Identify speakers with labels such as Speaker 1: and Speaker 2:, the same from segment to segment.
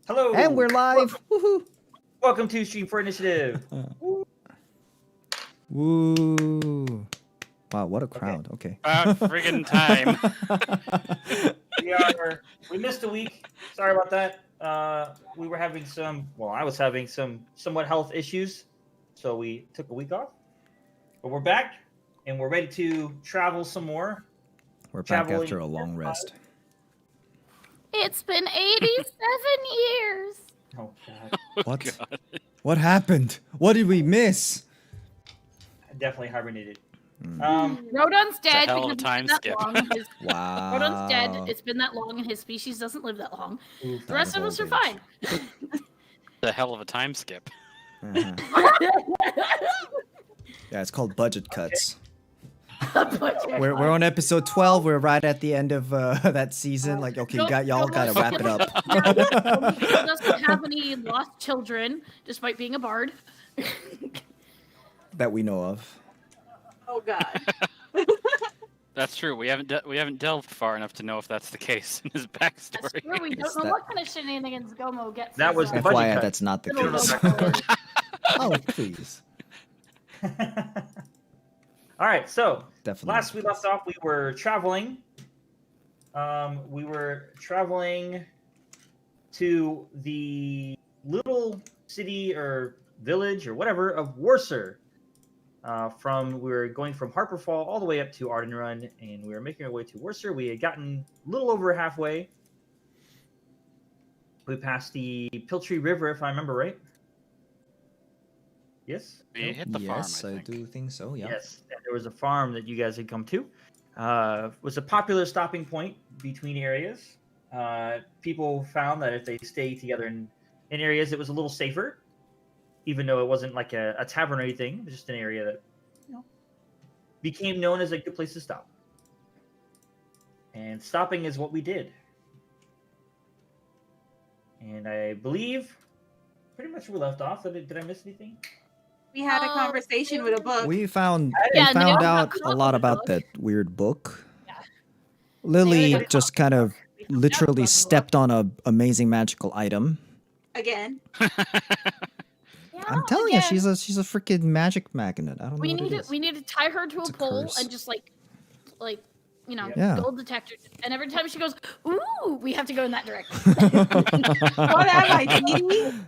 Speaker 1: Hello.
Speaker 2: And we're live. Woohoo.
Speaker 1: Welcome to Stream for Initiative.
Speaker 2: Woo. Wow, what a crowd. Okay.
Speaker 3: About friggin' time.
Speaker 1: We missed a week. Sorry about that. We were having I was having some somewhat health issues, so we took a week off. But we're back, and we're ready to travel some more.
Speaker 2: We're back after a long rest.
Speaker 4: It's been 87 years.
Speaker 1: Oh, God.
Speaker 2: What?
Speaker 3: God.
Speaker 2: What happened? What did we miss?
Speaker 1: I definitely hibernated.
Speaker 4: Rodon's dead
Speaker 3: hell of a
Speaker 4: because
Speaker 3: time
Speaker 4: it's been
Speaker 3: skip.
Speaker 4: that long.
Speaker 2: Wow.
Speaker 4: Rodon's dead. It's been that long, and his species doesn't live that long.
Speaker 1: Oof.
Speaker 4: The rest of us are fine.
Speaker 3: The hell of a time skip.
Speaker 2: Uh-huh. Yeah, it's called budget cuts. We're on episode 12. We're right at the end of that season. Like, okay, y'all gotta wrap it up.
Speaker 4: He doesn't have any lost children, despite being a bard.
Speaker 2: That we know of.
Speaker 4: Oh God.
Speaker 3: That's true. We haven't delved far enough to know if that's the case in his backstory.
Speaker 4: That's true. We don't know what kind of shenanigans Gomo gets.
Speaker 1: That was the
Speaker 2: FYI,
Speaker 1: budget cut.
Speaker 2: that's not the
Speaker 4: Little
Speaker 2: case.
Speaker 4: Gomo.
Speaker 2: Oh, please.
Speaker 1: All right, so
Speaker 2: Definitely.
Speaker 1: last we left off, we were traveling. We were traveling to the little city or village or whatever of Worcester. We were going from Harperfall all the way up to Ardenrun, and we were making our way to Worcester. We had gotten a little over halfway. We passed the Piltree River, if I remember right. Yes?
Speaker 3: We hit the
Speaker 2: Yes,
Speaker 3: farm,
Speaker 2: I
Speaker 3: I think.
Speaker 2: do think so. Yeah.
Speaker 1: Yes, and there was a farm that you guys had come to. Was a popular stopping point between areas. People found that if they stayed together in areas, it was a little safer, even though it wasn't like a tavern or anything. It was just an area that became known as a good place to stop. And stopping is what we did. And I believe pretty much we left off. Did I miss anything?
Speaker 5: We had a conversation with a book.
Speaker 2: We found
Speaker 4: Yeah,
Speaker 2: found
Speaker 4: Neil
Speaker 2: out
Speaker 4: got
Speaker 2: a
Speaker 4: caught
Speaker 2: lot
Speaker 4: with the
Speaker 2: about
Speaker 4: book.
Speaker 2: that weird book.
Speaker 4: Yeah.
Speaker 2: Lily
Speaker 4: Neil got
Speaker 2: just kind of literally stepped on a amazing magical item.
Speaker 5: Again.
Speaker 2: I'm telling you, she's a freaking magic magnet. I don't know
Speaker 4: We
Speaker 2: what
Speaker 4: need
Speaker 2: it
Speaker 4: to
Speaker 2: is.
Speaker 4: we need to tie her to
Speaker 2: It's
Speaker 4: a
Speaker 2: a
Speaker 4: pole
Speaker 2: curse.
Speaker 4: and just like
Speaker 2: Yeah.
Speaker 4: gold detectors. And every time she goes, ooh, we have to go in that direction.
Speaker 5: What am I, cheating?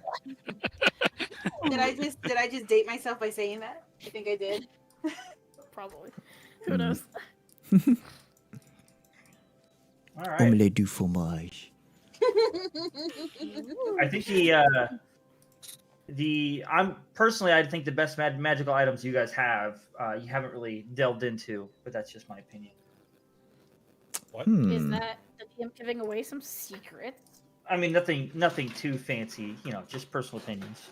Speaker 5: Did I just date myself by saying that? I think I did.
Speaker 4: Probably. Who knows?
Speaker 1: All right.
Speaker 2: Omelette du fromage.
Speaker 1: I think I think the best magical items you guys have, you haven't really delved into, but that's just my opinion.
Speaker 4: Is that the DM giving away some secrets?
Speaker 1: I mean, nothing too fancy, just personal opinions.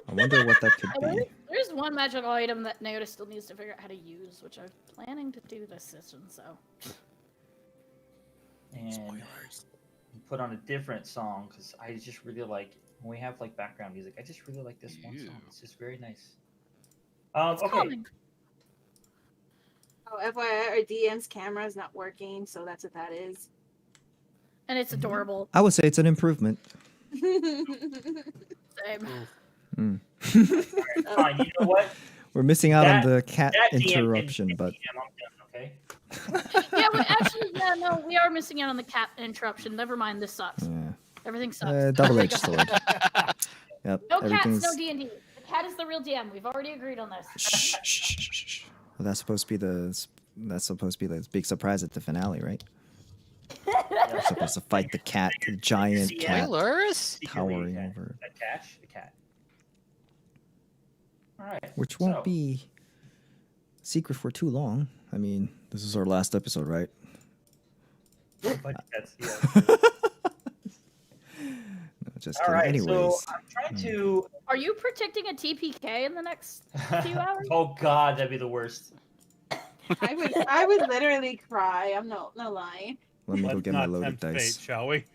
Speaker 2: I wonder what that could be.
Speaker 4: There's one magical item that Naota still needs to figure out how to use, which I'm planning to do this session, so.
Speaker 1: And put on a different song because I just really like when we have like background music. I just really like this one song. It's just very nice.
Speaker 4: It's
Speaker 1: Okay.
Speaker 4: coming.
Speaker 5: Oh, FYI, our DM's camera is not working, so that's what that is.
Speaker 4: And it's adorable.
Speaker 2: I would say it's an improvement.
Speaker 4: Same.
Speaker 1: Fine. You know what?
Speaker 2: We're missing out on the cat
Speaker 1: That DM can-
Speaker 2: interruption,
Speaker 1: can
Speaker 2: but
Speaker 1: DM, I'm done, okay.
Speaker 4: No, we are missing out on the cat interruption. Never mind, this sucks.
Speaker 2: yeah.
Speaker 4: Everything sucks.
Speaker 2: Double-edged sword. Yep.
Speaker 4: No cats,
Speaker 2: everything's.
Speaker 4: no D&D. The cat is the real DM. We've already agreed on this.
Speaker 2: Shh, shh, shh, shh, shh. Well, that's supposed to be the big surprise at the finale, right? We're supposed to fight the cat, the giant cat
Speaker 3: Spoilers?
Speaker 1: Secretly,
Speaker 2: towering
Speaker 1: a
Speaker 2: over,
Speaker 1: cat. All right.
Speaker 2: which won't
Speaker 1: so,
Speaker 2: be secret for too long. I mean, this is our last episode, right?
Speaker 1: But that's,
Speaker 2: No, just
Speaker 1: All
Speaker 2: kidding.
Speaker 1: right.
Speaker 2: Anyways,
Speaker 1: So I'm trying to.
Speaker 4: Are you predicting a TPK in the next few hours?
Speaker 1: Oh God, that'd be the worst.
Speaker 5: I would literally cry. I'm no lying.
Speaker 2: let me go
Speaker 6: Let's
Speaker 2: get my
Speaker 6: not
Speaker 2: loaded
Speaker 6: tempt
Speaker 2: dice.
Speaker 6: fate, shall we?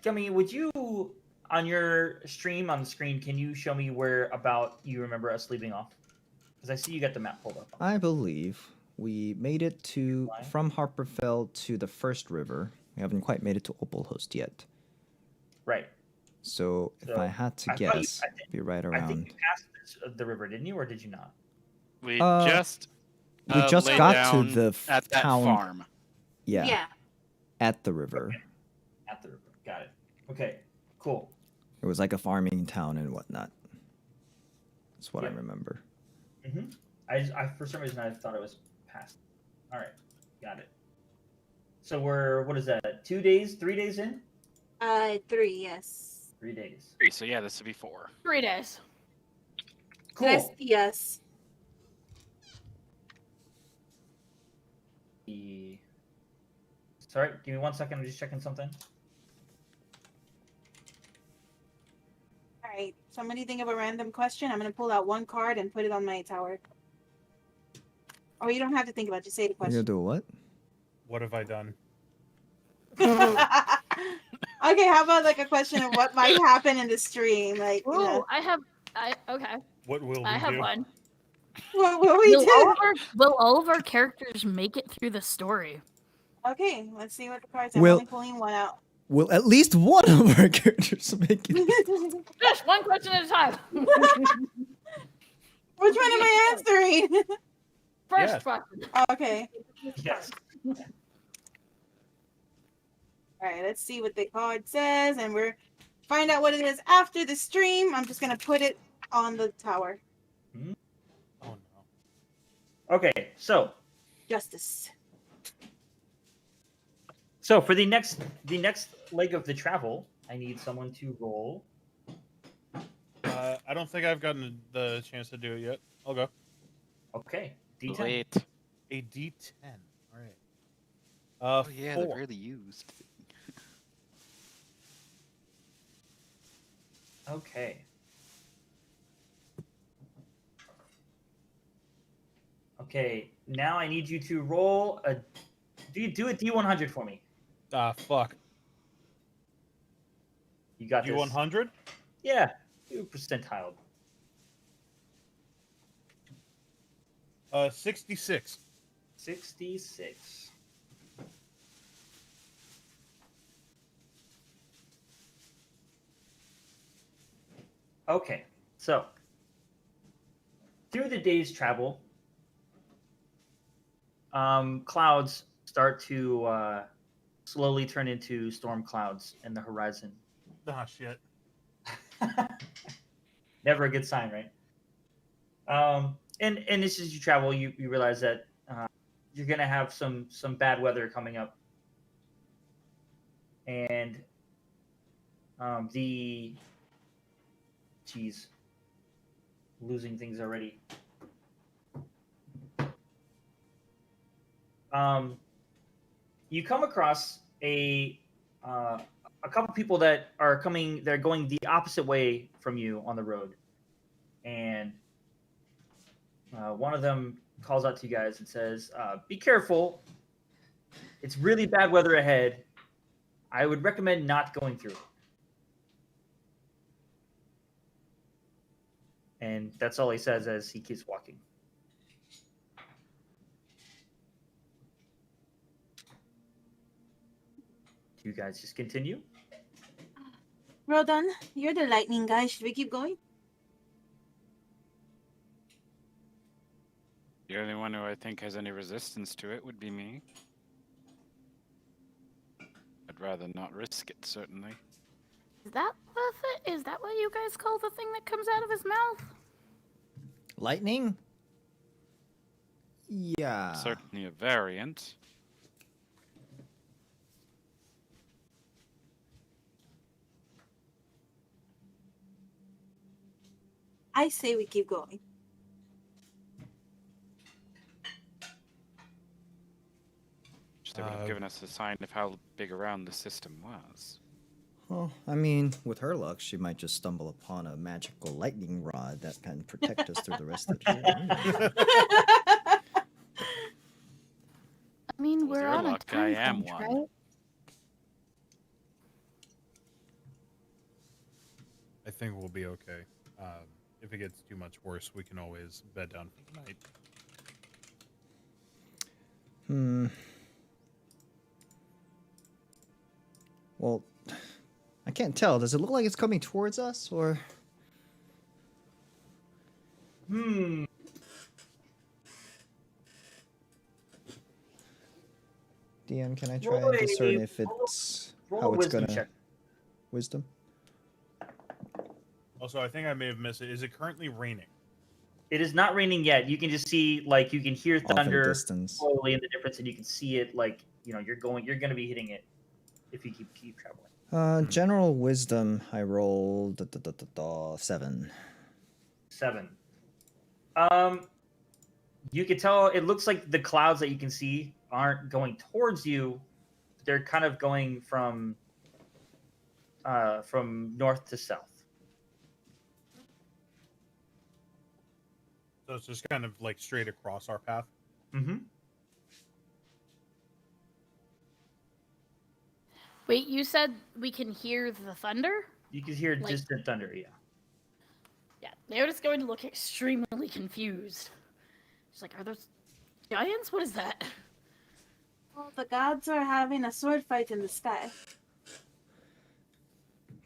Speaker 1: Gummy, would you on your stream on the screen? Can you show me where about you remember us leaving off? Because I see you got the map pulled up.
Speaker 2: I believe we made it to
Speaker 1: Why?
Speaker 2: from Harperfell to the first river. We haven't quite made it to Opalhost yet.
Speaker 1: Right.
Speaker 2: So if
Speaker 1: So,
Speaker 2: I had to
Speaker 1: I thought you-
Speaker 2: guess,
Speaker 1: I think-
Speaker 2: be right
Speaker 1: I
Speaker 2: around.
Speaker 1: think you passed the river, didn't you, or did you not?
Speaker 3: We
Speaker 2: Uh,
Speaker 3: just
Speaker 2: we just
Speaker 3: laid
Speaker 2: got to
Speaker 3: down
Speaker 2: the
Speaker 3: at that
Speaker 2: town.
Speaker 3: farm.
Speaker 2: Yeah, at the river.
Speaker 1: Okay. At the river. Got it. Okay. Cool.
Speaker 2: It was like a farming town and whatnot. That's what I
Speaker 1: Yep.
Speaker 2: remember.
Speaker 1: Mm-hmm. I for some reason I thought it was past. All right. Got it. So we're what is that? 2 days? 3 days in?
Speaker 5: 3, yes.
Speaker 1: 3 days.
Speaker 3: So yeah, this would be 4.
Speaker 4: 3 days.
Speaker 5: Yes,
Speaker 1: Cool.
Speaker 5: yes.
Speaker 1: Sorry, give me 1 second. I'm just checking something.
Speaker 5: All right. Somebody think of a random question. I'm gonna pull out one card and put it on my tower. Or you don't have to think about it. Just say the
Speaker 2: You're gonna
Speaker 5: question.
Speaker 2: do what?
Speaker 6: What have I done?
Speaker 5: Okay, how about like a question of what might happen in the stream? Like, you
Speaker 4: Ooh,
Speaker 5: know,
Speaker 4: okay.
Speaker 6: What will we
Speaker 4: I have
Speaker 6: do?
Speaker 4: one.
Speaker 5: what will we do?
Speaker 4: Will all of our characters make it through the story?
Speaker 5: Okay, let's see what the cards are.
Speaker 2: Will-
Speaker 5: I'm only pulling one out.
Speaker 2: Will at least one of our characters make it?
Speaker 4: Just one question at a time.
Speaker 5: Which one am I answering?
Speaker 4: First
Speaker 6: Yes.
Speaker 4: question.
Speaker 5: Okay.
Speaker 1: Yes.
Speaker 5: All right, let's see what the card says, and we're find out what it is after the stream. I'm just gonna put it on the tower.
Speaker 6: Oh no.
Speaker 1: Okay. So
Speaker 5: Justice.
Speaker 1: for the next leg of the travel, I need someone to roll.
Speaker 6: I don't think I've gotten the chance to do it yet. I'll go.
Speaker 1: Okay. D10.
Speaker 3: Wait.
Speaker 6: A D10. All right.
Speaker 3: Oh yeah,
Speaker 6: 4.
Speaker 3: they're really used.
Speaker 1: Okay. Okay. Now I need you to roll a. Do a D100 for me.
Speaker 6: Ah, fuck.
Speaker 1: You got this.
Speaker 6: D100?
Speaker 1: Yeah. You percentiled.
Speaker 6: 66.
Speaker 1: 66. Okay, so through the day's travel, clouds start to slowly turn into storm clouds in the horizon.
Speaker 6: Ah, shit.
Speaker 1: Never a good sign, right? And as you travel, you realize that you're gonna have some bad weather coming up, and losing things already. You come across a couple people that are coming. They're going the opposite way from you on the road, and one of them calls out to you guys and says, "Be careful. It's really bad weather ahead. I would recommend not going through." And that's all he says as he keeps walking. Do you guys just continue?
Speaker 5: Well done. You're the lightning guy. Should we keep going?
Speaker 3: The only one who I think has any resistance to it would be me. I'd rather not risk it, certainly.
Speaker 4: Is that is that what you guys call the thing that comes out of his mouth?
Speaker 2: Lightning? Yeah.
Speaker 3: Certainly a variant.
Speaker 5: I say we keep going.
Speaker 3: Which they would have given us a sign of how big around the system was.
Speaker 2: Well, I mean, with her luck, she might just stumble upon a magical lightning rod that can protect us through the rest of the year.
Speaker 4: I mean,
Speaker 3: With
Speaker 4: we're
Speaker 3: your
Speaker 4: on
Speaker 3: luck,
Speaker 4: a time
Speaker 3: I am
Speaker 4: crunch,
Speaker 3: one.
Speaker 4: right?
Speaker 6: I think we'll be okay. If it gets too much worse, we can always bed down for the night.
Speaker 2: Well, I can't tell. Does it look like it's coming towards us, or?
Speaker 1: Hmm.
Speaker 2: DM, can I try
Speaker 1: Roll
Speaker 2: and
Speaker 1: a-
Speaker 2: discern if
Speaker 1: roll a-
Speaker 2: it's
Speaker 1: Roll
Speaker 2: how
Speaker 1: a
Speaker 2: it's
Speaker 1: wisdom
Speaker 2: gonna
Speaker 1: check.
Speaker 2: wisdom?
Speaker 6: Also, I think I may have missed it. Is it currently raining?
Speaker 1: It is not raining yet. You can just see, like, you can hear
Speaker 2: Off in
Speaker 1: thunder
Speaker 2: distance.
Speaker 1: slowly in the difference, and you can see it, like, you know, you're going to be hitting it if you keep traveling.
Speaker 2: General wisdom. I rolled 7.
Speaker 1: 7. You can tell it looks like the clouds that you can see aren't going towards you. They're kind of going from north to south.
Speaker 6: So it's just kind of like straight across our path.
Speaker 1: Mm-hmm.
Speaker 4: Wait, you said we can hear the thunder?
Speaker 1: You can hear
Speaker 4: Like-
Speaker 1: distant thunder, yeah.
Speaker 4: Yeah, they're just going to look extremely confused. She's like, are those giants? What is that?
Speaker 5: Well, the gods are having a sword fight in the sky.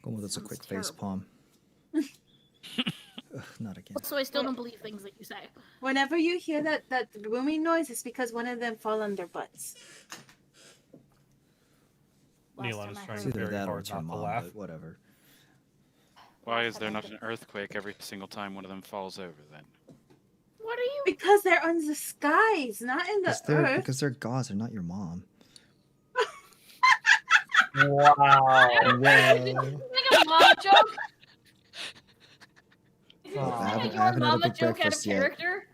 Speaker 2: Go with us a
Speaker 4: Sounds
Speaker 2: quick face
Speaker 4: terrible.
Speaker 2: palm. Ugh, not again.
Speaker 4: So I still don't believe things that you say.
Speaker 5: Whenever you hear that booming noise, it's because one of them fall on their butts.
Speaker 4: Last
Speaker 6: Nealon
Speaker 4: time
Speaker 6: is
Speaker 4: I
Speaker 6: trying
Speaker 2: It's
Speaker 4: heard
Speaker 2: either
Speaker 6: very
Speaker 2: that or
Speaker 6: hard
Speaker 2: it's your
Speaker 6: not to
Speaker 2: mom,
Speaker 6: laugh.
Speaker 2: but whatever.
Speaker 3: Why
Speaker 4: last
Speaker 3: is
Speaker 4: time
Speaker 3: there
Speaker 4: I
Speaker 3: not
Speaker 4: heard
Speaker 3: an earthquake every single time one of them falls over then?
Speaker 4: What are you?
Speaker 5: Because they're on the skies, not in the earth.
Speaker 2: Because they're gods, they're not your mom.
Speaker 1: Wow.
Speaker 2: Well,
Speaker 4: Like a mama joke? Is
Speaker 1: Oh,
Speaker 2: I haven't-
Speaker 4: this
Speaker 2: I
Speaker 4: your
Speaker 2: haven't had a
Speaker 4: mama
Speaker 2: big
Speaker 4: joke out of
Speaker 2: breakfast yet.
Speaker 4: character?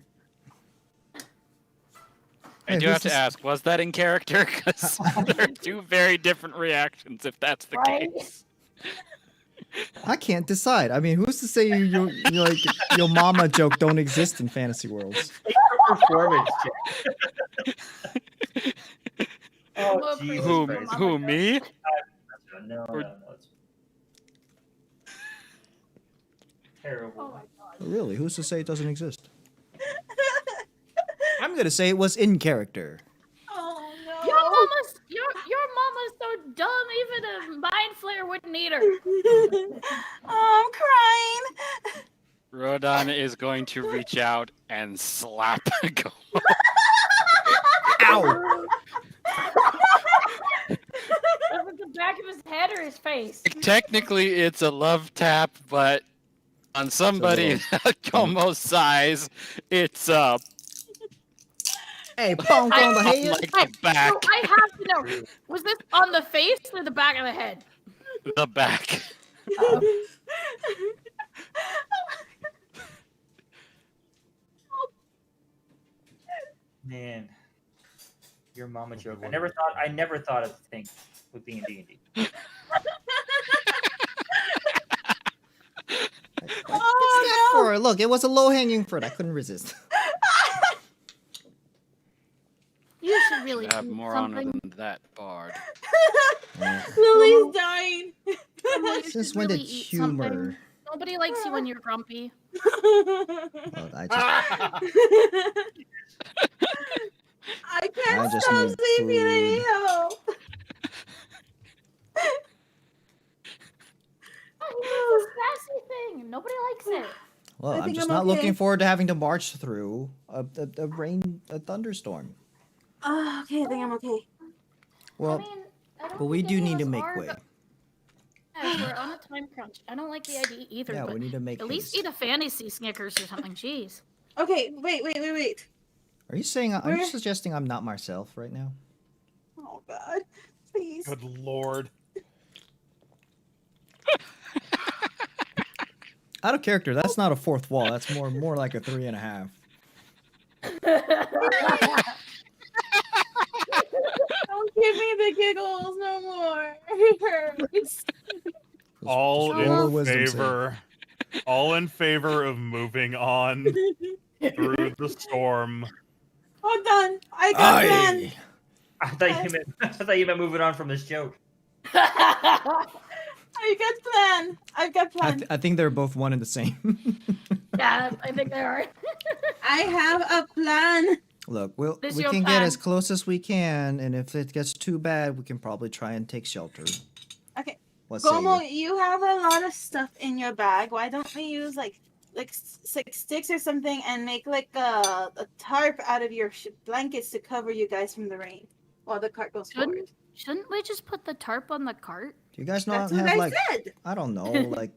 Speaker 3: I
Speaker 2: Hey,
Speaker 3: do
Speaker 2: who's
Speaker 3: have to
Speaker 2: this-
Speaker 3: ask, was that in character? Because there are two very different reactions if that's the
Speaker 4: Right?
Speaker 3: case.
Speaker 2: I can't decide. I mean, who's to say you like your mama joke don't exist in fantasy worlds?
Speaker 1: Performance check.
Speaker 4: No
Speaker 1: Oh,
Speaker 4: appreciation
Speaker 1: Jesus
Speaker 3: Who,
Speaker 4: for
Speaker 1: Christ.
Speaker 4: mama
Speaker 3: who
Speaker 4: jokes.
Speaker 3: me?
Speaker 1: No,
Speaker 3: Or-
Speaker 1: it's terrible.
Speaker 4: Oh my god.
Speaker 2: Really, who's to say it doesn't exist? I'm gonna say it was in character.
Speaker 5: Oh no.
Speaker 4: Your mama's so dumb even a mind flare wouldn't eat her.
Speaker 5: Oh, I'm crying.
Speaker 3: Rodon is going to reach out and slap Go.
Speaker 2: Ow!
Speaker 4: Was it the back of his head or his face?
Speaker 3: Technically, it's a love tap, but on somebody Gomo's size, it's
Speaker 2: Hey, bonk on the head.
Speaker 3: like the back.
Speaker 4: So I have to know, was this on the face or the back of the head?
Speaker 3: The back.
Speaker 1: Man, your mama joke. I never thought of the thing with being D&D.
Speaker 5: Oh no.
Speaker 2: For look, it was a low hanging fruit. I couldn't resist.
Speaker 4: You should really
Speaker 3: Have
Speaker 4: eat
Speaker 3: more honor
Speaker 4: something.
Speaker 3: than that bard.
Speaker 5: Lily's dying.
Speaker 4: You
Speaker 2: Since
Speaker 4: should
Speaker 2: when
Speaker 4: really
Speaker 2: did
Speaker 4: eat
Speaker 2: humor?
Speaker 4: something. Nobody likes you when you're grumpy.
Speaker 2: Look, I
Speaker 5: can't
Speaker 2: just
Speaker 5: stop
Speaker 2: need
Speaker 5: sleeping. I need
Speaker 2: food.
Speaker 5: help.
Speaker 4: Oh, he's a sassy thing. Nobody likes it.
Speaker 2: Well,
Speaker 5: I
Speaker 2: I'm
Speaker 5: think
Speaker 2: just
Speaker 5: I'm
Speaker 2: not
Speaker 5: okay.
Speaker 2: looking forward to having to march through a thunderstorm.
Speaker 5: Oh, okay, I think I'm okay.
Speaker 2: Well,
Speaker 4: I mean, I don't
Speaker 2: but we
Speaker 4: think
Speaker 2: do
Speaker 4: any of
Speaker 2: need to
Speaker 4: us
Speaker 2: make
Speaker 4: are,
Speaker 2: way.
Speaker 4: but- Guys, we're on a time crunch. I don't like the idea either.
Speaker 2: Yeah,
Speaker 4: but
Speaker 2: we need to make
Speaker 4: at least
Speaker 2: haste.
Speaker 4: eat a fantasy Snickers or something. Jeez.
Speaker 5: Okay, wait.
Speaker 2: Are you saying? Are you
Speaker 5: Where-
Speaker 2: suggesting I'm not myself right now?
Speaker 5: Oh God, please.
Speaker 6: Good lord.
Speaker 2: Out of character. That's not a fourth wall. That's more like a 3.5.
Speaker 5: Don't give me the giggles no more. It hurts.
Speaker 6: All
Speaker 2: Just roll a
Speaker 6: in
Speaker 2: wisdom save.
Speaker 6: favor. All in favor of moving on through the storm.
Speaker 5: Hold on, I got a plan.
Speaker 1: I thought you meant moving on from this joke.
Speaker 5: I've got plan.
Speaker 2: I think they're both one and the same.
Speaker 4: Yeah, I think they are.
Speaker 5: I have a plan.
Speaker 2: Look,
Speaker 4: This
Speaker 2: we
Speaker 4: your
Speaker 2: can get
Speaker 4: plan?
Speaker 2: as close as we can, and if it gets too bad, we can probably try and take shelter.
Speaker 5: Okay.
Speaker 2: What say
Speaker 5: Gomo,
Speaker 2: you?
Speaker 5: you have a lot of stuff in your bag. Why don't we use like sticks or something and make like a tarp out of your blankets to cover you guys from the rain while the cart goes forward?
Speaker 4: Shouldn't we just put the tarp on the cart?
Speaker 2: Do you guys
Speaker 5: That's
Speaker 2: not
Speaker 5: what
Speaker 2: have
Speaker 5: I
Speaker 2: like
Speaker 5: said.
Speaker 2: I don't know, like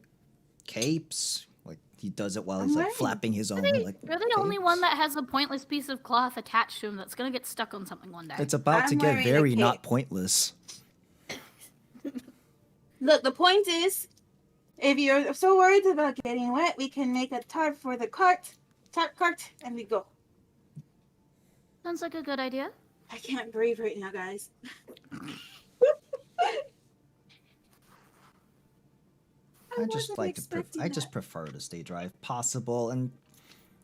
Speaker 2: capes? Like he does it while he's like
Speaker 5: Right.
Speaker 2: flapping his own like
Speaker 4: You're the only one
Speaker 2: capes?
Speaker 4: that has a pointless piece of cloth attached to him that's gonna get stuck on something one day.
Speaker 2: It's about to
Speaker 5: I'm
Speaker 2: get
Speaker 5: wearing a
Speaker 2: very
Speaker 5: cape.
Speaker 2: not pointless.
Speaker 5: Look, the point is, if you're so worried about getting wet, we can make a tarp for the tarp cart, and we go.
Speaker 4: Sounds like a good idea.
Speaker 5: I can't breathe right now, guys.
Speaker 2: I just
Speaker 5: wasn't
Speaker 2: like to.
Speaker 5: expecting
Speaker 2: I just
Speaker 5: that.
Speaker 2: prefer to stay dry if possible, and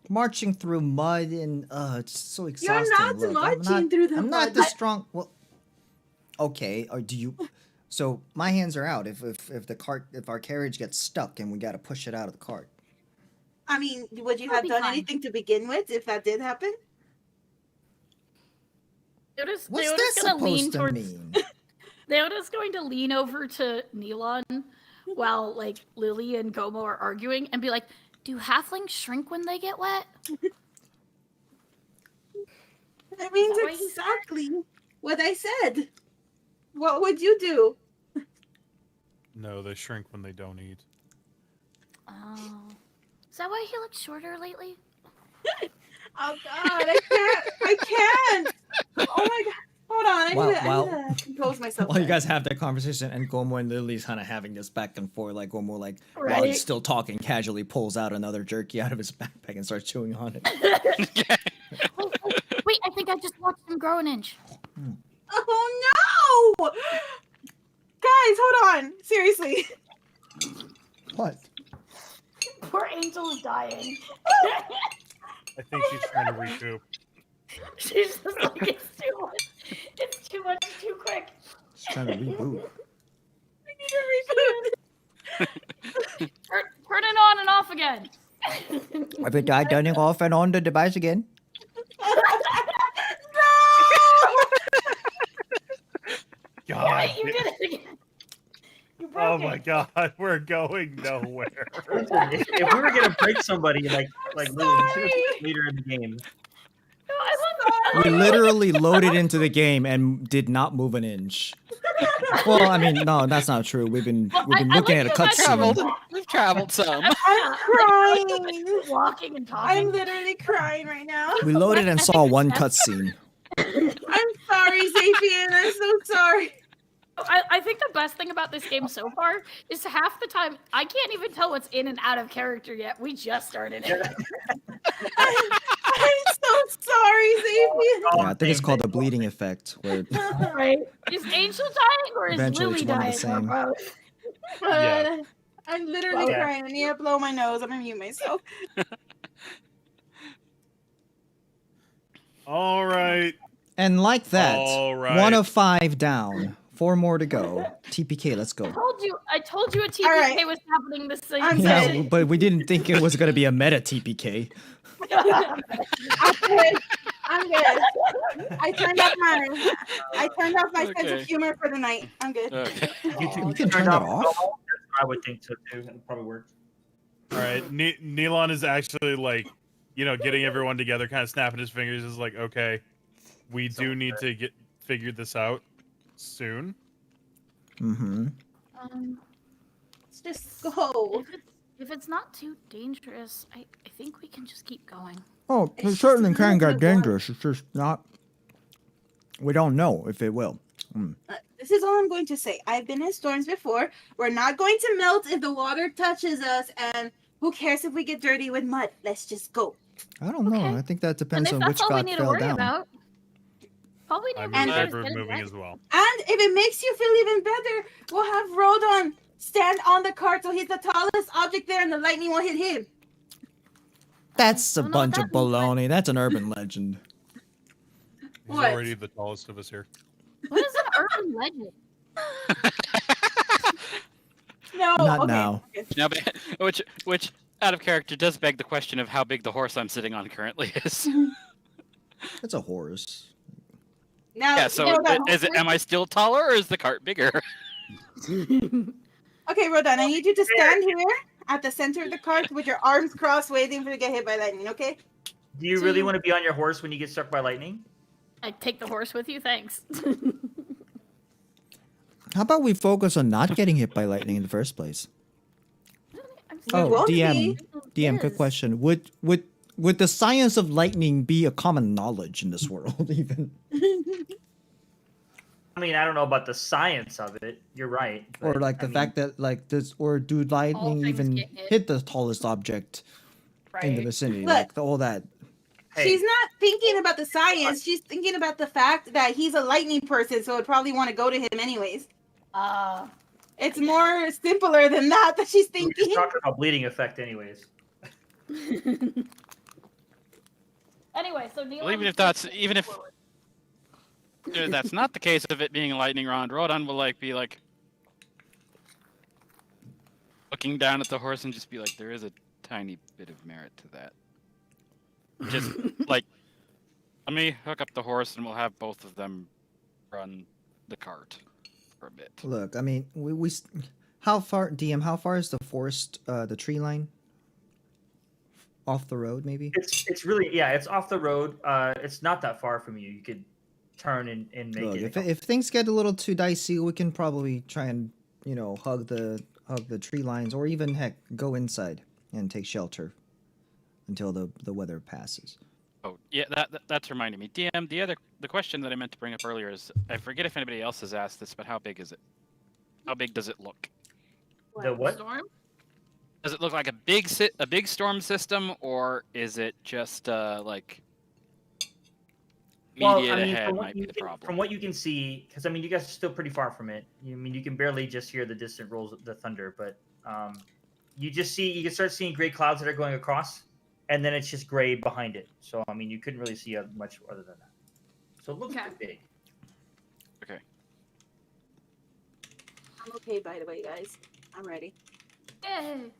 Speaker 2: marching through mud and it's so exhausting.
Speaker 5: not
Speaker 2: Look,
Speaker 5: marching through the
Speaker 2: I'm not
Speaker 5: mud.
Speaker 2: the strong. Well, okay. Or do you? So my hands are out. If our carriage gets stuck and we got to push it out of the cart.
Speaker 5: I mean, would you
Speaker 4: It'll
Speaker 5: have
Speaker 4: be
Speaker 5: done
Speaker 4: fine.
Speaker 5: anything to begin with if that did happen?
Speaker 4: Theodo's
Speaker 2: What's that
Speaker 4: gonna lean
Speaker 2: supposed to
Speaker 4: towards.
Speaker 2: mean?
Speaker 4: Theodo's going to lean over to Nilon while like Lily and Gomo are arguing and be like, "Do halflings shrink when they get wet?"
Speaker 5: That means
Speaker 4: that what he said?
Speaker 5: exactly what I said. What would you do?
Speaker 6: No, they shrink when they don't eat.
Speaker 4: Oh, is that why he looks shorter lately?
Speaker 5: Oh God, I can't. Oh my God. Hold on, I need to compose myself.
Speaker 2: While you
Speaker 5: there.
Speaker 2: guys have that conversation, and Gomo and Lily's kind of having this back and forth, like Gomo, like while
Speaker 4: Right.
Speaker 2: he's still talking, casually pulls out another jerky out of his backpack and starts chewing on it.
Speaker 4: Oh, wait, I think I just watched him grow an inch.
Speaker 5: Oh no! Guys, hold on. Seriously.
Speaker 2: What?
Speaker 4: Poor Angel is dying.
Speaker 6: I think she's trying to recoup.
Speaker 4: She's just like, it's too much. It's too much. It's too quick.
Speaker 2: She's trying to reboot.
Speaker 5: I need to reboot.
Speaker 4: Turn it on and off again.
Speaker 2: Have you tried turning off and on the device again?
Speaker 6: God.
Speaker 4: You did it again. You broke
Speaker 6: Oh
Speaker 4: it.
Speaker 6: my God, we're going nowhere.
Speaker 1: If we were gonna break somebody like Lily, we should have
Speaker 5: Sorry.
Speaker 1: later in the game.
Speaker 4: No, I love
Speaker 2: We literally loaded into the game and did not move an inch. Well, I mean, no, that's not true. We've been
Speaker 4: I
Speaker 2: looking
Speaker 4: like
Speaker 2: at a
Speaker 4: your
Speaker 3: Traveled.
Speaker 2: cutscene.
Speaker 3: We've traveled some.
Speaker 5: I'm crying.
Speaker 4: walking and talking.
Speaker 5: I'm literally crying right now.
Speaker 2: We loaded and
Speaker 4: I
Speaker 2: saw
Speaker 4: think
Speaker 2: one
Speaker 4: that's-
Speaker 2: cutscene.
Speaker 5: I'm sorry, Zapian. I'm so sorry.
Speaker 4: I think the best thing about this game so far is half the time I can't even tell what's in and out of character yet. We just started it.
Speaker 5: I'm so sorry, Zapian.
Speaker 2: Yeah, I think it's called the bleeding effect, where
Speaker 4: Right? Is Angel dying or is
Speaker 2: Eventually
Speaker 4: Lily
Speaker 2: it's one and the
Speaker 4: dying? Or
Speaker 2: same.
Speaker 4: both?
Speaker 6: Yeah.
Speaker 5: I'm literally
Speaker 1: Yeah.
Speaker 5: crying. I need to blow my nose. I'm gonna mute myself.
Speaker 6: All right.
Speaker 2: and like that,
Speaker 6: All right.
Speaker 2: 1 of 5 down, 4 more to go. TPK, let's go.
Speaker 4: I told you a TPK
Speaker 5: right.
Speaker 4: was happening the same
Speaker 5: I'm
Speaker 2: Yeah,
Speaker 4: day.
Speaker 2: but we didn't think it was going to be a meta TPK.
Speaker 5: I'm good. I'm good. I turned off my sense
Speaker 3: Okay.
Speaker 5: of humor for the night. I'm good.
Speaker 3: Okay.
Speaker 1: You
Speaker 2: You can turn that off?
Speaker 1: I would think so too. It probably worked.
Speaker 6: All right. Neilon is actually like, getting everyone together, kind of snapping his fingers. Is like, okay, we do need to get figure this out soon.
Speaker 2: Mm-hmm.
Speaker 5: Let's just go.
Speaker 4: If it's not too dangerous, I think we can just keep going.
Speaker 2: Oh,
Speaker 5: It's just a little bit of water.
Speaker 2: It's just not... We don't know if it will.
Speaker 5: This is all I'm going to say. I've been in storms before. We're not going to melt if the water touches us, and who cares if we get dirty with mud? Let's just go.
Speaker 2: I don't know.
Speaker 4: Okay.
Speaker 2: I think that
Speaker 4: And
Speaker 2: depends
Speaker 4: if
Speaker 2: on
Speaker 4: that's
Speaker 2: which
Speaker 4: all we
Speaker 2: god
Speaker 4: need to
Speaker 2: fell
Speaker 4: worry
Speaker 2: down.
Speaker 4: about, all we
Speaker 6: I'm
Speaker 4: need
Speaker 6: in
Speaker 4: to do is
Speaker 6: favor of
Speaker 4: get it
Speaker 6: moving
Speaker 4: ready.
Speaker 6: as well.
Speaker 5: And if it makes you feel even better, we'll have Rodon stand on the cart so he's the tallest object there and the lightning won't hit him.
Speaker 2: That's a
Speaker 4: don't know what
Speaker 2: bunch of
Speaker 4: that means, but-
Speaker 2: baloney. That's an urban legend.
Speaker 6: He's
Speaker 5: What?
Speaker 6: already the tallest of us here.
Speaker 4: What is an urban legend?
Speaker 5: No,
Speaker 2: Not
Speaker 5: okay.
Speaker 2: now.
Speaker 5: Okay.
Speaker 3: Now, which out of character does beg the question of how big the horse I'm sitting on currently is.
Speaker 2: It's a horse.
Speaker 5: Now,
Speaker 3: Yeah, so
Speaker 5: Rodan,
Speaker 3: am I still taller or is the cart bigger?
Speaker 5: okay, Rodan, I need you to stand here at the center of the cart with your arms crossed, waiting for you to get hit by lightning. Okay?
Speaker 1: Do you
Speaker 4: So
Speaker 1: really
Speaker 4: you-
Speaker 1: want to be on your horse when you get struck by lightning?
Speaker 4: I take the horse with you, thanks.
Speaker 2: How about we focus on not getting hit by lightning in the first place?
Speaker 4: I'm
Speaker 5: We
Speaker 2: Oh,
Speaker 5: won't
Speaker 2: DM,
Speaker 5: be.
Speaker 2: DM, quick
Speaker 4: Is.
Speaker 2: question. Would the science of lightning be a common knowledge in this world, even?
Speaker 1: I mean, I don't know about the science of it. You're right.
Speaker 2: Or
Speaker 1: but,
Speaker 2: like
Speaker 1: I
Speaker 2: the
Speaker 1: mean,
Speaker 2: fact that like this, or do lightning
Speaker 4: things
Speaker 2: even
Speaker 4: get hit.
Speaker 2: hit the tallest object in the
Speaker 4: Right.
Speaker 2: vicinity?
Speaker 5: Look.
Speaker 2: Like all that.
Speaker 1: hey,
Speaker 5: She's not thinking about the science. She's thinking about the fact that he's a lightning person, so would probably want to go to him anyways. It's more simpler than that she's
Speaker 1: we were just
Speaker 5: thinking.
Speaker 1: talking about bleeding effect, anyways.
Speaker 4: Anyway, so Neil.
Speaker 3: Well, even if that's not the case of it being a lightning round, Rodan will be looking down at the horse and just be like, there is a tiny bit of merit to that. Just let me hook up the horse and we'll have both of them run the cart for a bit.
Speaker 2: Look, I mean, how far, DM? How far is the forest, the tree line? Off the road, maybe.
Speaker 1: It's really it's off the road. It's not that far from you. You could turn and make
Speaker 2: Look,
Speaker 1: it.
Speaker 2: if things get a little too dicey, we can probably try and hug the tree lines, or even heck, go inside and take shelter until the weather passes.
Speaker 3: Oh yeah, that's reminding me. DM, the question that I meant to bring up earlier is, I forget if anybody else has asked this, but how big is it? How big does it look?
Speaker 1: The what?
Speaker 4: Storm?
Speaker 3: Does it look like a big storm system, or is it just immediate ahead might be the problem?
Speaker 1: From what you can see, because I mean, you guys are still pretty far from it. I mean, you can barely just hear the distant rolls of the thunder, but you can start seeing gray clouds that are going across, and then it's just gray behind it. So I mean, you couldn't really see much other than that. So it looks
Speaker 4: Okay.
Speaker 1: pretty big.
Speaker 3: Okay.
Speaker 5: I'm okay, by the way, guys. I'm ready.
Speaker 4: Yay.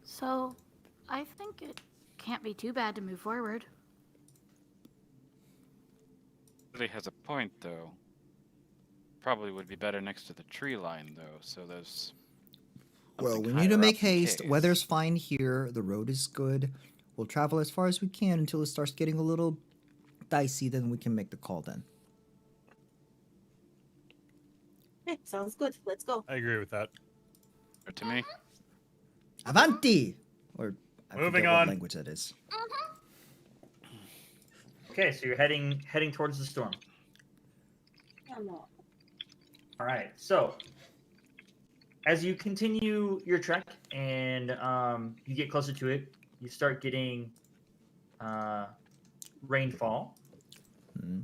Speaker 4: So, I think it can't be too bad to move forward.
Speaker 3: Really has a point though. Probably would be better next to the tree line though, so there's
Speaker 2: Well,
Speaker 3: something
Speaker 2: we need to
Speaker 3: higher
Speaker 2: make
Speaker 3: up in
Speaker 2: haste.
Speaker 3: case.
Speaker 2: Weather's fine here. The road is good. We'll travel as far as we can until it starts getting a little dicey. Then we can make the call. Then.
Speaker 5: Okay, sounds good. Let's go.
Speaker 6: I agree with that.
Speaker 3: Or to me.
Speaker 2: Avanti! Or I
Speaker 6: Moving
Speaker 2: forget what
Speaker 6: on.
Speaker 2: language that is.
Speaker 1: Okay, so you're heading towards the storm.
Speaker 5: Come on.
Speaker 1: All right. So as you continue your trek and you get closer to it, you start getting rainfall.
Speaker 2: Hmm.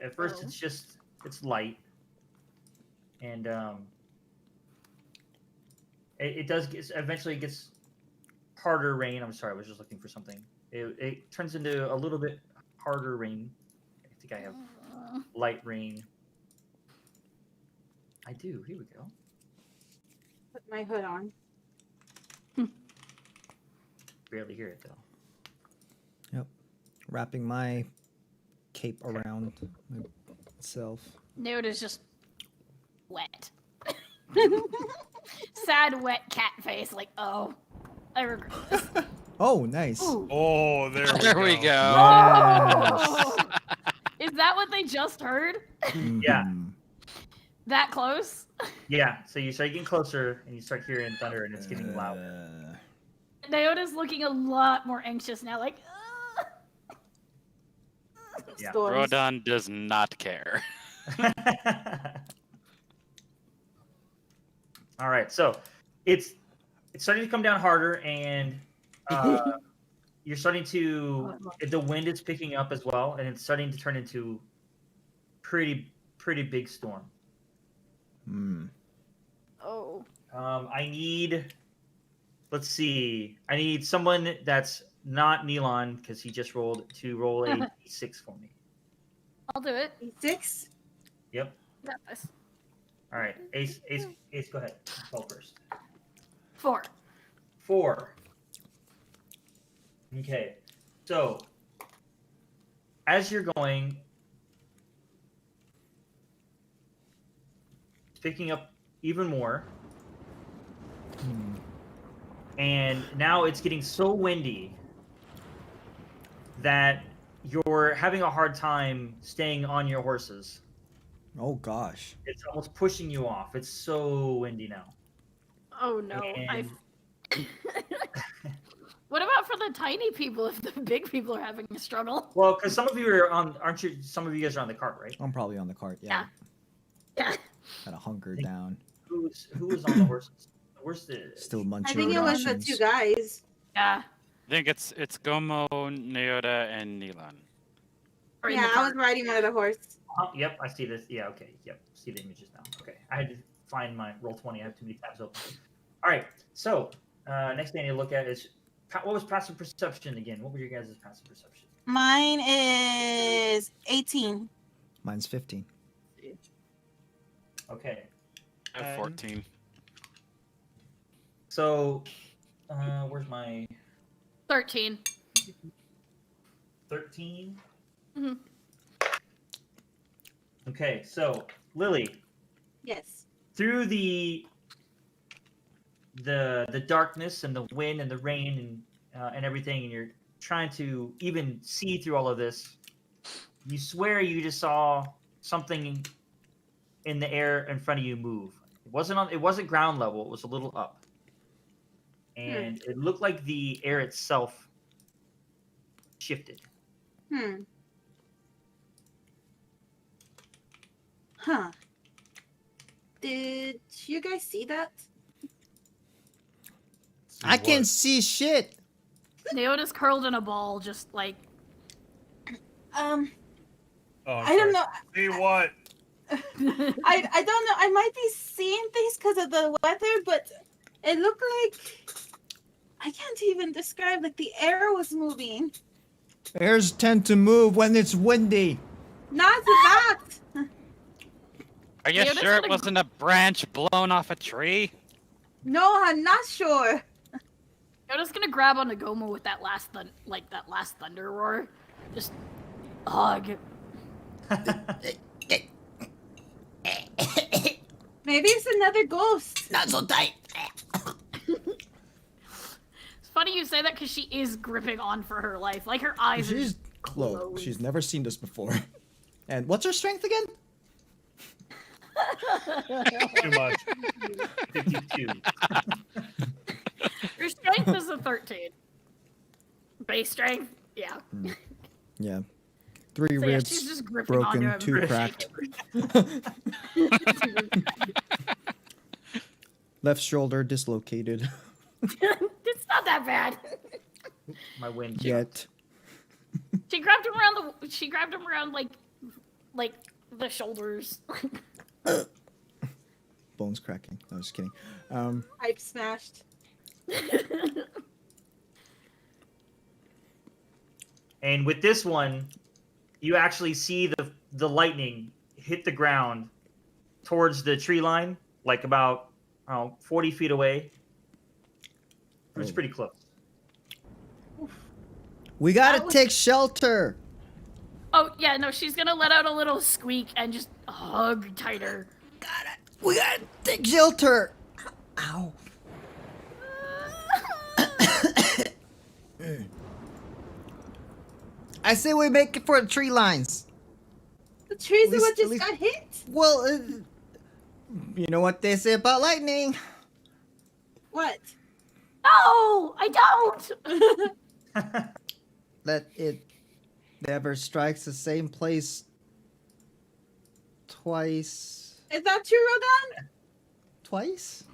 Speaker 1: At first, it's light, and it does eventually gets harder rain. I'm sorry, I was just looking for something. It turns into a little bit harder rain. I think I have light rain. I do. Here we go.
Speaker 5: Put my hood on.
Speaker 1: Barely hear it though.
Speaker 2: Wrapping my cape around myself.
Speaker 4: Node is just wet. Sad, wet cat face. Like, oh, I regret this.
Speaker 2: Oh, nice.
Speaker 4: Ooh.
Speaker 6: Oh,
Speaker 3: There we go.
Speaker 2: Yes.
Speaker 4: Is that what they just heard?
Speaker 1: Yeah.
Speaker 2: Mhm.
Speaker 4: That close?
Speaker 1: Yeah. So you start getting closer, and you start hearing thunder, and it's getting loud.
Speaker 4: Naota's looking a lot more anxious now. Like,
Speaker 1: Yeah.
Speaker 5: Storms.
Speaker 3: Rodan does not care.
Speaker 1: All right, so it's starting to come down harder, and you're starting to the wind is picking up as well, and it's starting to turn into pretty big storm.
Speaker 2: Hmm.
Speaker 4: oh.
Speaker 1: Let's see, I need someone that's not Neelon because he just roll a d6 for me.
Speaker 4: I'll do it.
Speaker 5: 6.
Speaker 1: Yep.
Speaker 4: Got this.
Speaker 1: All right, Ace, go ahead. Fall first.
Speaker 4: 4.
Speaker 1: 4. Okay. So, as you're going, it's picking up even more. And now it's getting so windy that you're having a hard time staying on your horses.
Speaker 2: Oh gosh.
Speaker 1: It's almost pushing you off. It's so windy now.
Speaker 4: Oh no.
Speaker 1: And
Speaker 4: What about for the tiny people if the big people are having a struggle?
Speaker 1: well, because some of you are on, aren't you? Some of you guys are on the cart, right?
Speaker 2: I'm probably on the cart. Yeah.
Speaker 4: Yeah.
Speaker 2: Gotta hunker down.
Speaker 1: Who was on the horses? Where's the?
Speaker 2: Still munching.
Speaker 5: I think it
Speaker 2: on
Speaker 5: was the
Speaker 2: rations.
Speaker 5: two guys.
Speaker 4: Yeah.
Speaker 3: I think it's Gomo, Neoda, and Nilan.
Speaker 4: Or in the
Speaker 5: Yeah, I was
Speaker 4: cart.
Speaker 5: riding one of the horse.
Speaker 1: Oh, yep, I see this. Yeah, okay, yep, see the images now. Okay, I had to find my Roll20. I have too many tabs open. All right, so next thing I need to look at is what was passive perception again? What were your guys' passive perception?
Speaker 5: Mine is 18.
Speaker 2: Mine's 15.
Speaker 1: Okay,
Speaker 3: I have 14.
Speaker 1: so where's my
Speaker 4: 13.
Speaker 1: 13?
Speaker 4: Mm-hmm.
Speaker 1: Okay, so Lily,
Speaker 5: Yes.
Speaker 1: through the darkness and the wind and the rain and everything, and you're trying to even see through all of this, you swear you just saw something in the air in front of you move. It wasn't ground level, it was a little up. And it looked like the air itself shifted.
Speaker 5: Huh. Did you guys see that?
Speaker 2: I can't see shit.
Speaker 4: Neoda's curled in a ball, just like
Speaker 5: Um,
Speaker 6: Oh,
Speaker 5: I don't know.
Speaker 6: See what?
Speaker 5: I don't know. I might be seeing things because of the weather, but it looked like I can't even describe. Like the air was moving.
Speaker 2: Airs tend to move when it's windy.
Speaker 5: Not that.
Speaker 3: Are you
Speaker 4: Neoda's
Speaker 3: sure it
Speaker 4: gonna-
Speaker 3: wasn't a branch blown off a tree?
Speaker 5: No, I'm not sure.
Speaker 4: Neoda's gonna grab on Gomo with that last thunder roar. Just hug.
Speaker 5: Maybe it's another ghost.
Speaker 2: Not so tight.
Speaker 4: It's funny you say that because she is gripping on for her life. Like her eyes are
Speaker 2: She's
Speaker 4: just
Speaker 2: low.
Speaker 4: closed.
Speaker 2: She's never seen this before. And what's her strength again?
Speaker 6: Too much.
Speaker 1: 52.
Speaker 4: Her strength is a 13. Base strength, yeah.
Speaker 2: Yeah. 3
Speaker 4: So yeah,
Speaker 2: ribs
Speaker 4: she's just gripping onto
Speaker 2: broken,
Speaker 4: him.
Speaker 2: 2 cracked. Left shoulder dislocated.
Speaker 4: It's not that bad.
Speaker 1: My wind.
Speaker 2: Yet.
Speaker 4: She grabbed him around like the shoulders.
Speaker 2: Bones cracking. No, just kidding.
Speaker 5: Pipe smashed.
Speaker 1: And with this one, you actually see the lightning hit the ground towards the tree line, like about 40 feet away. It was
Speaker 2: Oh.
Speaker 1: pretty close.
Speaker 2: We gotta
Speaker 5: That was-
Speaker 2: take shelter.
Speaker 4: Oh yeah, no, she's gonna let out a little squeak and just hug tighter.
Speaker 2: We gotta take shelter. Ow. I say we make it for the tree lines.
Speaker 5: The trees are
Speaker 2: At
Speaker 5: what
Speaker 2: least-
Speaker 5: just
Speaker 2: at least-
Speaker 5: got hit.
Speaker 2: Well, you know what they say about lightning.
Speaker 5: What?
Speaker 4: No, I don't.
Speaker 2: That it never strikes the same place twice.
Speaker 5: Is that true, Rodon?
Speaker 2: Twice?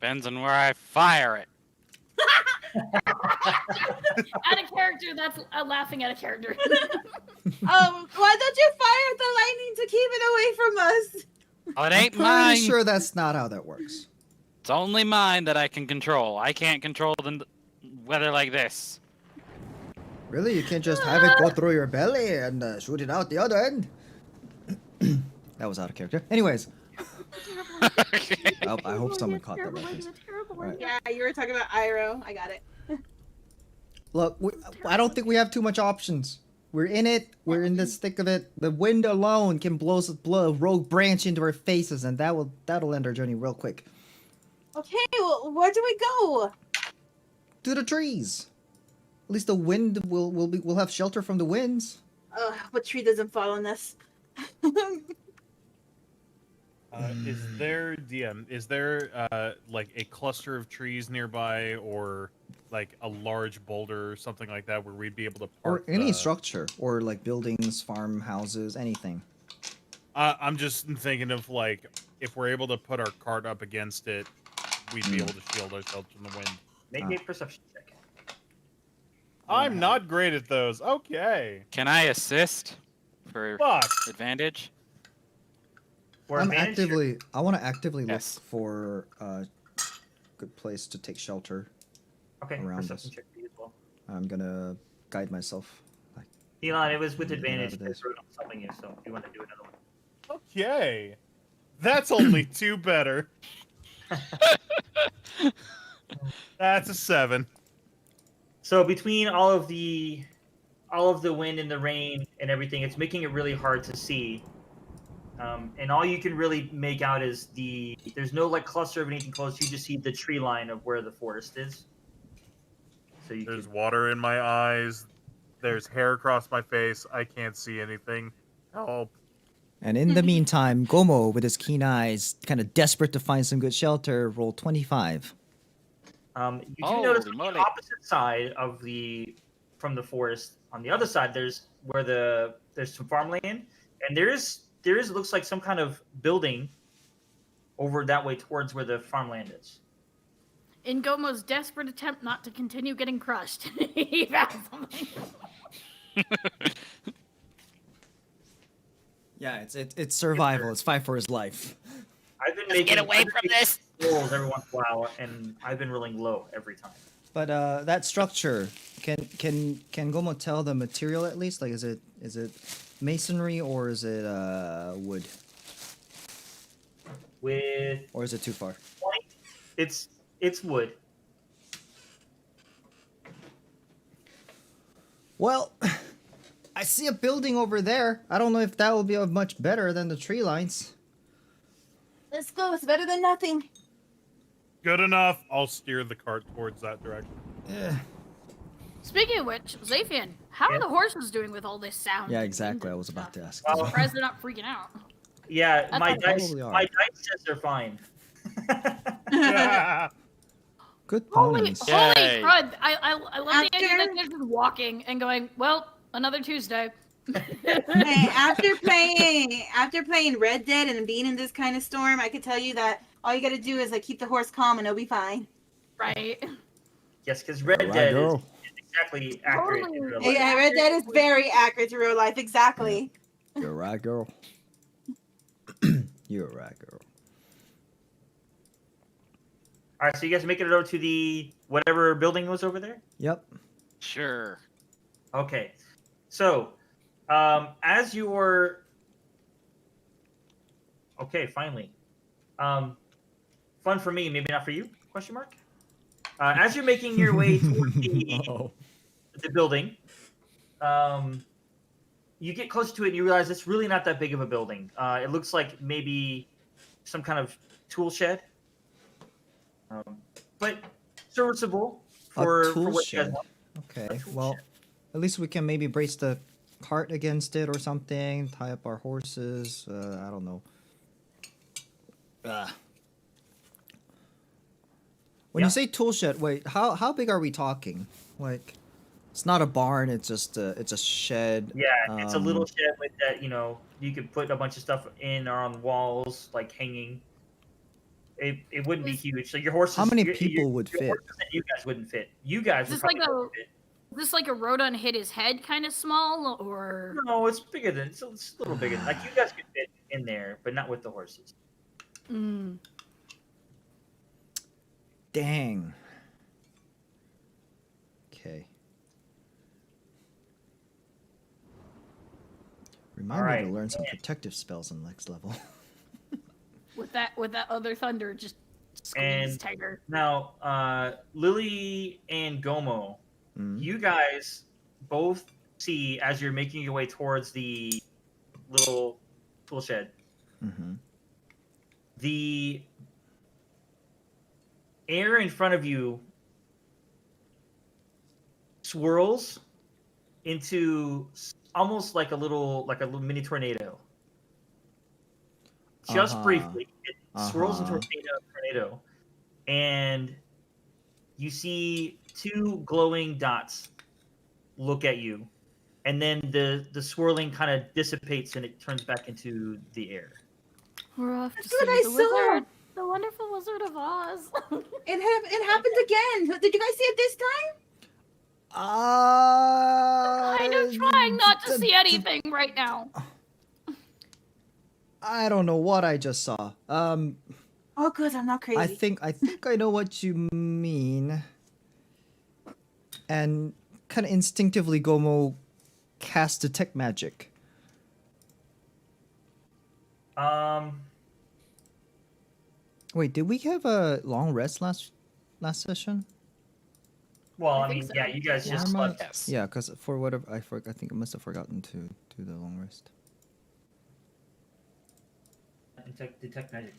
Speaker 3: Depends on where I fire it.
Speaker 4: At a character, that's laughing at a character.
Speaker 5: Why don't you fire the lightning to keep it away from us?
Speaker 3: Well, it ain't
Speaker 2: Pretty
Speaker 3: mine.
Speaker 2: sure that's not how that works.
Speaker 3: It's only mine that I can control. I can't control the weather like this.
Speaker 2: Really? You can't just have it go through your belly and shoot it out the other end? That was out of character. Anyways, I hope someone caught that reference. Alright.
Speaker 5: Yeah, you were talking about Iroh. I got it.
Speaker 2: Look, I don't think we have too much options. We're in it. We're in the thick of it. The wind alone can blow a rogue branch into our faces, and that'll end our journey real quick.
Speaker 5: Okay, well, where do we go?
Speaker 2: To the trees. At least the wind we'll have shelter from the winds.
Speaker 5: What tree doesn't fall on us?
Speaker 6: Is there like a cluster of trees nearby, or like a large boulder or something like that, where we'd be able to park?
Speaker 2: Or any structure, or like buildings, farmhouses, anything.
Speaker 6: I'm just thinking of like if we're able to put our cart up against it, we'd be able to shield ourselves from the wind.
Speaker 1: Make a perception check.
Speaker 6: I'm not great at those. Okay.
Speaker 3: Can I assist for
Speaker 6: Fuck.
Speaker 3: advantage?
Speaker 1: For advantage,
Speaker 2: I want to actively look
Speaker 3: Yes.
Speaker 2: for a good place to take shelter.
Speaker 1: okay,
Speaker 2: around
Speaker 1: perception
Speaker 2: us.
Speaker 1: check for you as well.
Speaker 2: I'm gonna guide myself.
Speaker 1: Elon, it was with
Speaker 2: Get out
Speaker 1: advantage
Speaker 2: of
Speaker 1: because
Speaker 2: this.
Speaker 1: I'm helping you, so if you want to do another one.
Speaker 6: Okay. That's only 2 better. That's a 7.
Speaker 1: So between all of the wind and the rain and everything, it's making it really hard to see. And all you can really make out is there's no like cluster of anything close. You just see the tree line of where the forest is. So
Speaker 6: There's water in my eyes. There's hair across my face. I can't see anything. Help.
Speaker 2: And in the meantime, Gomo, with his keen eyes, kind of desperate to find some good shelter, rolled 25.
Speaker 1: you do notice
Speaker 3: Holy
Speaker 1: on
Speaker 3: moly.
Speaker 1: the opposite side from the forest, on the other side, there's some farmland, and there looks like some kind of building over that way towards where the farmland is.
Speaker 4: In Gomo's desperate attempt not to continue getting crushed, he found something.
Speaker 2: Yeah, it's survival. It's fight for his life.
Speaker 1: I've been
Speaker 3: Just get away from this.
Speaker 1: rolls every once in a while, and I've been rolling low every time.
Speaker 2: But that structure, can Gomo tell the material at least? Like, is it masonry or is it wood?
Speaker 1: With
Speaker 2: Or is it too far?
Speaker 1: point, it's wood.
Speaker 2: Well, I see a building over there. I don't know if that will be much better than the tree lines.
Speaker 5: Let's go. It's better than nothing.
Speaker 6: Good enough. I'll steer the cart towards that direction.
Speaker 4: Speaking of which, Zaphian, how are the horses doing with all this sound?
Speaker 2: Yeah,
Speaker 4: and
Speaker 2: exactly.
Speaker 4: wind
Speaker 2: I
Speaker 4: and
Speaker 2: was about
Speaker 4: stuff?
Speaker 2: to ask.
Speaker 1: Well,
Speaker 2: as
Speaker 4: Surprised they're not freaking out.
Speaker 1: Yeah,
Speaker 4: That's
Speaker 1: my
Speaker 4: what
Speaker 1: dice
Speaker 2: probably are.
Speaker 1: says they're fine.
Speaker 2: Good
Speaker 4: Holy
Speaker 2: ponies.
Speaker 3: Yay.
Speaker 4: crud! I love the idea that
Speaker 5: After-
Speaker 4: they're just walking and going, well, another Tuesday.
Speaker 5: Hey, after playing Red Dead and being in this kind of storm, I can tell you that all you got to do is like keep the horse calm and it'll be fine.
Speaker 4: Right.
Speaker 1: Yes, because Red
Speaker 2: Alright,
Speaker 1: Dead is
Speaker 2: girl.
Speaker 1: exactly accurate. in
Speaker 4: Totally.
Speaker 1: real
Speaker 4: Well,
Speaker 1: life.
Speaker 5: Yeah, Red Dead is very accurate to real life. Exactly.
Speaker 2: You're right, girl. You're right, girl.
Speaker 1: All right, so you guys making it over to the whatever building was over there?
Speaker 2: Yep.
Speaker 3: Sure.
Speaker 1: Okay, so as you're finally, fun for me, maybe not for you? Question mark. As you're making your way toward
Speaker 2: Uh-oh.
Speaker 1: the building, you get close to it and you realize it's really not that big of a building. It looks like maybe some kind of tool shed, but serviceable for
Speaker 2: tool
Speaker 1: what you guys
Speaker 2: shed.
Speaker 1: want.
Speaker 2: Okay.
Speaker 1: tool
Speaker 2: Well,
Speaker 1: shed.
Speaker 2: at least we can maybe brace the cart against it or something. Tie up our horses. I don't know. When
Speaker 1: Yeah.
Speaker 2: you say tool shed, wait, how big are we talking? Like, it's not a barn. It's just it's a shed.
Speaker 1: Yeah, it's a little
Speaker 2: um,
Speaker 1: shed with that, you could put a bunch of stuff in or on walls, like hanging. It wouldn't be huge. So your horses.
Speaker 2: How many
Speaker 1: your-
Speaker 2: people
Speaker 1: your-
Speaker 2: would
Speaker 1: your
Speaker 2: fit?
Speaker 1: horses and you guys wouldn't fit. You guys would
Speaker 4: Is this like
Speaker 1: probably fit.
Speaker 4: Is this like a Rodon hit his head kind of small, or
Speaker 1: No, it's bigger than it's a little bigger. Like you guys could fit in there, but not with the horses.
Speaker 4: Mm.
Speaker 2: Dang. Okay. Remind me to
Speaker 1: Alright,
Speaker 2: learn some protective spells on next level.
Speaker 4: with that other thunder just
Speaker 1: And-
Speaker 4: squeeze tighter?
Speaker 1: Now, Lily and Gomo, You guys both see as you're making your way towards the little tool shed.
Speaker 2: Mm-hmm.
Speaker 1: The air in front of you swirls into almost like a little mini tornado. Just briefly, it swirls into a tornado, and you see two glowing dots look at you, and then the swirling kind of dissipates and it turns back into the air.
Speaker 4: We're off to
Speaker 5: That's
Speaker 4: see
Speaker 5: what I
Speaker 4: the
Speaker 5: saw.
Speaker 4: wizard, the wonderful Wizard of Oz.
Speaker 5: It happened again. Did you guys see it this time?
Speaker 4: Kind of trying not to see anything right now.
Speaker 2: I don't know what I just saw.
Speaker 5: Oh, good. I'm not crazy.
Speaker 2: I think I know what you mean. And kind of instinctively, Gomo cast detect magic. Wait, did we have a long rest last session?
Speaker 1: Well,
Speaker 4: I
Speaker 1: I
Speaker 4: think
Speaker 1: mean,
Speaker 4: so.
Speaker 1: yeah, you guys just
Speaker 2: Arma-
Speaker 1: slept.
Speaker 3: Yes.
Speaker 2: Yeah, because for whatever I think I must have forgotten to do the long rest.
Speaker 1: Detect magic.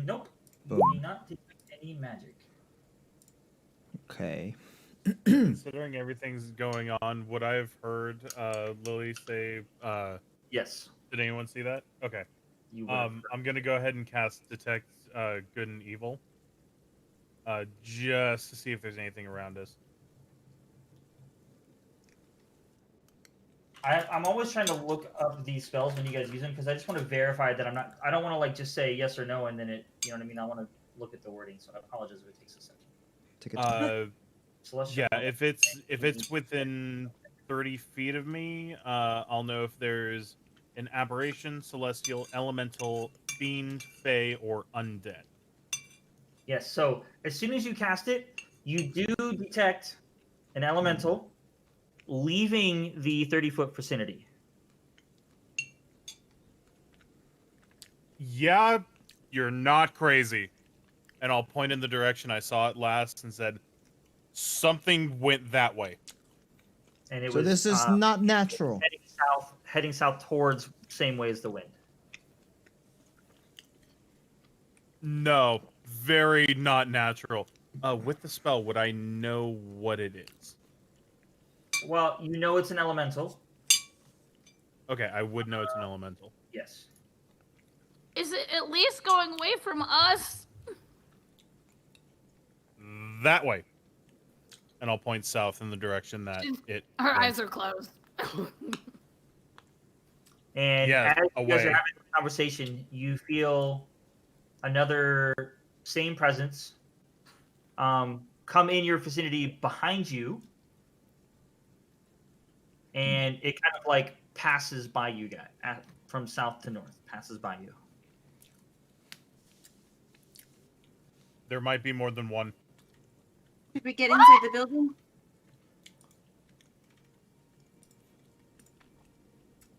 Speaker 1: Nope.
Speaker 2: Boom.
Speaker 1: You do not detect any magic.
Speaker 2: Okay.
Speaker 6: Considering everything's going on, would I have heard Lily say,
Speaker 1: Yes.
Speaker 6: did anyone see that? Okay.
Speaker 1: You would.
Speaker 6: I'm gonna go ahead and cast detect good and evil. Just to see if there's anything around us.
Speaker 1: I'm always trying to look up these spells when you guys use them because I just want to verify that I don't want to like just say yes or no and then it, you know what I mean? I want to look at the wording, so I apologize if it takes a second.
Speaker 2: Take a time.
Speaker 1: Celestial.
Speaker 6: Yeah, if it's within 30 feet of me, I'll know if there's an aberration, celestial, elemental, fiend, fey, or undead.
Speaker 1: Yes. So as soon as you cast it, you do detect an elemental leaving the 30-foot vicinity.
Speaker 6: Yeah, you're not crazy. And I'll point in the direction I saw it last and said, something went that way.
Speaker 1: And it
Speaker 2: So
Speaker 1: was
Speaker 2: this is not natural.
Speaker 1: heading south towards same way as the wind.
Speaker 6: No, very not natural. With the spell, would I know what it is?
Speaker 1: Well, you know it's an elemental.
Speaker 6: Okay, I would know it's an elemental.
Speaker 1: Yes.
Speaker 4: Is it at least going away from us?
Speaker 6: That way. And I'll point south in the direction that it
Speaker 4: Her
Speaker 6: went.
Speaker 4: eyes are closed.
Speaker 1: And
Speaker 6: Yeah,
Speaker 1: as you guys
Speaker 6: away.
Speaker 1: are having this conversation, you feel another same presence come in your vicinity behind you, and it kind of like passes by you guys from south to north, passes by you.
Speaker 6: There might be more than one.
Speaker 5: Did we get inside the building?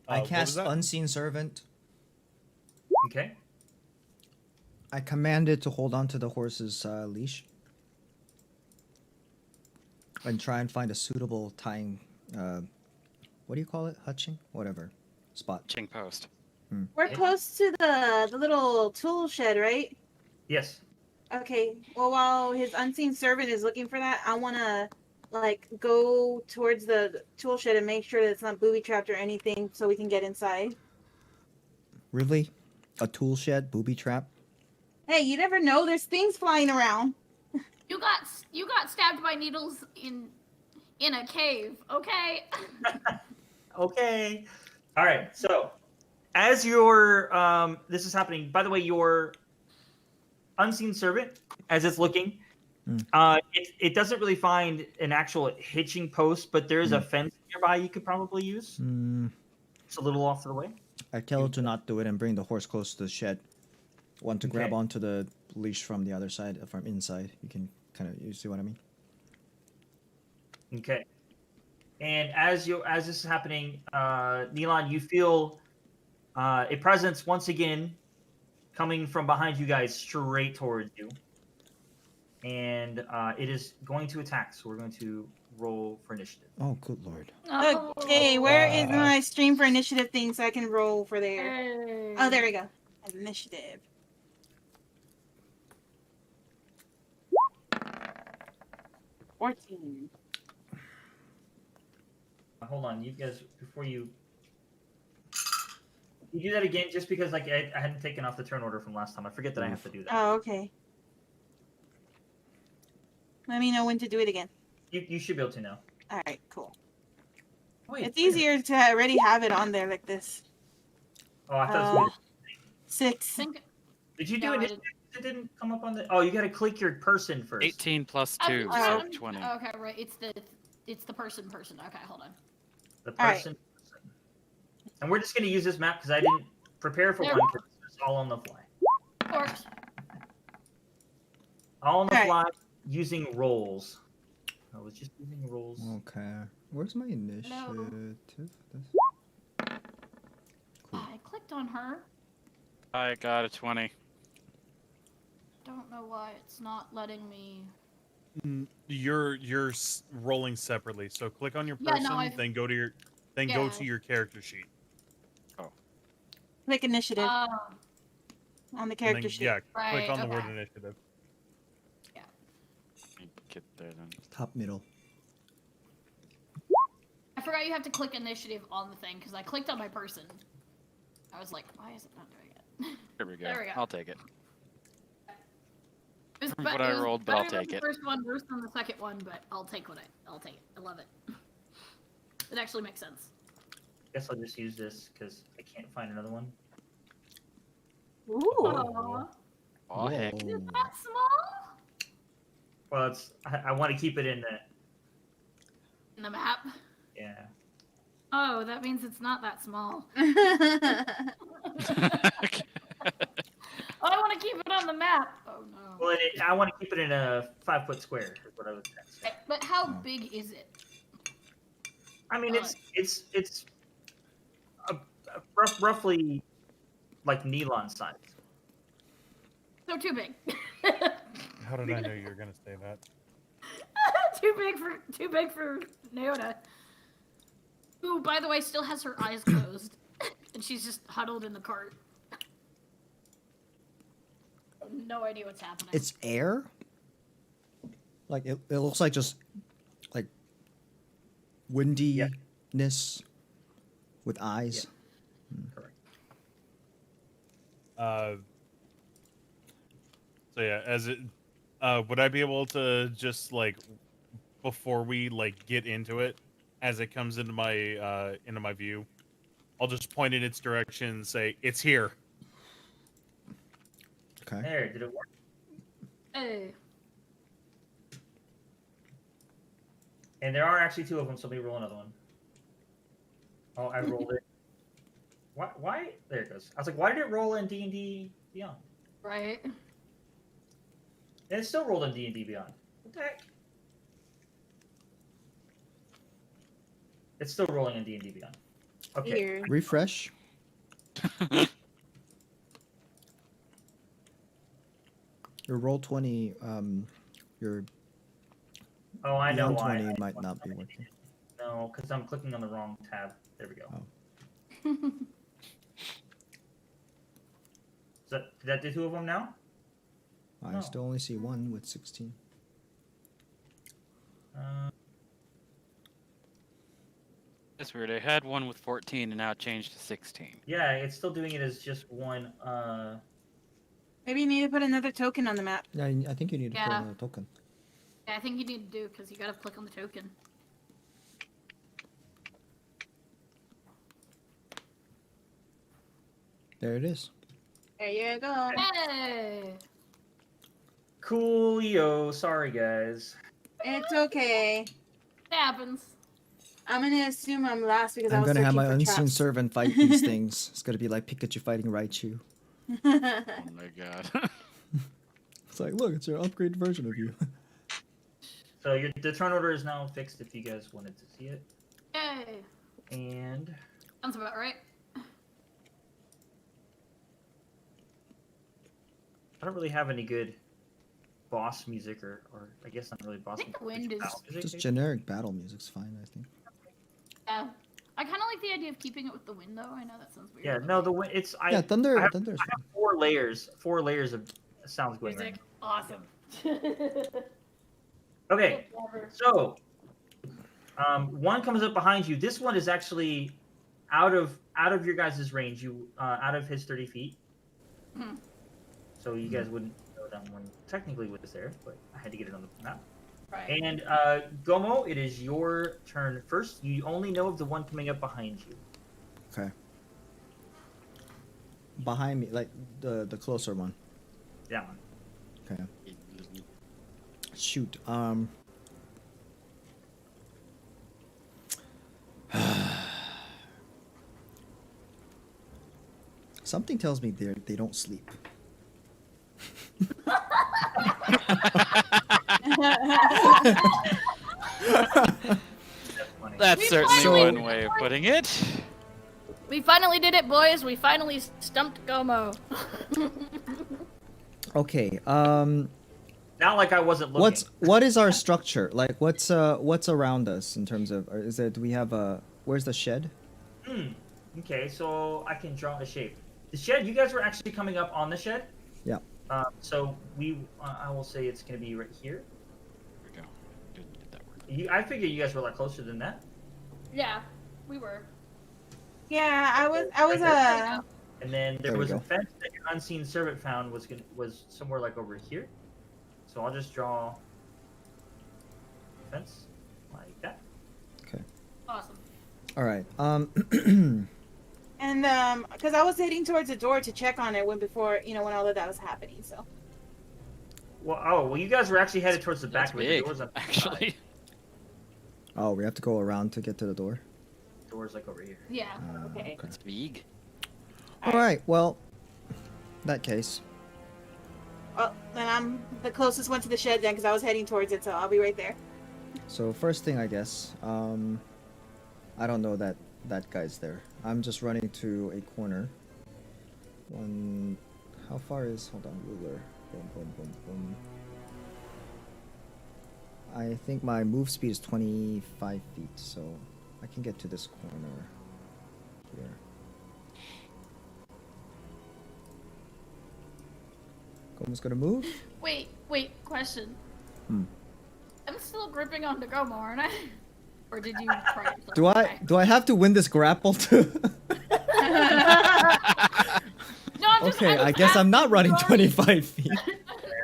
Speaker 2: I
Speaker 6: What was
Speaker 2: cast
Speaker 6: that?
Speaker 2: Unseen Servant.
Speaker 1: Okay.
Speaker 2: I command it to hold on to the horse's leash. And try and find a suitable tying, what do you call it? Hutching? Whatever. Spot.
Speaker 3: Ching post.
Speaker 5: We're close to the little tool shed, right?
Speaker 1: Yes.
Speaker 5: Okay. Well, while his unseen servant is looking for that, I want to like go towards the tool shed and make sure that it's not booby trapped or anything, so we can get inside.
Speaker 2: Really? A tool shed? Booby trap?
Speaker 5: Hey, you never know. There's things flying around.
Speaker 4: You got stabbed by needles in a cave, okay?
Speaker 1: Okay. All right. So, as your this is happening. By the way, your unseen servant, as it's looking, it doesn't really find an actual hitching post, but there is a fence nearby you could probably use. It's a little off to the way.
Speaker 2: I tell her to not do it and bring the horse close to the shed. Want to grab
Speaker 1: Okay.
Speaker 2: onto the leash from the other side, from inside. You can you see what I mean?
Speaker 1: Okay. And as this is happening, Neelan, you feel a presence once again coming from behind you guys straight towards you. And it is going to attack. So we're going to roll for initiative.
Speaker 2: Oh, good lord.
Speaker 5: Okay, where is my stream for initiative thing so I can roll for there?
Speaker 4: Hey.
Speaker 5: Oh, there we go. Initiative. $14.
Speaker 1: Hold on, you guys, before you do that again, just because like I hadn't taken off the turn order from last time. I forget that I have to do that.
Speaker 5: Oh, okay. Let me know when to do it again.
Speaker 1: You should be able to know.
Speaker 5: All right, cool.
Speaker 1: Wait,
Speaker 5: It's easier to already have it on there like this.
Speaker 1: Oh, I thought it was
Speaker 5: 6.
Speaker 4: Think,
Speaker 1: Did you do
Speaker 4: No, I
Speaker 1: initiative? It didn't come up on the. Oh, you got to click your person first.
Speaker 3: 18 plus
Speaker 4: I'm
Speaker 3: 2,
Speaker 4: just-
Speaker 3: so
Speaker 4: I'm-
Speaker 3: 20.
Speaker 4: Okay, right. It's the person. Okay, hold on.
Speaker 1: The
Speaker 5: All right.
Speaker 1: person. And we're just gonna use this map because I didn't prepare for
Speaker 4: There
Speaker 1: one. 'Cause it's all on the fly.
Speaker 4: Works.
Speaker 1: All on the
Speaker 5: All right.
Speaker 1: fly using rolls. I was just using rolls.
Speaker 2: Okay. Where's my initiative? This- Cool.
Speaker 4: I clicked on her.
Speaker 3: I got a 20.
Speaker 4: Don't know why it's not letting me.
Speaker 6: You're rolling separately. So click on your
Speaker 4: Yeah,
Speaker 6: person,
Speaker 4: no, I've-
Speaker 6: then go to your go to your character sheet.
Speaker 5: Click initiative on the
Speaker 6: And
Speaker 5: character
Speaker 6: then,
Speaker 5: sheet.
Speaker 6: yeah,
Speaker 4: Right,
Speaker 6: click on the word
Speaker 4: okay.
Speaker 6: initiative.
Speaker 3: Get there then.
Speaker 2: Top middle.
Speaker 4: I forgot you have to click initiative on the thing because I clicked on my person. I was like, why is it not doing it?
Speaker 3: Here we go.
Speaker 4: There we go.
Speaker 3: I'll take it.
Speaker 4: It was
Speaker 3: What
Speaker 4: be-
Speaker 3: I
Speaker 4: it was
Speaker 3: rolled, but I'll
Speaker 4: better than
Speaker 3: take
Speaker 4: the
Speaker 3: it.
Speaker 4: First one worse than the second one, but I'll take I'll take it. I love it. It actually makes sense.
Speaker 1: Guess I'll just use this because I can't find another one.
Speaker 5: Ooh.
Speaker 4: Aww.
Speaker 3: Oh, heck.
Speaker 4: Is
Speaker 2: Whoa.
Speaker 4: it that small?
Speaker 1: Well, it's I want to keep it in the
Speaker 4: In the map?
Speaker 1: yeah.
Speaker 4: Oh, that means it's not that small. Oh, I want to keep it on the map. Oh no.
Speaker 1: Well, I want to keep it in a 5-foot square. Is what I was trying to say.
Speaker 4: But how
Speaker 2: Oh.
Speaker 4: big is it?
Speaker 1: I mean, it's roughly like Neelon size.
Speaker 4: So too big.
Speaker 6: How did I know you were gonna say that?
Speaker 4: too big for Naota. Who, by the way, still has her eyes closed, and she's just huddled in the cart. No idea what's happening.
Speaker 2: It's air? Like, it looks like just, like, windiness with eyes.
Speaker 1: Correct.
Speaker 6: So yeah, as it, would I be able to just like, before we like get into it, as it comes into my view, I'll just point in its direction and say, "It's here."
Speaker 2: Okay.
Speaker 1: There, did it work?
Speaker 4: Hey.
Speaker 1: And there are actually 2 of them, so let me roll another one. Oh, I rolled it. Why? There it goes. I was like, why did it roll in D&D Beyond?
Speaker 4: Right.
Speaker 1: And it still rolled in D&D Beyond. What the heck? It's still rolling in D&D Beyond. Okay.
Speaker 5: Here.
Speaker 2: Refresh. Your roll 20, your
Speaker 1: Oh, I know
Speaker 2: beyond
Speaker 1: why.
Speaker 2: 20 might not be working.
Speaker 1: No, because I'm clicking on the wrong tab. There we go.
Speaker 2: Oh.
Speaker 1: So, did that do 2 of them now?
Speaker 2: I
Speaker 1: No.
Speaker 2: still only see one with 16.
Speaker 3: That's weird. I had one with 14 and now it changed to 16.
Speaker 1: Yeah, it's still doing it as just one.
Speaker 5: Maybe you need to put another token on the map.
Speaker 2: Yeah, I think you need to put
Speaker 4: Yeah.
Speaker 2: in a token.
Speaker 4: Yeah, I think you need to do because you gotta click on the token.
Speaker 2: There it is.
Speaker 5: There you go.
Speaker 4: Hey.
Speaker 1: Coolio. Sorry, guys.
Speaker 5: It's okay.
Speaker 4: It happens.
Speaker 5: I'm gonna assume I'm last because I
Speaker 2: I'm
Speaker 5: was
Speaker 2: gonna have
Speaker 5: searching
Speaker 2: my
Speaker 5: for
Speaker 2: unseen
Speaker 5: traps.
Speaker 2: servant fight these things. It's gonna be like Pikachu fighting Raichu.
Speaker 3: Oh my god.
Speaker 2: It's like, look, it's your upgraded version of you.
Speaker 1: So the turn order is now fixed if you guys wanted to see it.
Speaker 4: Yay.
Speaker 1: And
Speaker 4: Sounds about right.
Speaker 1: I don't really have any good boss music or I guess not really boss
Speaker 4: I think
Speaker 1: music.
Speaker 4: the wind
Speaker 1: battle
Speaker 4: is-
Speaker 1: music,
Speaker 2: Just
Speaker 1: maybe?
Speaker 2: generic battle music's fine, I think.
Speaker 4: Yeah. I kind of like the idea of keeping it with the wind, though. I know that sounds weird.
Speaker 1: Yeah, no, the wind. It's
Speaker 2: Yeah, thunder.
Speaker 1: I have,
Speaker 2: Thunder's
Speaker 1: I have four layers of sounds going
Speaker 4: Music.
Speaker 1: right
Speaker 4: Awesome.
Speaker 1: now. Okay,
Speaker 4: Whatever.
Speaker 1: so one comes up behind you. This one is actually out of your guys' range. You out of his 30 feet.
Speaker 4: Mhm.
Speaker 1: So you guys wouldn't know that one technically was there, but I had to get it on the map.
Speaker 4: Right.
Speaker 1: And Gomo, it is your turn first. You only know of the one coming up behind you.
Speaker 2: Okay. Behind me, like the closer one.
Speaker 1: That one.
Speaker 2: Okay. Shoot. Something tells me they don't sleep.
Speaker 1: That's funny.
Speaker 3: That's
Speaker 4: We
Speaker 3: certainly
Speaker 2: finally-
Speaker 3: one way of putting it.
Speaker 4: We finally did it, boys. We finally stumped Gomo.
Speaker 2: Okay.
Speaker 1: Not like I wasn't looking.
Speaker 2: What is our structure? Like what's around us in terms of is it do we have a where's the shed?
Speaker 1: Okay, so I can draw a shape. The shed. You guys were actually coming up on the shed.
Speaker 2: Yeah.
Speaker 1: So I will say it's going to be right here.
Speaker 3: There we go. Did that work?
Speaker 1: I figure you guys were a lot closer than that.
Speaker 4: Yeah, we were.
Speaker 5: Yeah, I was
Speaker 1: And then there
Speaker 2: There we
Speaker 1: was a
Speaker 2: go.
Speaker 1: fence that your unseen servant found was somewhere like over here. So I'll just draw a fence like that.
Speaker 2: Okay.
Speaker 4: Awesome.
Speaker 2: All right.
Speaker 5: and because I was heading towards the door to check on it when all of that was happening. So
Speaker 1: Well, you guys were actually headed towards the back
Speaker 3: That's
Speaker 1: of the
Speaker 3: big,
Speaker 1: doors on the side.
Speaker 3: actually.
Speaker 2: Oh, we have to go around to get to the door.
Speaker 1: Doors like over here.
Speaker 4: Yeah.
Speaker 5: okay.
Speaker 2: Okay.
Speaker 3: That's big.
Speaker 2: All right. Well, that case.
Speaker 5: Well, then I'm the closest one to the shed then, because I was heading towards it, so I'll be right there.
Speaker 2: So first thing, I guess. I don't know that guy's there. I'm just running to a corner. One. How far is? Hold on, ruler. Boom, boom, boom, boom. I think my move speed is 25 feet, so I can get to this corner here. Gomo's gonna move.
Speaker 4: Wait. Question.
Speaker 2: Hmm.
Speaker 4: I'm still gripping onto Gomo, aren't I? Or did you try it?
Speaker 2: Do I have to win this grapple too?
Speaker 4: No, I'm just.
Speaker 2: Okay, I guess I'm not running
Speaker 4: asking, did you
Speaker 2: 25 feet.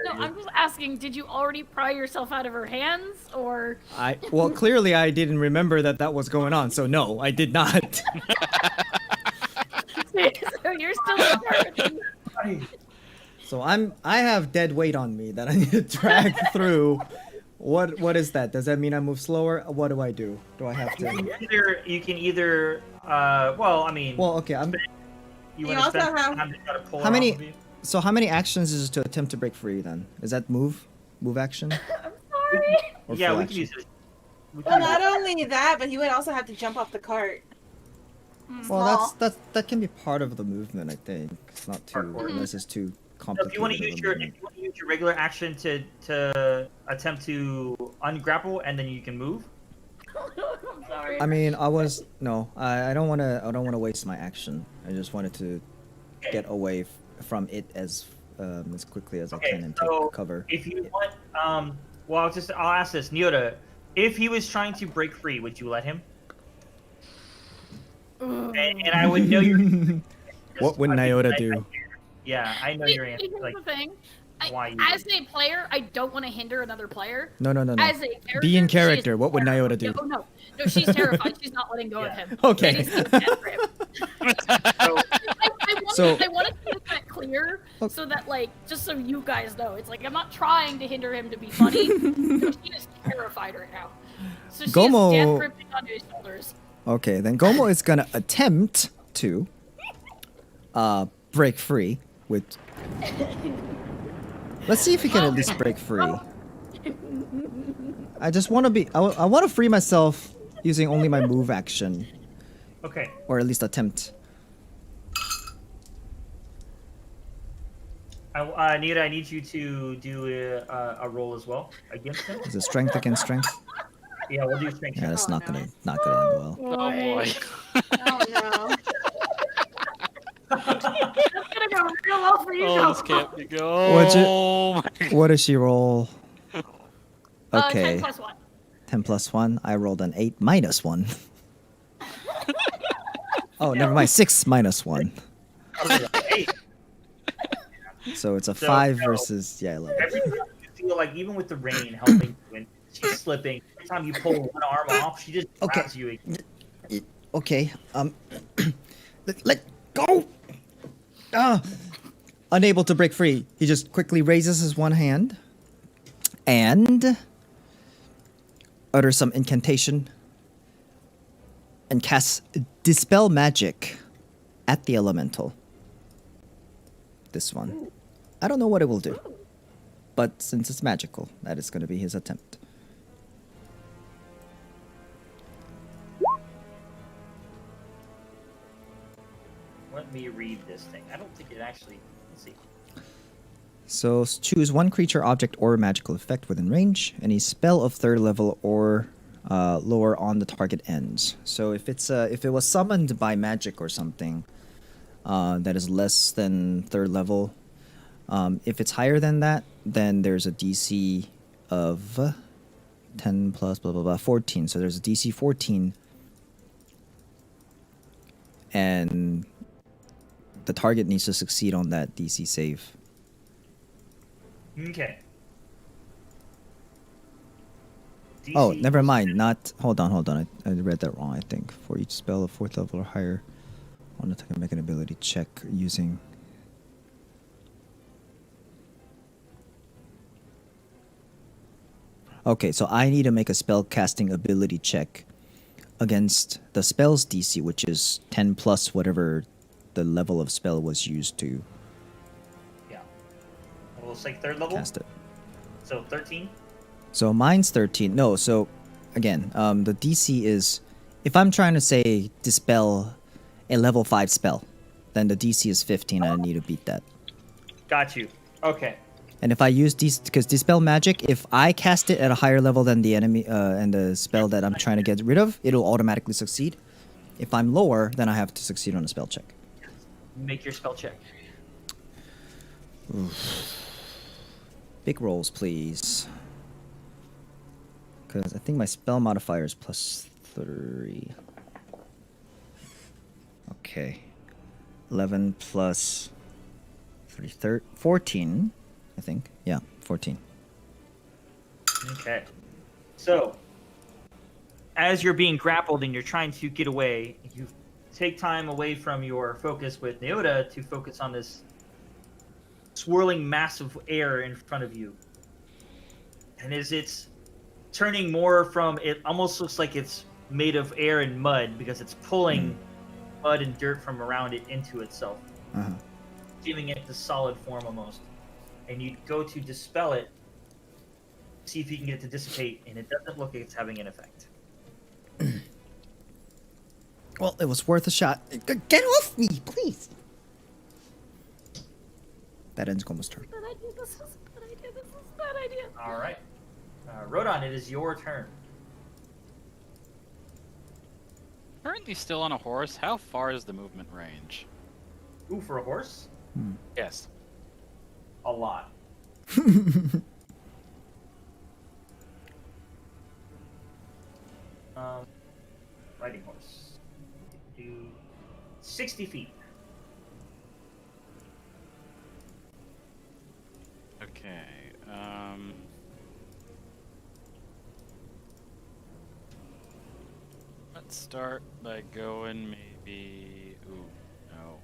Speaker 4: No, I'm just asking. Did you already pry yourself out of her hands, or?
Speaker 2: Well, clearly I didn't remember that was going on, so no, I did not.
Speaker 4: So you're still in there.
Speaker 2: So I have dead weight on me that I need to drag through. What is that? Does that mean I move slower? What do I do? Do I have to?
Speaker 1: You can either well, I mean,
Speaker 2: Well, okay.
Speaker 1: you
Speaker 5: You
Speaker 1: want to
Speaker 5: also
Speaker 1: spend
Speaker 5: have-
Speaker 1: time to try to pull
Speaker 2: How
Speaker 1: her
Speaker 2: many-
Speaker 1: off of you?
Speaker 2: So how many actions is it to attempt to break free then? Is that move action?
Speaker 4: I'm sorry.
Speaker 2: Or
Speaker 1: Yeah,
Speaker 2: full
Speaker 1: we
Speaker 2: action?
Speaker 1: can use it. We
Speaker 5: Well,
Speaker 1: can use
Speaker 5: not
Speaker 1: it.
Speaker 5: only that, but he would also have to jump off the cart.
Speaker 2: Well, that can be part of the movement, I think. It's not too
Speaker 1: Parkour.
Speaker 2: unless it's too
Speaker 1: So
Speaker 2: complicated.
Speaker 1: if you want to
Speaker 2: of a
Speaker 1: use
Speaker 2: movement.
Speaker 1: your regular action to attempt to ungrapple, and then you can move.
Speaker 4: I'm sorry.
Speaker 2: I mean, I don't want to waste my action. I just wanted to get away from it as quickly as I
Speaker 1: Okay,
Speaker 2: can and
Speaker 1: so
Speaker 2: take cover.
Speaker 1: if you want, well, I'll ask this, Nyota. If he was trying to break free, would you let him? And I would know your.
Speaker 2: What would Nyota do?
Speaker 1: Yeah, I know your answer.
Speaker 4: Here's
Speaker 1: Like,
Speaker 4: the thing.
Speaker 1: why you
Speaker 4: As a player, I don't want to hinder another player.
Speaker 2: No.
Speaker 4: As a character,
Speaker 2: Be in
Speaker 4: she is
Speaker 2: character. What would Nyota do?
Speaker 4: No, she's terrified. She's not letting go of
Speaker 1: Yeah.
Speaker 4: him.
Speaker 2: Okay.
Speaker 4: That is the death grip.
Speaker 1: so,
Speaker 4: I want to make that clear so that, like, just so you guys know, it's like I'm not trying to hinder him to be funny. No, she is terrified right now. So she's
Speaker 2: Gomo-
Speaker 4: death gripping onto his shoulders.
Speaker 2: Okay, then Gomo is gonna attempt to break free with. Let's see if he can at least break free. I just want to be. I want to free myself using only my move action,
Speaker 1: okay.
Speaker 2: or at least attempt.
Speaker 1: Nita, I need you to do a roll as well against him.
Speaker 2: Is it strength against strength?
Speaker 1: Yeah, we'll do strength.
Speaker 2: Yeah,
Speaker 1: check.
Speaker 2: that's
Speaker 5: Oh,
Speaker 2: not
Speaker 5: no.
Speaker 2: gonna end well.
Speaker 3: Oh boy.
Speaker 5: Oh no.
Speaker 4: That's gonna go real well for you,
Speaker 3: Oh,
Speaker 4: Joe.
Speaker 3: this can't be good. Oh
Speaker 2: What'd you-
Speaker 3: my
Speaker 2: What does she roll?
Speaker 4: 10
Speaker 2: Okay,
Speaker 4: plus 1.
Speaker 2: 10 plus 1. I rolled an 8 minus 1. Oh, never mind. 6 minus 1.
Speaker 1: Hey,
Speaker 2: So it's a
Speaker 1: So,
Speaker 2: 5
Speaker 1: no.
Speaker 2: versus 11.
Speaker 1: every time you feel like, even with the rain helping you, and she's slipping, every time you pull one arm off, she just
Speaker 2: Okay.
Speaker 1: grabs you.
Speaker 2: Okay. Let go. Unable to break free, he just quickly raises his one hand and utters some incantation and casts Dispel Magic at the elemental. This one. I don't know what it will do, but since it's magical, that is going to be his attempt.
Speaker 1: Let me read this thing. I don't think it actually. Let's see.
Speaker 2: So choose one creature, object, or magical effect within range. Any spell of 3rd level or lower on the target ends. So if it was summoned by magic or something that is less than 3rd level, if it's higher than that, then there's a DC of 10 plus blah blah blah 14. So there's a DC 14, and the target needs to succeed on that DC save.
Speaker 1: Okay.
Speaker 2: Oh,
Speaker 1: DC
Speaker 2: never mind. Not. Hold on. I read that wrong, I think. For each spell of 4th level or higher, on attack and make an ability check using. Okay, so I need to make a spell casting ability check against the spell's DC, which is 10 plus whatever the level of spell was used to
Speaker 1: Yeah. Well, it's like 3rd level.
Speaker 2: cast it.
Speaker 1: So 13.
Speaker 2: So mine's 13. No, so again, the DC is, if I'm trying to say dispel a level 5 spell, then the DC is 15 and I need to beat that.
Speaker 1: Got you. Okay.
Speaker 2: And if I use because dispel magic, if I cast it at a higher level than the enemy and the spell that I'm trying to get rid of, it'll automatically succeed. If I'm lower, then I have to succeed on a spell check.
Speaker 1: Make your spell check.
Speaker 2: Big rolls, please. Because I think my spell modifier is +3. Okay. 11 plus 3, 14, I think. Yeah, 14.
Speaker 1: Okay. So, as you're being grappled and you're trying to get away, you take time away from your focus with Neota to focus on this swirling mass of air in front of you. And as it's turning more from, it almost looks like it's made of air and mud because it's pulling mud and dirt from around it into itself, giving it the solid form almost. And you go to dispel it, see if you can get it to dissipate, and it doesn't look like it's having an effect.
Speaker 2: Well, it was worth a shot. Get off me, please! That ends Goma's turn.
Speaker 4: Bad idea. This is a bad idea. This is a bad idea.
Speaker 1: All right. Rodon, it is your turn.
Speaker 3: Currently still on a horse. How far is the movement range?
Speaker 1: Ooh, for a horse?
Speaker 3: Yes.
Speaker 1: A lot. Riding horse. Do 60 feet.
Speaker 3: Okay. Let's start by going maybe. Ooh, no.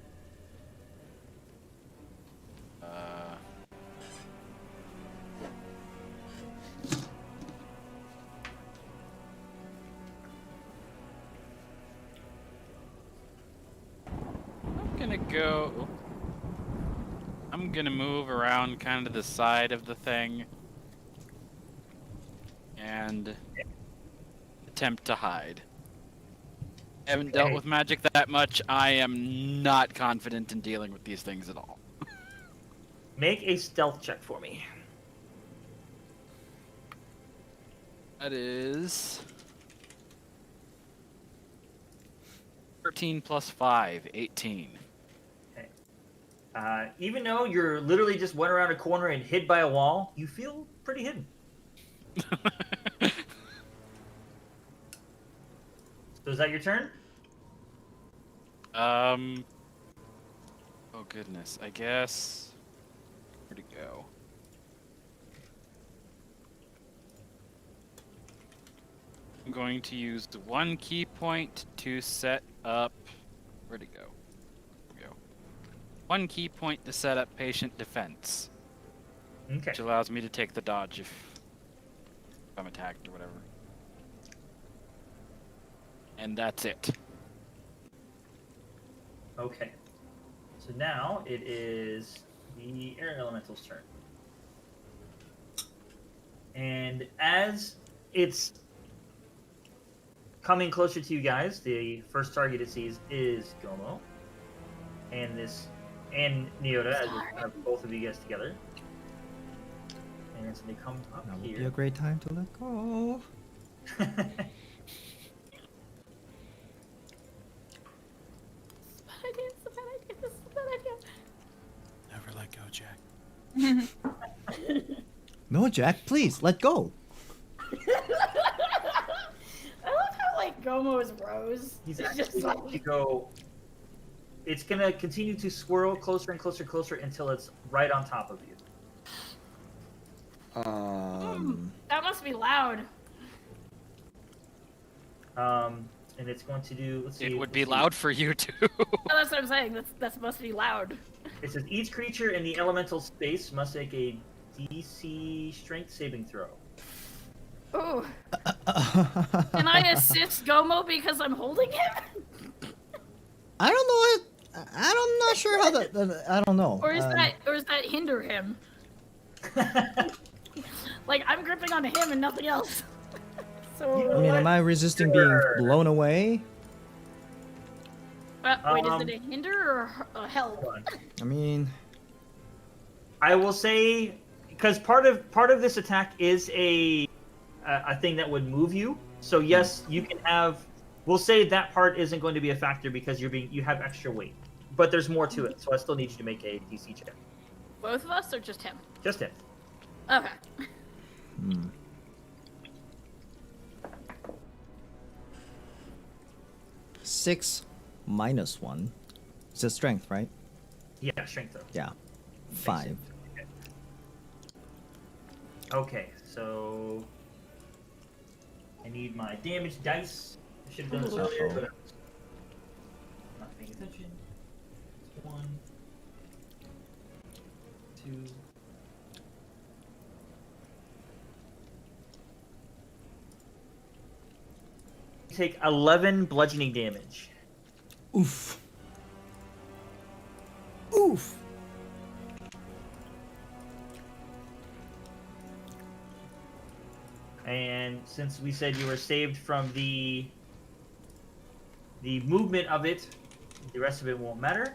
Speaker 3: I'm gonna move around kind of the side of the thing and attempt to hide. I haven't dealt with magic that much. I am not confident in dealing with these things at all.
Speaker 1: Make a stealth check for me.
Speaker 3: That is 13 plus 5, 18.
Speaker 1: Even though you're literally just went around a corner and hid by a wall, you feel pretty hidden. So is that your turn?
Speaker 3: Oh goodness, I guess. Where'd it go? I'm going to use the 1 key point to set up. Where'd it go? There we go. 1 key point to set up patient defense,
Speaker 1: Okay.
Speaker 3: which allows me to take the dodge if I'm attacked or whatever. And that's it.
Speaker 1: Okay. So now it is the air elemental's turn. And as it's coming closer to you guys, the first target it sees is Gomo. And Neota, as it's kind of both of you guys together. And so they come up
Speaker 2: That would be a
Speaker 1: here.
Speaker 2: great time to let go.
Speaker 4: It's a bad idea. This is a bad idea.
Speaker 6: Never let go, Jack.
Speaker 2: No, Jack, please let go.
Speaker 4: I love how like Gomo is Rose.
Speaker 1: He's
Speaker 4: It's
Speaker 1: actually
Speaker 4: just
Speaker 1: going to
Speaker 4: like
Speaker 1: go. It's going to continue to swirl closer and closer, closer until it's right on top of you.
Speaker 4: that must be loud.
Speaker 1: And it's going to do. Let's see.
Speaker 3: It would
Speaker 1: let's
Speaker 3: be
Speaker 1: see.
Speaker 3: loud for you too.
Speaker 4: Oh, that's what I'm saying. That must be loud.
Speaker 1: It says each creature in the elemental space must make a DC Strength saving throw.
Speaker 4: Ooh. Can I assist Gomo because I'm holding him?
Speaker 2: I don't know it. I'm not sure how that. I don't know.
Speaker 4: Or is that hinder him? Like I'm gripping onto him and nothing else. So
Speaker 2: I mean, am I resisting being blown away?
Speaker 4: wait, is it a hinder or a help?
Speaker 1: Hold on.
Speaker 2: I mean,
Speaker 1: I will say, because part of this attack is a thing that would move you. So yes, you can have. We'll say that part isn't going to be a factor because you have extra weight, but there's more to it. So I still need you to make a DC check.
Speaker 4: Both of us or just him?
Speaker 1: Just him.
Speaker 4: Okay.
Speaker 2: 6 minus 1. It's a strength, right?
Speaker 1: Yeah, strength throw.
Speaker 2: Yeah. 5.
Speaker 1: Okay, so I need my damage dice. I should have done this earlier, but I was not paying attention. 1, 2. Take 11 bludgeoning damage.
Speaker 2: Oof. Oof.
Speaker 1: And since we said you were saved from the movement of it, the rest of it won't matter.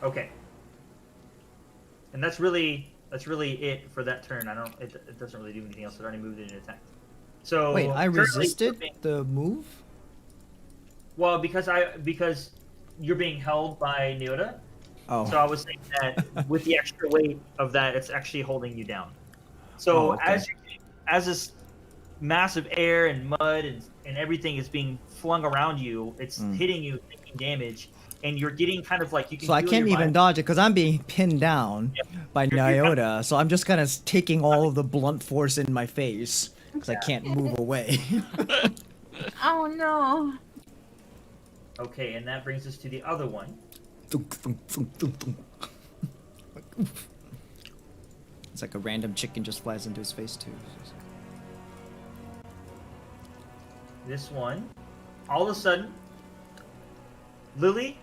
Speaker 1: Okay. And that's really it for that turn. It doesn't really do anything else. It already moved it and attacked. So
Speaker 2: Wait, I
Speaker 1: currently
Speaker 2: resisted
Speaker 1: you're being-
Speaker 2: the move?
Speaker 1: Well, because you're being held by Neota.
Speaker 2: Oh.
Speaker 1: So I was saying that with the extra weight of that, it's actually holding you down. So
Speaker 2: Oh, okay.
Speaker 1: as this massive air and mud and everything is being flung around you, it's hitting you, taking damage, and you're getting kind of like you can.
Speaker 2: So I
Speaker 1: feel
Speaker 2: can't
Speaker 1: your
Speaker 2: even
Speaker 1: body-
Speaker 2: dodge it because I'm being pinned down by
Speaker 1: You're
Speaker 2: Nyota. So I'm just kind of taking all of the blunt force in my face because I can't move away.
Speaker 5: Oh no.
Speaker 1: Okay, and that brings us to the other one.
Speaker 2: It's like a random chicken just flies into his face too.
Speaker 1: This one, all of a sudden, Lily,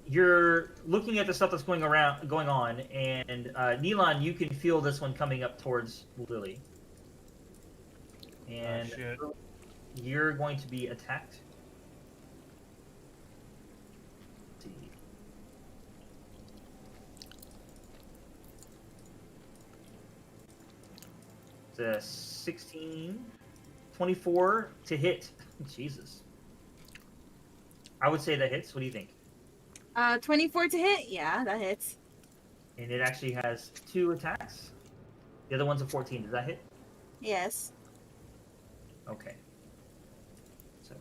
Speaker 1: you're looking at the stuff that's going on, and Neelan, you can feel this one coming up towards Lily, and
Speaker 6: shit.
Speaker 1: you're going to be attacked. Let's see. a 16, 24 to hit. Jesus. I would say that hits. What do you think?
Speaker 5: 24 to hit. Yeah, that hits.
Speaker 1: And it actually has 2 attacks. The other one's a 14. Does that hit?
Speaker 5: Yes.
Speaker 1: Okay. So.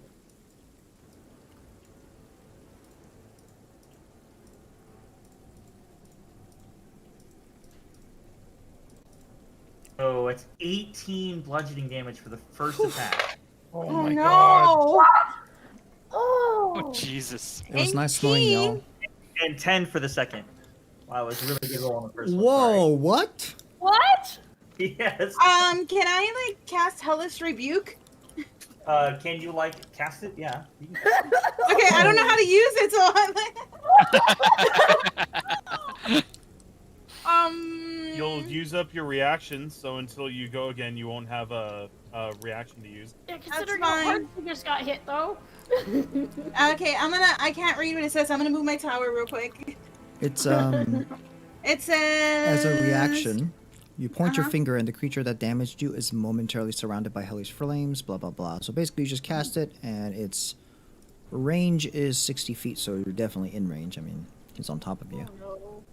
Speaker 1: Oh, it's 18 bludgeoning damage for the first attack.
Speaker 3: Oh
Speaker 5: Oh
Speaker 3: my
Speaker 5: no!
Speaker 3: god.
Speaker 4: Oh,
Speaker 3: Oh Jesus.
Speaker 2: It was nice knowing y'all.
Speaker 1: And 10 for the second. Wow, it was a really good roll on the first one.
Speaker 2: Whoa, what?
Speaker 4: what?
Speaker 1: Sorry. Yes.
Speaker 5: Can I like cast Hellish Rebuke?
Speaker 1: Can you like cast it? Yeah. You can
Speaker 5: Okay, I don't know how to use it, so I'm like,
Speaker 6: You'll use up your reactions, so until you go again, you won't have a reaction to use.
Speaker 4: Yeah, considering how hard you just got hit, though.
Speaker 5: Okay, I can't read what it says. I'm gonna move my tower real quick.
Speaker 2: It's
Speaker 5: It says
Speaker 2: as a reaction, you point your
Speaker 5: Uh-huh.
Speaker 2: finger and the creature that damaged you is momentarily surrounded by hellish flames, blah blah blah. So basically you just cast it and its range is 60 feet, so you're definitely in range. I mean, it's on top of you.
Speaker 4: Oh, no.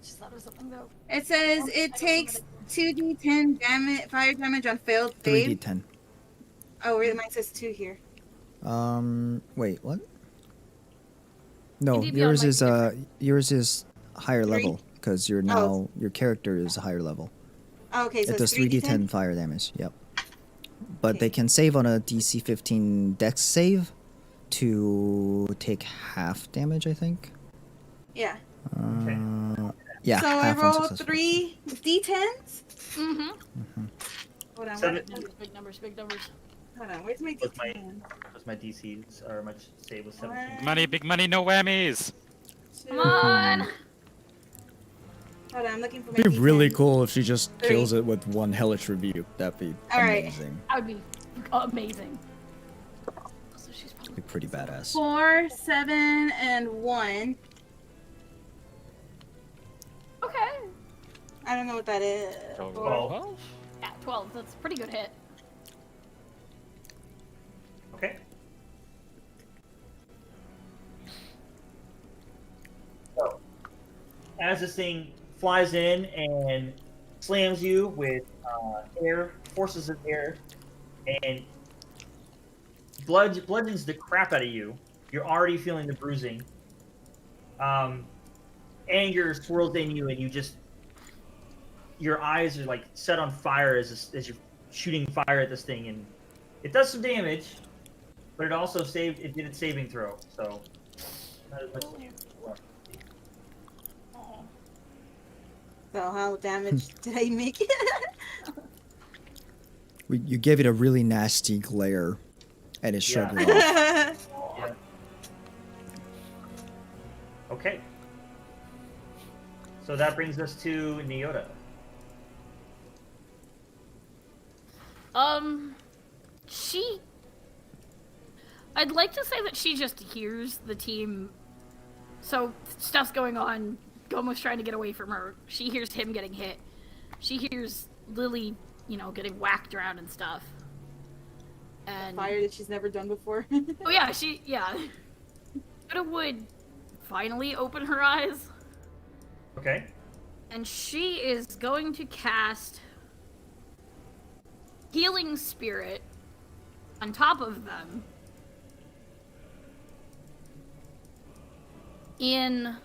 Speaker 4: Just thought of something, though.
Speaker 5: It says it takes 2d10 damage, fire damage on failed save.
Speaker 2: 3d10.
Speaker 5: Oh, really? Mine says 2 here.
Speaker 2: Wait, what? No,
Speaker 4: Maybe beyond,
Speaker 2: yours is higher
Speaker 5: 3?
Speaker 2: level because you're now your character is a higher level.
Speaker 5: Oh, okay, so
Speaker 2: It does
Speaker 5: it's
Speaker 2: 3d10 fire damage. Yep. But they can save on a DC 15 Dex save to take half damage, I think.
Speaker 5: Yeah.
Speaker 2: Yeah.
Speaker 5: So I
Speaker 2: half on
Speaker 5: roll
Speaker 2: successful.
Speaker 5: 3 d10s.
Speaker 4: Mm-hmm.
Speaker 5: Hold on,
Speaker 1: Seven.
Speaker 5: wait,
Speaker 4: Big numbers, big numbers.
Speaker 5: hold on. Where's my
Speaker 1: What's my-
Speaker 5: d10?
Speaker 1: What's my DC or my save was 17.
Speaker 3: Money, big money, no whammies.
Speaker 4: Come on!
Speaker 5: Hold on, I'm looking for my
Speaker 2: It'd be really
Speaker 5: d10.
Speaker 2: cool if she just
Speaker 5: 3.
Speaker 2: kills it with one hellish rebuke. That'd be
Speaker 5: Alright.
Speaker 2: amazing.
Speaker 4: That would be amazing. So she's probably...
Speaker 2: Be pretty badass.
Speaker 5: 4, 7, and 1.
Speaker 4: Okay.
Speaker 5: I don't know what that is.
Speaker 1: Well,
Speaker 4: Yeah, 12. That's a pretty good hit.
Speaker 1: okay. So, as this thing flies in and slams you with air, forces of air, and bludgeons the crap out of you, you're already feeling the bruising. Anger swirls in you, and you just your eyes are like set on fire as you're shooting fire at this thing, and it does some damage, but it also did its saving throw, so not as much damage.
Speaker 5: So how damage did I make it?
Speaker 2: You gave it a really nasty glare, and it shrugged it off.
Speaker 1: Yeah. Okay. So that brings us to Nyota.
Speaker 4: I'd like to say that she just hears the team. So stuff's going on. Gomo's trying to get away from her. She hears him getting hit. She hears Lily, getting whacked around and stuff. And
Speaker 5: Fire that she's never done before.
Speaker 4: oh yeah, Yoda would finally open her eyes,
Speaker 1: Okay.
Speaker 4: and she is going to cast Healing Spirit on top of them in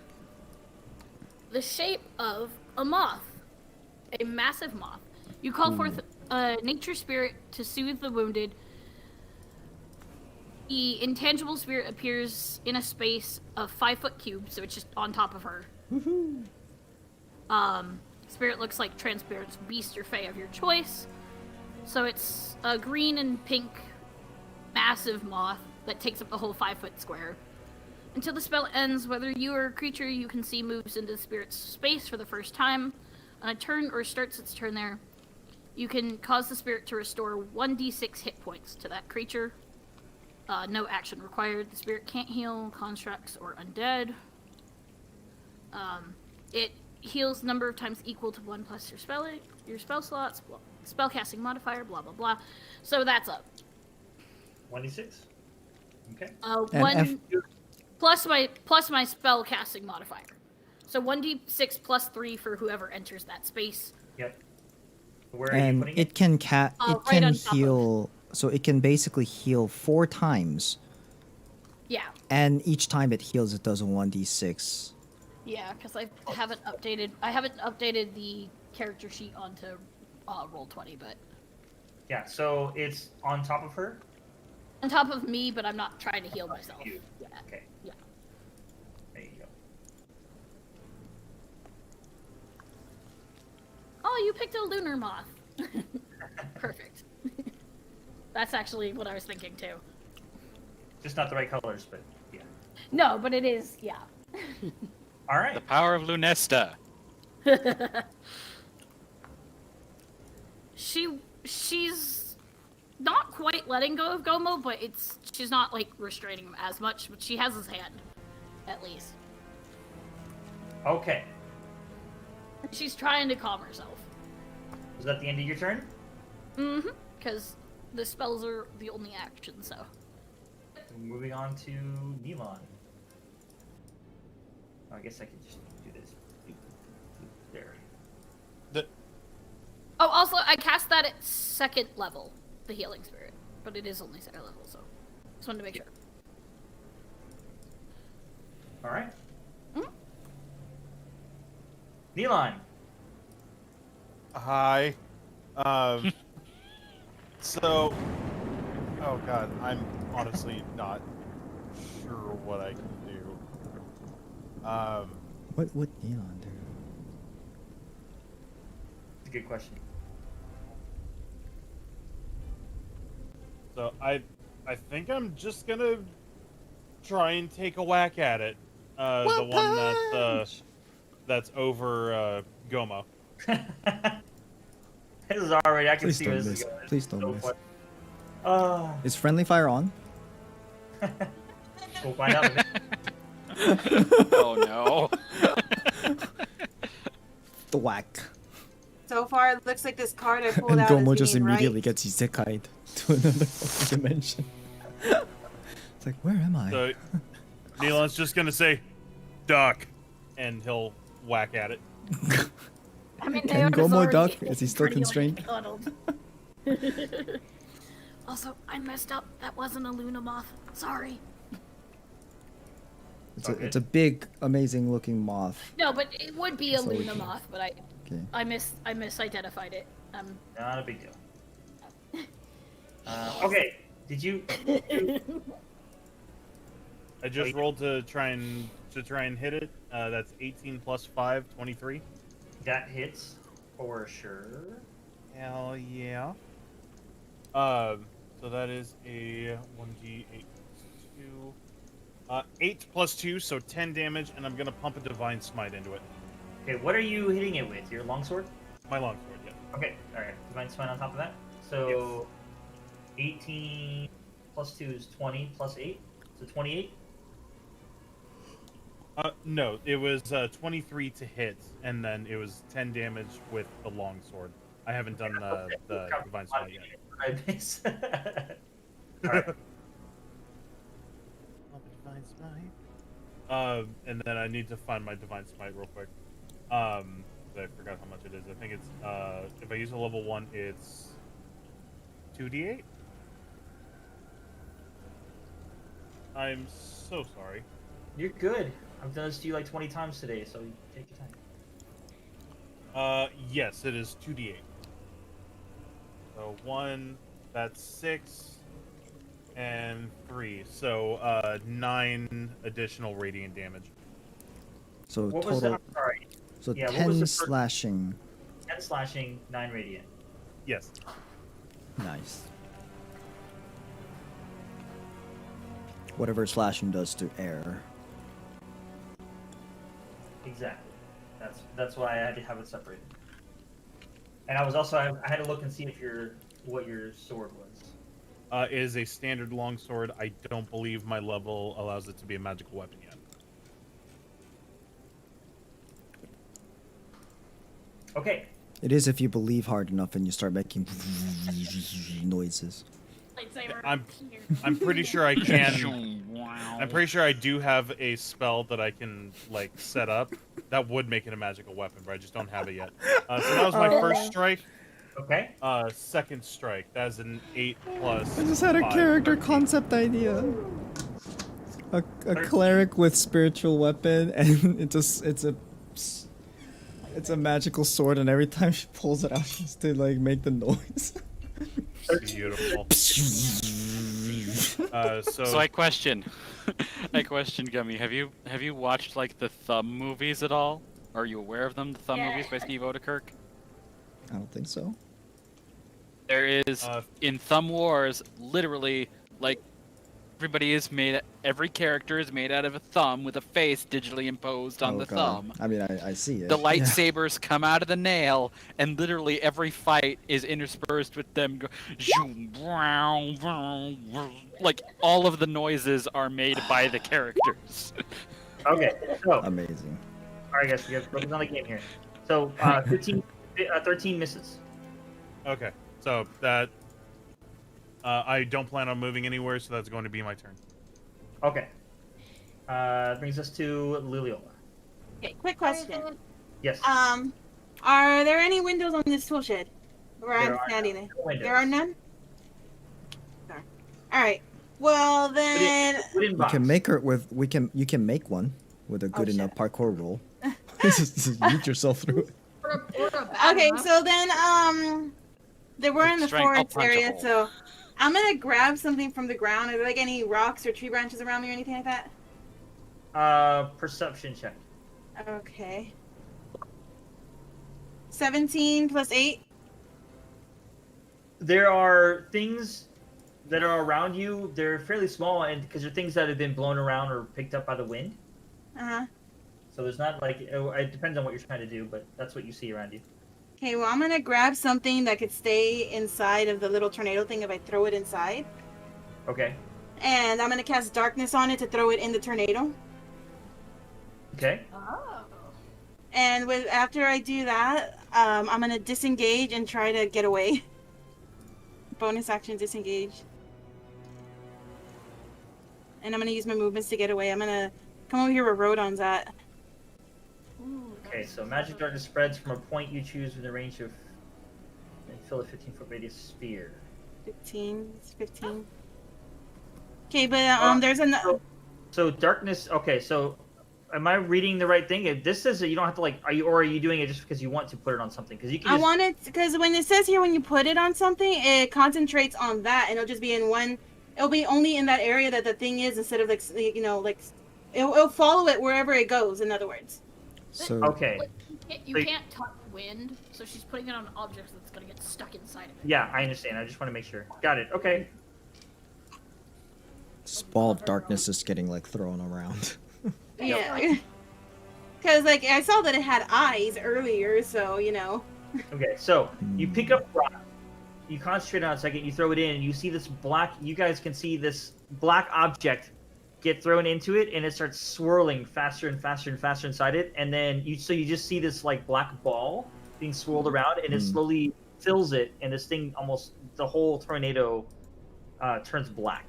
Speaker 4: the shape of a moth, a massive moth. You call forth a nature spirit to soothe the wounded. The intangible spirit appears in a space of 5-foot cube, so it's just on top of her. Spirit looks like transparent beast or fae of your choice. So it's a green and pink massive moth that takes up the whole 5-foot square. Until the spell ends, whether you or a creature you can see moves into the spirit's space for the first time on a turn or starts its turn there, you can cause the spirit to restore 1d6 hit points to that creature. No action required. The spirit can't heal constructs or undead. It heals number of times equal to 1 plus your spell slots. spellcasting modifier, blah blah blah. So that's up.
Speaker 1: 1d6. Okay.
Speaker 2: And
Speaker 4: One plus my spellcasting modifier. So 1d6 plus 3 for whoever enters that space.
Speaker 1: Yep. Where are you
Speaker 2: And
Speaker 1: putting
Speaker 2: it can it
Speaker 4: right
Speaker 2: can
Speaker 4: on top of-
Speaker 2: heal, so it can basically heal 4 times,
Speaker 4: Yeah.
Speaker 2: and each time it heals, it does a 1d6.
Speaker 4: Yeah, because I haven't updated the character sheet onto Roll20, but
Speaker 1: Yeah, so it's on top of her?
Speaker 4: on top of me, but I'm not trying to heal myself.
Speaker 1: You.
Speaker 4: Yeah.
Speaker 1: Okay.
Speaker 4: Yeah.
Speaker 1: There you go.
Speaker 4: Oh, you picked a lunar moth. Perfect. That's actually what I was thinking too.
Speaker 1: Just not the right colors, but yeah.
Speaker 4: No, but it is, yeah.
Speaker 1: All right.
Speaker 3: The power of Lunesta.
Speaker 4: She's not quite letting go of Gomo, but she's not like restraining him as much, but she has his hand, at least.
Speaker 1: Okay.
Speaker 4: She's trying to calm herself.
Speaker 1: Was that the end of your turn?
Speaker 4: Mm-hmm. Because the spells are the only action, so.
Speaker 1: Moving on to Neelon. Oh, I guess I could just do this. There.
Speaker 4: Oh, also, I cast that at 2nd level, the healing spirit. But it is only 2nd level, so. Just wanted to make sure.
Speaker 1: All right.
Speaker 4: Mhm.
Speaker 1: Neelon.
Speaker 6: Hi. So, oh god, I'm honestly not sure what I can do.
Speaker 2: What would Neon do?
Speaker 1: It's a good question.
Speaker 6: So I think I'm just gonna try and take a whack at it. The one that's over Goma.
Speaker 1: This is already. I can
Speaker 2: Please
Speaker 1: see where
Speaker 2: don't
Speaker 1: this
Speaker 2: miss.
Speaker 1: is going.
Speaker 2: Please don't
Speaker 1: So
Speaker 2: miss.
Speaker 1: fun. Oh,
Speaker 2: Is friendly fire on?
Speaker 1: we'll find out.
Speaker 3: Oh no.
Speaker 2: The whack.
Speaker 5: So far, it looks like this card I pulled
Speaker 2: And
Speaker 5: out
Speaker 2: Gomo
Speaker 5: is
Speaker 2: just
Speaker 5: being
Speaker 2: immediately
Speaker 5: right.
Speaker 2: gets isekai'd to another fucking dimension. It's like, where am I?
Speaker 6: So Neelon's just gonna say, "Duck," and he'll whack at it.
Speaker 4: I mean,
Speaker 2: Can
Speaker 4: Naona's
Speaker 2: Gomo
Speaker 4: already
Speaker 2: duck? Is he still
Speaker 4: pretty, like,
Speaker 2: constrained?
Speaker 4: cuddled. Also, I messed up. That wasn't a Luna moth. Sorry.
Speaker 2: It's a big, amazing looking moth.
Speaker 4: No, but it would be a
Speaker 2: That's all we
Speaker 4: Luna
Speaker 2: can-
Speaker 4: moth, but
Speaker 2: Okay.
Speaker 4: I misidentified it.
Speaker 1: Not a big deal. Okay. Did you?
Speaker 6: I just rolled to try and hit it. That's 18 plus 5, 23.
Speaker 1: That hits for sure.
Speaker 6: Hell yeah. So that is a 1d8 2. 8 plus 2, so 10 damage, and I'm gonna pump a Divine Smite into it.
Speaker 1: Okay, what are you hitting it with? Your longsword?
Speaker 6: My longsword, yeah.
Speaker 1: Okay, alright. Divine Smite on top of that. So 18 plus 2 is 20 plus 8. So 28.
Speaker 6: No, it was 23 to hit, and then it was 10 damage with the longsword. I haven't done the Divine Smite yet.
Speaker 1: I miss. Alright.
Speaker 6: Divine Smite. And then I need to find my Divine Smite real quick. I forgot how much it is. I think it's if I use a level 1, it's 2d8. I'm so sorry.
Speaker 1: You're good. I've done this to you like 20 times today, so you take your time.
Speaker 6: Yes, it is 2d8. So 1, that's 6, and 3. So 9 additional radiant damage.
Speaker 2: So
Speaker 1: What was that?
Speaker 2: total.
Speaker 1: I'm sorry.
Speaker 2: So
Speaker 1: Yeah, what
Speaker 2: 10
Speaker 1: was the first-
Speaker 2: slashing.
Speaker 1: 10 slashing, 9 radiant.
Speaker 6: Yes.
Speaker 2: Nice. Whatever slashing does to air.
Speaker 1: Exactly. That's why I had to have it separated. And I was also I had to look and see if what your sword was.
Speaker 6: It is a standard longsword. I don't believe my level allows it to be a magical weapon yet.
Speaker 1: Okay.
Speaker 2: It is if you believe hard enough and you start making noises.
Speaker 4: Lightsaber.
Speaker 6: I'm pretty sure I can.
Speaker 3: Wow.
Speaker 6: I'm pretty sure I do have a spell that I can like set up that would make it a magical weapon, but I just don't have it yet. So that was my first strike.
Speaker 1: Okay.
Speaker 6: Second strike. That's an 8 plus.
Speaker 2: I just had a
Speaker 6: 5,
Speaker 2: character
Speaker 6: 13.
Speaker 2: concept idea. A cleric with spiritual weapon, and it's a magical sword, and every time she pulls it out, she has to like make the noise.
Speaker 6: Beautiful.
Speaker 3: So I question, Gummy. Have you watched like the Thumb movies at all? Are you aware of them? The Thumb movies by Steve Odekirk.
Speaker 2: I don't think so.
Speaker 3: There is in Thumb Wars, literally, like every character is made out of a thumb with a face digitally imposed on the thumb.
Speaker 2: I mean, I see it.
Speaker 3: The lightsabers come out of the nail, and literally every fight is interspersed with them like all of the noises are made by the characters.
Speaker 1: Okay. So, all
Speaker 2: Amazing.
Speaker 1: right, guys, you guys focus on the game here. So, 13 misses.
Speaker 6: Okay, so that I don't plan on moving anywhere, so that's going to be my turn.
Speaker 1: Okay. Brings us to Liliola.
Speaker 5: Okay, quick question.
Speaker 1: Yes.
Speaker 5: Are there any windows on this tool shed? Where
Speaker 1: There
Speaker 5: I'm
Speaker 1: are
Speaker 5: standing
Speaker 1: no
Speaker 5: there?
Speaker 1: windows.
Speaker 5: There are none? Sorry. Alright. Well then
Speaker 1: Wooden
Speaker 2: You
Speaker 1: box.
Speaker 2: can make her with you can make one with a good
Speaker 5: shit.
Speaker 2: enough parkour roll. Just yeet yourself through it.
Speaker 5: Okay, so then they were in the
Speaker 3: Strength, I'll
Speaker 5: forest
Speaker 3: punch a
Speaker 5: area,
Speaker 3: hole.
Speaker 5: so I'm gonna grab something from the ground. Are there like any rocks or tree branches around me or anything like that?
Speaker 1: Perception check.
Speaker 5: Okay. 17 plus 8.
Speaker 1: There are things that are around you. They're fairly small, and because they're things that have been blown around or picked up by the wind.
Speaker 5: Uh-huh.
Speaker 1: So there's not like it depends on what you're trying to do, but that's what you see around you.
Speaker 5: Okay, well I'm gonna grab something that could stay inside of the little tornado thing if I throw it inside.
Speaker 1: Okay.
Speaker 5: And I'm gonna cast darkness on it to throw it in the tornado.
Speaker 1: Okay.
Speaker 4: Oh.
Speaker 5: And after I do that, I'm gonna disengage and try to get away. Bonus action disengage. And I'm gonna use my movements to get away. I'm gonna come over here where Rodon's at.
Speaker 4: Ooh,
Speaker 1: Okay.
Speaker 4: that's
Speaker 1: So magic darkness spreads from a point you choose within the range of and fill a 15-foot radius sphere.
Speaker 5: 15. It's 15. Okay, but there's another.
Speaker 1: So darkness. Okay. So am I reading the right thing? If this says that you don't have to like, are you doing it just because you want to put it on something? Because you can.
Speaker 5: I
Speaker 1: Just,
Speaker 5: want it because when it says here when you put it on something, it concentrates on that, and it'll just be in one. It'll be only in that area that the thing is, instead of like like it'll follow it wherever it goes. In other words.
Speaker 2: So
Speaker 1: Okay.
Speaker 4: You can't touch wind, so she's putting it on objects that's gonna get stuck inside of it.
Speaker 1: Yeah, I understand. I just want to make sure. Got it. Okay.
Speaker 2: this ball of darkness is getting like thrown around.
Speaker 5: Yeah. Because like I saw that it had eyes earlier, so you know.
Speaker 1: Okay. So you pick up rock. You concentrate on it a second. You throw it in, and you see this black. You guys can see this black object get thrown into it, and it starts swirling faster and faster and faster inside it. And then you just see this like black ball being swirled around, and it slowly fills it, and this thing almost the whole tornado turns black.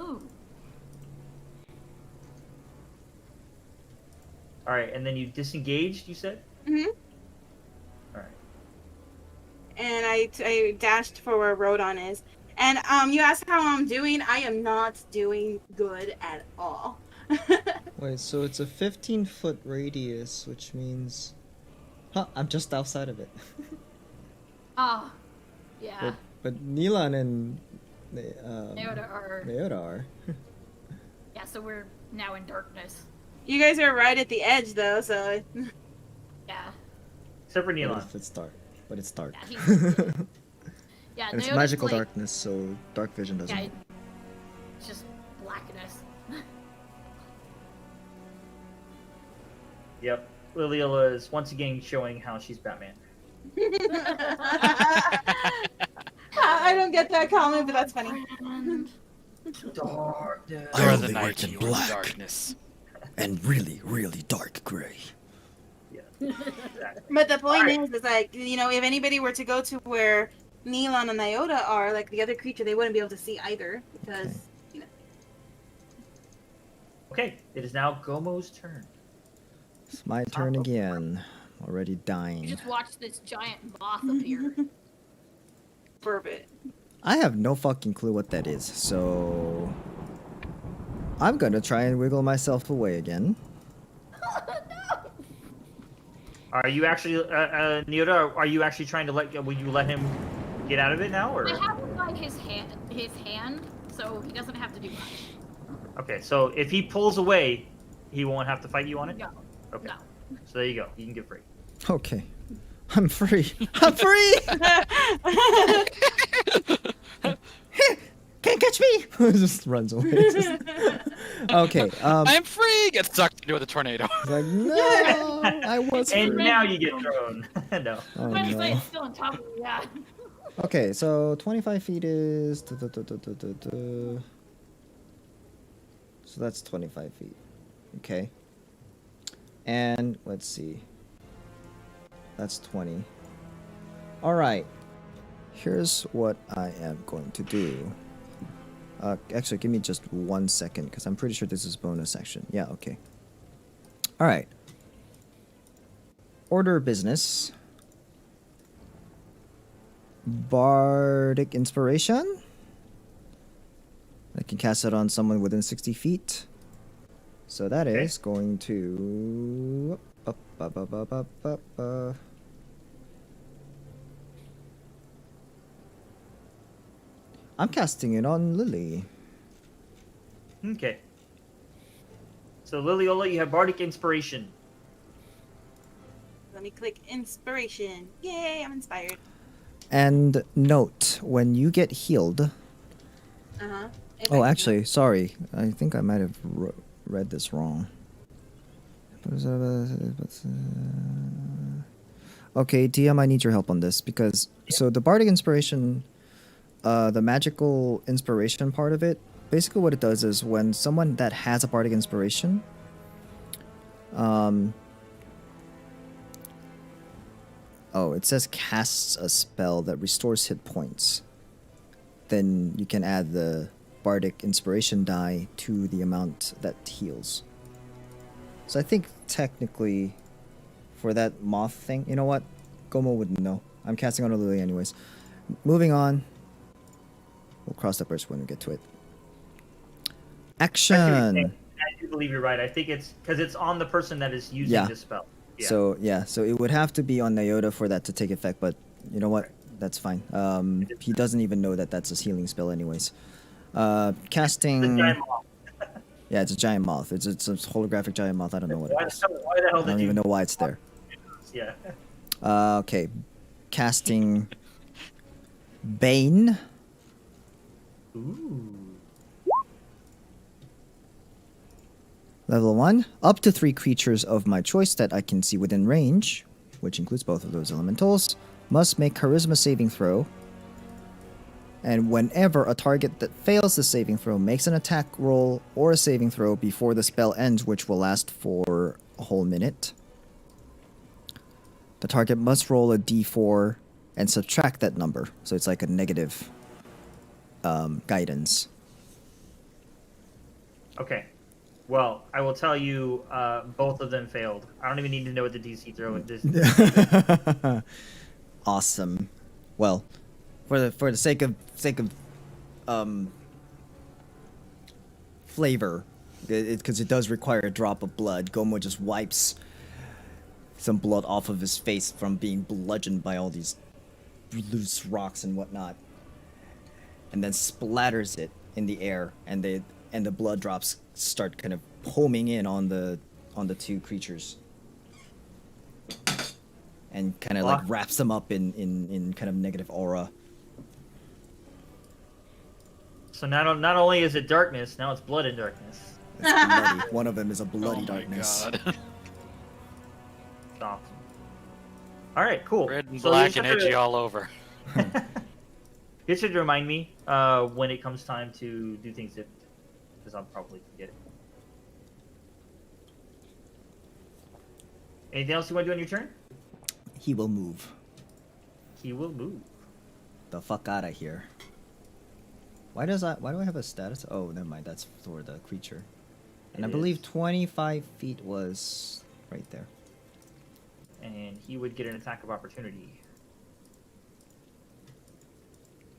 Speaker 4: Ooh.
Speaker 1: All right, and then you disengaged. You said.
Speaker 5: Mhm.
Speaker 1: All right.
Speaker 5: And I dashed for where Rodon is. And you asked how I'm doing. I am not doing good at all.
Speaker 2: Wait, so it's a 15-foot radius, which means, I'm just outside of it.
Speaker 4: Ah. Yeah.
Speaker 2: But Nilan and
Speaker 4: Neoda
Speaker 2: are.
Speaker 4: Yeah, so we're now in darkness.
Speaker 5: You guys are right at the edge, though, so.
Speaker 4: Yeah.
Speaker 1: Except for
Speaker 2: What
Speaker 1: Neon.
Speaker 2: if it's dark? But it's dark.
Speaker 4: Yeah, he's- Yeah,
Speaker 2: And it's
Speaker 4: Neoda's
Speaker 2: magical
Speaker 4: like,
Speaker 2: darkness, so dark vision doesn't.
Speaker 4: Yeah, it's just blackness.
Speaker 1: Yep. Liliola is once again showing how she's Batman.
Speaker 5: I don't get that comment, but that's funny.
Speaker 1: Darkness.
Speaker 2: I only
Speaker 3: night,
Speaker 2: work in
Speaker 3: you are the
Speaker 2: black.
Speaker 3: darkness.
Speaker 2: And really, really dark gray.
Speaker 5: But the point
Speaker 1: Alright.
Speaker 5: is like, if anybody were to go to where Neon and Iota are, like the other creature, they wouldn't be able to see either because.
Speaker 2: Okay.
Speaker 1: Okay, it is now Gomo's turn.
Speaker 2: It's my turn again. Already
Speaker 4: You
Speaker 2: dying.
Speaker 4: just watch this giant moth appear.
Speaker 5: For a bit.
Speaker 2: I have no fucking clue what that is, so I'm gonna try and wiggle myself away again.
Speaker 1: Are you actually, Neota? Are you actually trying to will you let him get out of it now, or?
Speaker 4: I have him by his hand, so he doesn't have to do much.
Speaker 1: Okay, so if he pulls away, he won't have to fight you on it.
Speaker 4: No.
Speaker 1: Okay.
Speaker 4: No.
Speaker 1: So there you go. You can get free.
Speaker 2: Okay. I'm free. I'm free! Can't catch me! Just runs away. Okay.
Speaker 3: I'm free. Gets sucked into the tornado.
Speaker 2: It's like, no, I was free.
Speaker 1: And now you get thrown. No.
Speaker 2: Oh,
Speaker 4: Wednesday
Speaker 2: no.
Speaker 4: is still on top of me, yeah.
Speaker 2: Okay, so 25 feet is... So that's 25 feet. Okay. And let's see. That's 20. Alright. Here's what I am going to do. Actually, give me just 1 second, because I'm pretty sure this is bonus action. Yeah, okay. Alright. Order of business. Bardic Inspiration. I can cast it on someone within 60 feet. So that is going to... I'm casting it on Lily.
Speaker 1: Okay. So Liliola, you have Bardic Inspiration.
Speaker 5: Let me click inspiration. Yay, I'm inspired.
Speaker 2: And note, when you get healed...
Speaker 5: Uh-huh.
Speaker 2: Oh, actually, sorry. I think I might have read this wrong. Okay, DM, I need your help on this because so the Bardic Inspiration, the magical inspiration part of it, basically what it does is when someone that has a Bardic Inspiration, it says casts a spell that restores hit points. Then you can add the Bardic Inspiration die to the amount that heals. So I think technically for that moth thing, you know what? Gomo wouldn't know. I'm casting on a Lily anyways. Moving on. We'll cross that bridge when we get to it. Action!
Speaker 1: I do believe you're right. I think it's because it's on the person that is using the spell. Yeah.
Speaker 2: So it would have to be on Nyota for that to take effect, but you know what? That's fine. He doesn't even know that that's a healing spell anyways. Casting...
Speaker 1: It's a giant moth.
Speaker 2: Yeah, it's a giant moth. It's a holographic giant moth. I don't know what it is.
Speaker 1: Why the hell
Speaker 2: I don't even know why it's there.
Speaker 1: Yeah.
Speaker 2: Okay. Casting... Bane.
Speaker 1: Ooh.
Speaker 2: Level 1. Up to 3 creatures of my choice that I can see within range, which includes both of those elementals, must make Charisma saving throw. And whenever a target that fails the saving throw makes an attack roll or a saving throw before the spell ends, which will last for a whole minute, the target must roll a d4 and subtract that number. So it's like a negative guidance.
Speaker 1: Okay. Well, I will tell you, both of them failed. I don't even need to know what the DC throw is.
Speaker 2: Awesome. Well, for the sake of flavor, because it does require a drop of blood, Gomo just wipes some blood off of his face from being bludgeoned by all these loose rocks and whatnot, and then splatters it in the air, and the blood drops start kind of homing in on the 2 creatures, and kind of like wraps them up in kind of negative aura.
Speaker 1: So not only is it darkness, now it's blood in darkness.
Speaker 2: It's bloody. One of them is a bloody
Speaker 3: Oh my
Speaker 2: darkness.
Speaker 3: God.
Speaker 1: Awesome. All right, cool.
Speaker 3: Red and
Speaker 1: So
Speaker 3: black
Speaker 1: you
Speaker 3: and
Speaker 1: just have
Speaker 3: edgy
Speaker 1: to-
Speaker 3: all over.
Speaker 1: You should remind me when it comes time to do things different, because I'll probably forget it. Anything else you want to do on your turn?
Speaker 2: He will move.
Speaker 1: He will move.
Speaker 2: The fuck out of here. Why do I have a status? Oh, never mind. That's for the creature. And I believe 25 feet was right there.
Speaker 1: And he would get an attack of opportunity.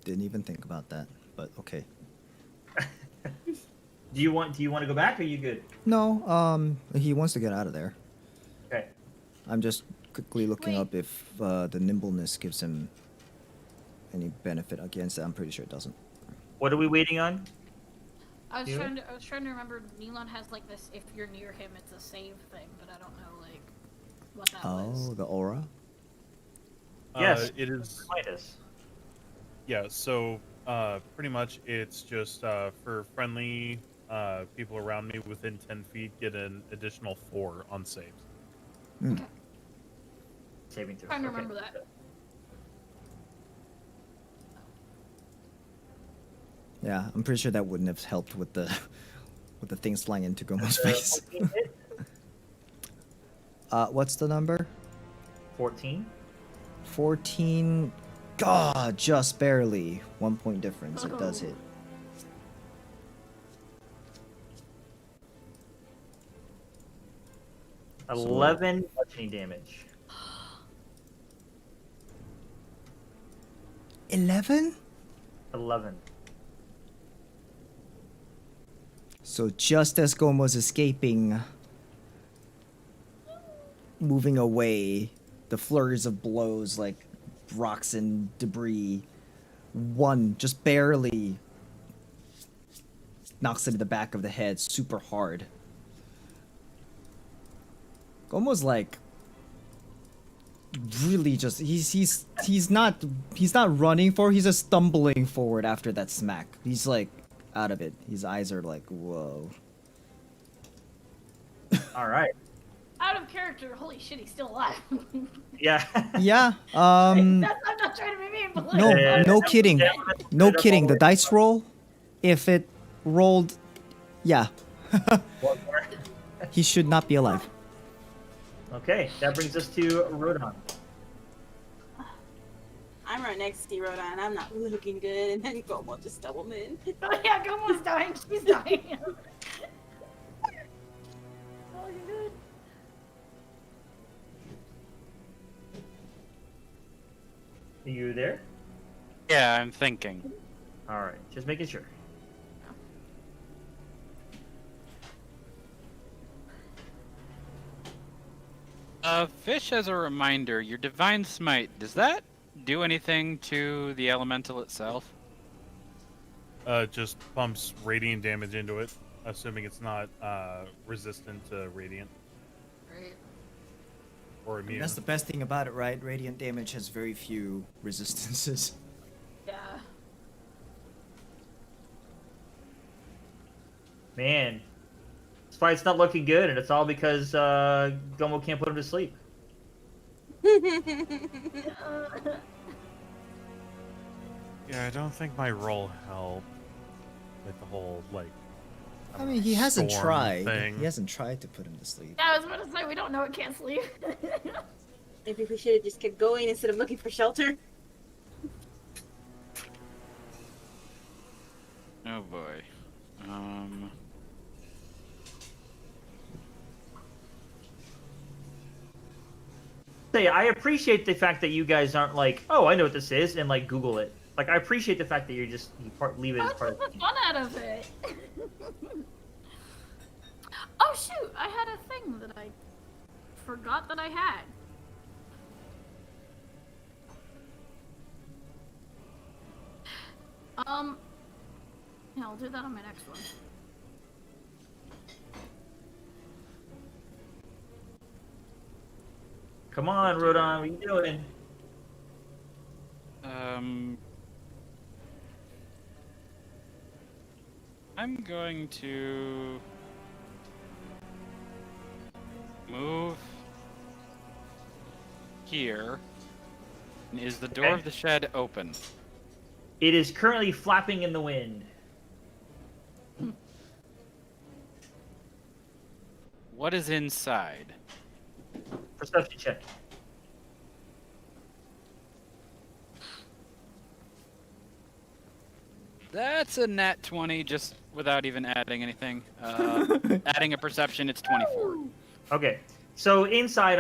Speaker 2: Didn't even think about that, but okay.
Speaker 1: Do you want to go back, or are you good?
Speaker 2: No, he wants to get out of there.
Speaker 1: Okay.
Speaker 2: I'm just quickly looking up if the nimbleness gives him any benefit against it. I'm pretty sure it doesn't.
Speaker 1: What are we waiting on?
Speaker 4: I was
Speaker 1: You?
Speaker 4: trying to remember. Nealon has like this. If you're near him, it's a save thing, but I don't know like what that was.
Speaker 2: Oh, the aura?
Speaker 1: Yes.
Speaker 6: It is.
Speaker 1: Midas.
Speaker 6: Yeah, so pretty much it's just for friendly people around me within 10 feet get an additional 4 on saves.
Speaker 2: Hmm.
Speaker 4: Okay.
Speaker 1: Saving throw.
Speaker 4: Trying to
Speaker 1: Okay.
Speaker 4: remember that.
Speaker 2: Yeah, I'm pretty sure that wouldn't have helped with the things flying into Gomo's face.
Speaker 1: 14 hit?
Speaker 2: What's the number?
Speaker 1: 14.
Speaker 2: 14. God, just barely. 1 point difference. It does hit. So-
Speaker 1: 11 bludgeoning damage.
Speaker 2: 11?
Speaker 1: 11.
Speaker 2: So just as Gomo's escaping, moving away, the flurries of blows like rocks and debris, one just barely knocks it in the back of the head super hard. Gomo's like really just he's not running forward, he's just stumbling forward after that smack. He's like out of it. His eyes are like, whoa.
Speaker 1: All right.
Speaker 4: Out of character. Holy shit, he's still alive.
Speaker 1: Yeah.
Speaker 2: Yeah.
Speaker 4: I'm not trying to be mean, but like,
Speaker 2: No,
Speaker 1: Yeah,
Speaker 2: no
Speaker 1: that-
Speaker 2: kidding.
Speaker 1: that-
Speaker 2: No
Speaker 1: that-
Speaker 2: kidding. The dice roll, if it rolled, yeah,
Speaker 1: One more.
Speaker 2: he should not be alive.
Speaker 1: Okay, that brings us to Rodon.
Speaker 5: I'm right next to Rodan. I'm not looking good, and then Gomo just doubled in.
Speaker 4: oh yeah, Gomo's dying. She's dying. Oh, you're good.
Speaker 1: Are you there?
Speaker 3: Yeah, I'm thinking.
Speaker 1: All right, just making sure.
Speaker 3: Fish, as a reminder, your Divine Smite, does that do anything to the elemental itself?
Speaker 6: Just pumps radiant damage into it, assuming it's not resistant to radiant
Speaker 4: Great.
Speaker 6: or immune.
Speaker 2: That's the best thing about it, right? Radiant damage has very few resistances.
Speaker 4: Yeah.
Speaker 1: Man, this fight's not looking good, and it's all because Gomo can't put him to sleep.
Speaker 6: Yeah, I don't think my roll helped with the whole like.
Speaker 2: I mean, he hasn't
Speaker 6: storm
Speaker 2: tried.
Speaker 6: thing.
Speaker 2: He hasn't tried to put him to sleep.
Speaker 4: Yeah, I was about to say we don't know it can't sleep.
Speaker 5: Maybe we should have just kept going instead of looking for shelter.
Speaker 3: Oh boy.
Speaker 1: Say, I appreciate the fact that you guys aren't like, oh, I know what this is, and like Google it. Like, I appreciate the fact that you leave it as
Speaker 4: Let's
Speaker 1: part
Speaker 4: get
Speaker 1: of
Speaker 4: the
Speaker 1: the
Speaker 4: fun out of it. Oh shoot! I had a thing that I forgot that I had. Yeah, I'll do that on my next one.
Speaker 1: Come on, Rodon, what are you doing?
Speaker 3: I'm going to move here. Is the door
Speaker 1: Okay.
Speaker 3: of the shed open?
Speaker 1: It is currently flapping in the wind.
Speaker 3: What is inside?
Speaker 1: Perception check.
Speaker 3: That's a nat 20, just without even adding anything. Adding a perception, it's 24.
Speaker 1: Okay. So inside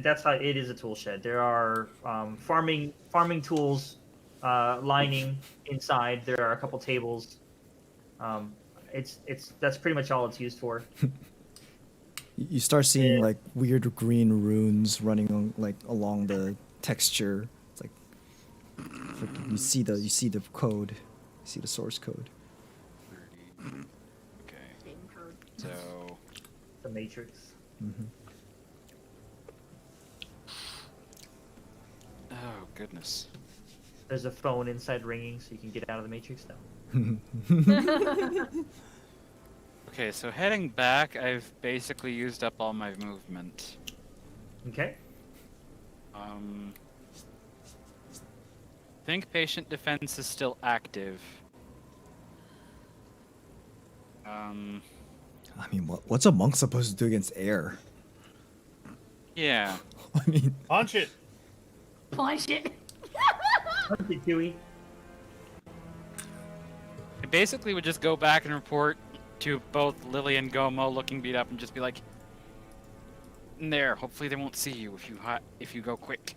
Speaker 1: that's how it is a tool shed. There are farming tools lining inside. There are a couple tables. That's pretty much all it's used for.
Speaker 2: You start seeing like weird green runes running on, like along the texture. It's like you see the code, you see the source code.
Speaker 3: 30. Okay. So
Speaker 1: The Matrix.
Speaker 2: Mm-hmm.
Speaker 3: oh goodness.
Speaker 1: There's a phone inside ringing, so you can get out of the Matrix now.
Speaker 3: Okay, so heading back, I've basically used up all my movement.
Speaker 1: Okay.
Speaker 3: Think patient defense is still active.
Speaker 2: I mean, what's a monk supposed to do against air?
Speaker 3: Yeah.
Speaker 2: I mean,
Speaker 6: Punch it.
Speaker 4: Punch it.
Speaker 1: Punch it, Huey.
Speaker 3: I basically would just go back and report to both Lily and Gomo looking beat up and just be like, there, hopefully they won't see you if you go quick.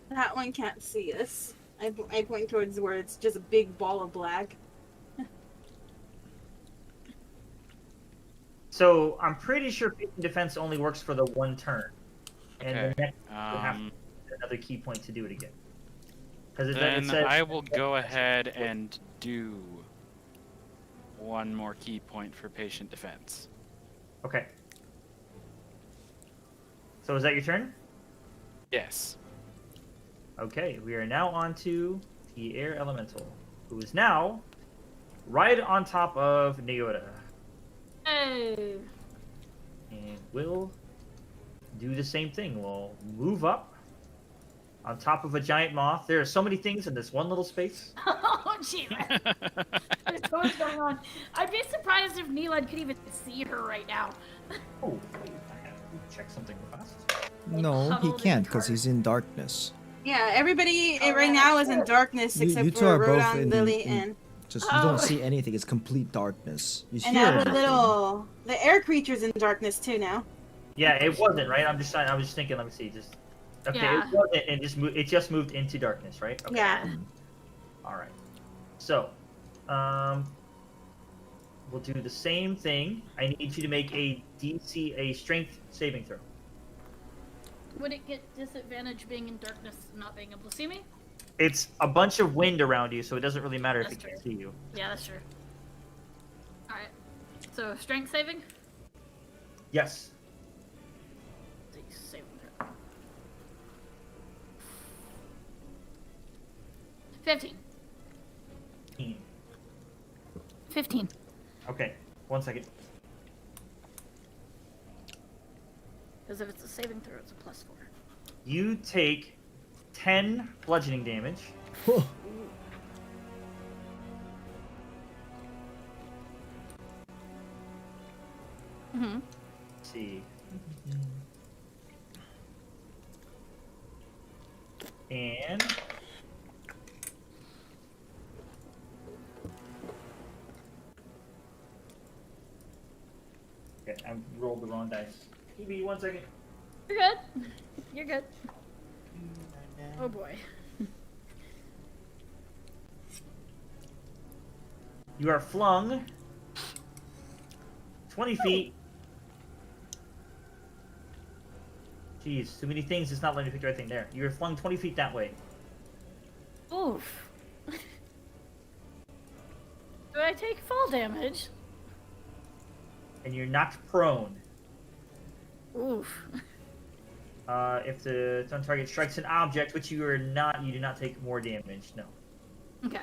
Speaker 5: That one can't see us. I point towards where it's just a big ball of black.
Speaker 1: So I'm pretty sure patient defense only works for the one turn, and
Speaker 3: Okay.
Speaker 1: the next you have another key point to do it again. Because
Speaker 3: Then I will go ahead and do one more key point for patient defense.
Speaker 1: Okay. So is that your turn?
Speaker 3: Yes.
Speaker 1: Okay, we are now on to the air elemental, who is now right on top of Neota.
Speaker 4: Hey.
Speaker 1: And we'll do the same thing. We'll move up on top of a giant moth. There are so many things in this one little space.
Speaker 4: Oh, gee. There's so much going on. I'd be surprised if Neelad could even see her right now.
Speaker 1: Oh, wait, I have to check something fast.
Speaker 2: no, he
Speaker 4: huddled in
Speaker 2: can't
Speaker 4: the
Speaker 2: because
Speaker 4: corner.
Speaker 2: he's in darkness.
Speaker 5: Yeah, everybody
Speaker 4: Oh,
Speaker 5: right
Speaker 4: yeah,
Speaker 5: now
Speaker 4: that's
Speaker 5: is in
Speaker 4: true.
Speaker 5: darkness
Speaker 2: You
Speaker 5: except
Speaker 2: two
Speaker 5: for
Speaker 2: are both
Speaker 5: Rodan, Lily, and
Speaker 2: Just you
Speaker 4: Oh.
Speaker 2: don't see anything. It's complete darkness. You
Speaker 5: and
Speaker 2: hear
Speaker 5: now
Speaker 2: everything.
Speaker 5: the air creature's in darkness too now.
Speaker 1: Yeah, it wasn't, right? I was just thinking, let me see, just... Okay,
Speaker 4: Yeah.
Speaker 1: it wasn't, and it just moved into darkness, right? Okay.
Speaker 5: Yeah.
Speaker 1: Alright. So, we'll do the same thing. I need you to make a strength saving throw.
Speaker 4: Would it get disadvantage being in darkness and not being able to see me?
Speaker 1: It's a bunch of wind around you, so it doesn't really matter if
Speaker 4: That's
Speaker 1: it can
Speaker 4: true.
Speaker 1: see you.
Speaker 4: Yeah, that's true. Alright. So, strength saving?
Speaker 1: Yes.
Speaker 4: Saving throw. 15. 15.
Speaker 1: Okay, 1 second.
Speaker 4: Because if it's a saving throw, it's a +4.
Speaker 1: You take 10 bludgeoning damage.
Speaker 4: Mm-hmm.
Speaker 1: Let's see. And okay, I rolled the wrong dice. Give me 1 second.
Speaker 4: You're good. You're good. Oh boy.
Speaker 1: You are flung 20 feet. Jeez, too many things. It's not letting me pick the right thing there. You are flung 20 feet that way.
Speaker 4: Oof. Do I take fall damage?
Speaker 1: And you're knocked prone.
Speaker 4: Oof.
Speaker 1: If the stun target strikes an object, which you do not take more damage. No.
Speaker 4: Okay.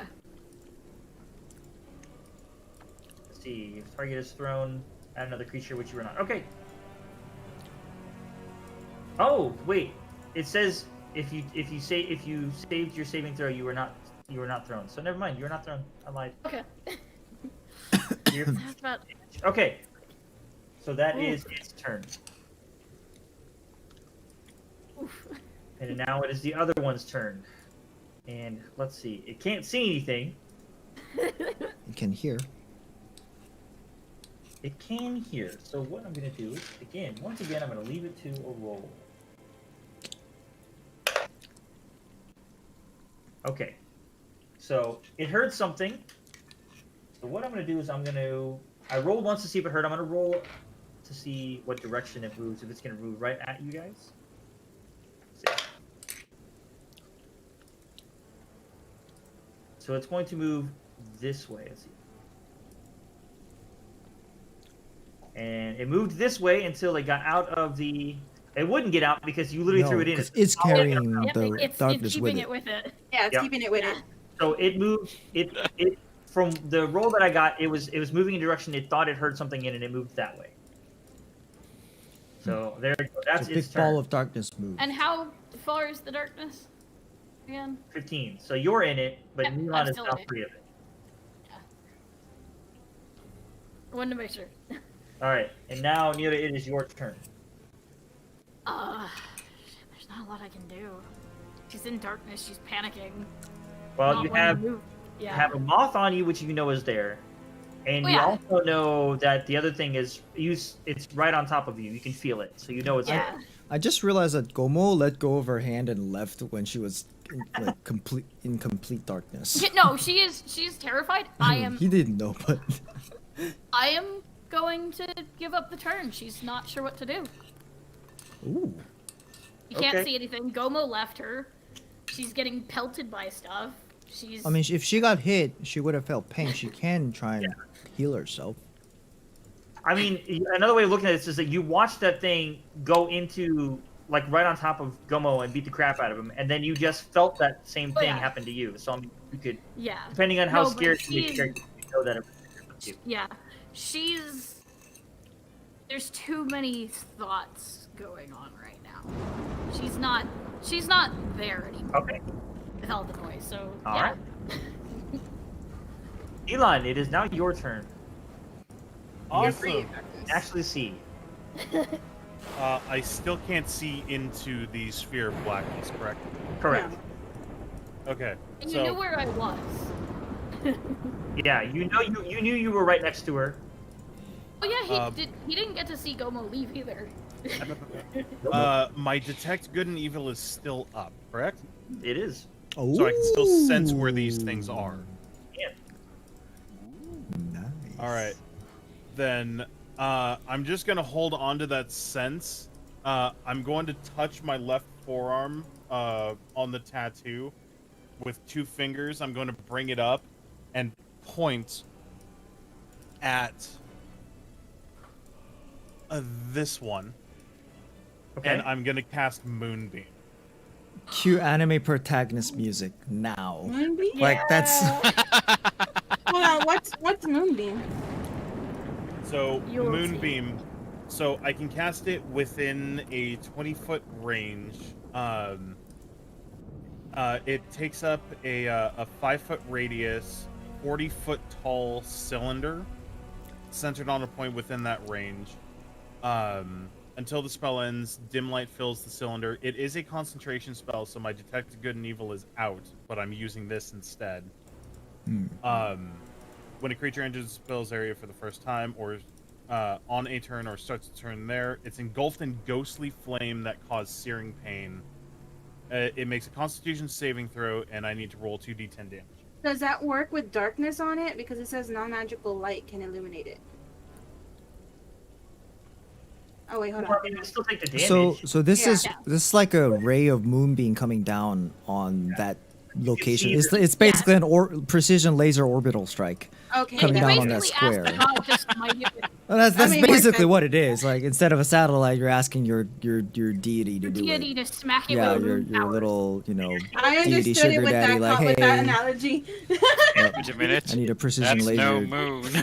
Speaker 1: Let's see. If target is thrown at another creature, which you are not. Okay. Oh wait, it says if you saved your saving throw, you were not thrown. So never mind, you were not thrown. I lied.
Speaker 4: Okay.
Speaker 1: You're-
Speaker 4: That's about.
Speaker 1: okay. So that
Speaker 4: Ooh.
Speaker 1: is its turn.
Speaker 4: Oof.
Speaker 1: And now it is the other one's turn. And let's see. It can't see anything.
Speaker 2: You can hear.
Speaker 1: It can hear. So what I'm going to do is, once again, I'm going to leave it to a roll. Okay. So it heard something. So what I'm going to do is I rolled once to see if it heard. I'm going to roll to see what direction it moves. If it's going to move right at you guys. Let's see. So it's going to move this way. Let's see. And it moved this way until it got out of the... It wouldn't get out because you literally threw it in.
Speaker 2: It's carrying
Speaker 4: Yep,
Speaker 2: the
Speaker 4: it's
Speaker 2: darkness
Speaker 4: keeping
Speaker 2: with it.
Speaker 5: Yeah, it's
Speaker 1: Yep.
Speaker 5: keeping it with it.
Speaker 1: So it moved. It from the roll that I got, it was moving in a direction it thought it heard something in, and it moved that way. So there you go. That's
Speaker 2: A big
Speaker 1: its turn.
Speaker 2: ball of darkness moved.
Speaker 4: And how far is the darkness? Again?
Speaker 1: 15. So you're in it, but
Speaker 4: Yep,
Speaker 1: Neon
Speaker 4: I'm
Speaker 1: is
Speaker 4: still
Speaker 1: now
Speaker 4: in it.
Speaker 1: free of it.
Speaker 4: I wanted to make sure.
Speaker 1: All right, and now Nita, it is your turn.
Speaker 4: There's not a lot I can do. She's in darkness. She's panicking.
Speaker 1: Well,
Speaker 4: not
Speaker 1: you
Speaker 4: wanting
Speaker 1: have
Speaker 4: to move.
Speaker 1: you
Speaker 4: Yeah.
Speaker 1: have a moth on you, which you know is there, and
Speaker 4: Oh,
Speaker 1: you
Speaker 4: yeah.
Speaker 1: also know that the other thing is it's right on top of you. You can feel it, so you know it's
Speaker 4: Yeah.
Speaker 1: there.
Speaker 2: I just realized that Gomo let go of her hand and left when she was in complete darkness.
Speaker 4: Yeah, no, she's terrified. I am
Speaker 2: He didn't know, but
Speaker 4: I am going to give up the turn. She's not sure what to do.
Speaker 2: ooh,
Speaker 4: You can't
Speaker 1: Okay.
Speaker 4: see anything. Gomo left her. She's getting pelted by stuff. She's
Speaker 2: I mean, if she got hit, she would have felt pain. She can try and heal herself.
Speaker 1: I mean, another way of looking at this is that you watch that thing go into, like, right on top of Gomo and beat the crap out of him, and then you just felt that same
Speaker 4: Oh,
Speaker 1: thing
Speaker 4: yeah.
Speaker 1: happen to you. So, I mean, you could,
Speaker 4: yeah.
Speaker 1: depending on how
Speaker 4: No, but
Speaker 1: scared you
Speaker 4: she's-
Speaker 1: get, you know that it was you.
Speaker 4: Yeah. She's there's too many thoughts going on right now. She's not there anymore
Speaker 1: Okay.
Speaker 4: with all the noise. So
Speaker 1: All
Speaker 4: yeah.
Speaker 1: right. Elon, it is now your turn. You're free
Speaker 6: Awesome.
Speaker 1: to actually see.
Speaker 6: I still can't see into the sphere of blackness, correct?
Speaker 1: Correct.
Speaker 6: Okay.
Speaker 4: And you
Speaker 6: so
Speaker 4: knew where I was.
Speaker 1: Yeah, you know you knew you were right next to her.
Speaker 4: Oh yeah,
Speaker 6: Um,
Speaker 4: he didn't get to see Gomo leave either.
Speaker 6: my detect good and evil is still up, correct?
Speaker 1: It is.
Speaker 2: Oh,
Speaker 6: So I can still sense where these things are.
Speaker 2: Nice.
Speaker 6: All right. Then I'm just gonna hold on to that sense. I'm going to touch my left forearm on the tattoo with 2 fingers. I'm going to bring it up and point at this one,
Speaker 1: Okay.
Speaker 6: and I'm gonna cast Moonbeam.
Speaker 2: Cue anime protagonist music now.
Speaker 5: Moonbeam?
Speaker 2: Like that's
Speaker 5: Hold on, what's Moonbeam?
Speaker 6: So
Speaker 4: You will
Speaker 6: Moonbeam, so I can cast it within a 20-foot range. It takes up a 5-foot radius, 40-foot tall cylinder, centered on a point within that range. Until the spell ends, dim light fills the cylinder. It is a concentration spell, so my detect good and evil is out, but I'm using this instead. When a creature enters the spell's area for the first time, or on a turn, or starts a turn there, it's engulfed in ghostly flame that causes searing pain. It makes a Constitution saving throw, and I need to roll 2d10 damage.
Speaker 5: Does that work with darkness on it? Because it says non-magical light can illuminate it. Oh wait, hold on.
Speaker 1: Well, I mean, you still take the damage.
Speaker 2: so this
Speaker 5: Yeah.
Speaker 2: is this is like a ray of moonbeam coming down on that location.
Speaker 1: see
Speaker 2: It's
Speaker 1: the-
Speaker 2: it's basically an precision laser orbital strike.
Speaker 5: Okay,
Speaker 2: Coming
Speaker 4: You
Speaker 2: down
Speaker 5: that
Speaker 2: on
Speaker 5: makes
Speaker 2: that
Speaker 4: basically
Speaker 2: square.
Speaker 4: asked God just mighty.
Speaker 2: Well, that's
Speaker 5: That made more
Speaker 2: basically
Speaker 5: sense.
Speaker 2: what it is. Like instead of a satellite, you're asking your deity to do
Speaker 4: deity
Speaker 2: it.
Speaker 4: to smack it
Speaker 2: Yeah,
Speaker 4: with
Speaker 2: your
Speaker 4: moon powers.
Speaker 2: little
Speaker 5: I
Speaker 2: deity
Speaker 5: understood it
Speaker 2: sugar
Speaker 5: with
Speaker 2: daddy.
Speaker 5: that,
Speaker 2: Like
Speaker 5: with that
Speaker 2: hey,
Speaker 5: analogy.
Speaker 2: yep,
Speaker 3: Wait a minute.
Speaker 2: I need a precision
Speaker 3: That's
Speaker 2: laser.
Speaker 3: no moon.
Speaker 5: See,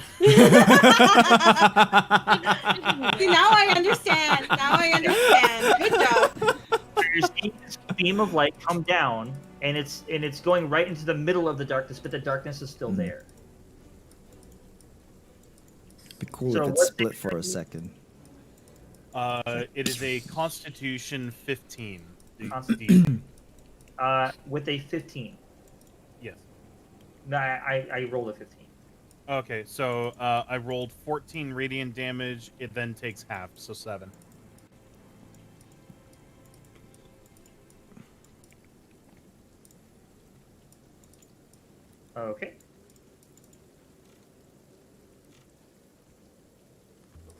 Speaker 5: now I understand. Now I understand. Good job.
Speaker 1: So you're seeing this beam of light come down, and it's going right into the middle of the darkness, but the darkness is still there.
Speaker 2: Be cool
Speaker 1: So
Speaker 2: if it
Speaker 1: what
Speaker 2: split
Speaker 1: they-
Speaker 2: for a second.
Speaker 6: It is a Constitution 15.
Speaker 1: Constitution. With a 15.
Speaker 6: Yes.
Speaker 1: No, I rolled a 15.
Speaker 6: Okay, so I rolled 14 radiant damage. It then takes half, so 7.
Speaker 1: Okay.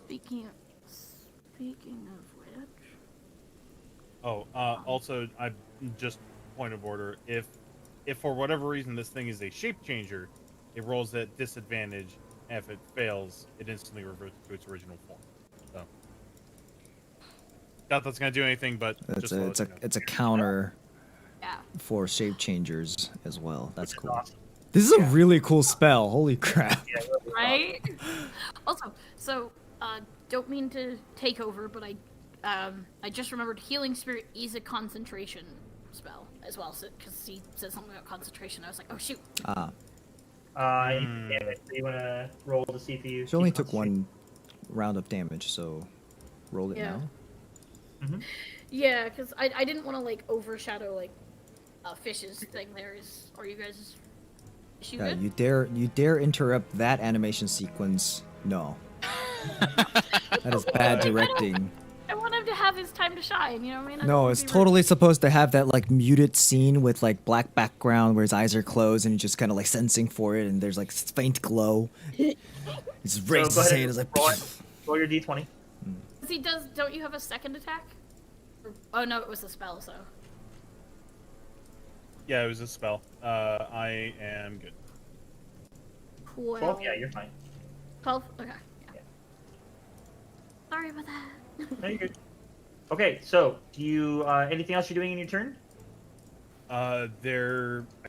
Speaker 4: Speaking of which,
Speaker 6: Oh, also, I just point of order. If for whatever reason this thing is a shape changer, it rolls at disadvantage, and if it fails, it instantly reverts to its original form. So, not that's gonna do anything, but
Speaker 2: It's a counter
Speaker 4: yeah.
Speaker 2: for shape changers as well. That's cool.
Speaker 1: Awesome.
Speaker 2: This is a really cool spell. Holy crap!
Speaker 1: Yeah, really
Speaker 4: Right? Also, so, don't mean to take over, but I just remembered Healing Spirit is a concentration spell as well, because he said something about concentration. I was like, oh shoot.
Speaker 2: Ah,
Speaker 1: Damn it. So you want to roll to see if you...
Speaker 2: she only took one round of damage, so roll it
Speaker 4: Yeah.
Speaker 2: now.
Speaker 1: Mm-hmm.
Speaker 4: Yeah, because I didn't want to, like, overshadow, like, Fish's thing there. Are you guys... Is she
Speaker 2: Yeah,
Speaker 4: good?
Speaker 2: you dare interrupt that animation sequence? No. That is bad directing.
Speaker 4: I want him to have his time to shine, you know what I mean? I don't
Speaker 2: No,
Speaker 4: wanna
Speaker 2: it's
Speaker 4: be
Speaker 2: totally supposed to have that like muted scene with like black background where his eyes are closed and he's just kind of like sensing for it, and there's like faint glow. It's raised
Speaker 1: go
Speaker 2: his
Speaker 1: ahead
Speaker 2: hand. It's like.
Speaker 1: roll your d20.
Speaker 4: Because don't you have a second attack? Oh no, it was a spell, so.
Speaker 6: Yeah, it was a spell. I am good.
Speaker 1: 12? Yeah, you're fine.
Speaker 4: 12? Okay.
Speaker 1: Yeah.
Speaker 4: Sorry about that.
Speaker 1: No, you're good. Okay, so do you anything else you're doing in your turn?
Speaker 6: I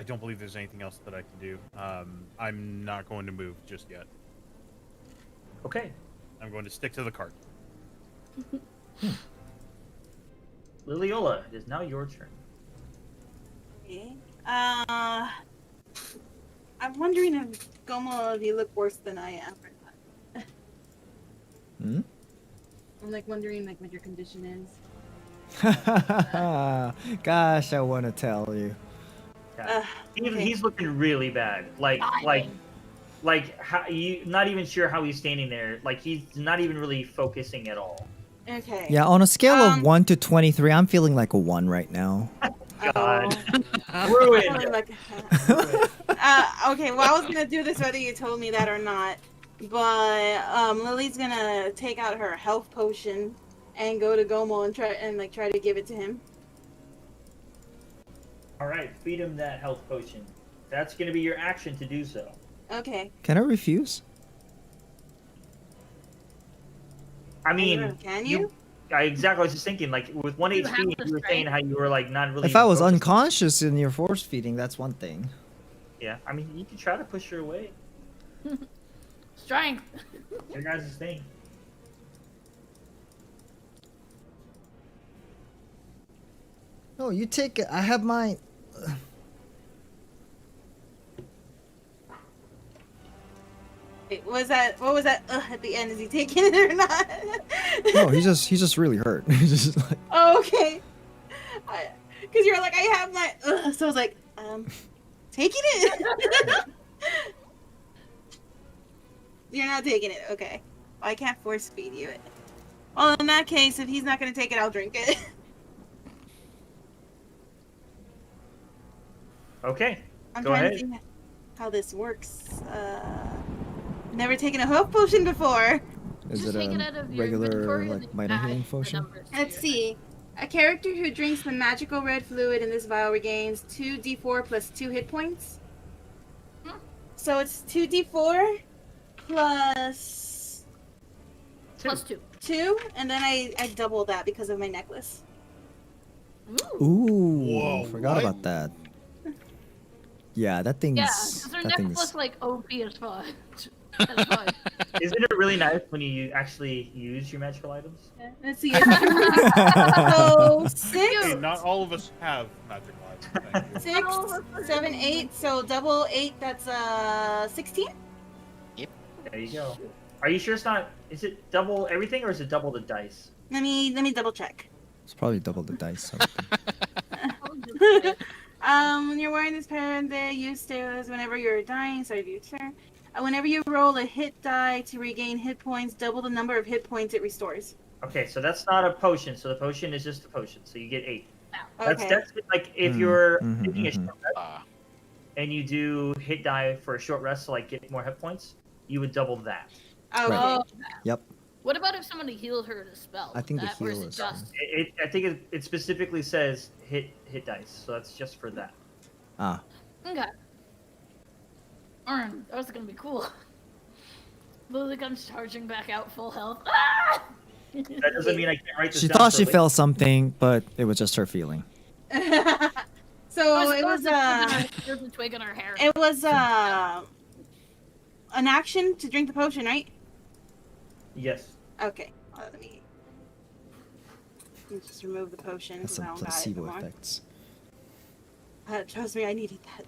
Speaker 6: don't believe there's anything else that I can do. I'm not going to move just yet.
Speaker 1: Okay.
Speaker 6: I'm going to stick to the cart.
Speaker 1: Liliola, it is now your turn.
Speaker 5: Okay. I'm wondering if Gomo, if you look worse than I am or not.
Speaker 2: Hmm?
Speaker 5: I'm like wondering like what your condition is.
Speaker 2: Gosh, I want to tell you.
Speaker 1: Yeah.
Speaker 5: Okay.
Speaker 1: He's looking really bad. Like how you not even sure how he's standing there. Like he's not even really focusing at all.
Speaker 5: Okay.
Speaker 2: Yeah, on a scale of 1 to 23, I'm feeling like a 1 right now.
Speaker 1: God.
Speaker 5: Oh.
Speaker 1: Ruined.
Speaker 5: Like, okay, well I was gonna do this whether you told me that or not. But Lily's gonna take out her health potion and go to Gomo and try to give it to him.
Speaker 1: All right, feed him that health potion. That's going to be your action to do so.
Speaker 5: Okay.
Speaker 2: Can I refuse?
Speaker 1: I mean,
Speaker 5: Can you?
Speaker 1: exactly. I was just thinking, like with 1
Speaker 4: You have
Speaker 1: HP,
Speaker 4: to
Speaker 1: you were
Speaker 4: strike.
Speaker 1: saying how you were like not really.
Speaker 2: If I was
Speaker 1: focused.
Speaker 2: unconscious and you're force feeding, that's one thing.
Speaker 1: Yeah, I mean, you could try to push her away.
Speaker 4: Strength.
Speaker 1: Your guys' thing.
Speaker 2: No, you take it. I have mine.
Speaker 5: Wait, what was that at the end? Is he taking it or not?
Speaker 2: No, he's just really hurt. He's just like,
Speaker 5: Oh, okay. Because you're like, I have my so I was like, taking it? You're not taking it, okay. Well, I can't force feed you it. Well, in that case, if he's not gonna take it, I'll drink it.
Speaker 1: Okay.
Speaker 5: I'm
Speaker 1: Go
Speaker 5: trying
Speaker 1: ahead.
Speaker 5: to see how this works. Never taken a health potion before.
Speaker 2: is
Speaker 4: Just
Speaker 2: it
Speaker 4: take it
Speaker 2: a
Speaker 4: out of your
Speaker 2: regular
Speaker 4: inventory and
Speaker 2: like
Speaker 4: then
Speaker 2: minor
Speaker 4: add
Speaker 2: healing
Speaker 4: the
Speaker 2: potion?
Speaker 4: numbers to
Speaker 5: Let's
Speaker 4: your
Speaker 5: see. A character who drinks the magical red fluid in this vial regains 2d4 plus 2 hit points.
Speaker 4: Hmm.
Speaker 5: So it's 2d4 plus
Speaker 4: Plus 2.
Speaker 5: 2, and then I double that because of my necklace.
Speaker 4: Ooh.
Speaker 2: Ooh,
Speaker 6: Whoa,
Speaker 2: forgot
Speaker 6: what?
Speaker 2: about that. Yeah, that thing's.
Speaker 4: Yeah, because her
Speaker 2: that
Speaker 4: necklace
Speaker 2: thing's.
Speaker 4: like OP as fuck. That's fun.
Speaker 1: Isn't it really nice when you actually use your magical items?
Speaker 5: Let's see. So 6,
Speaker 6: Hey, not all of us have magic items. Thank you.
Speaker 5: 6, 7, 8. So double 8. That's 16.
Speaker 1: There you go. Are you sure it's not? Is it double everything or is it double the dice?
Speaker 5: Let me double check.
Speaker 2: It's probably double the dice. So.
Speaker 5: When you're wearing this pair, they use steroids whenever you're dying. Sorry, your turn. Whenever you roll a hit die to regain hit points, double the number of hit points it restores.
Speaker 1: Okay, so that's not a potion. So the potion is just a potion. So you get 8.
Speaker 5: Okay.
Speaker 1: That's like if you're
Speaker 2: Mhm,
Speaker 1: taking a
Speaker 2: mhm.
Speaker 1: short rest and you do hit die for a short rest to like get more hit points, you would double that.
Speaker 5: Okay.
Speaker 4: Oh,
Speaker 2: Yep.
Speaker 4: what about if somebody healed her to spell?
Speaker 2: I think the
Speaker 4: That- or is
Speaker 2: heal
Speaker 4: it
Speaker 2: is
Speaker 4: just
Speaker 1: I think it specifically says hit dice, so that's just for that.
Speaker 2: Ah.
Speaker 4: okay? That was gonna be cool. Lily comes charging back out full health. Ah!
Speaker 1: That doesn't mean I can't write this
Speaker 2: She
Speaker 1: down
Speaker 2: thought
Speaker 1: for
Speaker 2: she
Speaker 1: later.
Speaker 2: felt something, but it was just her feeling.
Speaker 5: So it was
Speaker 4: There's a twig in her hair.
Speaker 5: it was an action to drink the potion, right?
Speaker 1: Yes.
Speaker 5: Okay. Let me just remove the potion.
Speaker 2: Has
Speaker 5: 'Cause I
Speaker 2: some
Speaker 5: don't got it
Speaker 2: placebo
Speaker 5: anymore.
Speaker 2: effects.
Speaker 5: Trust me, I needed that.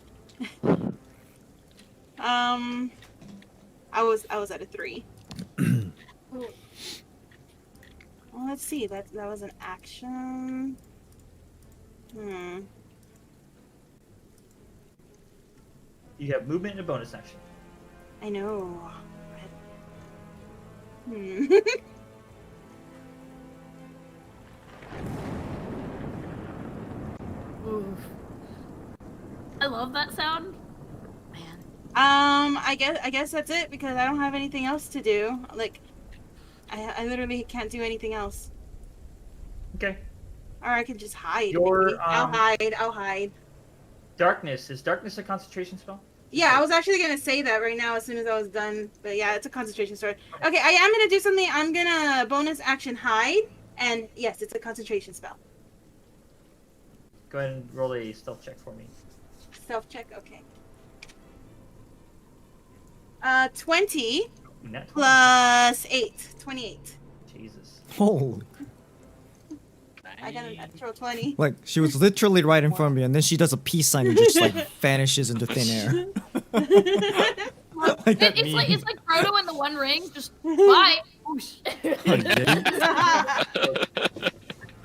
Speaker 5: I was at a 3. Well, let's see. That was an action.
Speaker 1: You have movement and a bonus action.
Speaker 5: I know.
Speaker 4: Oof. I love that sound. Man.
Speaker 5: I guess that's it because I don't have anything else to do. Like, I literally can't do anything else.
Speaker 1: Okay.
Speaker 5: Or I can just hide.
Speaker 1: Your,
Speaker 5: maybe. I'll hide.
Speaker 1: Darkness. Is darkness a concentration spell?
Speaker 5: Yeah, I was actually gonna say that right now as soon as I was done. But yeah, it's a concentration sword. Okay, I am gonna do something. I'm gonna bonus action hide, and yes, it's a concentration spell.
Speaker 1: Go ahead and roll a stealth check for me.
Speaker 5: Self check. Okay. 20
Speaker 1: Net 20.
Speaker 5: plus 8. 28.
Speaker 1: Jesus.
Speaker 2: Oh,
Speaker 5: I got a natural 20.
Speaker 2: like she was literally right in front of me, and then she does a peace sign and just like vanishes into thin air. Like that
Speaker 4: It's like
Speaker 2: meme.
Speaker 4: Frodo in the One Ring. Just bye. Whoosh.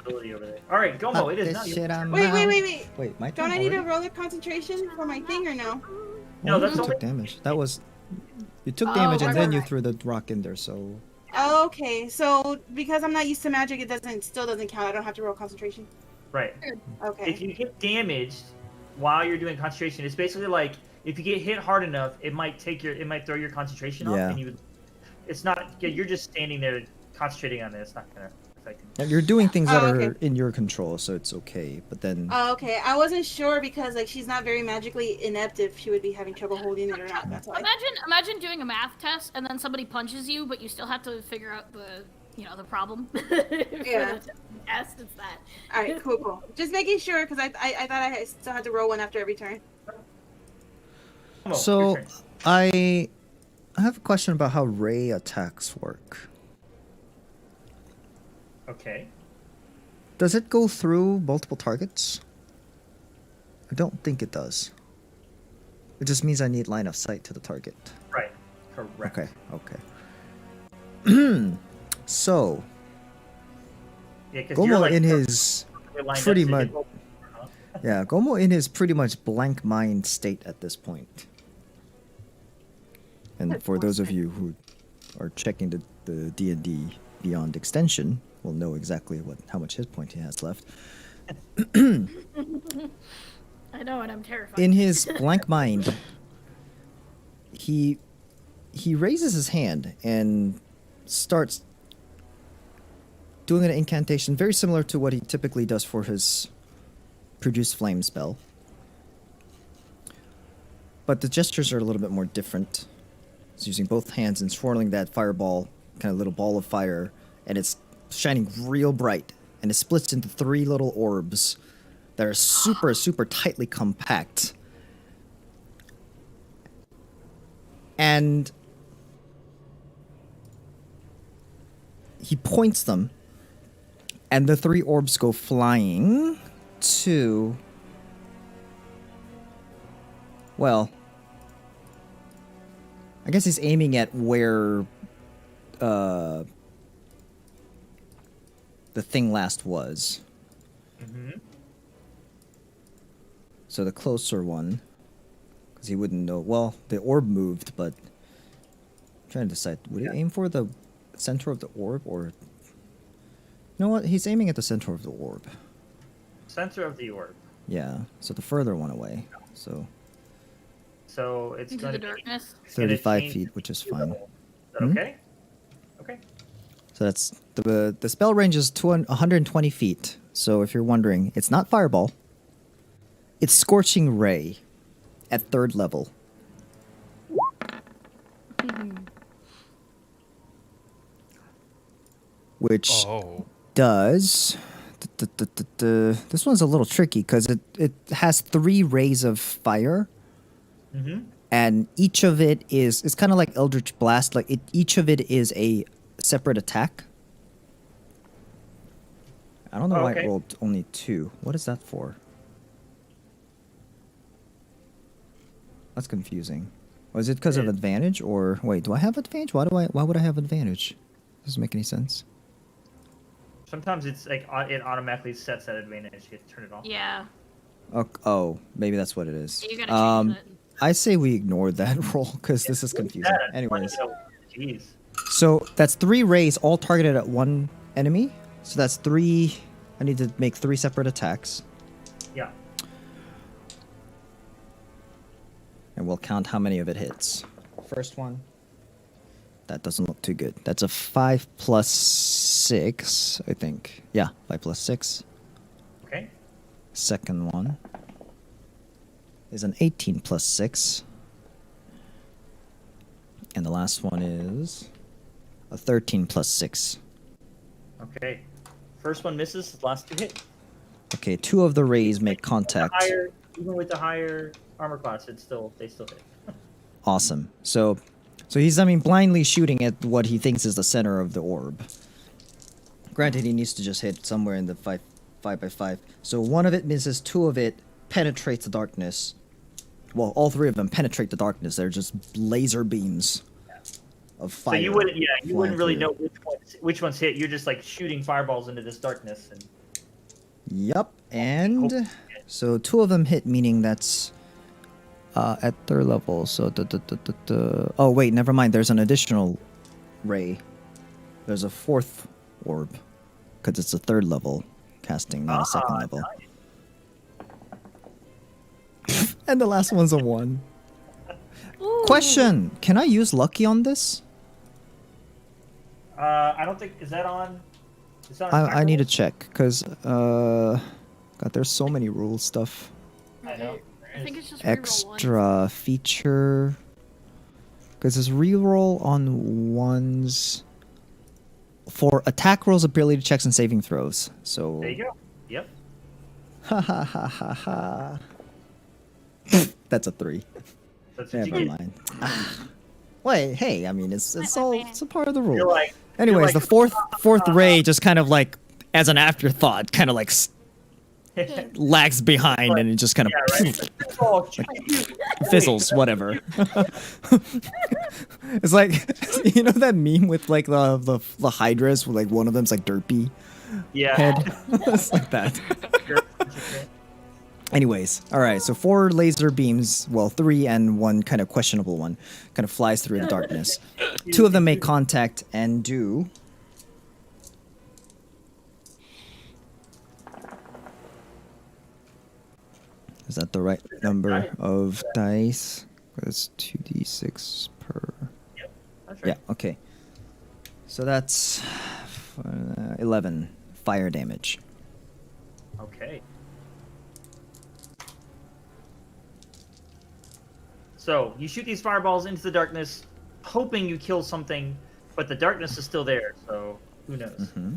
Speaker 1: Ability over there. All right, Gomo. It is now.
Speaker 2: Shit on
Speaker 5: Wait,
Speaker 2: now.
Speaker 5: wait.
Speaker 2: Wait, my turn
Speaker 5: Don't I need to
Speaker 2: already?
Speaker 5: roll a concentration for my thing or no?
Speaker 1: No,
Speaker 2: Well,
Speaker 1: that's
Speaker 2: you
Speaker 1: only-
Speaker 2: took damage. That was you took
Speaker 4: Oh,
Speaker 2: damage and
Speaker 4: right,
Speaker 2: then you
Speaker 5: right.
Speaker 2: threw the rock in there. So
Speaker 5: Oh, okay, so because I'm not used to magic, it still doesn't count. I don't have to roll concentration.
Speaker 1: Right.
Speaker 5: Okay.
Speaker 1: If you get damaged while you're doing concentration, it's basically like if you get hit hard enough, it might throw your concentration off,
Speaker 2: Yeah.
Speaker 1: and it's not. You're just standing there concentrating on it. It's not gonna affect you.
Speaker 2: you're doing things that
Speaker 5: Oh,
Speaker 2: are
Speaker 5: okay.
Speaker 2: in your control, so it's okay. But then
Speaker 5: Oh, okay. I wasn't sure because like she's not very magically inept if she would be having trouble holding it or not. That's why.
Speaker 4: Imagine doing a math test and then somebody punches you, but you still have to figure out the problem.
Speaker 5: Yeah.
Speaker 4: For the test, it's that.
Speaker 5: All right, cool. Just making sure because I thought I still had to roll one after every turn.
Speaker 1: Gomo,
Speaker 2: so
Speaker 1: your turn.
Speaker 2: I have a question about how ray attacks work.
Speaker 1: Okay.
Speaker 2: Does it go through multiple targets? I don't think it does. It just means I need line of sight to the target.
Speaker 1: Right. Correct.
Speaker 2: Okay. So
Speaker 1: Yeah, because you're
Speaker 2: Gomo
Speaker 1: like
Speaker 2: in his
Speaker 1: you're lined up
Speaker 2: pretty
Speaker 1: so you
Speaker 2: much
Speaker 1: can-
Speaker 2: yeah, Gomo in his pretty much blank mind state at this point. And
Speaker 5: That's
Speaker 2: for those of
Speaker 5: awesome.
Speaker 2: you who are checking the D&D Beyond extension, will know exactly how much hit point he has left.
Speaker 4: I know, and I'm terrified.
Speaker 2: In his blank mind, he raises his hand and starts doing an incantation very similar to what he typically does for his produce flame spell. But the gestures are a little bit more different. He's using both hands and swirling that fireball, kind of little ball of fire, and it's shining real bright, and it splits into 3 little orbs that are super, super tightly compact. And he points them, and the 3 orbs go flying to... Well, I guess he's aiming at where the thing last was.
Speaker 1: Mm-hmm.
Speaker 2: So the closer one, because he wouldn't know. Well, the orb moved, but I'm trying to decide. Would he aim for the center of the orb, or? You know what? He's aiming at the center of the orb.
Speaker 1: Center of the orb.
Speaker 2: Yeah. So the further one away. So
Speaker 1: It's
Speaker 4: Into
Speaker 1: going
Speaker 4: the
Speaker 1: to be
Speaker 4: darkness.
Speaker 2: 35
Speaker 1: change
Speaker 2: feet, which is
Speaker 1: to
Speaker 2: fine.
Speaker 1: level. Is that
Speaker 2: Hmm?
Speaker 1: okay? Okay.
Speaker 2: So that's the spell range is 120 feet. So if you're wondering, it's not fireball. It's scorching ray, at 3rd level. Which
Speaker 6: Oh.
Speaker 2: does. This one's a little tricky because it has 3 rays of fire,
Speaker 1: Mm-hmm.
Speaker 2: and each of it is it's kind of like Eldritch Blast. Like each of it is a separate attack. I don't know
Speaker 1: Oh,
Speaker 2: why
Speaker 1: okay.
Speaker 2: I rolled only 2. What is that for? That's confusing. Was it because of
Speaker 1: It-
Speaker 2: advantage, or wait? Do I have advantage? Why would I have advantage? Doesn't make any sense.
Speaker 1: Sometimes it's like it automatically sets that advantage. You turn it off.
Speaker 4: Yeah.
Speaker 2: Oh, maybe that's what it is.
Speaker 4: You gotta change it.
Speaker 2: I say we ignore that roll because this is
Speaker 1: Look at
Speaker 2: confusing.
Speaker 1: that.
Speaker 2: Anyways,
Speaker 1: Jeez.
Speaker 2: so that's 3 rays all targeted at one enemy. So that's 3. I need to make 3 separate attacks,
Speaker 1: Yeah.
Speaker 2: and we'll count how many of it hits. First one. That doesn't look too good. That's a 5 plus 6, I think. Yeah, 5 plus 6.
Speaker 1: Okay.
Speaker 2: Second one is an 18 plus 6. And the last one is a 13 plus 6.
Speaker 1: Okay. First one misses. Last 2 hit.
Speaker 2: Okay, 2 of the rays make contact.
Speaker 1: Even with the higher armor class, they still hit.
Speaker 2: Awesome. So he's, blindly shooting at what he thinks is the center of the orb. Granted, he needs to just hit somewhere in the 5 by 5. So 1 of it misses, 2 of it penetrates the darkness. Well, all 3 of them penetrate the darkness. They're just laser beams of fire.
Speaker 1: So you wouldn't
Speaker 2: flying
Speaker 1: really
Speaker 2: through.
Speaker 1: know which ones hit. You're just like shooting fireballs into this darkness. And
Speaker 2: Yep, and so 2 of them hit, meaning that's at 3rd level. So oh wait, never mind. There's an additional ray. There's a 4th orb because it's a 3rd level casting, not a 2nd level. And the last one's a 1.
Speaker 4: Ooh.
Speaker 2: Question: can I use lucky on this?
Speaker 1: I don't think is that on. Is that on
Speaker 2: I need to
Speaker 1: attack
Speaker 2: check because God, there's so many rule stuff.
Speaker 1: rolls? I know.
Speaker 4: I think it's just reroll one.
Speaker 2: Extra feature because it's reroll on ones for attack rolls, ability checks, and saving throws. So
Speaker 1: There you go. Yep.
Speaker 2: ha ha ha ha ha. That's a 3.
Speaker 1: That's what you
Speaker 2: Never
Speaker 1: get.
Speaker 2: mind. Wait, hey, it's a part of the
Speaker 1: You're
Speaker 2: rule.
Speaker 1: like.
Speaker 2: Anyways,
Speaker 1: like,
Speaker 2: the fourth ray just kind of like as an afterthought, kind of like lags behind, and it just kind of
Speaker 1: yeah, right. Oh,
Speaker 2: fizzles, whatever. It's like you know that meme with like the hydras, where like one of them's like derpy
Speaker 1: yeah.
Speaker 2: head. It's like that. Anyways, all right. So 4 laser beams, well, 3 and 1 kind of questionable one, kind of flies through the darkness. 2 of them make contact and do. Is that the right number of dice? That's 2d6 per.
Speaker 1: That's
Speaker 2: Yeah.
Speaker 1: right.
Speaker 2: Okay. So that's 11 fire damage.
Speaker 1: Okay. So you shoot these fireballs into the darkness, hoping you kill something, but the darkness is still there. So who knows?
Speaker 2: Mm-hmm.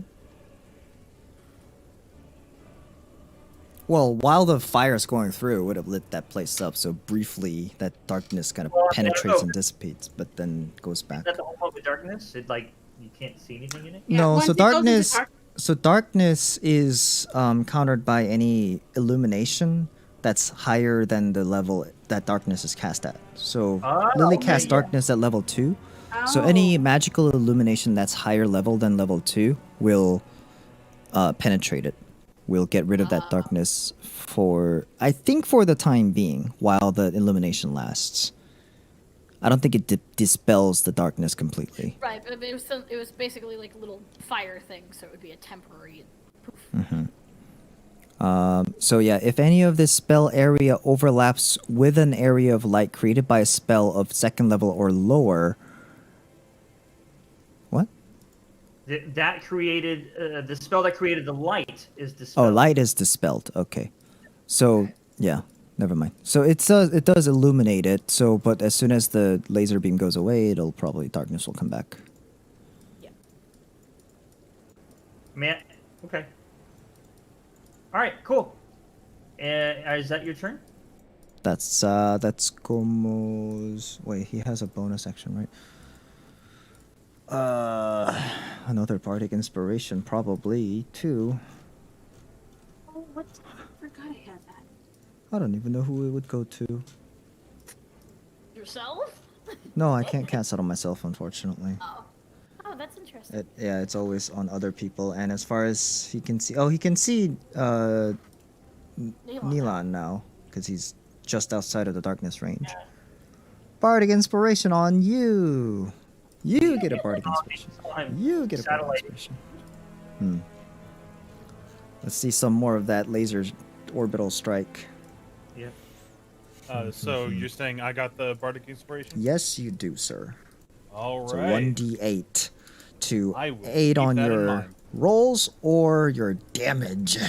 Speaker 2: Well, while the fire is going through, it would have lit that place up. So briefly, that darkness kind of
Speaker 1: Well, I don't
Speaker 2: penetrates
Speaker 1: know.
Speaker 2: and dissipates, but then goes
Speaker 1: Is
Speaker 2: back.
Speaker 1: that the whole point with darkness? It like you can't see anything in it.
Speaker 5: Yeah,
Speaker 2: No,
Speaker 5: once
Speaker 2: so
Speaker 5: it goes into
Speaker 2: darkness.
Speaker 5: dark-
Speaker 2: So darkness is countered by any illumination that's higher than the level that darkness is cast at. So Lily
Speaker 1: okay,
Speaker 2: casts
Speaker 1: yeah.
Speaker 2: darkness at level 2. So any magical illumination that's higher level than level 2 will penetrate it. We'll get rid of that darkness for, I think, for the time being, while the illumination lasts. I don't think it dispels the darkness completely.
Speaker 4: Right, but it was basically like a little fire thing, so it would be a temporary poof.
Speaker 2: So yeah, if any of this spell area overlaps with an area of light created by a spell of 2nd level or lower... What?
Speaker 1: That created the spell that created the light is dispelled.
Speaker 2: Oh, light is dispelled. Okay. So, yeah, never mind. So it does illuminate it, so but as soon as the laser beam goes away, darkness will come back.
Speaker 1: Man, okay. All right, cool. Is that your turn?
Speaker 2: That's Gomo's... Wait, he has a bonus action, right? Another bardic inspiration, probably, too.
Speaker 5: Oh, what? I forgot I had that.
Speaker 2: I don't even know who it would go to.
Speaker 4: Yourself?
Speaker 2: No, I can't cast it on myself, unfortunately.
Speaker 4: Oh, that's interesting.
Speaker 2: It's always on other people. And as far as he can see... Oh, he can see Neelan now, because he's just outside of the darkness range. Bardic inspiration on you! You get a bardic inspiration. You get a bardic inspiration. Let's see some more of that laser orbital strike.
Speaker 1: Yep.
Speaker 6: So you're saying I got the bardic inspiration?
Speaker 2: Yes, you do, sir.
Speaker 6: All
Speaker 2: So
Speaker 6: right.
Speaker 2: 1d8 to
Speaker 6: I will
Speaker 2: aid
Speaker 6: keep
Speaker 2: on
Speaker 6: that in
Speaker 2: your
Speaker 6: mind.
Speaker 2: rolls or your damage.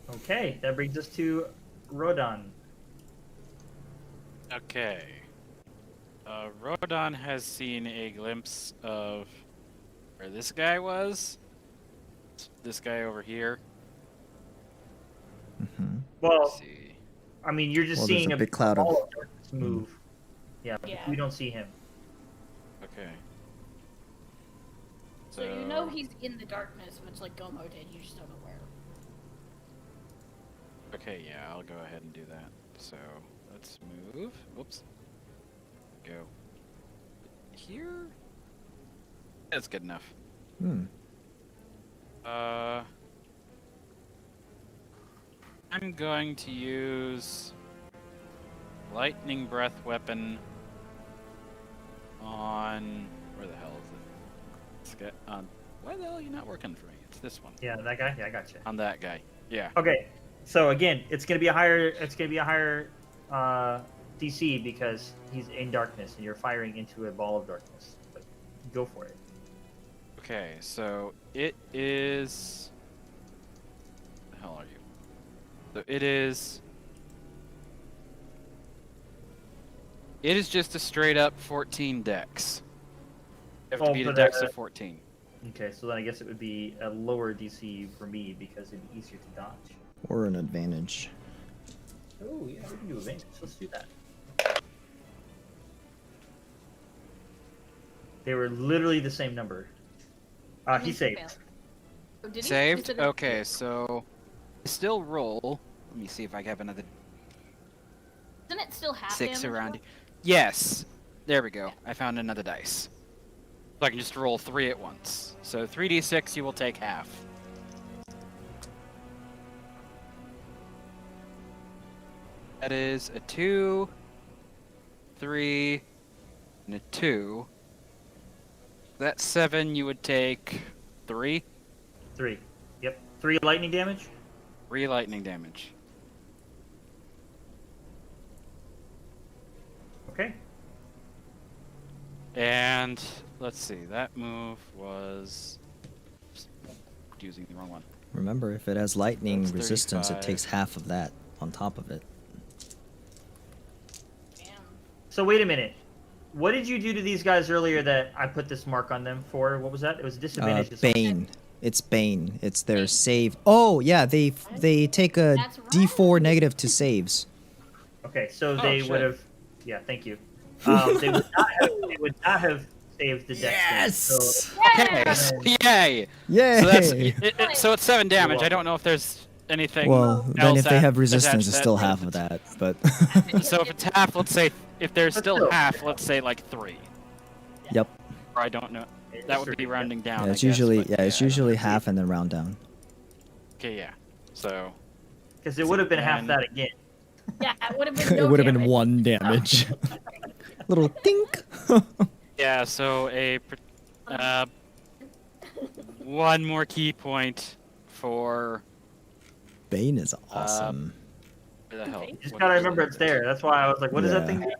Speaker 1: Okay, that brings us to Rodan.
Speaker 3: Okay. Rodon has seen a glimpse of where this guy was. This guy over here.
Speaker 1: Well,
Speaker 3: Let's see.
Speaker 1: I mean, you're just
Speaker 2: Well, there's
Speaker 1: seeing
Speaker 2: a big cloud of-
Speaker 1: ball of darkness move. Yeah,
Speaker 4: Yeah.
Speaker 1: we don't see him.
Speaker 3: Okay.
Speaker 4: So you know he's in the darkness, much like Gomo did. You just don't know where.
Speaker 3: Okay, yeah, I'll go ahead and do that. So let's move. Whoops. Go here. That's good enough. I'm going to use lightning breath weapon on where the hell is it? Let's get on. Why the hell are you not working for me? It's this one.
Speaker 1: Yeah, that guy. Yeah, I gotcha.
Speaker 3: On that guy. Yeah.
Speaker 1: Okay, so again, it's gonna be a higher. DC because he's in darkness and you're firing into a ball of darkness. But go for it.
Speaker 3: Okay, so it is. The hell are you? So it is. It is just a straight up 14 dex. You have to beat a dex of 14.
Speaker 1: Okay, so then I guess it would be a lower DC for me because it'd be easier to dodge.
Speaker 2: Or an advantage.
Speaker 1: Oh yeah, we can do advantage. Let's do that. They were literally the same number. He saved.
Speaker 4: Oh, did he?
Speaker 3: Saved?
Speaker 4: Is it
Speaker 3: Okay, so still roll. Let me see if I have another
Speaker 4: Isn't it still half
Speaker 3: 6
Speaker 4: damage,
Speaker 3: around
Speaker 4: though?
Speaker 3: you. Yes. There we go. I found another dice. So I can just roll 3 at once. So 3d6, you will take half. That is a 2, 3, and a 2. That's 7, you would take 3.
Speaker 1: 3. Yep. 3 lightning damage.
Speaker 3: 3 lightning damage.
Speaker 1: Okay.
Speaker 3: And let's see, that move was using the wrong one.
Speaker 2: Remember, if it has lightning
Speaker 3: That's
Speaker 2: resistance, it
Speaker 3: 35.
Speaker 2: takes half of that on top of it.
Speaker 4: Damn.
Speaker 1: So wait a minute. What did you do to these guys earlier that I put this mark on them for? What was that? It was disadvantage.
Speaker 2: Bane. It's Bane. It's their
Speaker 4: Bane.
Speaker 2: save. Oh, yeah, they take a
Speaker 4: That's
Speaker 2: D4 negative to saves.
Speaker 1: Okay, so
Speaker 3: Oh,
Speaker 1: they
Speaker 3: shit.
Speaker 1: would have. Yeah, thank you. They would not have saved the dex. save. So,
Speaker 3: Okay, yay!
Speaker 2: Yay!
Speaker 3: So that's so it's 7 damage. I don't know if there's anything.
Speaker 2: Well, then
Speaker 3: else
Speaker 2: if they have
Speaker 3: attached
Speaker 2: resistance,
Speaker 3: to
Speaker 2: it's
Speaker 3: that,
Speaker 2: still
Speaker 3: but
Speaker 2: half
Speaker 3: if
Speaker 2: of
Speaker 3: it's-
Speaker 2: that. But
Speaker 3: So if it's half, let's say if there's
Speaker 1: But
Speaker 3: still
Speaker 1: still.
Speaker 3: half, let's say like 3.
Speaker 2: yep.
Speaker 3: I don't know. That would be rounding down.
Speaker 2: Yeah, it's
Speaker 3: I guess,
Speaker 2: usually
Speaker 3: but
Speaker 2: it's
Speaker 3: I don't
Speaker 2: usually
Speaker 3: know.
Speaker 2: half and then round down.
Speaker 3: Okay, yeah. So
Speaker 1: Because it would have been half
Speaker 3: And-
Speaker 1: that again.
Speaker 4: Yeah, it would have been.
Speaker 2: It
Speaker 4: No
Speaker 2: would have been
Speaker 4: damage.
Speaker 2: 1 damage. Little dink.
Speaker 3: yeah, so one more key point for
Speaker 2: Bane is awesome.
Speaker 3: where the hell?
Speaker 4: You
Speaker 1: You just
Speaker 3: what
Speaker 1: gotta
Speaker 3: is
Speaker 1: remember
Speaker 3: it?
Speaker 1: it's there. That's why I was like, what is that
Speaker 2: Yeah.
Speaker 1: thing do?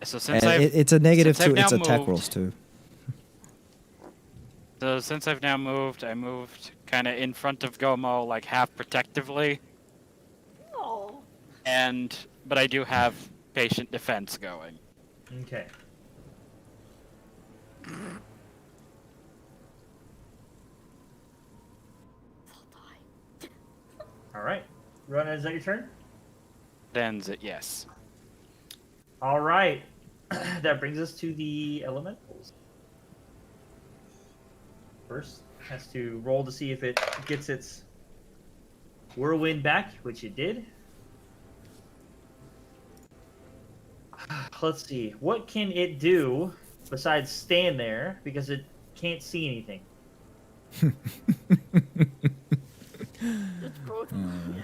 Speaker 3: So
Speaker 2: And
Speaker 3: since I've
Speaker 2: it's a negative
Speaker 3: since I've
Speaker 2: to its
Speaker 3: now
Speaker 2: attack
Speaker 3: moved-
Speaker 2: rolls too.
Speaker 3: since I've now moved, I moved kind of in front of Gomo, like half protectively,
Speaker 4: Oh.
Speaker 3: but I do have patient defense going.
Speaker 1: Okay. All right. Run, is that your turn?
Speaker 3: Ends it, yes.
Speaker 1: All right. That brings us to the elementals. First, has to roll to see if it gets its whirlwind back, which it did. Let's see. What can it do besides stand there because it can't see anything?
Speaker 4: It's both. Yeah.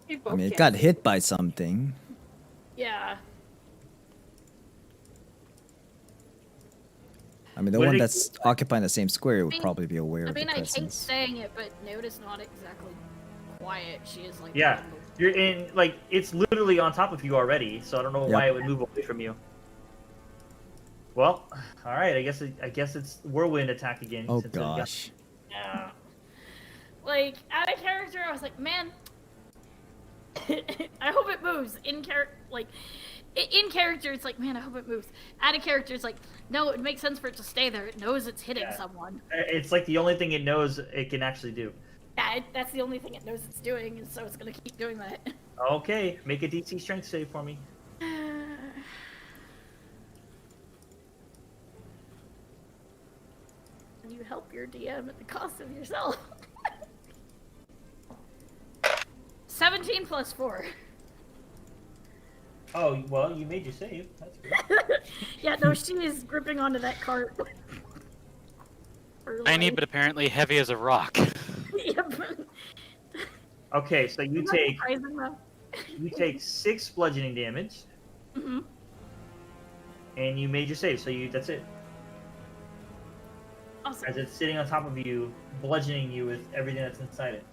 Speaker 5: We
Speaker 2: I
Speaker 5: both
Speaker 2: mean, it
Speaker 5: can't
Speaker 2: got
Speaker 5: see.
Speaker 2: hit by something.
Speaker 4: Yeah.
Speaker 2: I mean, the
Speaker 1: What
Speaker 2: one
Speaker 1: did it-
Speaker 2: that's occupying the same square would
Speaker 4: mean-
Speaker 2: probably be aware
Speaker 4: I
Speaker 2: of the
Speaker 4: mean, I hate
Speaker 2: presence.
Speaker 4: saying it, but Noda's not exactly quiet. She is like.
Speaker 1: Yeah.
Speaker 4: one of the-
Speaker 1: You're in, like, it's literally on top of you already, so I don't know why it would move away from you. Well, all right. I guess it's whirlwind attack again.
Speaker 2: Oh
Speaker 1: since it got-
Speaker 2: gosh.
Speaker 4: Yeah. Like out of character, I was like, man. I hope it moves. In character, in character, it's like, man, I hope it moves. Out of character, it's like, no, it makes sense for it to stay there. It knows it's hitting
Speaker 1: Yeah.
Speaker 4: someone.
Speaker 1: It's like the only thing it knows it can actually do.
Speaker 4: Yeah, that's the only thing it knows it's doing, and so it's gonna keep doing that.
Speaker 1: Okay, make a DC strength save for me.
Speaker 4: And you help your DM at the cost of yourself. 17 plus 4.
Speaker 1: Oh, well, you made your save. That's good.
Speaker 4: Yeah, no, she is gripping onto that cart. For
Speaker 3: Tiny,
Speaker 4: life.
Speaker 3: but apparently heavy as a rock.
Speaker 4: Yep.
Speaker 1: Okay, so you
Speaker 4: Isn't that
Speaker 1: take
Speaker 4: surprising, though?
Speaker 1: 6 bludgeoning damage,
Speaker 4: Mhm.
Speaker 1: and you made your save. So that's it.
Speaker 4: Awesome.
Speaker 1: As it's sitting on top of you, bludgeoning you with everything that's inside it.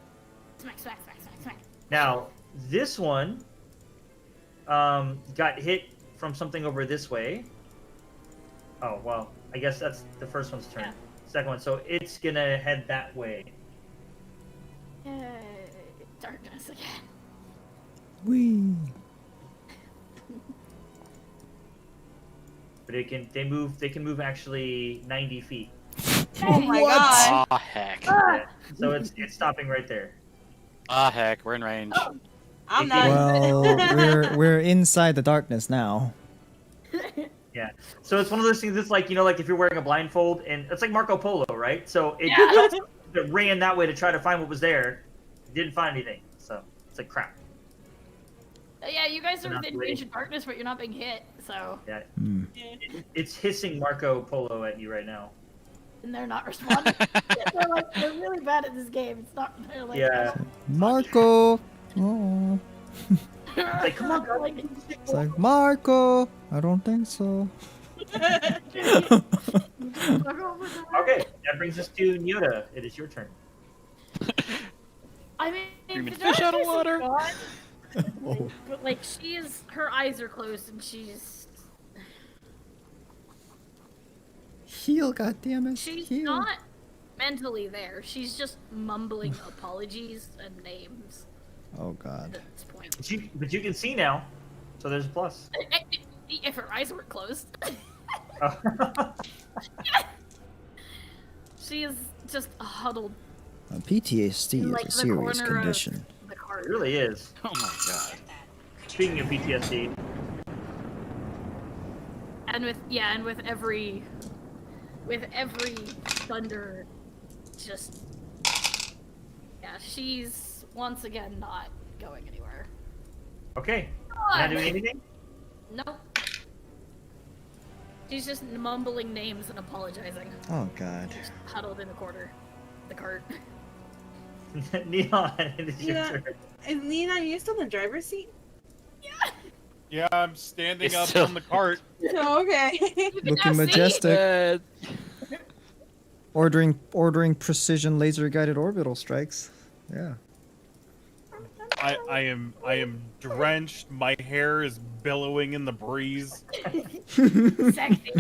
Speaker 4: Smack, smack, smack, smack, smack.
Speaker 1: Now, this one got hit from something over this way. Oh, well, I guess that's the first one's turn.
Speaker 4: Yeah.
Speaker 1: Second one, so it's gonna head that way.
Speaker 4: Yay. Darkness again.
Speaker 2: Whee.
Speaker 1: But they can move actually 90 feet.
Speaker 5: Oh my
Speaker 2: What?
Speaker 5: god.
Speaker 3: Ah, heck.
Speaker 1: Yeah. So it's stopping right there.
Speaker 3: Ah, heck, we're in range.
Speaker 5: I'm not.
Speaker 2: Well, we're inside the darkness now.
Speaker 1: So it's one of those things that's like, like if you're wearing a blindfold, and it's like Marco Polo, right? So it
Speaker 5: Yeah.
Speaker 1: it ran that way to try to find what was there, didn't find anything. So it's like crap.
Speaker 4: Yeah, you guys are
Speaker 1: Not
Speaker 4: within
Speaker 1: ready.
Speaker 4: range of darkness, but you're not being hit, so.
Speaker 1: Yeah,
Speaker 2: Hmm.
Speaker 1: it's hissing Marco Polo at you right now.
Speaker 4: And they're not responding. they're really bad at this game. It's not. They're like,
Speaker 1: Yeah.
Speaker 2: Marco. Oh.
Speaker 1: Like, come on, guys.
Speaker 4: Like,
Speaker 2: It's like Marco. I don't think so.
Speaker 1: Okay, that brings us to Nyota. It is your turn.
Speaker 4: I mean,
Speaker 3: Screaming
Speaker 4: the
Speaker 3: fish out of
Speaker 4: darkness is
Speaker 3: water.
Speaker 4: gone,
Speaker 2: Oh.
Speaker 4: but like her eyes are closed and she's
Speaker 2: Heal, goddammit.
Speaker 4: she's
Speaker 2: Heal.
Speaker 4: not mentally there. She's just mumbling apologies and names
Speaker 2: Oh god.
Speaker 4: at this point.
Speaker 1: But you can see now, so there's a plus.
Speaker 4: If her eyes weren't closed,
Speaker 1: Oh.
Speaker 4: she is just huddled
Speaker 2: PTSD
Speaker 4: in
Speaker 2: is
Speaker 4: like
Speaker 2: a
Speaker 4: the
Speaker 2: serious
Speaker 4: corner
Speaker 2: condition.
Speaker 4: of the cart.
Speaker 1: It really is.
Speaker 3: Oh my god.
Speaker 1: Speaking of PTSD,
Speaker 4: And with every thunder, just she's once again not going anywhere.
Speaker 1: okay, not doing anything.
Speaker 4: Nope. She's just mumbling names and apologizing.
Speaker 2: Oh god.
Speaker 4: Just huddled in the corner of the cart.
Speaker 1: Neon, it is your
Speaker 5: Yeah.
Speaker 1: turn.
Speaker 5: Is Nina, are you still in the driver's seat?
Speaker 6: Yeah, I'm standing
Speaker 3: It's
Speaker 6: up
Speaker 3: still-
Speaker 6: on the cart.
Speaker 5: Oh, okay.
Speaker 2: Looking
Speaker 4: see.
Speaker 2: majestic. Ordering precision laser guided orbital strikes. Yeah.
Speaker 6: I am drenched. My hair is billowing in the breeze.
Speaker 4: Sexy.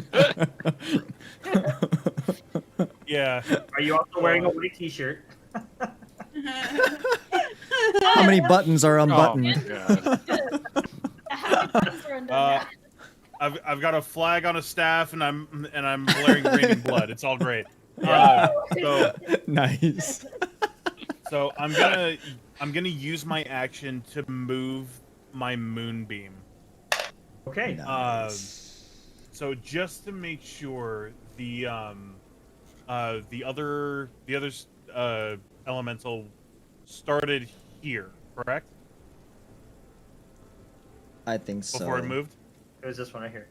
Speaker 6: Yeah.
Speaker 1: Are you also wearing a white t-shirt?
Speaker 2: How many buttons are
Speaker 3: Oh
Speaker 2: unbuttoned?
Speaker 3: my god.
Speaker 6: I've got a flag on a staff and I'm blaring raining blood. It's all great.
Speaker 2: Nice.
Speaker 6: So I'm gonna use my action to move my moonbeam.
Speaker 1: Okay.
Speaker 2: Nice.
Speaker 6: So just to make sure the other elemental started here, correct?
Speaker 2: I think so.
Speaker 6: Before it moved.
Speaker 1: It was this one right here.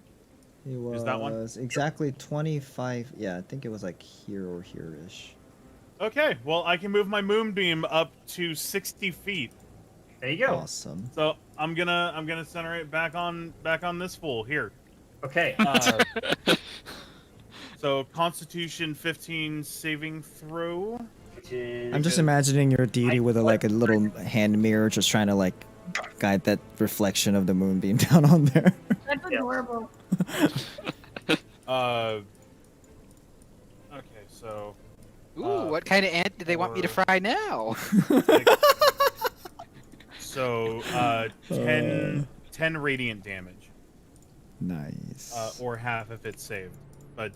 Speaker 2: It was
Speaker 6: Is that one?
Speaker 2: exactly 25. Yeah, I think it was like here or here-ish.
Speaker 6: Okay, well I can move my moonbeam up to 60 feet.
Speaker 1: There you go.
Speaker 2: Awesome.
Speaker 6: So I'm gonna center it back on this fool here.
Speaker 1: Okay.
Speaker 6: So Constitution 15 saving throw.
Speaker 1: Which is
Speaker 2: I'm just imagining your deity with a little hand mirror, just trying to guide that reflection of the moonbeam down on there.
Speaker 4: That's adorable.
Speaker 6: Okay, so.
Speaker 3: Ooh, what kind of ant do they want me to fry now?
Speaker 6: So 10 radiant damage,
Speaker 2: Nice.
Speaker 6: or half if it's saved. But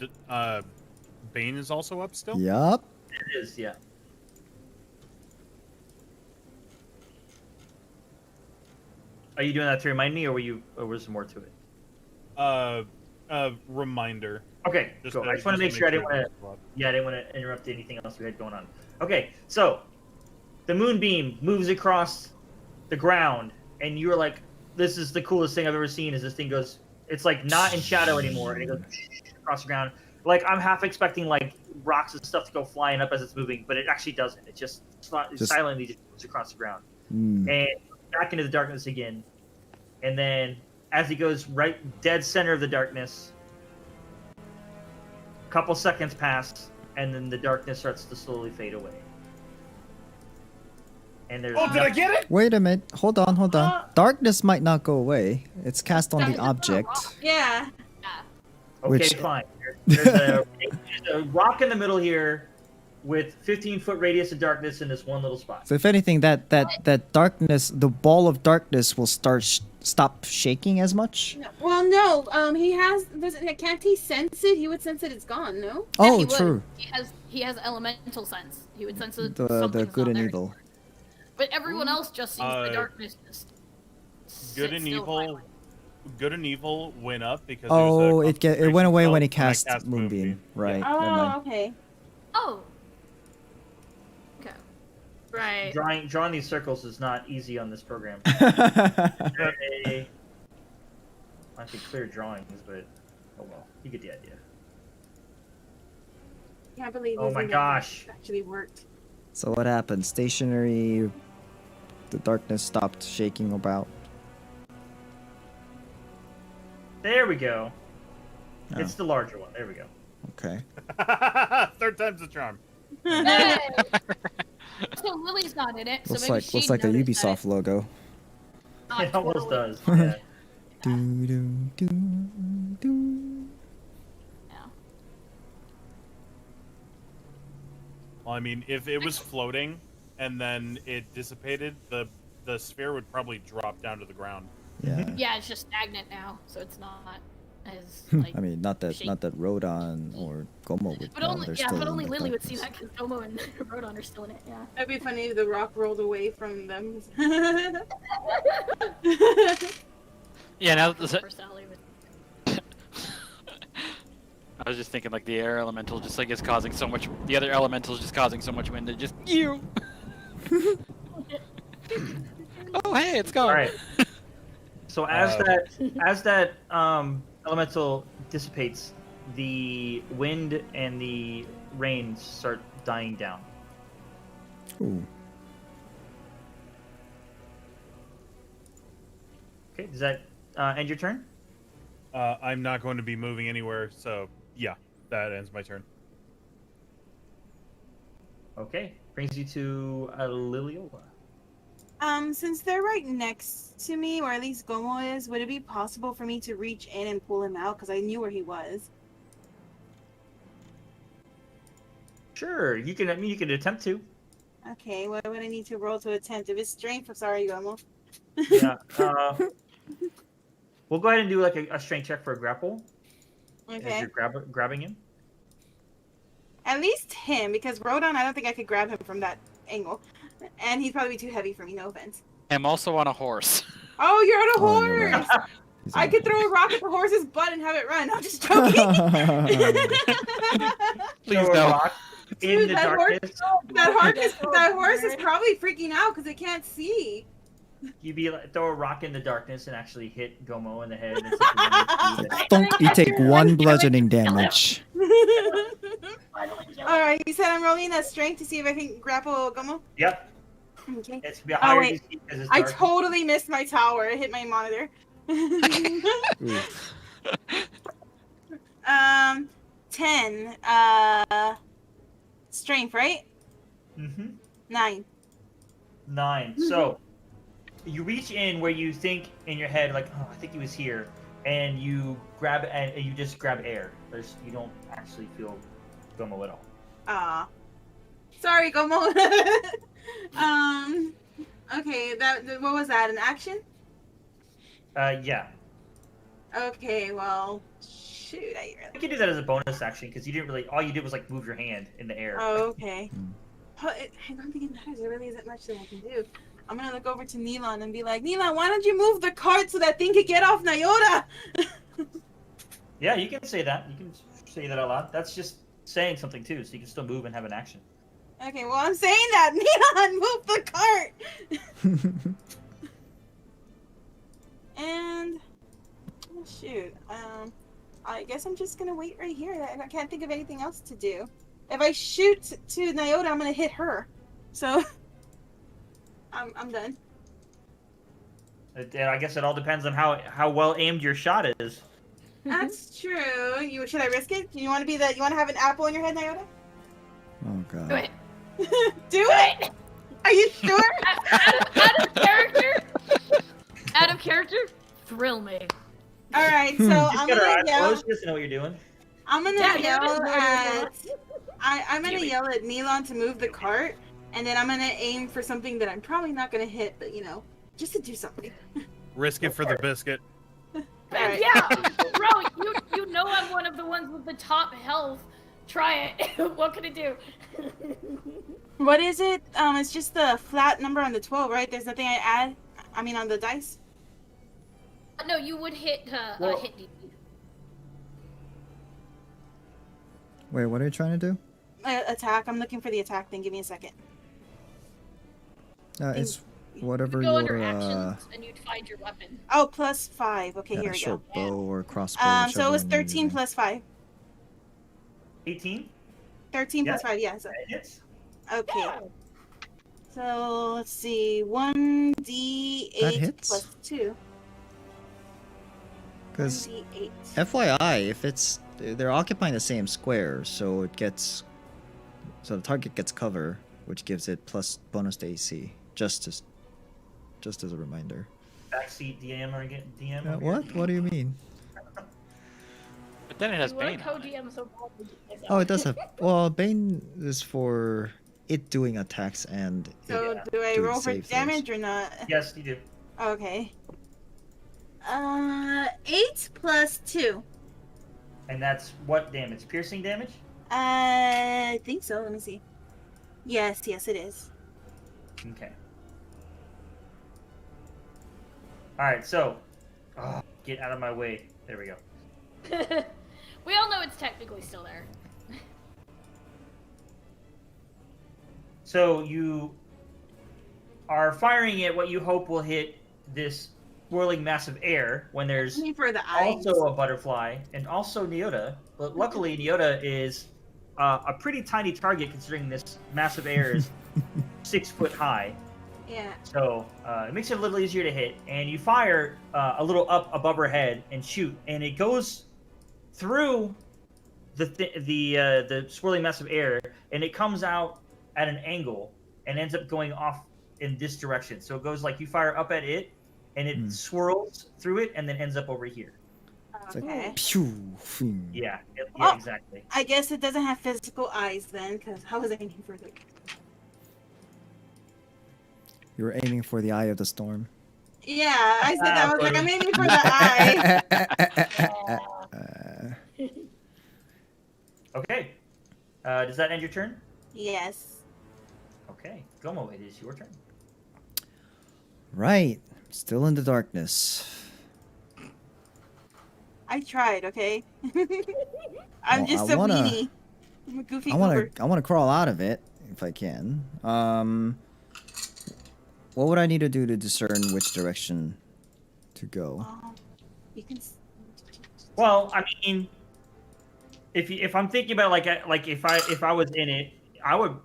Speaker 6: Bane is also up still.
Speaker 2: Yup.
Speaker 1: It is, yeah. Are you doing that to remind me, or was there more to it?
Speaker 6: Reminder.
Speaker 1: Okay, cool. I just want to make sure I didn't want to. Yeah, I didn't want to interrupt anything else we had going on. Okay, so the moonbeam moves across the ground, and you're like, "This is the coolest thing I've ever seen." As this thing goes, it's like not in shadow anymore, and it goes across the ground. Like I'm half expecting like rocks and stuff to go flying up as it's moving, but it actually doesn't. It just silently just moves across the ground and back into the darkness again. And then as he goes right dead center of the darkness, a couple seconds pass, and then the darkness starts to slowly fade away. And there's
Speaker 6: Oh, did I get it?
Speaker 2: Wait a minute. Hold on. Darkness might not go away. It's cast on the
Speaker 5: Darkness
Speaker 2: object.
Speaker 5: Yeah.
Speaker 1: Okay,
Speaker 2: Which-
Speaker 1: fine. There's a rock in the middle here with 15-foot radius of darkness in this one little spot.
Speaker 2: So if anything, that darkness, the ball of darkness, will stop shaking as much.
Speaker 5: No, well, no. He has. Can't he sense it? He would sense that it's gone. No.
Speaker 4: Yeah,
Speaker 2: Oh,
Speaker 4: he would.
Speaker 2: true.
Speaker 4: He has elemental sense. He would sense it.
Speaker 2: The
Speaker 4: something's
Speaker 2: good
Speaker 4: not
Speaker 2: and
Speaker 4: there
Speaker 2: evil.
Speaker 4: anymore. But everyone else just sees the darkness just.
Speaker 6: Good
Speaker 4: sit
Speaker 6: and
Speaker 4: still
Speaker 6: evil.
Speaker 4: finally.
Speaker 6: Good and evil went up because.
Speaker 2: Oh,
Speaker 6: there's a
Speaker 2: it went away when he
Speaker 6: concentration
Speaker 2: cast
Speaker 6: spell,
Speaker 2: Moonbeam. Right.
Speaker 5: Oh,
Speaker 2: Never mind.
Speaker 5: okay.
Speaker 4: Oh. Okay. Right.
Speaker 1: Drawing these circles is not easy on this program. I can clear drawings, but oh well, you get the idea.
Speaker 5: Can't believe.
Speaker 1: Oh my
Speaker 5: using that
Speaker 1: gosh.
Speaker 5: Actually worked.
Speaker 2: So what happened? Stationary. The darkness stopped shaking about.
Speaker 1: There we go.
Speaker 2: Oh.
Speaker 1: It's the larger one. There we go.
Speaker 2: Okay.
Speaker 6: Third time's the charm.
Speaker 4: Hey! So Lily's not in it. So
Speaker 2: Looks
Speaker 4: maybe
Speaker 2: like a
Speaker 4: she'd notice
Speaker 2: Ubisoft logo.
Speaker 4: that it's
Speaker 1: It almost
Speaker 4: totally-
Speaker 1: does. Yeah.
Speaker 2: Do do do do.
Speaker 4: Yeah.
Speaker 6: Well, I mean, if it was floating and then it dissipated, the sphere would probably drop down to the ground.
Speaker 2: Yeah.
Speaker 4: Yeah, it's just stagnant now, so it's not as like.
Speaker 2: I mean, not that Rodon or Gomo would.
Speaker 4: But
Speaker 2: know,
Speaker 4: only
Speaker 2: they're
Speaker 4: yeah,
Speaker 2: still
Speaker 4: but
Speaker 2: in
Speaker 4: only
Speaker 2: the
Speaker 4: Lily would see
Speaker 2: darkness.
Speaker 4: that because Domo and Rodon are still in it. Yeah.
Speaker 5: That'd be funny if the rock rolled away from them.
Speaker 3: Yeah, now that
Speaker 4: For Sally, but-
Speaker 3: I was just thinking like the air elemental just like is causing so much. The other elemental is just causing so much wind that just you. Oh hey, it's gone.
Speaker 1: All right. So as that elemental dissipates, the wind and the rain start dying down.
Speaker 2: Ooh.
Speaker 1: Okay, does that end your turn?
Speaker 6: I'm not going to be moving anywhere, so yeah, that ends my turn.
Speaker 1: Okay, brings you to Liliola.
Speaker 5: Since they're right next to me, or at least Gomo is, would it be possible for me to reach in and pull him out? Because I knew where he was.
Speaker 1: Sure, you can. I mean, you can attempt to.
Speaker 5: Okay, what would I need to roll to attempt? If it's strength, I'm sorry, Gomo.
Speaker 1: Yeah. We'll go ahead and do like a strength check for a grapple. As
Speaker 5: Okay.
Speaker 1: you're grabbing him.
Speaker 5: At least him, because Rodon, I don't think I could grab him from that angle. And he'd probably be too heavy for me, no offense.
Speaker 3: I'm also on a horse.
Speaker 5: Oh, you're on a
Speaker 2: Oh, you're
Speaker 5: horse!
Speaker 2: right. He's
Speaker 5: I
Speaker 2: on
Speaker 5: could
Speaker 2: the
Speaker 5: throw a rock at the horse's butt and have it run. I'm just joking.
Speaker 3: Please
Speaker 1: Throw a
Speaker 3: no.
Speaker 1: rock in
Speaker 5: Dude,
Speaker 1: the
Speaker 5: that
Speaker 1: darkness.
Speaker 5: that horse is probably freaking out because it can't see.
Speaker 1: You be like, throw a rock in the darkness and actually hit Gomo in the head. And it's
Speaker 2: Thunk, you take 1 bludgeoning damage.
Speaker 5: All right, you said I'm rolling a strength to see if I can grapple Gomo.
Speaker 1: Yep,
Speaker 5: Okay.
Speaker 1: it's be a higher
Speaker 5: wait.
Speaker 1: DC because it's
Speaker 5: I
Speaker 1: dark.
Speaker 5: totally missed my tower. It hit my monitor.
Speaker 2: Ooh.
Speaker 5: 10. Strength, right?
Speaker 1: Mm-hmm.
Speaker 5: 9.
Speaker 1: 9. So you reach in where you think in your head, like, oh, I think he was here, and you grab and you just grab air. You don't actually feel Gomo at all.
Speaker 5: Sorry, Gomo. Okay, what was that? An action?
Speaker 1: Yeah.
Speaker 5: Okay, well, shoot, I
Speaker 1: You can do that as a bonus action because you didn't really. All you did was like move your hand in the air.
Speaker 5: Oh, okay.
Speaker 2: Hmm.
Speaker 5: I don't think it matters. There really isn't much that I can do. I'm gonna look over to Neelon and be like, Neelon, why don't you move the cart so that thing could get off Nyota?
Speaker 1: Yeah, you can say that. You can say that a lot. That's just saying something too, so you can still move and have an action.
Speaker 5: Okay, well, I'm saying that. Neelon, move the cart! And... oh, shoot. I guess I'm just gonna wait right here. I can't think of anything else to do. If I shoot to Nyota, I'm gonna hit her. So... I'm done.
Speaker 1: I guess it all depends on how well aimed your shot is.
Speaker 5: That's true. Should I risk it? You want to have an apple in your head, Nyota?
Speaker 2: Oh
Speaker 4: Do
Speaker 2: god.
Speaker 4: it.
Speaker 5: Do it! Are you sure?
Speaker 4: Out of character. Out of character. Thrill me.
Speaker 5: All right, so
Speaker 1: She's
Speaker 5: I'm
Speaker 1: got her
Speaker 5: gonna
Speaker 1: eyes
Speaker 5: yell.
Speaker 1: closed. She doesn't know what you're doing.
Speaker 5: I'm gonna
Speaker 4: Yeah,
Speaker 5: yell at. I'm gonna
Speaker 3: Damn it.
Speaker 5: yell at Neelon to move the cart, and then I'm gonna aim for something that I'm probably not gonna hit, but just to do something.
Speaker 6: Risk it for the biscuit.
Speaker 5: Alright.
Speaker 4: Yeah, bro, you know I'm one of the ones with the top health. Try it. What can I do?
Speaker 5: What is it? It's just the flat number on the 12, right? There's nothing I add. I mean, on the dice.
Speaker 4: No, you would hit
Speaker 1: Well-
Speaker 4: hit DC.
Speaker 2: Wait, what are you trying to do?
Speaker 5: Attack. I'm looking for the attack thing. Give me a second.
Speaker 2: It's
Speaker 4: You
Speaker 2: whatever
Speaker 4: go under
Speaker 2: your
Speaker 4: actions and you'd find your weapon.
Speaker 5: Oh, +5. Okay, here we
Speaker 2: short
Speaker 5: go.
Speaker 2: bow or crossbow.
Speaker 5: So it was
Speaker 2: whichever one you're
Speaker 5: 13
Speaker 2: using.
Speaker 5: plus 5.
Speaker 1: 18.
Speaker 5: 13
Speaker 1: Yeah.
Speaker 5: plus 5. Yeah. So,
Speaker 1: That hits.
Speaker 5: okay. So let's see. 1d8
Speaker 2: That hits?
Speaker 5: plus 2.
Speaker 2: Because
Speaker 5: 1d8.
Speaker 2: FYI, if they're occupying the same square, so the target gets cover, which gives it plus bonus to AC. Just as a reminder.
Speaker 1: Backseat DM or again DM. over
Speaker 2: What?
Speaker 1: here.
Speaker 2: What do you mean?
Speaker 3: But then it has
Speaker 4: You want
Speaker 3: Bane
Speaker 4: to
Speaker 3: on it.
Speaker 4: co-DM so badly.
Speaker 2: Oh, it does have. Well, Bane is for it doing attacks and.
Speaker 5: So
Speaker 1: Yeah.
Speaker 5: do I
Speaker 2: Doing
Speaker 5: roll for
Speaker 2: save throws.
Speaker 5: damage or not?
Speaker 1: Yes, you do.
Speaker 5: Okay. 8 plus 2.
Speaker 1: And that's what damage? Piercing damage?
Speaker 5: I think so. Let me see. Yes, it is.
Speaker 1: Okay. Alright, so. Oh, get out of my way. There we go.
Speaker 4: We all know it's technically still there.
Speaker 1: So you are firing at what you hope will hit this swirling mass of air when there's
Speaker 5: Only for the eyes.
Speaker 1: also a butterfly and also Neota. But luckily, Neota is a pretty tiny target considering this massive air is 6 foot high.
Speaker 5: Yeah.
Speaker 1: So it makes it a little easier to hit. And you fire a little up above her head and shoot, and it goes through the swirling mass of air, and it comes out at an angle and ends up going off in this direction. So it goes like you fire up at it, and it swirls through it, and then ends up over here.
Speaker 2: It's like,
Speaker 5: Okay.
Speaker 2: pew,
Speaker 1: Yeah,
Speaker 5: Oh.
Speaker 1: exactly.
Speaker 5: I guess it doesn't have physical eyes then, because I was aiming for the.
Speaker 2: You were aiming for the eye of the storm.
Speaker 5: Yeah, I said that. I was like, I'm aiming for the eye.
Speaker 1: Okay. Does that end your turn?
Speaker 5: Yes.
Speaker 1: Okay. Gomo, it is your turn.
Speaker 2: Right. Still in the darkness.
Speaker 5: I tried, okay? I'm
Speaker 2: Well,
Speaker 5: just
Speaker 2: I
Speaker 5: a
Speaker 2: wanna-
Speaker 5: weenie. I'm a goofy
Speaker 2: I
Speaker 5: goober.
Speaker 2: wanna crawl out of it if I can. What would I need to do to discern which direction to go?
Speaker 5: You can.
Speaker 1: Well, I mean, if I'm thinking about if I was in it, I would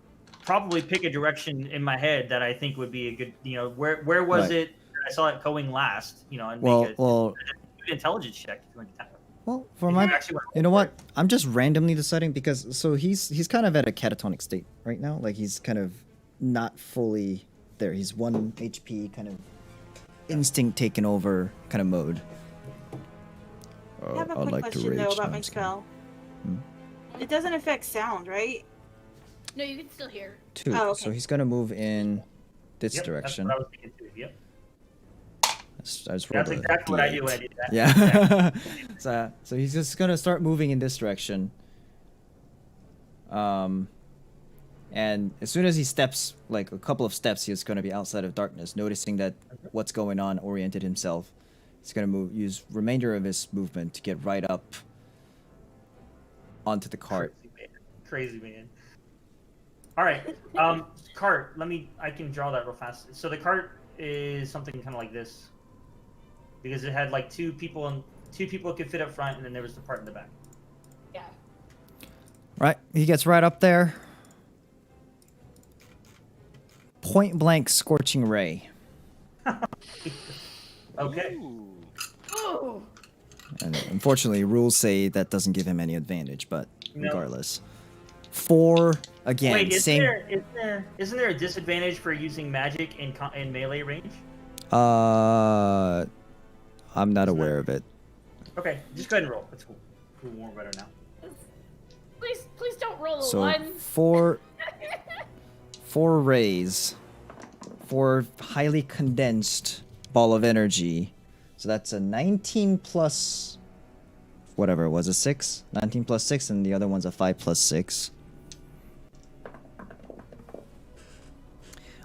Speaker 1: probably pick a direction in my head that I think would be a good. Where was
Speaker 2: Right.
Speaker 1: it? I saw it going last. And
Speaker 2: Well,
Speaker 1: make
Speaker 2: well,
Speaker 1: an intelligence check. If you want to tap it.
Speaker 2: well. For
Speaker 1: If you
Speaker 2: my,
Speaker 1: actually wanna
Speaker 2: you know
Speaker 1: roll
Speaker 2: what?
Speaker 1: for it.
Speaker 2: I'm just randomly deciding because he's kind of at a catatonic state right now. Like he's kind of not fully there. He's 1 HP, kind of instinct taken over kind of mode.
Speaker 5: I have a quick question though about my spell.
Speaker 2: Hmm?
Speaker 5: It doesn't affect sound, right?
Speaker 4: No, you can still hear.
Speaker 2: 2.
Speaker 5: Oh, okay.
Speaker 2: So he's gonna move in this
Speaker 1: Yep,
Speaker 2: direction.
Speaker 1: That's what I was thinking too. Yep.
Speaker 2: I just rolled
Speaker 1: That's
Speaker 2: a
Speaker 1: exactly what I do
Speaker 2: D8.
Speaker 1: when I did that.
Speaker 2: Yeah. so he's just gonna start moving in this direction. And as soon as he steps, like a couple of steps, he's gonna be outside of darkness, noticing that what's going on, oriented himself. He's gonna use remainder of his movement to get right up onto the cart.
Speaker 1: Crazy man. All right. Cart. I can draw that real fast. So the cart is something kind of like this, because it had like two people could fit up front, and then there was the part in the back.
Speaker 4: Yeah.
Speaker 2: Right, he gets right up there. Point blank, scorching ray.
Speaker 1: Okay.
Speaker 3: Ooh.
Speaker 4: Oh.
Speaker 2: And unfortunately, rules say that doesn't give him any advantage, but
Speaker 1: No.
Speaker 2: regardless. 4 again,
Speaker 1: Wait,
Speaker 2: same.
Speaker 1: isn't there a disadvantage for using magic in melee range?
Speaker 2: I'm not aware of it.
Speaker 1: Okay, just go ahead and roll. That's cool. We're more better now.
Speaker 4: Please don't roll a
Speaker 2: So
Speaker 4: 1.
Speaker 2: 4 rays, 4 highly condensed ball of energy. So that's a 19 plus whatever it was, a 6, 19 plus 6, and the other one's a 5 plus 6.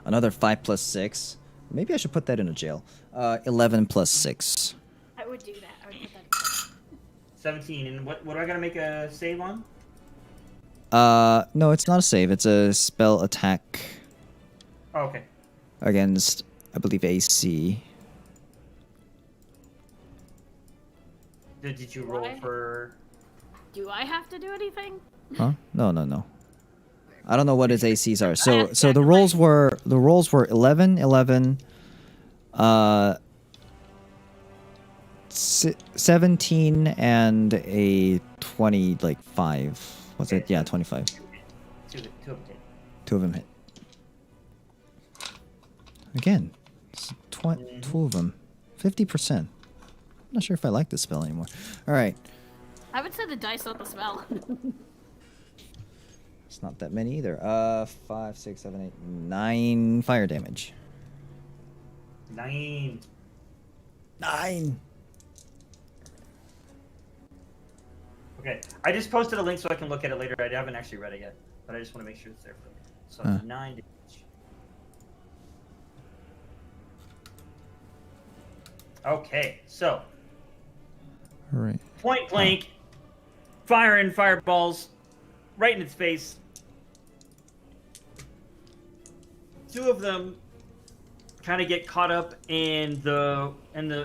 Speaker 2: Another 5 plus 6. Maybe I should put that in a jail. 11 plus 6.
Speaker 4: I would do that. I would put that.
Speaker 1: 17. And what do I gotta make a save on?
Speaker 2: No, it's not a save. It's a spell attack
Speaker 1: Oh, okay.
Speaker 2: against, I believe, AC.
Speaker 1: Did you roll
Speaker 4: Why?
Speaker 1: for?
Speaker 4: Do I have to do anything?
Speaker 2: Huh? No. I don't know what his ACs are.
Speaker 4: I
Speaker 2: So
Speaker 4: have
Speaker 2: so
Speaker 4: to
Speaker 2: the rolls were 11, 17 and a 20, like 5. Was it? Yeah, 25.
Speaker 1: Two of them hit.
Speaker 2: 2 of them hit. Again, it's 2 of them. 50%. I'm not sure if I like this spell anymore. All right.
Speaker 4: I would say the dice, not the spell.
Speaker 2: It's not that many either. 5, 6, 7, 8, 9 fire damage.
Speaker 1: 9.
Speaker 2: 9.
Speaker 1: Okay, I just posted a link so I can look at it later. I haven't actually read it yet, but I just want to make sure it's there for me. So 9 damage. Okay, so
Speaker 2: All right.
Speaker 1: point blank, firing fireballs right in its face. 2 of them kind of get caught up in the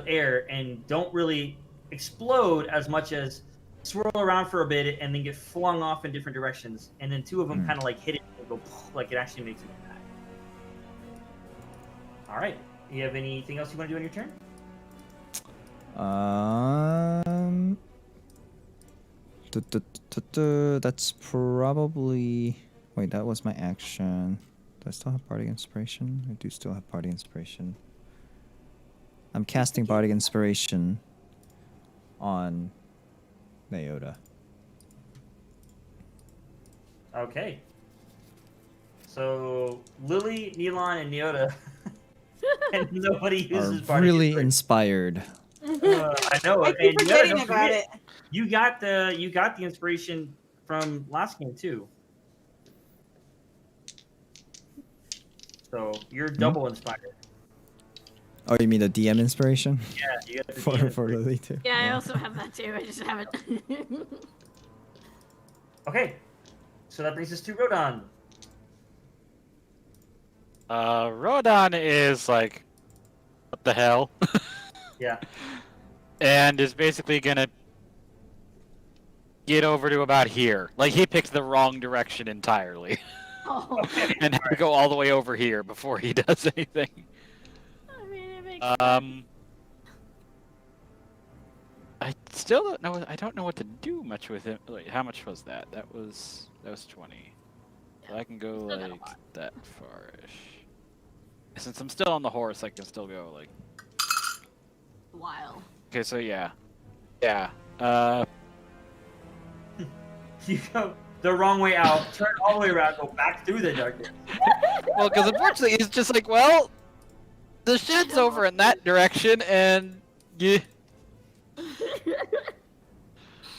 Speaker 1: air and don't really explode as much as swirl around for a bit and then get flung off in different directions. And then two of them kind of like hit it and go like it actually makes an impact. All right. You have anything else you want to do on your turn?
Speaker 2: That's probably. Wait, that was my action. Do I still have Bardic Inspiration? I do still have Bardic Inspiration. I'm casting Bardic Inspiration on Neoda.
Speaker 1: Okay. So Lily, Neelon, and Neoda, and nobody uses
Speaker 2: Are
Speaker 1: Bardic
Speaker 2: really
Speaker 1: Inspiration.
Speaker 2: inspired.
Speaker 1: I know.
Speaker 5: I
Speaker 1: And
Speaker 5: keep
Speaker 1: Neoda,
Speaker 5: forgetting
Speaker 1: don't
Speaker 5: about
Speaker 1: forget,
Speaker 5: it.
Speaker 1: You got the inspiration from last game too. So you're double inspired.
Speaker 2: Oh, you mean the DM inspiration?
Speaker 1: Yeah, you got the
Speaker 2: for
Speaker 1: DM
Speaker 2: for
Speaker 1: inspiration.
Speaker 2: Lily too.
Speaker 4: Yeah, I also have that too. I just haven't.
Speaker 1: Okay, so that brings us to Rodon.
Speaker 3: Rodon is like, what the hell?
Speaker 1: Yeah.
Speaker 3: And is basically gonna get over to about here. Like, he picked the wrong direction entirely.
Speaker 4: Oh,
Speaker 3: And had to go all the way over here before he does anything.
Speaker 4: I mean, it makes
Speaker 3: I still don't know. I don't know what to do much with him. Like, how much was that? That was 20. So I can go
Speaker 4: Still got a
Speaker 3: like
Speaker 4: lot.
Speaker 3: that far-ish. Since I'm still on the horse, I can still go like.
Speaker 4: a while.
Speaker 3: Okay, so yeah.
Speaker 1: You go the wrong way out, turn all the way around, go back through the darkness.
Speaker 3: Well, because unfortunately, he's just like, well, the shed's over in that direction, and yeah.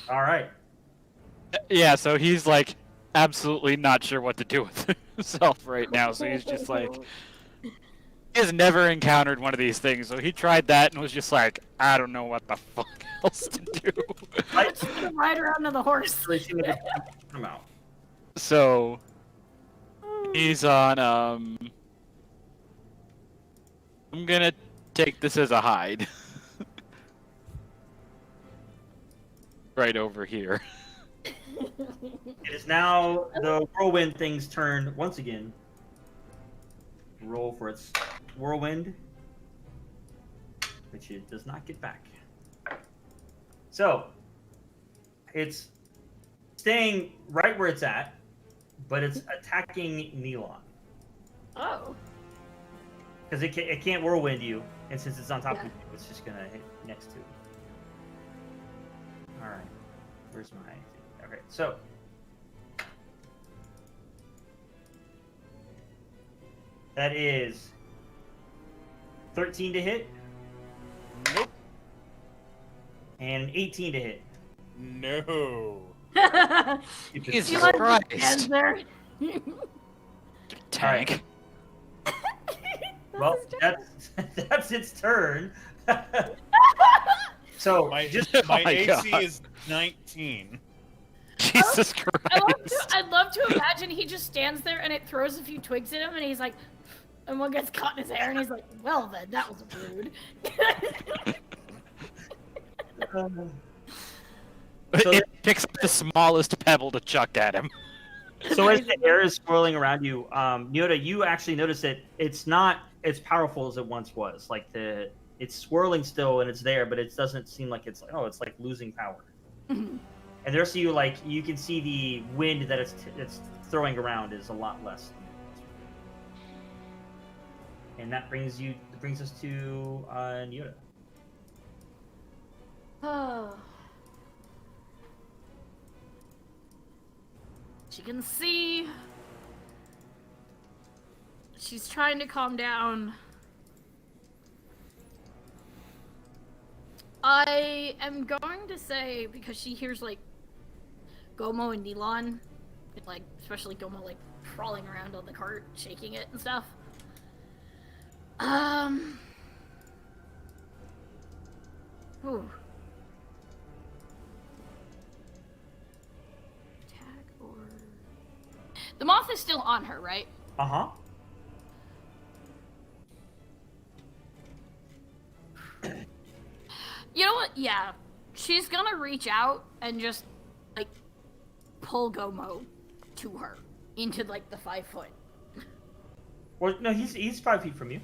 Speaker 1: All right.
Speaker 3: Yeah, so he's like absolutely not sure what to do with himself right now. So he's just like, he has never encountered one of these things. So he tried that and was just like, I don't know what the fuck else to do.
Speaker 4: Let's just ride around to the horse.
Speaker 1: Really seem like come out.
Speaker 3: So he's on. I'm gonna take this as a hide. Right over here.
Speaker 1: It is now the whirlwind thing's turn once again. Roll for its whirlwind, which it does not get back. So it's staying right where it's at, but it's attacking Neelon
Speaker 4: Oh.
Speaker 1: because it can't whirlwind you, and since it's on top of you, it's just gonna hit next to it. All right, where's my thing? Okay, so. That is 13 to hit.
Speaker 3: Nope.
Speaker 1: And an 18 to hit.
Speaker 6: No.
Speaker 3: Jesus
Speaker 4: You like
Speaker 3: Christ.
Speaker 4: the hands there?
Speaker 3: Tank.
Speaker 1: Well, that's its turn. So
Speaker 6: My
Speaker 3: Oh
Speaker 6: my
Speaker 3: my
Speaker 6: AC
Speaker 3: God.
Speaker 6: is 19.
Speaker 3: Jesus Christ.
Speaker 4: I'd love to imagine he just stands there and it throws a few twigs at him and he's like, and one gets caught in his hair and he's like, well then, that was rude.
Speaker 1: So
Speaker 3: It picks up the smallest pebble to chuck at him.
Speaker 1: So as the air is swirling around you, Nyota, you actually notice that it's not as powerful as it once was. Like it's swirling still and it's there, but it doesn't seem like it's like losing power. And the rest of you, like you can see the wind that it's throwing around is a lot less. And that brings us to Nyota.
Speaker 4: Oh. She can see. She's trying to calm down. I am going to say, because she hears like Gomo and Nilon, like especially Gomo like crawling around on the cart, shaking it and stuff. Ooh. Attack or the moth is still on her, right?
Speaker 1: Uh-huh.
Speaker 4: Yeah. She's gonna reach out and just, like, pull Gomo to her into, like, the 5 foot.
Speaker 1: Or no, he's 5 feet from you.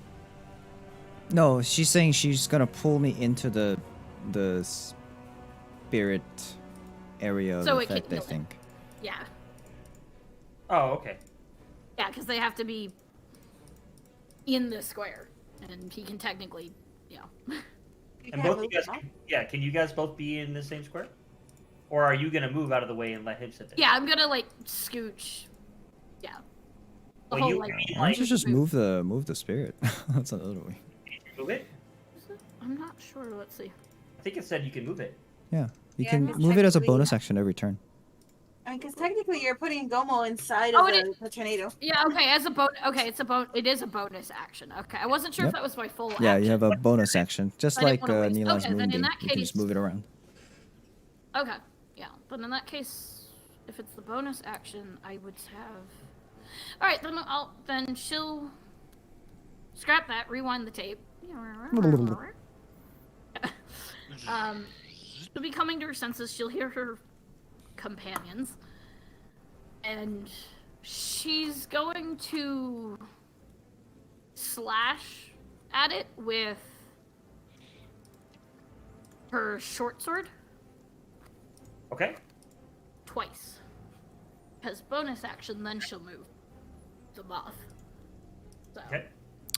Speaker 2: No, she's saying she's gonna pull me into the spirit area of
Speaker 4: So
Speaker 2: the
Speaker 4: it can
Speaker 2: effect, I
Speaker 4: heal it.
Speaker 2: think.
Speaker 4: Yeah.
Speaker 1: Oh, okay.
Speaker 4: Yeah, because they have to be in the square. And he can technically,
Speaker 5: You
Speaker 1: And
Speaker 5: can't
Speaker 1: both you
Speaker 5: move
Speaker 1: guys,
Speaker 5: now?
Speaker 1: can you guys both be in the same square? Or are you gonna move out of the way and let him sit there?
Speaker 4: yeah, I'm gonna, like, scooch. Yeah. The
Speaker 1: Well,
Speaker 4: whole,
Speaker 1: you
Speaker 4: like,
Speaker 1: mean,
Speaker 2: Why don't you
Speaker 1: like,
Speaker 2: just move the spirit? That's another way.
Speaker 1: move it?
Speaker 4: I'm not sure. Let's see.
Speaker 1: I think it said you can move it.
Speaker 2: Yeah, you
Speaker 5: Yeah,
Speaker 2: can
Speaker 5: because
Speaker 2: move it as a
Speaker 5: technically-
Speaker 2: bonus action every turn.
Speaker 5: I mean, because technically you're putting Gomo inside
Speaker 4: Oh,
Speaker 5: of
Speaker 4: it
Speaker 5: the tornado.
Speaker 4: Yeah, okay, as a okay, it is a bonus action. Okay, I wasn't sure
Speaker 2: Yep.
Speaker 4: if that was my full
Speaker 2: Yeah,
Speaker 4: action.
Speaker 2: you have a bonus action, just
Speaker 4: I didn't
Speaker 2: like
Speaker 4: wanna waste-
Speaker 2: Nila's
Speaker 4: okay, then in
Speaker 2: moonbeam.
Speaker 4: that
Speaker 2: You can just
Speaker 4: case-
Speaker 2: move it around.
Speaker 4: Okay, yeah, but in that case, if it's the bonus action, I would have. All right, then she'll scrap that, rewind the tape. She'll be coming to her senses. She'll hear her companions, and she's going to slash at it with her short sword
Speaker 1: Okay.
Speaker 4: twice. As bonus action, then she'll move the moth. So,
Speaker 1: Okay.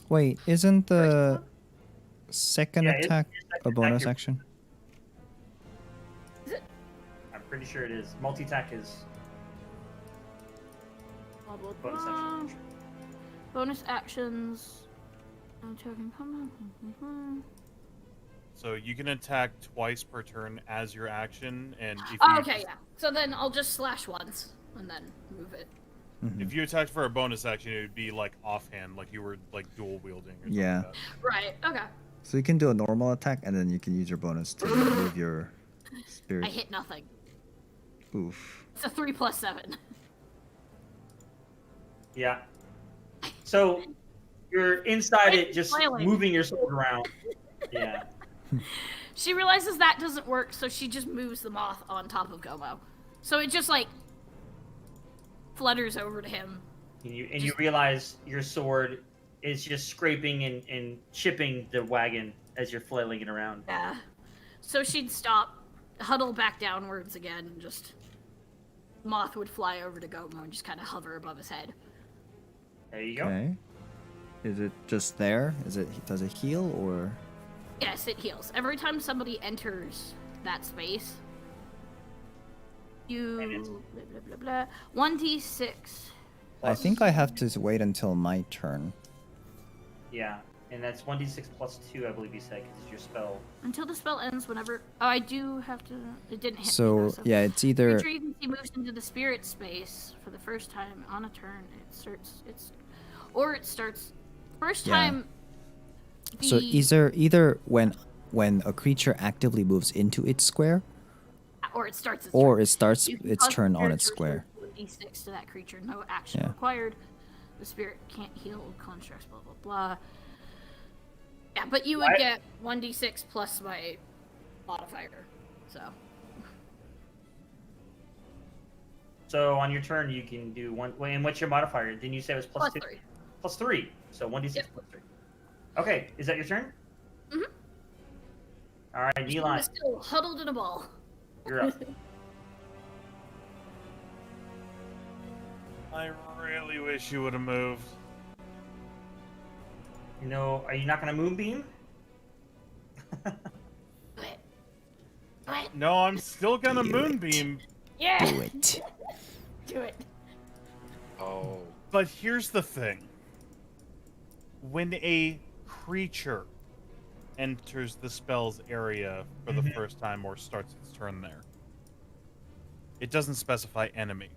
Speaker 2: Wait, isn't the second
Speaker 1: Yeah, it's-
Speaker 2: attack
Speaker 1: it's
Speaker 2: a
Speaker 1: second
Speaker 2: bonus
Speaker 1: attack,
Speaker 2: action?
Speaker 1: I'm pretty sure it is. Multi-attack is
Speaker 4: blah, blah,
Speaker 1: bonus
Speaker 4: blah.
Speaker 1: action.
Speaker 4: Bonus actions.
Speaker 6: So you can attack twice per turn as your action, and if
Speaker 4: Oh,
Speaker 6: you
Speaker 4: okay, yeah. So then I'll just slash once and then move it.
Speaker 2: Mhm.
Speaker 6: if you attacked for a bonus action, it would be like offhand, like you were like dual wielding. Or something
Speaker 2: Yeah.
Speaker 6: like that.
Speaker 4: Right. Okay.
Speaker 2: So you can do a normal attack, and then you can use your bonus to move your
Speaker 4: I
Speaker 2: spirit.
Speaker 4: hit nothing.
Speaker 2: Oof.
Speaker 4: It's a 3 + 7.
Speaker 1: Yeah. So you're inside it, just
Speaker 4: Flailing.
Speaker 1: moving your sword around. Yeah.
Speaker 4: She realizes that doesn't work, so she just moves the moth on top of Gomo. So it just like flutters over to him.
Speaker 1: And you realize your sword is just scraping and chipping the wagon as you're flailing it around.
Speaker 4: Yeah. So she'd stop, huddle back downwards again, and just moth would fly over to Gomo and just kind of hover above his head.
Speaker 1: There you go.
Speaker 2: Okay. Is it just there? Does it heal or?
Speaker 4: Yes, it heals. Every time somebody enters that space, you blah blah blah blah 1d6.
Speaker 2: I think I have to wait until my turn.
Speaker 1: Yeah, and that's 1d6 plus 2, I believe you said, because it's your spell.
Speaker 4: Until the spell ends, whenever. Oh, I do have to. It didn't hit me,
Speaker 2: So
Speaker 4: though, so.
Speaker 2: yeah, it's either
Speaker 4: Creature you can see moves into the spirit space for the first time on a turn. It starts first
Speaker 2: Yeah.
Speaker 4: time.
Speaker 2: so
Speaker 4: the-
Speaker 2: either when a creature actively moves into its square,
Speaker 4: or it starts. Its
Speaker 2: or
Speaker 4: turn.
Speaker 2: it starts
Speaker 4: You can
Speaker 2: its
Speaker 4: cause
Speaker 2: turn
Speaker 4: the
Speaker 2: on its
Speaker 4: spirit
Speaker 2: square.
Speaker 4: to roll a d6 to that creature. No action
Speaker 2: Yeah.
Speaker 4: required. The spirit can't heal constructs. Blah blah blah. Yeah, but you would
Speaker 1: I-
Speaker 4: get 1d6 plus my modifier. So
Speaker 1: So on your turn, you can do one. Wait, and what's your modifier? Didn't you say it was plus
Speaker 4: plus
Speaker 1: 2?
Speaker 4: 3.
Speaker 1: Plus 3. So 1d6
Speaker 4: Yep.
Speaker 1: plus 3. Okay, is that your turn?
Speaker 4: Mhm.
Speaker 1: All right,
Speaker 4: I'm
Speaker 1: Eli,
Speaker 4: still huddled in a ball.
Speaker 1: you're up.
Speaker 6: I really wish you would have moved.
Speaker 1: You know, are you not going to moonbeam?
Speaker 4: What?
Speaker 6: No, I'm still gonna
Speaker 2: Do it.
Speaker 6: moonbeam.
Speaker 4: Yeah.
Speaker 2: Do it.
Speaker 4: Do it.
Speaker 3: Oh.
Speaker 6: But here's the thing. When a creature enters the spell's area for the first time or starts its turn there, it doesn't specify enemy.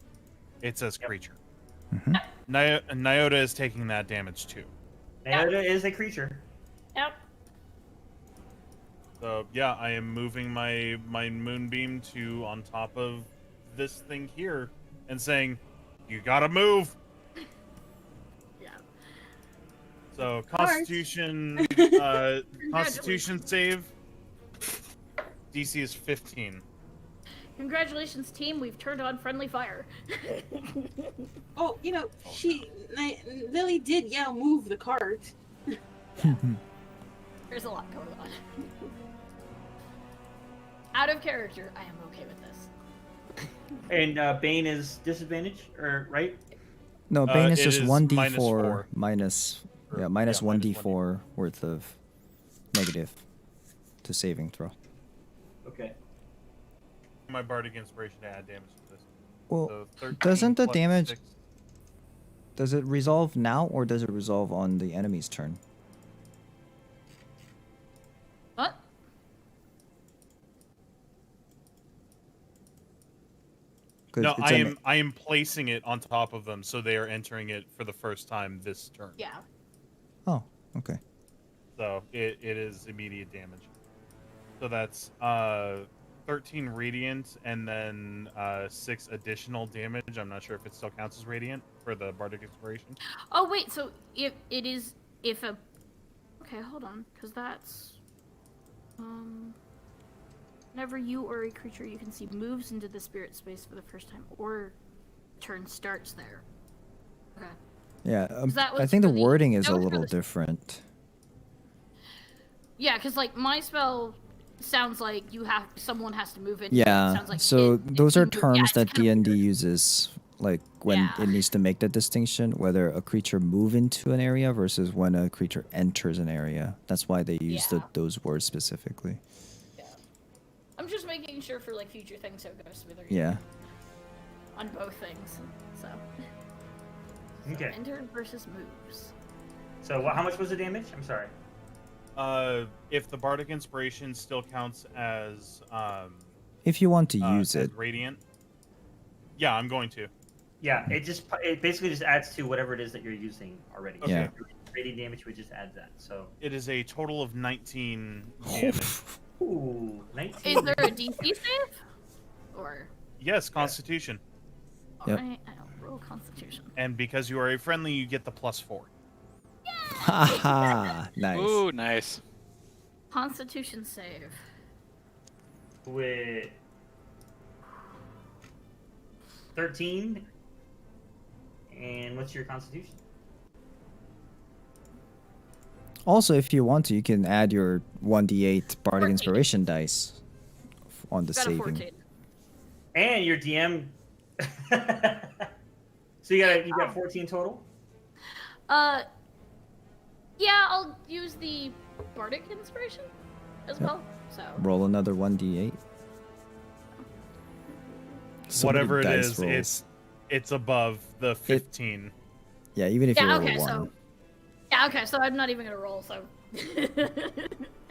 Speaker 6: It says creature.
Speaker 2: Mhm.
Speaker 6: Nyota is taking that damage too.
Speaker 1: Nayoda is a creature.
Speaker 4: Yep.
Speaker 6: So yeah, I am moving my moonbeam to on top of this thing here and saying, "You gotta move."
Speaker 4: Yeah.
Speaker 6: So
Speaker 5: course.
Speaker 6: Constitution, Constitution save, DC is 15.
Speaker 4: Congratulations, team. We've turned on friendly fire.
Speaker 5: Oh, Lily did yell, "Move the cart."
Speaker 4: There's a lot going on. Out of character, I am okay with this.
Speaker 1: And Bane is disadvantage, or right?
Speaker 2: No, Bane is
Speaker 6: it
Speaker 2: just
Speaker 6: is
Speaker 2: -1d4
Speaker 6: minus
Speaker 2: minus
Speaker 6: minus
Speaker 2: 1d4 worth of negative to saving throw.
Speaker 1: Okay.
Speaker 6: My bardic inspiration to add damage to this.
Speaker 2: Well,
Speaker 6: So 13
Speaker 2: doesn't the
Speaker 6: plus
Speaker 2: damage
Speaker 6: 6.
Speaker 2: does it resolve now or does it resolve on the enemy's turn?
Speaker 4: What?
Speaker 6: No, I am placing it on top of them, so they are entering it for the first time this turn.
Speaker 4: Yeah.
Speaker 2: Oh, okay.
Speaker 6: So it is immediate damage. So that's 13 radiant and then 6 additional damage. I'm not sure if it still counts as radiant for the bardic inspiration.
Speaker 4: Oh wait, so if it is if a okay, hold on, because that's whenever you or a creature you can see moves into the spirit space for the first time or turn starts there. Okay.
Speaker 2: Yeah,
Speaker 4: that
Speaker 2: I
Speaker 4: was
Speaker 2: think the
Speaker 4: for the-
Speaker 2: wording is
Speaker 4: that
Speaker 2: a
Speaker 4: was for
Speaker 2: little
Speaker 4: the-
Speaker 2: different.
Speaker 4: Yeah, because like my spell sounds like someone has to move in.
Speaker 2: Yeah,
Speaker 4: Sounds like
Speaker 2: so those are terms
Speaker 4: it's
Speaker 2: that
Speaker 4: kind of
Speaker 2: D&D
Speaker 4: weird.
Speaker 2: uses, like when
Speaker 4: Yeah.
Speaker 2: it needs to make the distinction whether a creature move into an area versus when a creature enters an area. That's why they use
Speaker 4: Yeah.
Speaker 2: those words specifically.
Speaker 4: Yeah. I'm just making sure for like future things so it goes smoother.
Speaker 2: Yeah.
Speaker 4: On both things, so.
Speaker 1: Okay.
Speaker 4: Enter versus moves.
Speaker 1: So how much was the damage? I'm sorry.
Speaker 6: If the bardic inspiration still counts as
Speaker 2: If you want to use
Speaker 6: as
Speaker 2: it.
Speaker 6: radiant, yeah, I'm going to.
Speaker 1: Yeah, it basically just adds to whatever it is that you're using already.
Speaker 6: Okay.
Speaker 2: Yeah.
Speaker 1: Radiant damage would just add that. So.
Speaker 6: It is a total of 19 damage.
Speaker 1: Ooh, 19.
Speaker 4: Is there a DC save? Or
Speaker 6: Yes, Constitution.
Speaker 2: Yep.
Speaker 4: alright, I'll roll Constitution.
Speaker 6: And because you are a friendly, you get the +4.
Speaker 2: Haha, nice.
Speaker 3: Ooh, nice.
Speaker 4: Constitution save.
Speaker 1: With 13. And what's your constitution?
Speaker 2: Also, if you want to, you can add your 1d8 bardic
Speaker 4: 14.
Speaker 2: inspiration dice on the
Speaker 4: Got a
Speaker 2: saving.
Speaker 4: 14.
Speaker 1: And your DM. So you got 14 total?
Speaker 4: Yeah, I'll use the Bardic Inspiration as well. So
Speaker 2: Roll another 1d8. So many
Speaker 6: Whatever it
Speaker 2: dice
Speaker 6: is,
Speaker 2: rolls.
Speaker 6: it's above the 15.
Speaker 2: Yeah, even if you
Speaker 4: yeah,
Speaker 2: roll
Speaker 4: okay,
Speaker 2: a 1.
Speaker 4: so okay, so I'm not even gonna roll. So
Speaker 6: So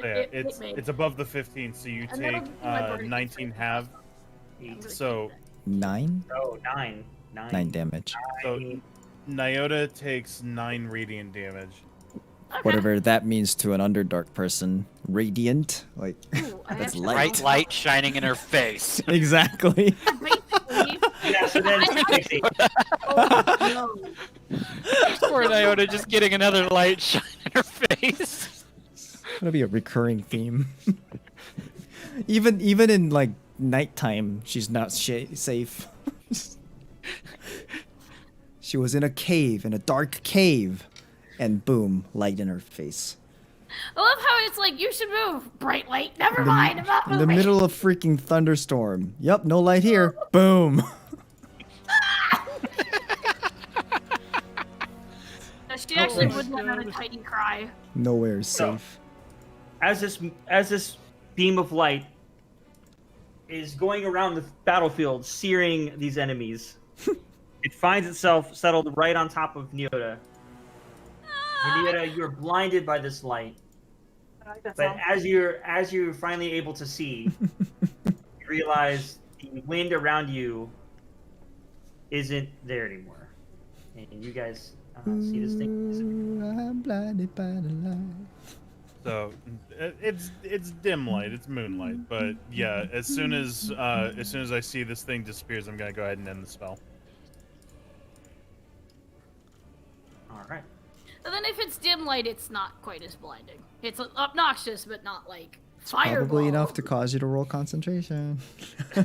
Speaker 6: yeah, it's above the 15, so you
Speaker 4: And that'll
Speaker 6: take
Speaker 4: be my bardic
Speaker 6: 19
Speaker 4: inspiration.
Speaker 6: half. So
Speaker 2: 9?
Speaker 1: Oh, 9.
Speaker 2: 9 damage.
Speaker 6: so Nyota takes 9 radiant damage.
Speaker 4: Okay.
Speaker 2: Whatever that means to an Underdark person. Radiant? Like,
Speaker 4: Ooh, I
Speaker 2: that's
Speaker 4: actually-
Speaker 2: light.
Speaker 3: Bright light shining in her face.
Speaker 2: Exactly.
Speaker 4: Basically,
Speaker 1: Yeah, so then 60.
Speaker 4: oh, no.
Speaker 3: Poor Nyota just getting another light shine in her face.
Speaker 2: That'll be a recurring theme. even in like nighttime, she's not safe. She was in a cave, in a dark cave, and boom, light in her face.
Speaker 4: I love how it's like you should move. Bright light. Never mind. I'm not
Speaker 2: In the
Speaker 4: moving.
Speaker 2: middle of freaking thunderstorm. Yep, no light here. Boom.
Speaker 4: She actually would let out a tiny cry.
Speaker 2: Nowhere is
Speaker 1: So-
Speaker 2: safe.
Speaker 1: As this beam of light is going around the battlefield, searing these enemies, it finds itself settled right on top of Nyota. And Nyota, you're blinded by this light.
Speaker 5: I like that
Speaker 1: But
Speaker 5: song.
Speaker 1: as you're finally able to see, you realize the wind around you isn't there anymore. And you guys see this thing.
Speaker 2: I'm blinded by the light.
Speaker 6: So it's dim light, it's moonlight, but yeah, as soon as I see this thing disappears, I'm gonna go ahead and end the spell.
Speaker 1: All right.
Speaker 4: And then if it's dim light, it's not quite as blinding. It's obnoxious, but not like
Speaker 2: Probably enough to cause you to roll concentration.
Speaker 4: Yeah,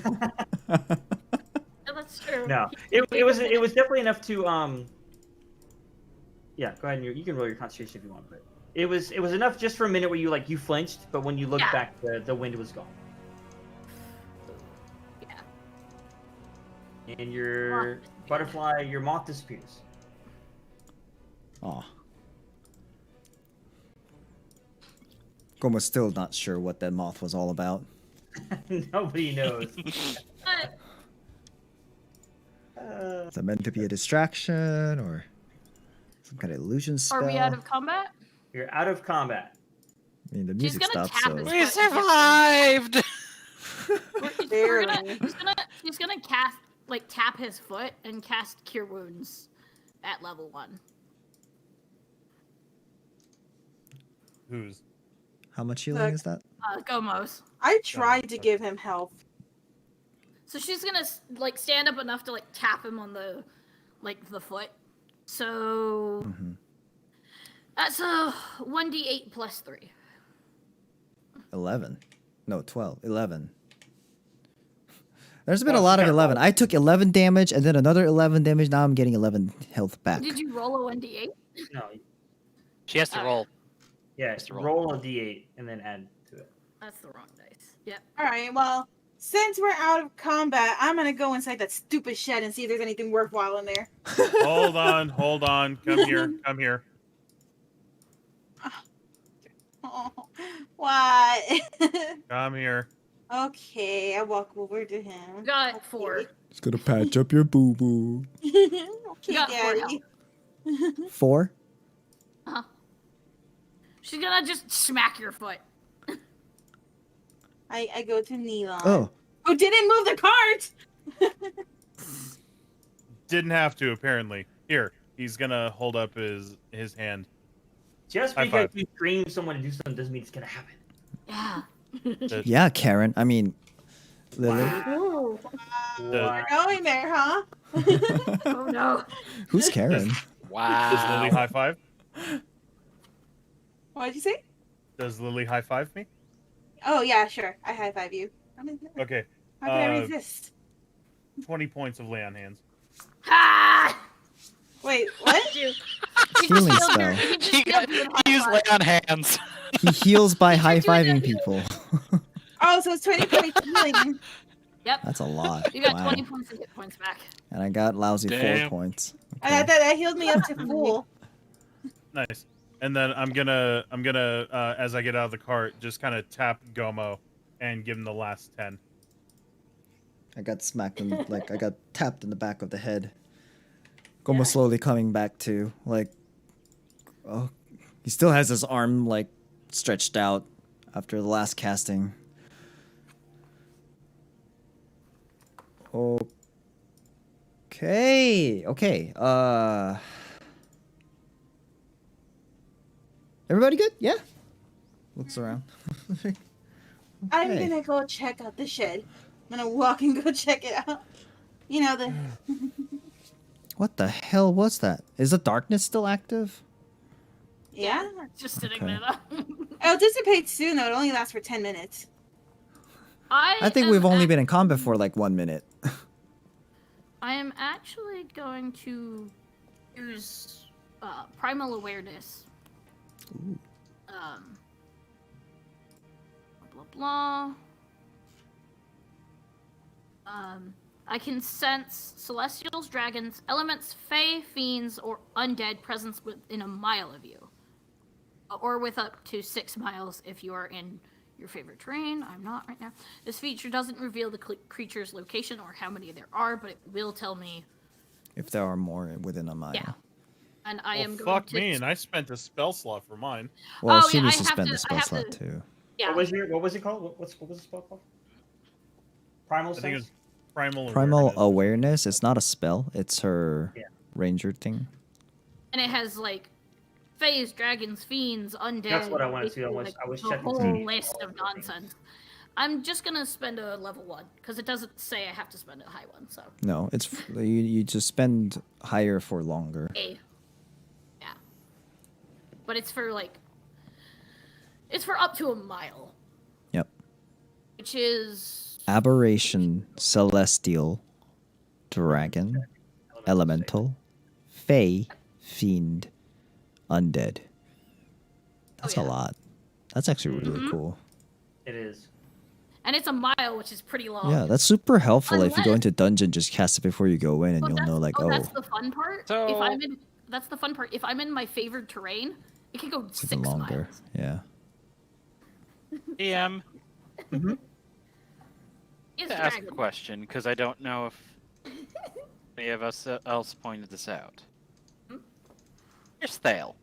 Speaker 4: that's true.
Speaker 1: No, it was definitely enough to Yeah, go ahead and you can roll your concentration if you want, but it was enough just for a minute where you flinched, but when you looked back, the wind was gone.
Speaker 4: Yeah.
Speaker 1: And your butterfly, your moth disappears.
Speaker 2: Aw. Goma's still not sure what that moth was all about.
Speaker 1: Nobody knows.
Speaker 2: Is it meant to be a distraction or some kind of illusion spell?
Speaker 4: Are we out of combat?
Speaker 1: You're out of combat.
Speaker 2: I mean, the
Speaker 4: She's
Speaker 2: music
Speaker 4: gonna
Speaker 2: stopped,
Speaker 4: tap
Speaker 2: so...
Speaker 4: his
Speaker 3: We survived!
Speaker 4: He's gonna cast, tap his foot and cast Cure Wounds at level 1.
Speaker 6: Who's?
Speaker 2: How much healing is that?
Speaker 4: Gomos.
Speaker 5: I tried to give him health.
Speaker 4: So she's gonna stand up enough to tap him on the foot. So that's a 1d8 plus 3.
Speaker 2: 11. No, 12. 11. There's been a lot of 11. I took 11 damage and then another 11 damage. Now I'm getting 11 health back.
Speaker 4: Did you roll a 1d8?
Speaker 1: No.
Speaker 3: She has to roll.
Speaker 1: Yeah, roll a d8 and then add to it.
Speaker 4: That's the wrong dice. Yep.
Speaker 5: Alright, well, since we're out of combat, I'm gonna go inside that stupid shed and see if there's anything worthwhile in there.
Speaker 6: Hold on. Come here.
Speaker 5: Oh, why?
Speaker 6: Come here.
Speaker 5: Okay, I walk over to him.
Speaker 4: You got 4.
Speaker 2: It's gonna patch up your boo-boo.
Speaker 5: Okay,
Speaker 4: You got 4
Speaker 5: Daddy.
Speaker 4: health.
Speaker 2: 4?
Speaker 4: Uh-huh. She's gonna just smack your foot.
Speaker 5: I go to Neelon.
Speaker 2: Oh.
Speaker 5: Who didn't move the cart?
Speaker 6: Didn't have to, apparently. Here, he's gonna hold up his hand.
Speaker 1: Just
Speaker 6: High
Speaker 1: because
Speaker 6: five.
Speaker 1: you scream someone to do something doesn't mean it's gonna happen.
Speaker 4: Yeah.
Speaker 2: Yeah, Karen. I mean, Lily.
Speaker 4: Ooh.
Speaker 5: We're going there, huh?
Speaker 4: Oh no.
Speaker 2: Who's Karen?
Speaker 6: Does
Speaker 3: Wow.
Speaker 6: Lily high five?
Speaker 5: What'd you say?
Speaker 6: Does Lily high five me?
Speaker 5: Oh, yeah, sure. I high five you.
Speaker 6: Okay.
Speaker 5: How can I resist?
Speaker 6: 20 points of lay on hands.
Speaker 4: Ah!
Speaker 5: Wait, what?
Speaker 4: You
Speaker 2: Healing
Speaker 4: just
Speaker 2: spell.
Speaker 3: He used lay on hands.
Speaker 2: He heals by
Speaker 4: Did you do
Speaker 2: high-fiving
Speaker 4: it?
Speaker 2: people.
Speaker 5: Oh, so it's 20 points healing.
Speaker 4: Yep.
Speaker 2: That's a lot.
Speaker 4: You got
Speaker 2: Wow.
Speaker 4: 20 points of hit points back.
Speaker 2: And I got lousy 4
Speaker 3: Damn.
Speaker 2: points.
Speaker 5: That healed me up to full.
Speaker 6: Nice. And then I'm gonna as I get out of the cart, just kind of tap Gomo and give him the last 10.
Speaker 2: I got smacked in, I got tapped in the back of the head. Gomo slowly coming back to, oh, he still has his arm, stretched out after the last casting. Okay. Everybody good? Yeah? Looks around.
Speaker 5: I'm
Speaker 2: Okay.
Speaker 5: gonna go check out the shed. I'm gonna walk and go check it out. You know, the...
Speaker 2: What the hell was that? Is the darkness still active?
Speaker 5: Yeah?
Speaker 4: Just sitting
Speaker 2: Okay.
Speaker 4: there.
Speaker 5: It'll dissipate soon, though. It only lasts for 10 minutes.
Speaker 2: I think we've only been in combat for 1 minute.
Speaker 4: I am actually going to use primal awareness.
Speaker 2: Ooh.
Speaker 4: Blah blah. I can sense celestials, dragons, elements, fae, fiends, or undead presence within a mile of you, or with up to 6 miles if you are in your favorite terrain. I'm not right now. This feature doesn't reveal the creature's location or how many there are, but it will tell me
Speaker 2: If there are more within a mile.
Speaker 4: Yeah. And I
Speaker 6: Well,
Speaker 4: am going
Speaker 6: fuck
Speaker 4: to.
Speaker 6: me, and I spent a spell slot for mine.
Speaker 2: Well,
Speaker 4: Oh,
Speaker 2: she
Speaker 4: yeah,
Speaker 2: needs
Speaker 4: I
Speaker 2: to
Speaker 4: have
Speaker 2: spend
Speaker 4: to-
Speaker 2: the
Speaker 4: I
Speaker 2: spell
Speaker 4: have
Speaker 2: slot
Speaker 4: to-
Speaker 2: too.
Speaker 4: Yeah.
Speaker 1: What was it called? What was the spell called? Primal
Speaker 6: I think
Speaker 1: sense?
Speaker 6: it's primal.
Speaker 2: Primal
Speaker 6: awareness.
Speaker 2: awareness. It's not a spell. It's her
Speaker 1: Yeah.
Speaker 2: ranger thing.
Speaker 4: And it has fays, dragons, fiends, undead.
Speaker 1: That's what I wanted to see.
Speaker 4: basically,
Speaker 1: I was
Speaker 4: the
Speaker 1: checking
Speaker 4: whole
Speaker 1: to see
Speaker 4: list
Speaker 1: all
Speaker 4: of
Speaker 1: the things.
Speaker 4: nonsense. I'm just gonna spend a level 1 because it doesn't say I have to spend a high one. So
Speaker 2: No, it's you just spend higher for longer.
Speaker 4: A. Yeah. But it's for it's for up to a mile.
Speaker 2: Yeah.
Speaker 4: which is
Speaker 2: Aberration, Celestial, Dragon, Elemental, Fae, Fiend, Undead. That's a
Speaker 4: yeah.
Speaker 2: lot. That's actually really cool.
Speaker 1: It is.
Speaker 4: and it's a mile, which is pretty long.
Speaker 2: Yeah, that's super helpful. If you go
Speaker 4: Unless-
Speaker 2: into dungeon, just cast it before you go in, and you'll know like,
Speaker 4: that's the fun part.
Speaker 3: So-
Speaker 4: That's the fun part. If I'm in my favored terrain, it can go
Speaker 2: it's
Speaker 4: 6
Speaker 2: even longer.
Speaker 4: miles.
Speaker 2: Yeah.
Speaker 3: DM,
Speaker 4: Is
Speaker 3: to ask a
Speaker 4: dragon.
Speaker 3: question, because I don't know if any of us else pointed this out. Here's Thale.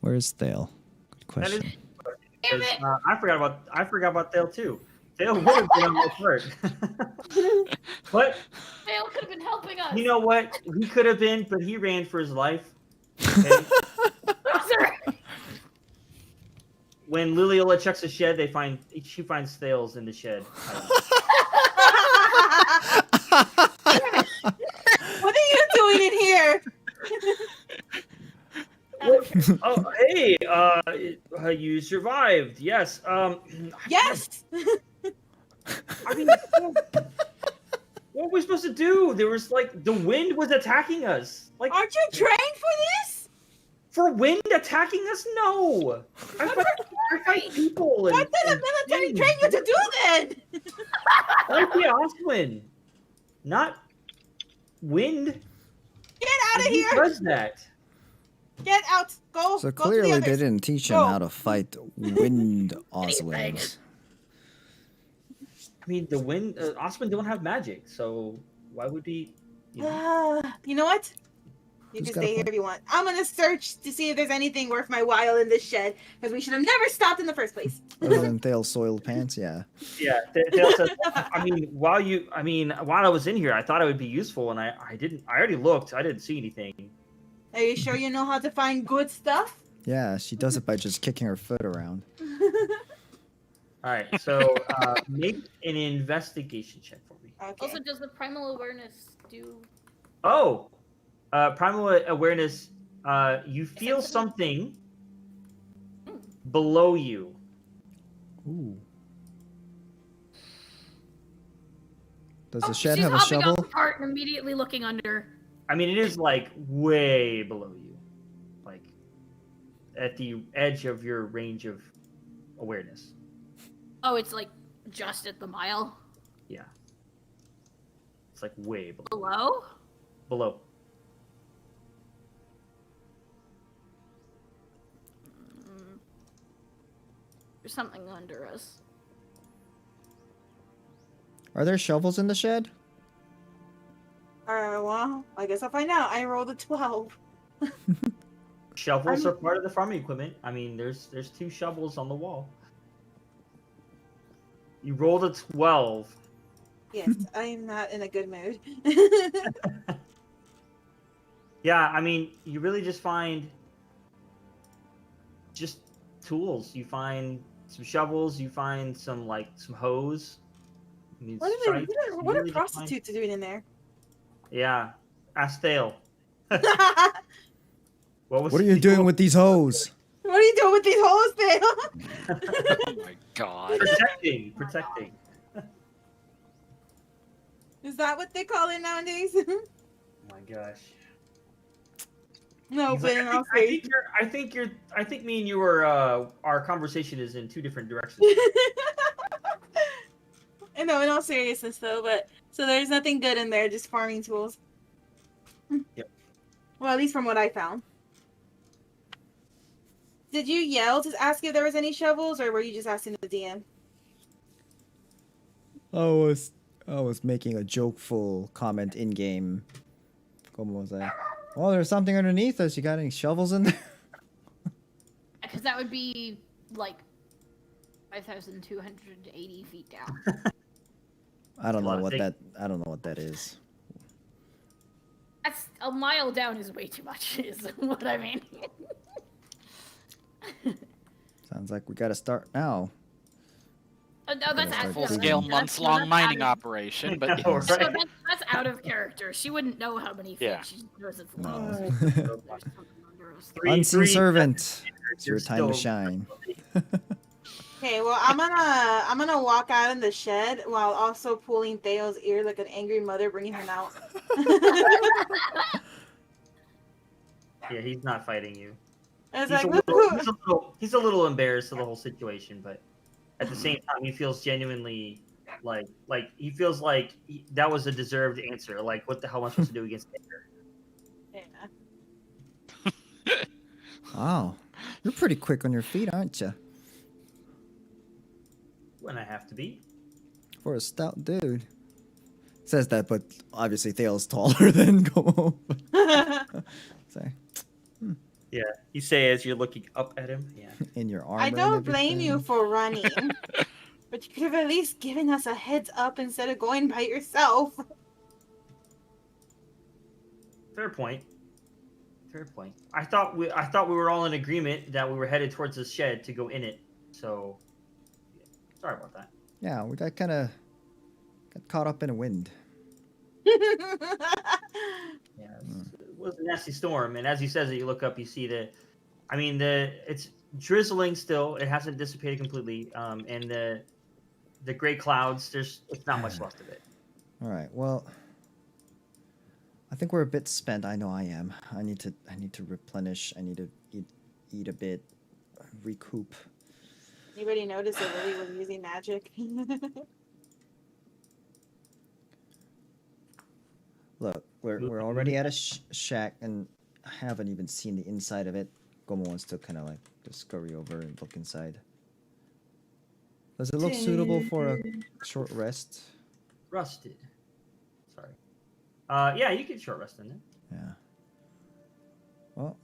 Speaker 2: Where's Thale? Good
Speaker 1: That is.
Speaker 2: question.
Speaker 4: Damn
Speaker 1: 'Cause,
Speaker 4: it!
Speaker 1: I forgot about Thale too. Thale would have been on my part. But
Speaker 4: Dale could have been helping us.
Speaker 1: you know what? He could have been, but he ran for his life. Okay?
Speaker 4: Loser!
Speaker 1: When Liliola checks the shed, she finds Thales in the shed.
Speaker 5: What are you doing in here?
Speaker 1: Oh, hey, you survived. Yes.
Speaker 5: Yes.
Speaker 1: I mean, what were we supposed to do? There was like the wind was attacking us. Like,
Speaker 5: Aren't you trained for this?
Speaker 1: for wind attacking us? No. I fight people.
Speaker 5: What did the military
Speaker 1: things.
Speaker 5: train you to do then?
Speaker 1: Like the Oswin, not wind.
Speaker 5: Get out of
Speaker 1: Who
Speaker 5: here!
Speaker 1: does that?
Speaker 5: Get out! Go!
Speaker 2: So
Speaker 5: go to the
Speaker 2: clearly they
Speaker 5: others.
Speaker 2: didn't teach him
Speaker 5: Go.
Speaker 2: how to fight wind Oswins.
Speaker 1: I mean, the wind. Oswin don't have magic, so why would he? You know?
Speaker 5: You know what? You
Speaker 2: Who's
Speaker 5: can
Speaker 2: got a
Speaker 5: stay here
Speaker 2: point?
Speaker 5: if you want. I'm gonna search to see if there's anything worth my while in this shed, because we should have never stopped in the first place.
Speaker 2: Other than Thale's soiled pants, yeah.
Speaker 1: Yeah, Thale says. I mean, while I was in here, I thought it would be useful, and I didn't. I already looked. I didn't see anything.
Speaker 5: Are you sure you know how to find good stuff?
Speaker 2: Yeah, she does it by just kicking her foot around.
Speaker 1: All right, so make an investigation check for me.
Speaker 5: Okay.
Speaker 4: Also, does the primal awareness do?
Speaker 1: Oh, primal awareness. You feel
Speaker 4: sensitive?
Speaker 1: something below you.
Speaker 2: Ooh. Does the shed
Speaker 4: She's
Speaker 2: have a
Speaker 4: hopping off
Speaker 2: shovel?
Speaker 4: the cart and immediately looking under.
Speaker 1: I mean, it is like way below you, like at the edge of your range of awareness.
Speaker 4: Oh, it's like just at the mile
Speaker 1: Yeah, it's like way below.
Speaker 4: below.
Speaker 1: Below.
Speaker 4: There's something under us.
Speaker 2: Are there shovels in the shed?
Speaker 5: Well, I guess I'll find out. I rolled a 12.
Speaker 1: Shovels are part of the farming equipment. I mean, there's 2 shovels on the wall. You rolled a 12.
Speaker 5: Yes, I am not in a good mood.
Speaker 1: Yeah, I mean, you really just find just tools. You find some shovels. You find some hose. I mean,
Speaker 5: What
Speaker 1: scythes. You
Speaker 5: are
Speaker 1: really just find-
Speaker 5: prostitutes doing in there?
Speaker 1: Yeah, ask Thale.
Speaker 5: What
Speaker 1: What
Speaker 2: What are you doing with these hoes?
Speaker 5: are you doing with these holes, Dale?
Speaker 3: Oh my god.
Speaker 1: protecting?
Speaker 5: Is that what they call it nowadays?
Speaker 1: Oh my gosh.
Speaker 5: No,
Speaker 1: He's
Speaker 5: but
Speaker 1: like,
Speaker 5: in all seriousness.
Speaker 1: I think me and you are our conversation is in 2 different directions.
Speaker 5: I know, in all seriousness though, but so there's nothing good in there, just farming tools.
Speaker 1: Yep.
Speaker 5: Well, at least from what I found. Did you yell to ask if there was any shovels, or were you just asking the DM?
Speaker 2: I was making a jokeful comment in game. Como was I? Oh, there's something underneath us. You got any shovels in there?
Speaker 4: Because that would be like 5,280 feet down.
Speaker 2: I don't
Speaker 1: A lot
Speaker 2: know
Speaker 1: of
Speaker 2: what
Speaker 1: things.
Speaker 2: I don't know what that is.
Speaker 4: That's a mile down is way too much. Is what I mean.
Speaker 2: Sounds like we gotta start now.
Speaker 4: No, that's
Speaker 2: Yeah,
Speaker 4: out-
Speaker 2: full
Speaker 3: Full
Speaker 2: Yeah,
Speaker 3: scale
Speaker 4: that's-
Speaker 3: months
Speaker 4: no,
Speaker 3: long
Speaker 4: that's
Speaker 3: mining
Speaker 4: out of-
Speaker 3: operation, but
Speaker 1: No,
Speaker 3: yes.
Speaker 4: So
Speaker 1: right.
Speaker 4: that's out of character. She wouldn't know how many feet.
Speaker 3: Yeah.
Speaker 4: She knows it's
Speaker 2: No.
Speaker 4: long. There's something under us.
Speaker 1: Three-
Speaker 2: Unseen
Speaker 1: three-
Speaker 2: servant. It's your
Speaker 1: You're
Speaker 2: time to
Speaker 1: still-
Speaker 2: shine.
Speaker 5: Okay, well, I'm gonna walk out in the shed while also pulling Theo's ear like an angry mother, bringing him out.
Speaker 1: Yeah, he's not fighting you.
Speaker 5: It's
Speaker 1: He's
Speaker 5: like,
Speaker 1: a
Speaker 5: look
Speaker 1: little,
Speaker 5: who.
Speaker 1: he's a little embarrassed of the whole situation, but at the same time, he feels genuinely like he feels like that was a deserved answer. Like, what the hell am I supposed to do against anger?
Speaker 5: Yeah.
Speaker 2: Wow, you're pretty quick on your feet, aren't you?
Speaker 1: When I have to be.
Speaker 2: For a stout dude. Says that, but obviously Thale's taller than Gomo. So,
Speaker 1: Yeah, you say as you're looking up at him. Yeah.
Speaker 2: in your armor.
Speaker 5: I
Speaker 2: and
Speaker 5: don't blame you
Speaker 2: everything.
Speaker 5: for running, but you could have at least given us a heads up instead of going by yourself.
Speaker 1: Fair point. Fair point. I thought we were all in agreement that we were headed towards the shed to go in it. So, sorry about that.
Speaker 2: Yeah, we got caught up in a wind.
Speaker 1: Yeah, it was a nasty storm, and as he says it, you look up, you see it's drizzling still. It hasn't dissipated completely, and the gray clouds. It's not much left of it.
Speaker 2: All right. Well, I think we're a bit spent. I know I am. I need to replenish. I need to eat a bit, recoup.
Speaker 5: Anybody notice that Lily was using magic?
Speaker 2: Look, we're already at a shack, and I haven't even seen the inside of it. Gomo wants to kind of like just scurry over and look inside. Does it look suitable for a short rest?
Speaker 1: Rusted. Sorry. Yeah, you can short rest in it.
Speaker 2: Yeah. Well,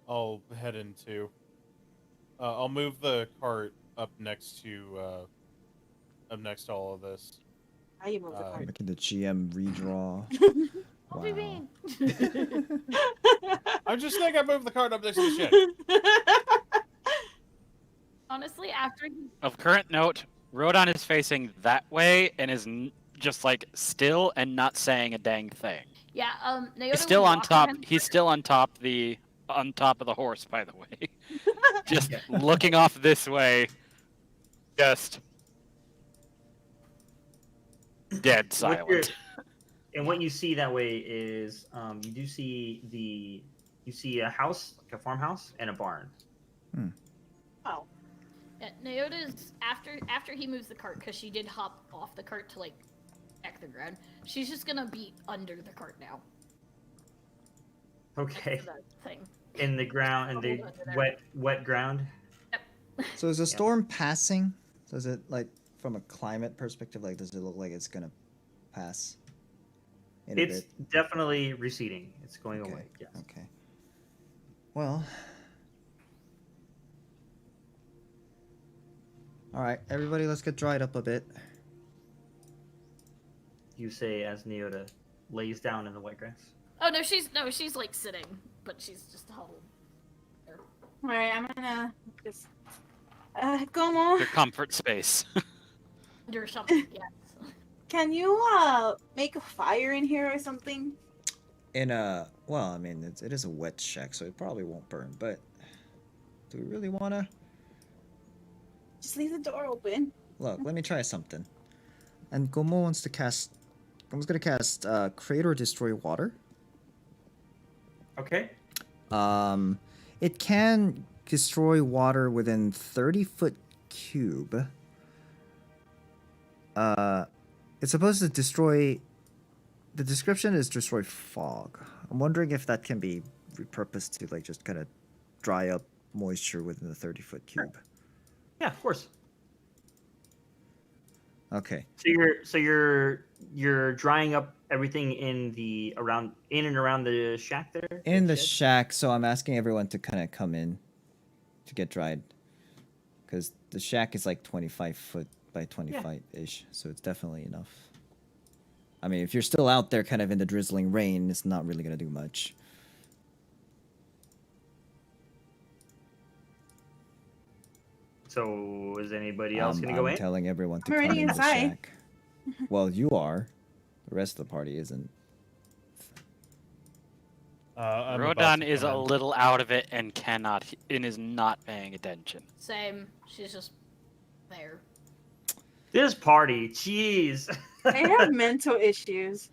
Speaker 6: I'll head into. I'll move the cart up next to all of this.
Speaker 5: How you move the card?
Speaker 2: making the GM redraw.
Speaker 4: What do you mean?
Speaker 6: I'm just saying I moved the cart up next to the shed.
Speaker 4: Honestly, after he
Speaker 3: Of current note, Rodon is facing that way and is just like still and not saying a dang thing.
Speaker 4: yeah, Naoto
Speaker 3: He's still
Speaker 4: would
Speaker 3: on
Speaker 4: walk
Speaker 3: top.
Speaker 4: around-
Speaker 3: He's still on top of the horse, by the way. Just looking off this way. Just dead silent.
Speaker 1: And what you see that way is you do see a house, like a farmhouse, and a barn.
Speaker 5: Oh.
Speaker 4: Yeah, Naota's after he moves the cart, because she did hop off the cart to like check the ground. She's just gonna be under the cart now.
Speaker 1: Okay.
Speaker 4: That's the thing.
Speaker 1: In the ground, in the wet ground.
Speaker 2: So is the storm passing? Does it like from a climate perspective, like does it look like it's gonna pass? In a
Speaker 1: It's
Speaker 2: bit?
Speaker 1: definitely receding. It's going
Speaker 2: Okay.
Speaker 1: away. Yes.
Speaker 2: Okay. Well. All right, everybody, let's get dried up a bit.
Speaker 1: You say as Neota lays down in the wet grass.
Speaker 4: Oh no, she's like sitting, but she's just huddled. there.
Speaker 5: Alright, I'm gonna just Gomo,
Speaker 3: Your comfort space.
Speaker 4: Under something, yes.
Speaker 5: can you make a fire in here or something?
Speaker 2: Well, I mean, it is a wet shack, so it probably won't burn. But do we really wanna?
Speaker 5: Just leave the door open.
Speaker 2: Look, let me try something. And Gomo wants to cast. Gomo's gonna cast Create or Destroy Water.
Speaker 1: Okay.
Speaker 2: It can destroy water within 30-foot cube. It's supposed to destroy. The description is destroy fog. I'm wondering if that can be repurposed to like just kind of dry up moisture within the 30-foot cube.
Speaker 1: Yeah, of course.
Speaker 2: Okay.
Speaker 1: So you're drying up everything in and around the shack there.
Speaker 2: In the
Speaker 1: shed?
Speaker 2: shack, so I'm asking everyone to kind of come in to get dried, because the shack is like 25 foot by 25 ish, so it's definitely enough. I mean, if you're still out there, kind of in the drizzling rain, it's not really gonna do much.
Speaker 1: So is anybody else gonna go
Speaker 2: I'm
Speaker 1: in?
Speaker 2: telling everyone to
Speaker 5: I'm
Speaker 2: come
Speaker 5: already
Speaker 2: in the
Speaker 5: inside.
Speaker 2: shack. Well, you are. The rest of the party isn't.
Speaker 6: I'm about
Speaker 3: Rodan
Speaker 6: to
Speaker 3: is
Speaker 6: come
Speaker 3: a
Speaker 6: in.
Speaker 3: little out of it and is not paying attention.
Speaker 4: Same. She's just there.
Speaker 1: This party, jeez.
Speaker 5: I have mental issues.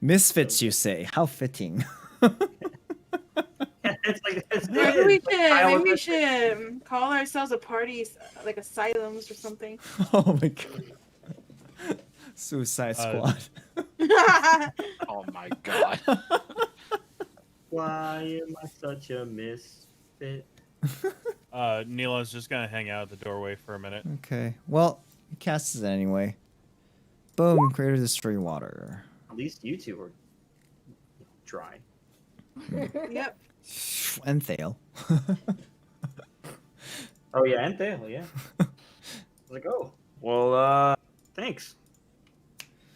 Speaker 2: Misfits, you say? How fitting.
Speaker 1: It's like it's
Speaker 5: Maybe we
Speaker 1: like,
Speaker 5: should.
Speaker 1: I
Speaker 5: Maybe we
Speaker 1: was-
Speaker 5: should call ourselves a party, like asylums or something.
Speaker 2: Oh my god. Suicide Squad.
Speaker 3: Oh my god.
Speaker 1: Why am I such a misfit?
Speaker 6: Neela's just gonna hang out at the doorway for a minute.
Speaker 2: Okay. Well, he casts it anyway. Boom. Creator destroy water.
Speaker 1: At least you two are dry.
Speaker 5: Yep.
Speaker 2: And Thale.
Speaker 1: Oh yeah, and Thale, yeah. I was like, oh, well, thanks.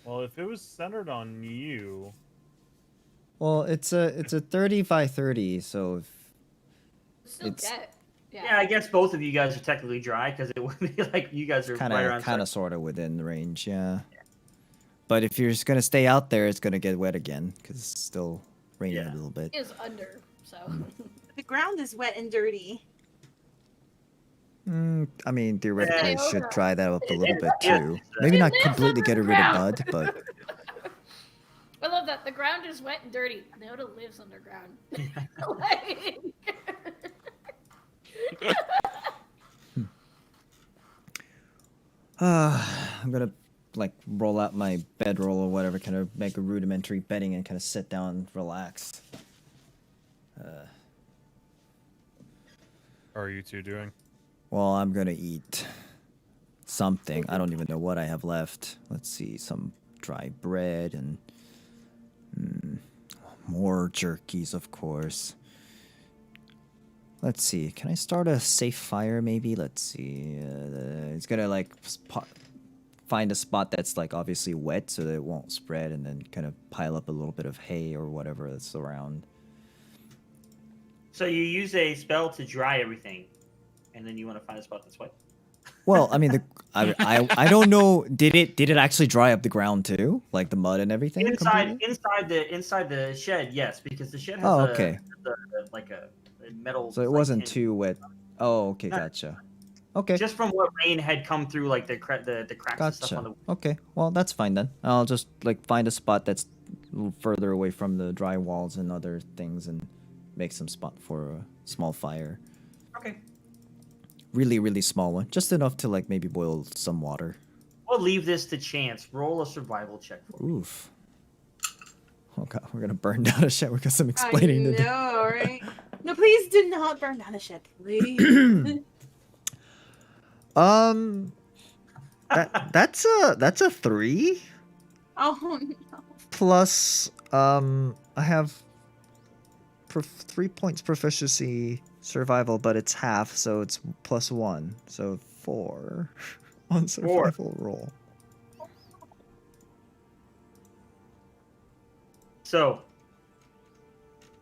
Speaker 6: Well, if it was centered on you,
Speaker 2: Well, it's a 30 by 30, so if
Speaker 4: Still
Speaker 2: It's-
Speaker 4: dead.
Speaker 1: Yeah, I guess both of you guys are technically dry because it would be like you guys are
Speaker 2: kind
Speaker 1: right
Speaker 2: of
Speaker 1: around.
Speaker 2: kind of sort of within the range, yeah. But if you're just gonna stay out there, it's gonna get wet again because it's still raining
Speaker 1: Yeah.
Speaker 2: a little bit.
Speaker 4: It is under, so.
Speaker 5: The ground is wet and dirty.
Speaker 2: I mean, theoretically, it should
Speaker 4: Streyorea.
Speaker 2: dry that up a little bit
Speaker 1: Yeah.
Speaker 2: too. Maybe not
Speaker 4: lives
Speaker 2: completely get rid of
Speaker 4: underground.
Speaker 2: mud, but
Speaker 4: I love that. The ground is wet and dirty. Leota lives underground. Like-
Speaker 2: I'm gonna like roll out my bedroll or whatever, kind of make a rudimentary bedding and kind of sit down and relax.
Speaker 6: how are you two doing?
Speaker 2: Well, I'm gonna eat something. I don't even know what I have left. Let's see, some dry bread and more jerkies, of course. Let's see. Can I start a safe fire? Maybe. Let's see. It's gonna like find a spot that's like obviously wet so that it won't spread, and then kind of pile up a little bit of hay or whatever that's around.
Speaker 1: So you use a spell to dry everything, and then you want to find a spot that's wet.
Speaker 2: Well, I mean, I don't know. Did it actually dry up the ground too, like the mud and everything? completely?
Speaker 1: Inside the shed, yes, because the shed has
Speaker 2: Oh, okay.
Speaker 1: like a metal.
Speaker 2: So it
Speaker 1: like,
Speaker 2: wasn't
Speaker 1: tin.
Speaker 2: too wet. Oh, okay,
Speaker 1: No.
Speaker 2: gotcha. Okay,
Speaker 1: Just from what rain had come through, like the cracks and stuff on
Speaker 2: gotcha.
Speaker 1: the.
Speaker 2: Okay, well that's fine then. I'll just like find a spot that's a little further away from the dry walls and other things, and make some spot for a small fire.
Speaker 1: Okay,
Speaker 2: Really, really small one, just enough to like maybe boil some water.
Speaker 1: we'll leave this to chance. Roll a survival check for me.
Speaker 2: Oof. Oh god, we're gonna burn down a shed. We got some explaining
Speaker 5: I
Speaker 2: to do.
Speaker 5: know, right? No, please do not burn down the shed, please.
Speaker 2: That's a 3
Speaker 5: Oh no.
Speaker 2: plus I have 3 points proficiency survival, but it's half, so it's +1, so 4 on survival roll.
Speaker 1: So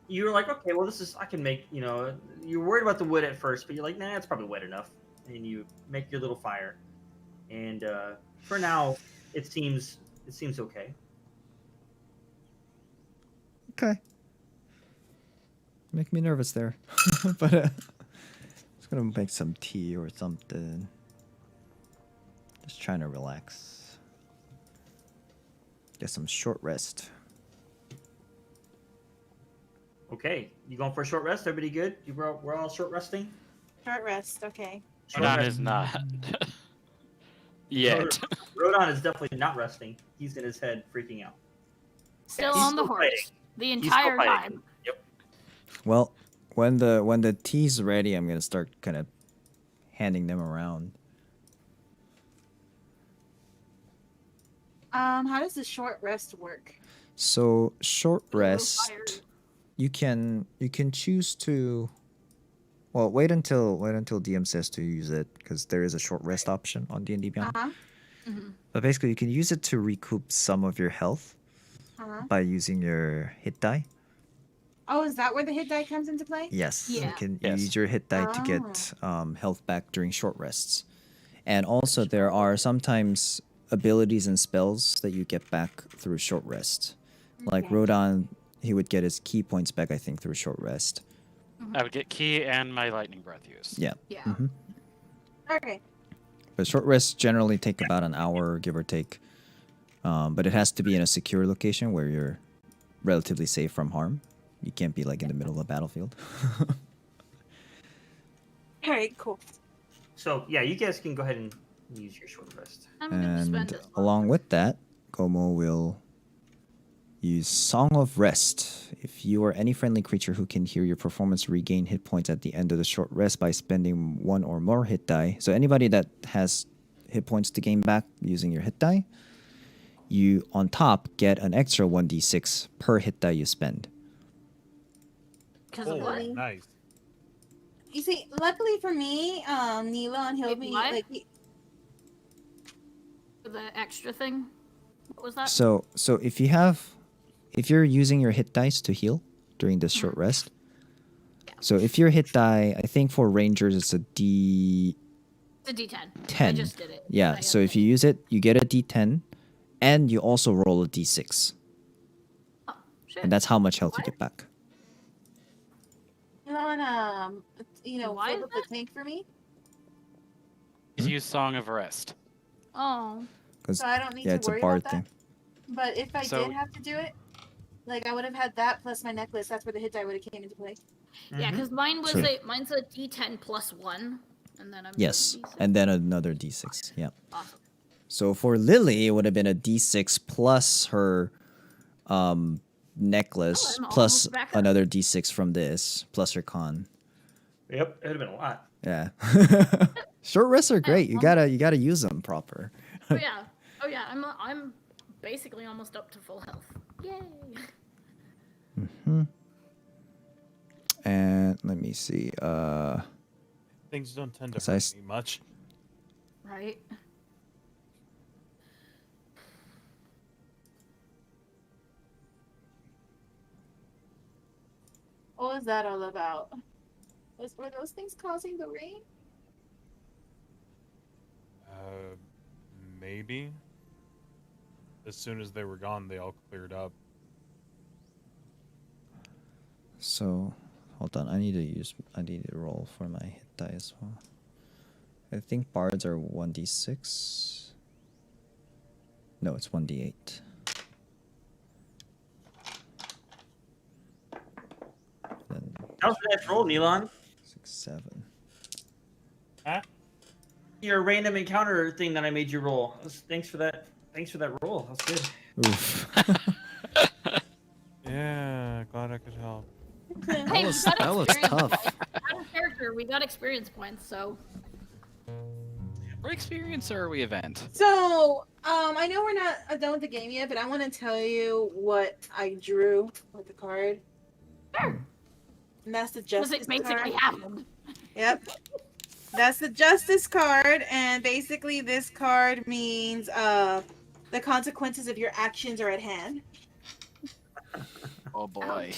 Speaker 1: you were like, okay, well, this is I can make. You know, you're worried about the wood at first, but you're like, nah, it's probably wet enough, and you make your little fire. And for now, it seems okay.
Speaker 2: Okay. Make me nervous there, but just gonna make some tea or something. Just trying to relax. Get some short rest.
Speaker 1: Okay, you going for a short rest? Everybody good? We're all short resting.
Speaker 5: Short rest, okay.
Speaker 1: Short
Speaker 3: Rodan
Speaker 1: rest.
Speaker 3: is not. Yet.
Speaker 1: Rodan is definitely not resting. He's in his head freaking out.
Speaker 4: Still
Speaker 1: He's
Speaker 4: on the
Speaker 1: still
Speaker 4: horse.
Speaker 1: fighting.
Speaker 4: The
Speaker 1: He's still
Speaker 4: entire
Speaker 1: fighting.
Speaker 4: time.
Speaker 1: Yep.
Speaker 2: Well, when the tea's ready, I'm gonna start kind of handing them around.
Speaker 5: How does the short rest work?
Speaker 2: So short
Speaker 4: The little
Speaker 2: rest,
Speaker 4: fire.
Speaker 2: you can choose to. Well, wait until DM says to use it, because there is a short rest option on D&D Beyond.
Speaker 5: Uh-huh.
Speaker 4: Mhm.
Speaker 2: But basically, you can use it to recoup some of your health
Speaker 5: Uh-huh.
Speaker 2: by using your hit die.
Speaker 5: Oh, is that where the hit die comes into play?
Speaker 2: Yes, you
Speaker 4: Yeah.
Speaker 2: can
Speaker 3: Yes.
Speaker 2: use your hit die to get health back during short rests. And also, there are sometimes abilities and spells that you get back through short rest. Like
Speaker 5: Okay.
Speaker 2: Rodan, he would get his key points back, I think, through short rest.
Speaker 3: I would get key and my lightning breath use.
Speaker 2: Yeah.
Speaker 4: Yeah.
Speaker 2: hmm
Speaker 5: Okay.
Speaker 2: But short rests generally take about an hour, give or take. But it has to be in a secure location where you're relatively safe from harm. You can't be like in the middle of a battlefield.
Speaker 5: All right. Cool.
Speaker 1: So yeah, you guys can go ahead and use your short rest.
Speaker 4: I'm gonna spend
Speaker 2: And
Speaker 4: it.
Speaker 2: along with that, Como will use Song of Rest. If you or any friendly creature who can hear your performance regain hit points at the end of the short rest by spending one or more hit die. So anybody that has hit points to gain back using your hit die, you on top get an extra 1d6 per hit die you spend.
Speaker 4: Because of
Speaker 6: Oh,
Speaker 4: what?
Speaker 6: nice.
Speaker 5: You see, luckily for me, Nilon healed
Speaker 4: Wait,
Speaker 5: me.
Speaker 4: what?
Speaker 5: Like,
Speaker 4: For the extra thing? What was that?
Speaker 2: So if you're using your hit dice to heal during this short rest, so if your hit die, I think for rangers it's a D10.
Speaker 4: It's a D10. I just did it.
Speaker 2: Yeah,
Speaker 4: I
Speaker 2: so
Speaker 4: have
Speaker 2: if you use it, you get a D10, and you also roll a D6,
Speaker 4: Oh, shit.
Speaker 2: and that's how much health you get back.
Speaker 5: Nilon,
Speaker 4: Why
Speaker 5: fill
Speaker 4: is
Speaker 5: up the tank for me,
Speaker 3: Use Song of Rest.
Speaker 4: Oh.
Speaker 2: Because
Speaker 5: so I don't need
Speaker 2: yeah,
Speaker 5: to
Speaker 2: it's a
Speaker 5: worry
Speaker 2: bard
Speaker 5: about that.
Speaker 2: thing.
Speaker 5: But if I
Speaker 3: So-
Speaker 5: did have to do it, like I would have had that plus my necklace. That's where the hit die would have came into play.
Speaker 4: Yeah, because mine was
Speaker 2: Sure.
Speaker 4: mine's a D10 plus 1, and then I'm
Speaker 2: Yes,
Speaker 4: D6.
Speaker 2: and then another D6. Yeah.
Speaker 4: Awesome.
Speaker 2: So for Lily, it would have been a D6 plus her necklace,
Speaker 4: Oh, I'm
Speaker 2: plus
Speaker 4: almost back up.
Speaker 2: another D6 from this, plus her con.
Speaker 1: Yep, it would have been a lot.
Speaker 2: Yeah. Short rests are great. You gotta use them proper.
Speaker 4: Oh yeah. Oh yeah. I'm basically almost up to full health. Yay.
Speaker 2: And let me see.
Speaker 6: Things don't tend to
Speaker 2: So I
Speaker 6: hurt
Speaker 2: s-
Speaker 6: me much.
Speaker 4: Right.
Speaker 5: What was that all about? Were those things causing the rain?
Speaker 6: Maybe. As soon as they were gone, they all cleared up.
Speaker 2: So, hold on. I need to roll for my hit die as well. I think bards are 1d6. No, it's 1d8. Then
Speaker 1: How's the next roll, Nilon?
Speaker 2: 6, 7.
Speaker 6: Huh?
Speaker 1: Your random encounter thing that I made you roll. Thanks for that. Thanks for that roll. That's good.
Speaker 2: Oof.
Speaker 6: Yeah, glad I could help.
Speaker 4: Hey,
Speaker 2: was-
Speaker 4: we got
Speaker 2: that was
Speaker 4: experience
Speaker 2: tough.
Speaker 4: points. Out of character, we got experience points, so
Speaker 3: What experience are we event?
Speaker 5: So, I know we're not done with the game yet, but I want to tell you what I drew with the card.
Speaker 4: Sure.
Speaker 5: And that's the
Speaker 4: because
Speaker 5: justice
Speaker 4: it basically
Speaker 5: card.
Speaker 4: happened.
Speaker 5: Yep. That's the justice card, and basically this card means the consequences of your actions are at hand.
Speaker 3: Oh boy.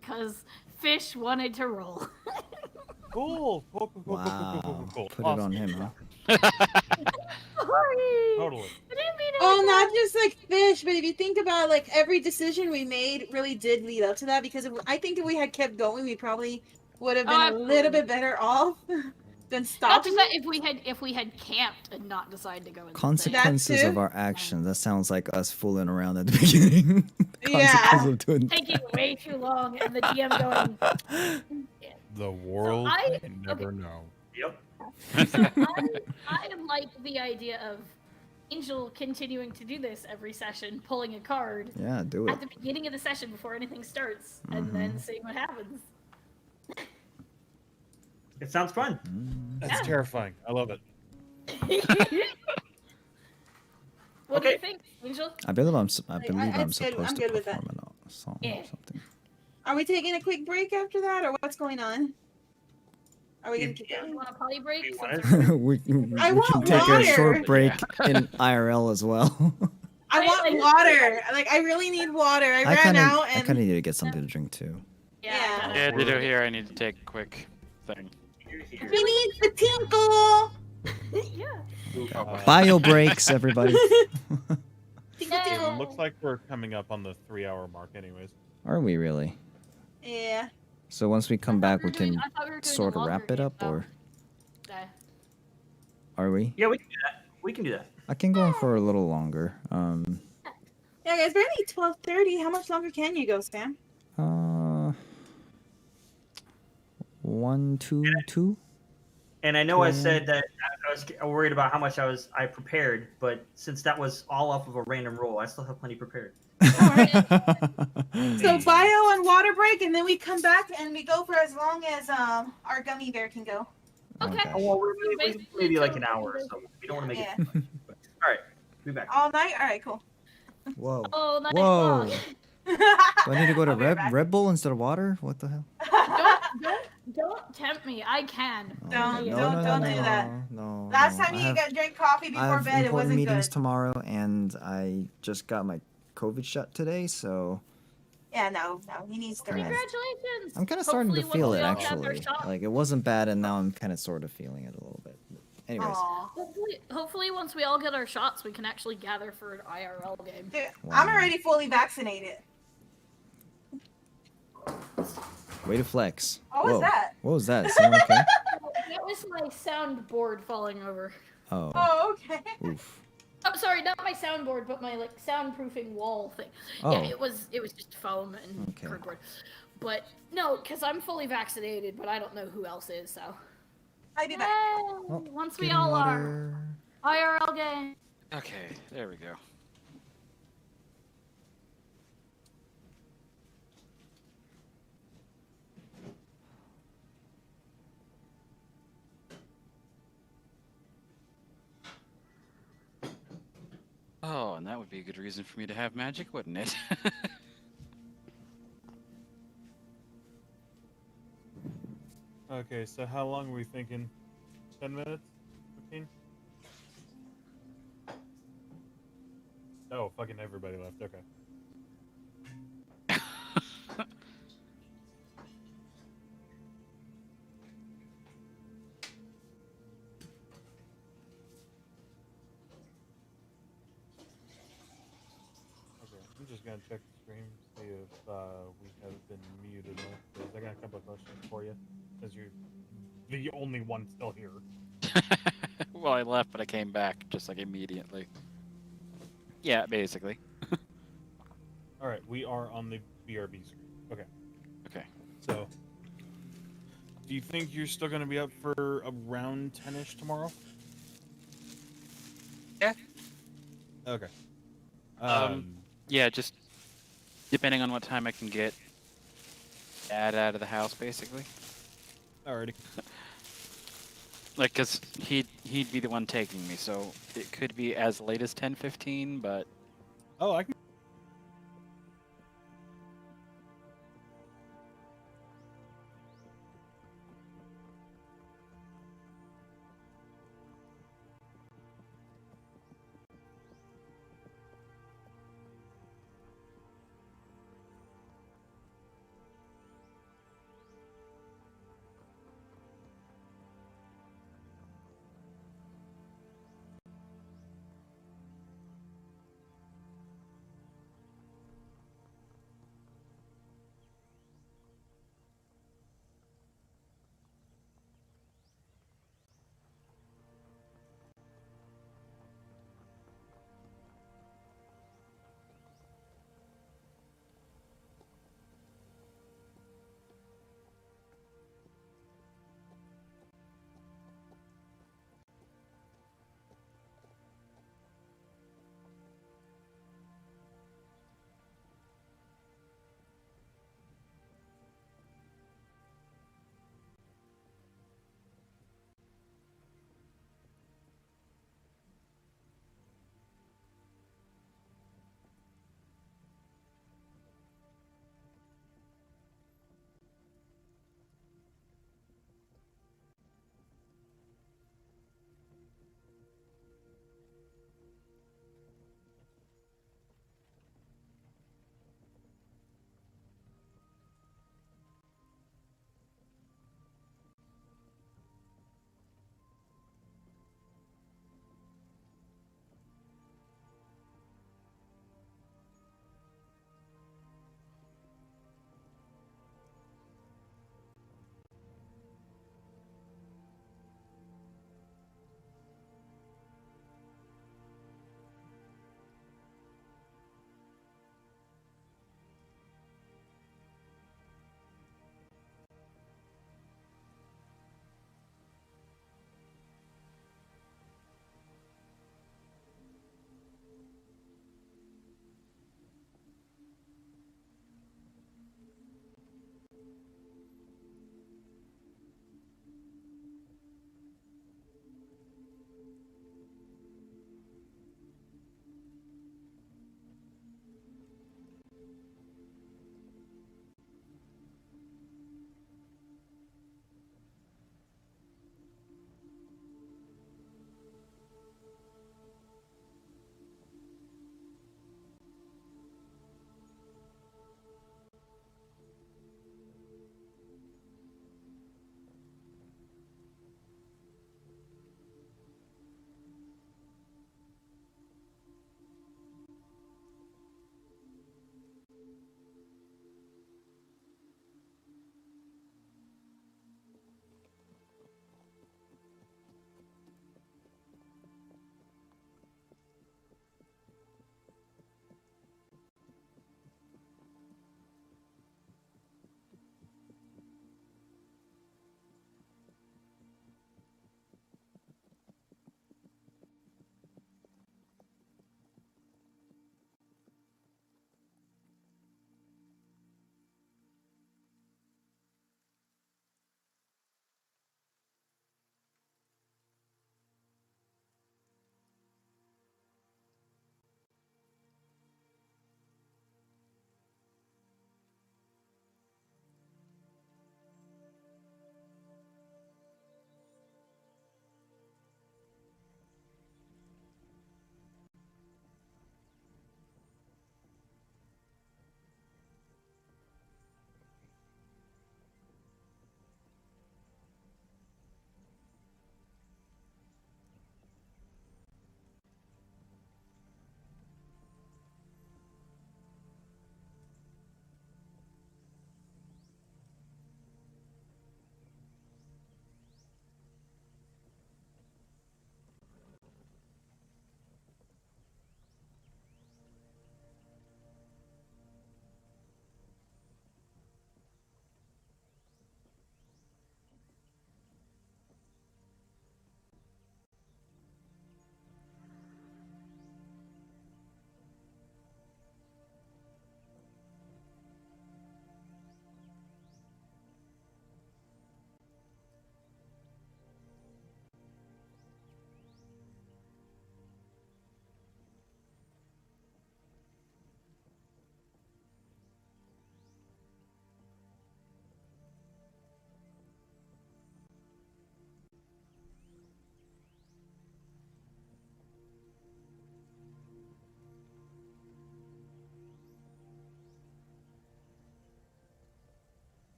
Speaker 4: Because Fish wanted to roll.
Speaker 6: Cool.
Speaker 2: Wow.
Speaker 6: Cool.
Speaker 2: Put it
Speaker 6: Awesome.
Speaker 2: on him, huh?
Speaker 4: Sorry.
Speaker 6: Totally.
Speaker 4: I didn't mean to
Speaker 5: Oh,
Speaker 4: do
Speaker 5: not
Speaker 4: that.
Speaker 5: just like fish, but if you think about like every decision we made really did lead up to that, because I think if we had kept going, we probably would have been a little
Speaker 4: absolutely.
Speaker 5: bit better off than
Speaker 4: Not
Speaker 5: stopping.
Speaker 4: just that, if we had camped and not decided to go in the thing.
Speaker 2: Consequences
Speaker 5: too?
Speaker 2: of our actions. That sounds like us fooling around at the beginning.
Speaker 5: Yeah.
Speaker 2: Consequences of doing
Speaker 4: Taking way too long, and the DM going,
Speaker 6: The world
Speaker 4: I-
Speaker 6: may never know.
Speaker 1: Yep.
Speaker 4: I like the idea of Angel continuing to do this every session, pulling a card
Speaker 2: Yeah, do it.
Speaker 4: at the beginning of the session before anything starts, and then seeing what happens.
Speaker 1: It sounds fun.
Speaker 6: That's
Speaker 4: Yeah.
Speaker 6: terrifying. I love it.
Speaker 4: What do you
Speaker 1: Okay.
Speaker 4: think, Angel?
Speaker 2: I believe I'm
Speaker 5: I'm good-
Speaker 2: supposed
Speaker 5: I'm
Speaker 2: to
Speaker 5: good with that.
Speaker 2: perform a song
Speaker 4: Yeah.
Speaker 2: or something.
Speaker 5: Are we taking a quick break after that, or what's going on? Are we gonna keep
Speaker 1: Yeah.
Speaker 5: going?
Speaker 4: You want a potty break?
Speaker 1: We
Speaker 4: Since
Speaker 1: wanted-
Speaker 4: it's-
Speaker 2: we
Speaker 5: I
Speaker 2: can
Speaker 5: want
Speaker 2: take a
Speaker 5: water.
Speaker 2: short break in IRL as well.
Speaker 5: I
Speaker 4: Right,
Speaker 5: want
Speaker 4: like-
Speaker 5: water. Like I really need water. I ran out
Speaker 2: I
Speaker 5: and
Speaker 2: kind of need to get something to drink too.
Speaker 5: Yeah.
Speaker 3: Yeah, ditto here. I need to take a quick thing.
Speaker 1: Here, here.
Speaker 5: we need the tinkle.
Speaker 4: yeah.
Speaker 6: Uh,
Speaker 2: Bio breaks, everybody.
Speaker 5: Tinkle, tinkle.
Speaker 6: Looks like we're coming up on the 3-hour mark, anyways.
Speaker 2: Are we really?
Speaker 5: Yeah.
Speaker 2: So once we come back, we can
Speaker 4: I thought we were doing a
Speaker 2: sort of
Speaker 4: longer
Speaker 2: wrap it
Speaker 4: game,
Speaker 2: up,
Speaker 4: though.
Speaker 2: or
Speaker 4: Okay.
Speaker 2: are we?
Speaker 1: Yeah, we can do that. We can do that.
Speaker 2: I can go on for a little longer.
Speaker 5: Yeah, guys, barely 12:30. How much longer can you go, Sam?
Speaker 2: 1, 2, 2.
Speaker 1: And I know I
Speaker 2: 2 a.m.
Speaker 1: said that I was worried about how much I prepared, but since that was all off of a random roll, I still have plenty prepared.
Speaker 5: So bio and water break, and then we come back and we go for as long as our gummy bear can go.
Speaker 4: Okay.
Speaker 1: Oh, well, we
Speaker 4: Basically,
Speaker 1: maybe like an
Speaker 4: until-
Speaker 1: hour or so. We don't want to make
Speaker 5: Yeah.
Speaker 1: it too much. But, all right, be back.
Speaker 5: All night? All right, cool.
Speaker 2: Whoa.
Speaker 4: Oh, nice
Speaker 2: Whoa.
Speaker 4: long.
Speaker 2: Do I need to go to
Speaker 5: I'll be right back.
Speaker 2: Red Bull instead of water? What the hell?
Speaker 4: Don't tempt me. I can.
Speaker 2: Oh,
Speaker 5: Don't-
Speaker 2: no,
Speaker 5: don't-
Speaker 2: no,
Speaker 5: don't
Speaker 2: no,
Speaker 5: do
Speaker 2: no,
Speaker 5: that.
Speaker 2: No.
Speaker 5: Last
Speaker 2: no.
Speaker 5: time
Speaker 2: I
Speaker 5: you
Speaker 2: have,
Speaker 5: got drank coffee
Speaker 2: I
Speaker 5: before
Speaker 2: have
Speaker 5: bed, it
Speaker 2: important
Speaker 5: wasn't
Speaker 2: meetings
Speaker 5: good.
Speaker 2: tomorrow, and I just got my COVID shot today, so
Speaker 5: Yeah, no, he needs to
Speaker 2: Come on.
Speaker 5: rest.
Speaker 4: Congratulations.
Speaker 2: I'm kind of starting to
Speaker 4: Hopefully
Speaker 2: feel
Speaker 4: once
Speaker 2: it
Speaker 4: we all have our
Speaker 2: actually.
Speaker 4: shot-
Speaker 2: Like it wasn't bad, and now I'm kind of sort of feeling it a little bit. Anyways,
Speaker 5: Aw.
Speaker 4: Hopefully, once we all get our shots, we can actually gather for an IRL game.
Speaker 5: Dude,
Speaker 2: Wow.
Speaker 5: I'm already fully vaccinated.
Speaker 2: way to flex.
Speaker 5: What was
Speaker 2: Whoa.
Speaker 5: that?
Speaker 2: What was that? Someone okay?
Speaker 4: That was my soundboard falling over.
Speaker 2: Oh.
Speaker 5: Oh, okay.
Speaker 2: Oof.
Speaker 4: Oh, sorry, not my soundboard, but my like soundproofing wall thing.
Speaker 2: Oh.
Speaker 4: Yeah, it was just foam and
Speaker 2: Okay.
Speaker 4: cardboard. But no, because I'm fully vaccinated, but I don't know who else is. So
Speaker 5: I'll be back.
Speaker 2: Oh,
Speaker 4: once we
Speaker 2: getting
Speaker 4: all
Speaker 2: water.
Speaker 4: are IRL game.
Speaker 3: Okay, there we go. Oh, and that would be a good reason for me to have magic, wouldn't it?
Speaker 6: Okay, so how long are we thinking? 10 minutes? 15? Oh, fucking everybody left. Okay. Okay, I'm just gonna check the stream, see if we have been muted. Because I got a couple of questions for you, because you're the only one still here.
Speaker 3: Well, I left, but I came back just like immediately. Yeah, basically.
Speaker 6: All right, we are on the BRB screen. Okay.
Speaker 3: Okay.
Speaker 6: So, do you think you're still gonna be up for around 10ish tomorrow?
Speaker 3: Yeah.
Speaker 6: Okay.
Speaker 3: Yeah, just depending on what time I can get Dad out of the house, basically.
Speaker 6: Alrighty.
Speaker 3: Like, cause he'd be the one taking me, so it could be as late as 10:15, but
Speaker 6: Oh, I can.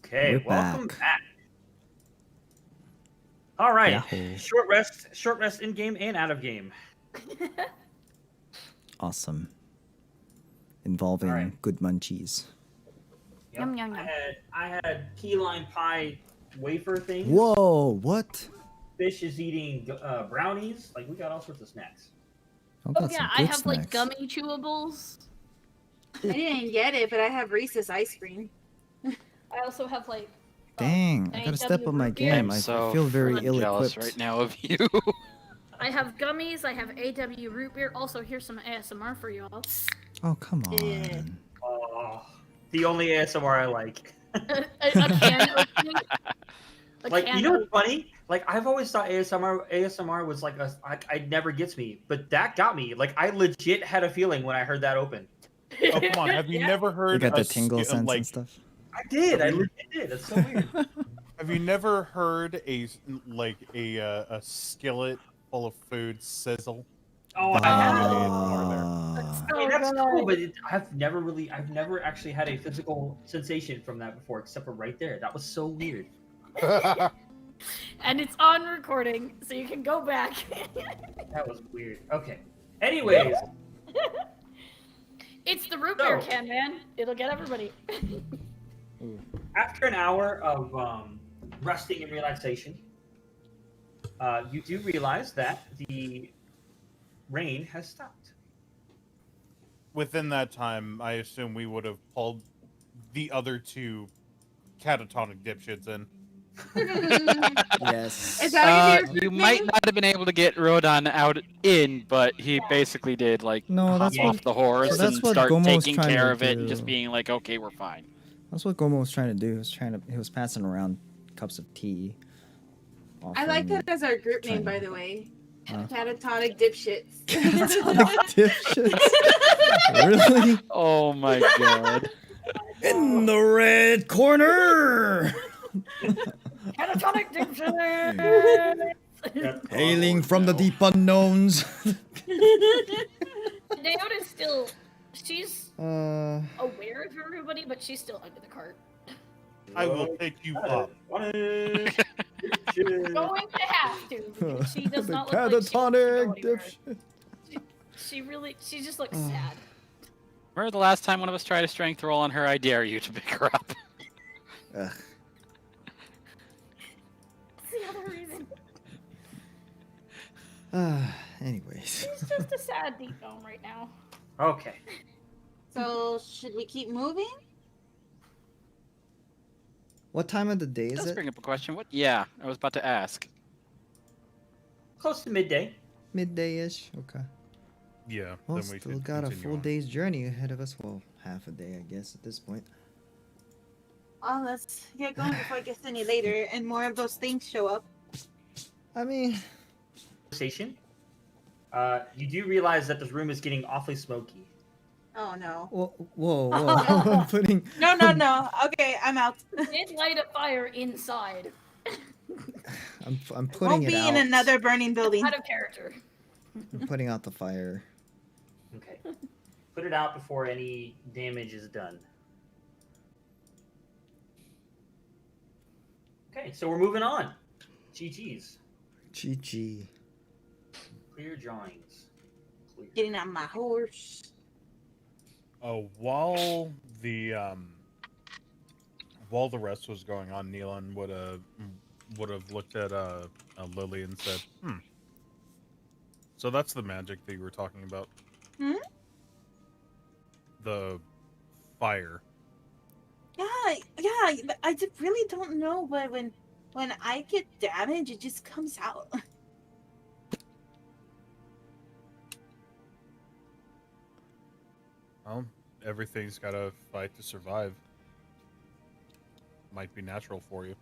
Speaker 1: Okay,
Speaker 2: We're
Speaker 1: welcome
Speaker 2: back.
Speaker 1: back. All right,
Speaker 2: Yahoo.
Speaker 1: short rest in game and out of game.
Speaker 2: Awesome. Involving
Speaker 1: Alright.
Speaker 2: good munchies.
Speaker 1: Yep.
Speaker 4: Yum, yum, yum.
Speaker 1: I had key lime pie wafer things.
Speaker 2: Whoa, what?
Speaker 1: Fish is eating brownies. Like we got all sorts of snacks.
Speaker 2: I've
Speaker 4: Oh
Speaker 2: got
Speaker 4: yeah,
Speaker 2: some
Speaker 4: I
Speaker 2: good
Speaker 4: have like
Speaker 2: snacks.
Speaker 4: gummy chewables.
Speaker 5: I didn't get it, but I have Reese's ice cream.
Speaker 4: I also have like
Speaker 2: Dang, I
Speaker 4: an
Speaker 2: gotta step
Speaker 4: AW
Speaker 2: up my
Speaker 4: root beer.
Speaker 2: game.
Speaker 3: I'm
Speaker 2: I
Speaker 3: so
Speaker 2: feel very
Speaker 3: freaking jealous
Speaker 2: ill-equipped.
Speaker 3: right now of you.
Speaker 4: I have gummies. I have AW root beer. Also, here's some ASMR for y'all.
Speaker 2: Oh, come on.
Speaker 5: Yeah.
Speaker 1: Oh, the only ASMR I like.
Speaker 4: A can opening.
Speaker 1: Like you know what's funny? Like I've always thought ASMR was like it never gets me, but that got me. Like I legit had a feeling when I heard that open.
Speaker 6: Oh come on! Have you never heard?
Speaker 2: You got the
Speaker 6: a
Speaker 2: tingle sense
Speaker 6: like?
Speaker 2: and stuff.
Speaker 1: I did. I legit did. That's so weird.
Speaker 6: Have you never heard a skillet full of food sizzle?
Speaker 1: Oh, I have.
Speaker 2: Ah.
Speaker 1: I mean, that's cool, but I've never actually had a physical sensation from that before, except for right there. That was so weird.
Speaker 4: And it's on recording, so you can go back.
Speaker 1: That was weird. Okay. Anyways,
Speaker 4: It's the root beer
Speaker 1: So-
Speaker 4: can, man. It'll get everybody.
Speaker 1: after an hour of resting and relaxation, you do realize that the rain has stopped.
Speaker 6: Within that time, I assume we would have pulled the other two catatonic dipshits in.
Speaker 2: Yes.
Speaker 5: Is that your
Speaker 3: You
Speaker 5: group
Speaker 3: might
Speaker 5: name?
Speaker 3: not have been able to get Rodon out in, but he basically did like
Speaker 2: No,
Speaker 3: hop
Speaker 2: that's
Speaker 3: off
Speaker 2: what-
Speaker 3: the horse
Speaker 2: so that's
Speaker 3: and
Speaker 2: what
Speaker 3: start
Speaker 2: Gomo's
Speaker 3: taking
Speaker 2: trying
Speaker 3: care
Speaker 2: to
Speaker 3: of it and
Speaker 2: do.
Speaker 3: just being like, okay, we're fine.
Speaker 2: That's what Gomo was trying to do. He was passing around cups of tea.
Speaker 5: I like
Speaker 2: offering
Speaker 5: that as our group name,
Speaker 2: China.
Speaker 5: by the way.
Speaker 2: Huh?
Speaker 5: Catatonic dipshits.
Speaker 2: catatonic dipshits. Really?
Speaker 3: Oh my god.
Speaker 2: In the red corner!
Speaker 4: Catatonic dipshit!
Speaker 1: That's
Speaker 2: Hailing
Speaker 1: awful.
Speaker 2: from the deep unknowns.
Speaker 4: Naota's still... She's
Speaker 2: uh,
Speaker 4: aware of everybody, but she's still under the cart.
Speaker 6: I will pick you up.
Speaker 4: Going to have to, because she does
Speaker 2: the
Speaker 4: not look like she wants to go
Speaker 2: catatonic
Speaker 4: anywhere.
Speaker 2: dipshit.
Speaker 4: She just looks sad.
Speaker 3: Remember the last time one of us tried a strength roll on her? I dare you to pick her up.
Speaker 2: Ugh.
Speaker 4: That's the other reason.
Speaker 2: Anyways.
Speaker 4: She's just a sad deep gnome right now.
Speaker 1: Okay.
Speaker 5: So, should we keep moving?
Speaker 2: What time of the day is
Speaker 3: Does
Speaker 2: it?
Speaker 3: bring up a question. What? Yeah, I was about to ask.
Speaker 1: Close to midday.
Speaker 2: Midday-ish? Okay.
Speaker 6: Yeah.
Speaker 2: Well,
Speaker 6: then we
Speaker 2: still
Speaker 6: could
Speaker 2: got a
Speaker 6: continue
Speaker 2: full
Speaker 6: on.
Speaker 2: day's journey ahead of us. Well, half a day, I guess, at this point.
Speaker 5: Oh, let's get going before it gets any later and more of those things show up.
Speaker 2: I mean,
Speaker 1: Conversation. You do realize that this room is getting awfully smoky.
Speaker 5: Oh no.
Speaker 2: whoa. I'm putting...
Speaker 5: No. Okay, I'm out.
Speaker 4: Did light a fire inside.
Speaker 2: I'm putting
Speaker 5: Won't
Speaker 2: it
Speaker 5: be
Speaker 2: out.
Speaker 5: in another burning building.
Speaker 4: Out of character.
Speaker 2: I'm putting out the fire.
Speaker 1: Okay. Put it out before any damage is done. Okay, so we're moving on. GG's.
Speaker 2: GG.
Speaker 1: Clear drawings. Clear.
Speaker 5: Getting on my horse.
Speaker 6: Oh, while the rest was going on, Neelan would have looked at Lily and said, So that's the magic that you were talking about.
Speaker 5: Hmm?
Speaker 6: The fire.
Speaker 5: Yeah, I really don't know, but when I get damage, it just comes out.
Speaker 6: Well, everything's got to fight to survive. Might be natural for you.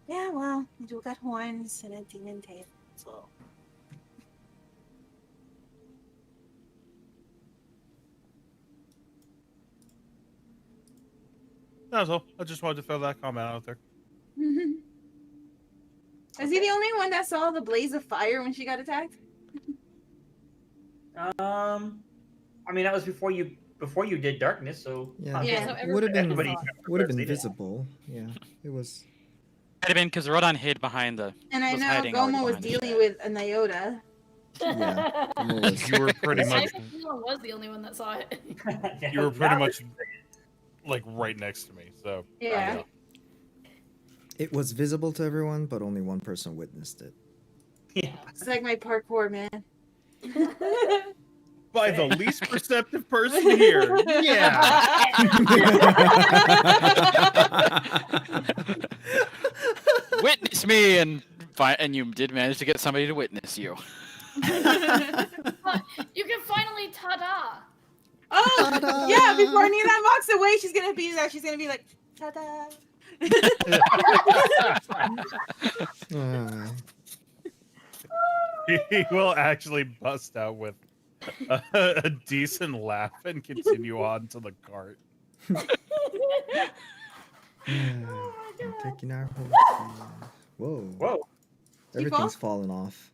Speaker 5: Yeah, well, you do got horns and a demon tail, so.
Speaker 6: That's all. I just wanted to throw that comment out there.
Speaker 5: Is he the only one that saw the blaze of fire when she got attacked?
Speaker 1: I mean, that was before you before you did darkness, so
Speaker 2: Yeah,
Speaker 5: Yeah,
Speaker 4: so
Speaker 2: it would have been
Speaker 1: everybody
Speaker 2: visible. Yeah, it was.
Speaker 3: Might have been because Rodon hid behind the.
Speaker 5: And I
Speaker 3: was
Speaker 5: know
Speaker 3: hiding already
Speaker 5: Gomo was
Speaker 3: behind the
Speaker 5: dealing
Speaker 3: shed.
Speaker 5: with an iota.
Speaker 2: Yeah, Gomo was.
Speaker 6: You were pretty
Speaker 4: I
Speaker 6: much
Speaker 4: think Neil was the only one that saw it.
Speaker 6: you were pretty much like right next to me. So
Speaker 5: Yeah.
Speaker 2: It was visible to everyone, but only one person witnessed it.
Speaker 1: Yeah.
Speaker 5: It's like my parkour, man.
Speaker 6: by the least perceptive person here. Yeah.
Speaker 3: Witness me, and you did manage to get somebody to witness you.
Speaker 4: You can finally ta-da!
Speaker 5: Oh,
Speaker 2: Ta-da!
Speaker 5: yeah, before Nina walks away, she's gonna be that. She's gonna be like, ta-da.
Speaker 2: Ah.
Speaker 6: He will actually bust out with a decent laugh and continue on to the cart.
Speaker 2: I'm taking our horse. Whoa.
Speaker 1: Whoa.
Speaker 2: Everything's falling off.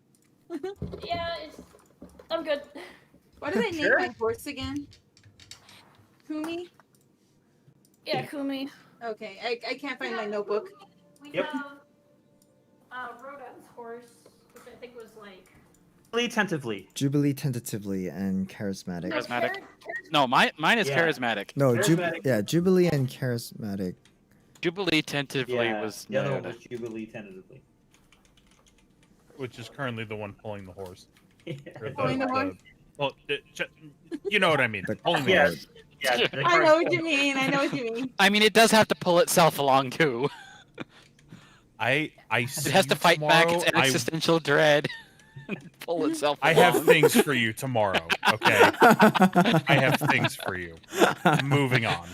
Speaker 4: Yeah, I'm good.
Speaker 5: What did I name
Speaker 1: Sure.
Speaker 5: my horse again? Kumi?
Speaker 4: Yeah, Kumi.
Speaker 5: Okay, I can't find my notebook.
Speaker 4: We
Speaker 1: Yep.
Speaker 4: have Rodon's horse, which I think was like...
Speaker 1: Really tentatively.
Speaker 2: Jubilee tentatively and charismatic.
Speaker 3: No. Charismatic. No, mine is
Speaker 1: Yeah.
Speaker 3: charismatic.
Speaker 2: No,
Speaker 1: Charismatic.
Speaker 2: Jubilee and charismatic.
Speaker 3: Jubilee tentatively
Speaker 1: Yeah,
Speaker 3: was
Speaker 1: the other one
Speaker 3: Nyota.
Speaker 1: was Jubilee tentatively.
Speaker 6: Which is currently the one pulling the horse.
Speaker 1: Yeah.
Speaker 6: Or
Speaker 5: Pulling the horse?
Speaker 6: Well, you know what I mean.
Speaker 2: The
Speaker 6: Pulling the
Speaker 1: Yeah.
Speaker 6: horse.
Speaker 1: Yeah, the
Speaker 5: I know
Speaker 1: cart-
Speaker 5: what you mean. I know what you mean.
Speaker 3: I mean, it does have to pull itself along too.
Speaker 6: I
Speaker 3: It has to fight back its existential dread. And pull itself.
Speaker 6: I have
Speaker 3: along.
Speaker 6: things for you tomorrow. Okay, I have things for you. Moving on.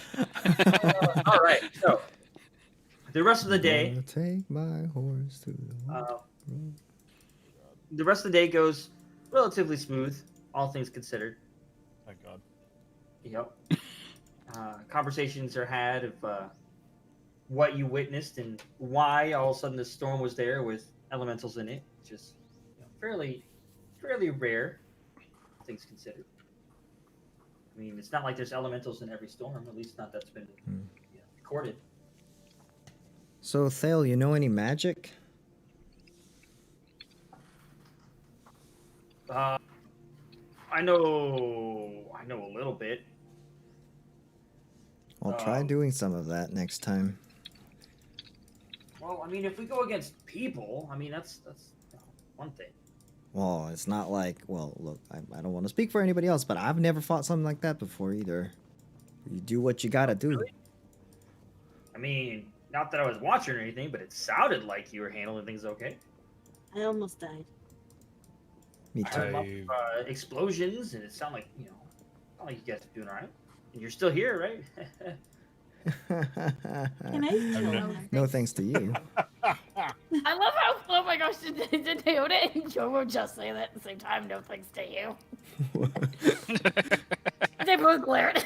Speaker 1: all right. So the rest of the day,
Speaker 2: Gonna take my horse to the
Speaker 1: the rest of the day goes relatively smooth, all things considered.
Speaker 6: Thank God.
Speaker 1: Yep. Conversations are had of what you witnessed and why all of a sudden the storm was there with elementals in it, which is fairly rare, things considered. I mean, it's not like there's elementals in every storm, at least not that's been recorded.
Speaker 2: So, Thale, you know any magic?
Speaker 1: I know a little bit.
Speaker 2: I'll try doing some of that next time.
Speaker 1: Well, I mean, if we go against people, I mean that's one thing.
Speaker 2: Well, it's not like, well, look, I don't want to speak for anybody else, but I've never fought something like that before either. You do what you gotta do.
Speaker 1: Really? I mean, not that I was watching or anything, but it sounded like you were handling things okay.
Speaker 5: I almost died.
Speaker 2: Me
Speaker 1: I
Speaker 2: too.
Speaker 1: heard lots of, explosions, and it sounded like not like you guys are doing all right. And you're still here, right?
Speaker 5: Can I kill him?
Speaker 2: No thanks to you.
Speaker 4: I love how, oh my gosh, did Nyota and Jomo just say that at the same time? No thanks to you. They both glared.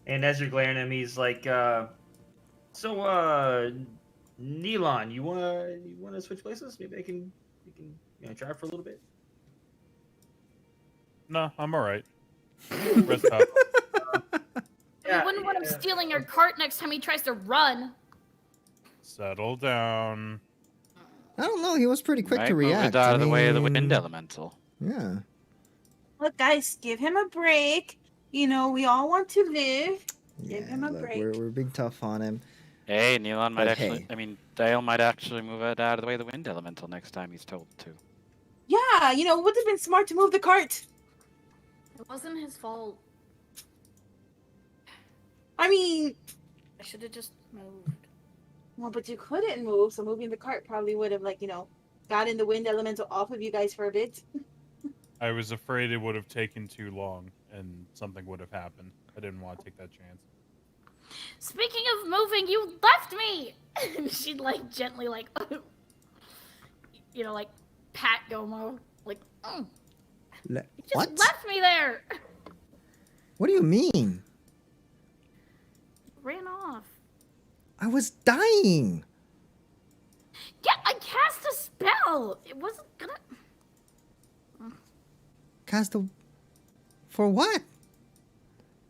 Speaker 1: And as you're glaring at him, he's like, "So, Neelon, you wanna switch places? Maybe we can try for a little bit."
Speaker 6: No, I'm all right. Rest up.
Speaker 4: We wouldn't want him stealing your cart next time he tries to run.
Speaker 6: Settle down.
Speaker 2: I don't know. He was pretty quick
Speaker 3: Right,
Speaker 2: to
Speaker 3: move it
Speaker 2: react.
Speaker 3: out
Speaker 2: I
Speaker 3: of the way of the
Speaker 2: mean,
Speaker 3: wind elemental.
Speaker 2: Yeah.
Speaker 5: Look, guys, give him a break. You know, we all want to live. Give him a
Speaker 2: look,
Speaker 5: break.
Speaker 2: We're big tough on him.
Speaker 3: Hey, Neelon might
Speaker 2: But
Speaker 3: actually.
Speaker 2: hey.
Speaker 3: I mean, Dale might actually move it out of the way of the wind elemental next time he's told to.
Speaker 5: Yeah, you know, it would have been smart to move the cart.
Speaker 4: It wasn't his fault.
Speaker 5: I mean,
Speaker 4: I should have just moved.
Speaker 5: well, but you couldn't move, so moving the cart probably would have, gotten the wind elemental off of you guys for a bit.
Speaker 6: I was afraid it would have taken too long and something would have happened. I didn't want to take that chance.
Speaker 4: Speaking of moving, you left me! She'd, gently, pat Gomo. You just
Speaker 2: What?
Speaker 4: left me there!
Speaker 2: What do you mean?
Speaker 4: Ran off.
Speaker 2: I was dying.
Speaker 4: Yeah, I cast a spell! It wasn't gonna...
Speaker 2: Cast a For what?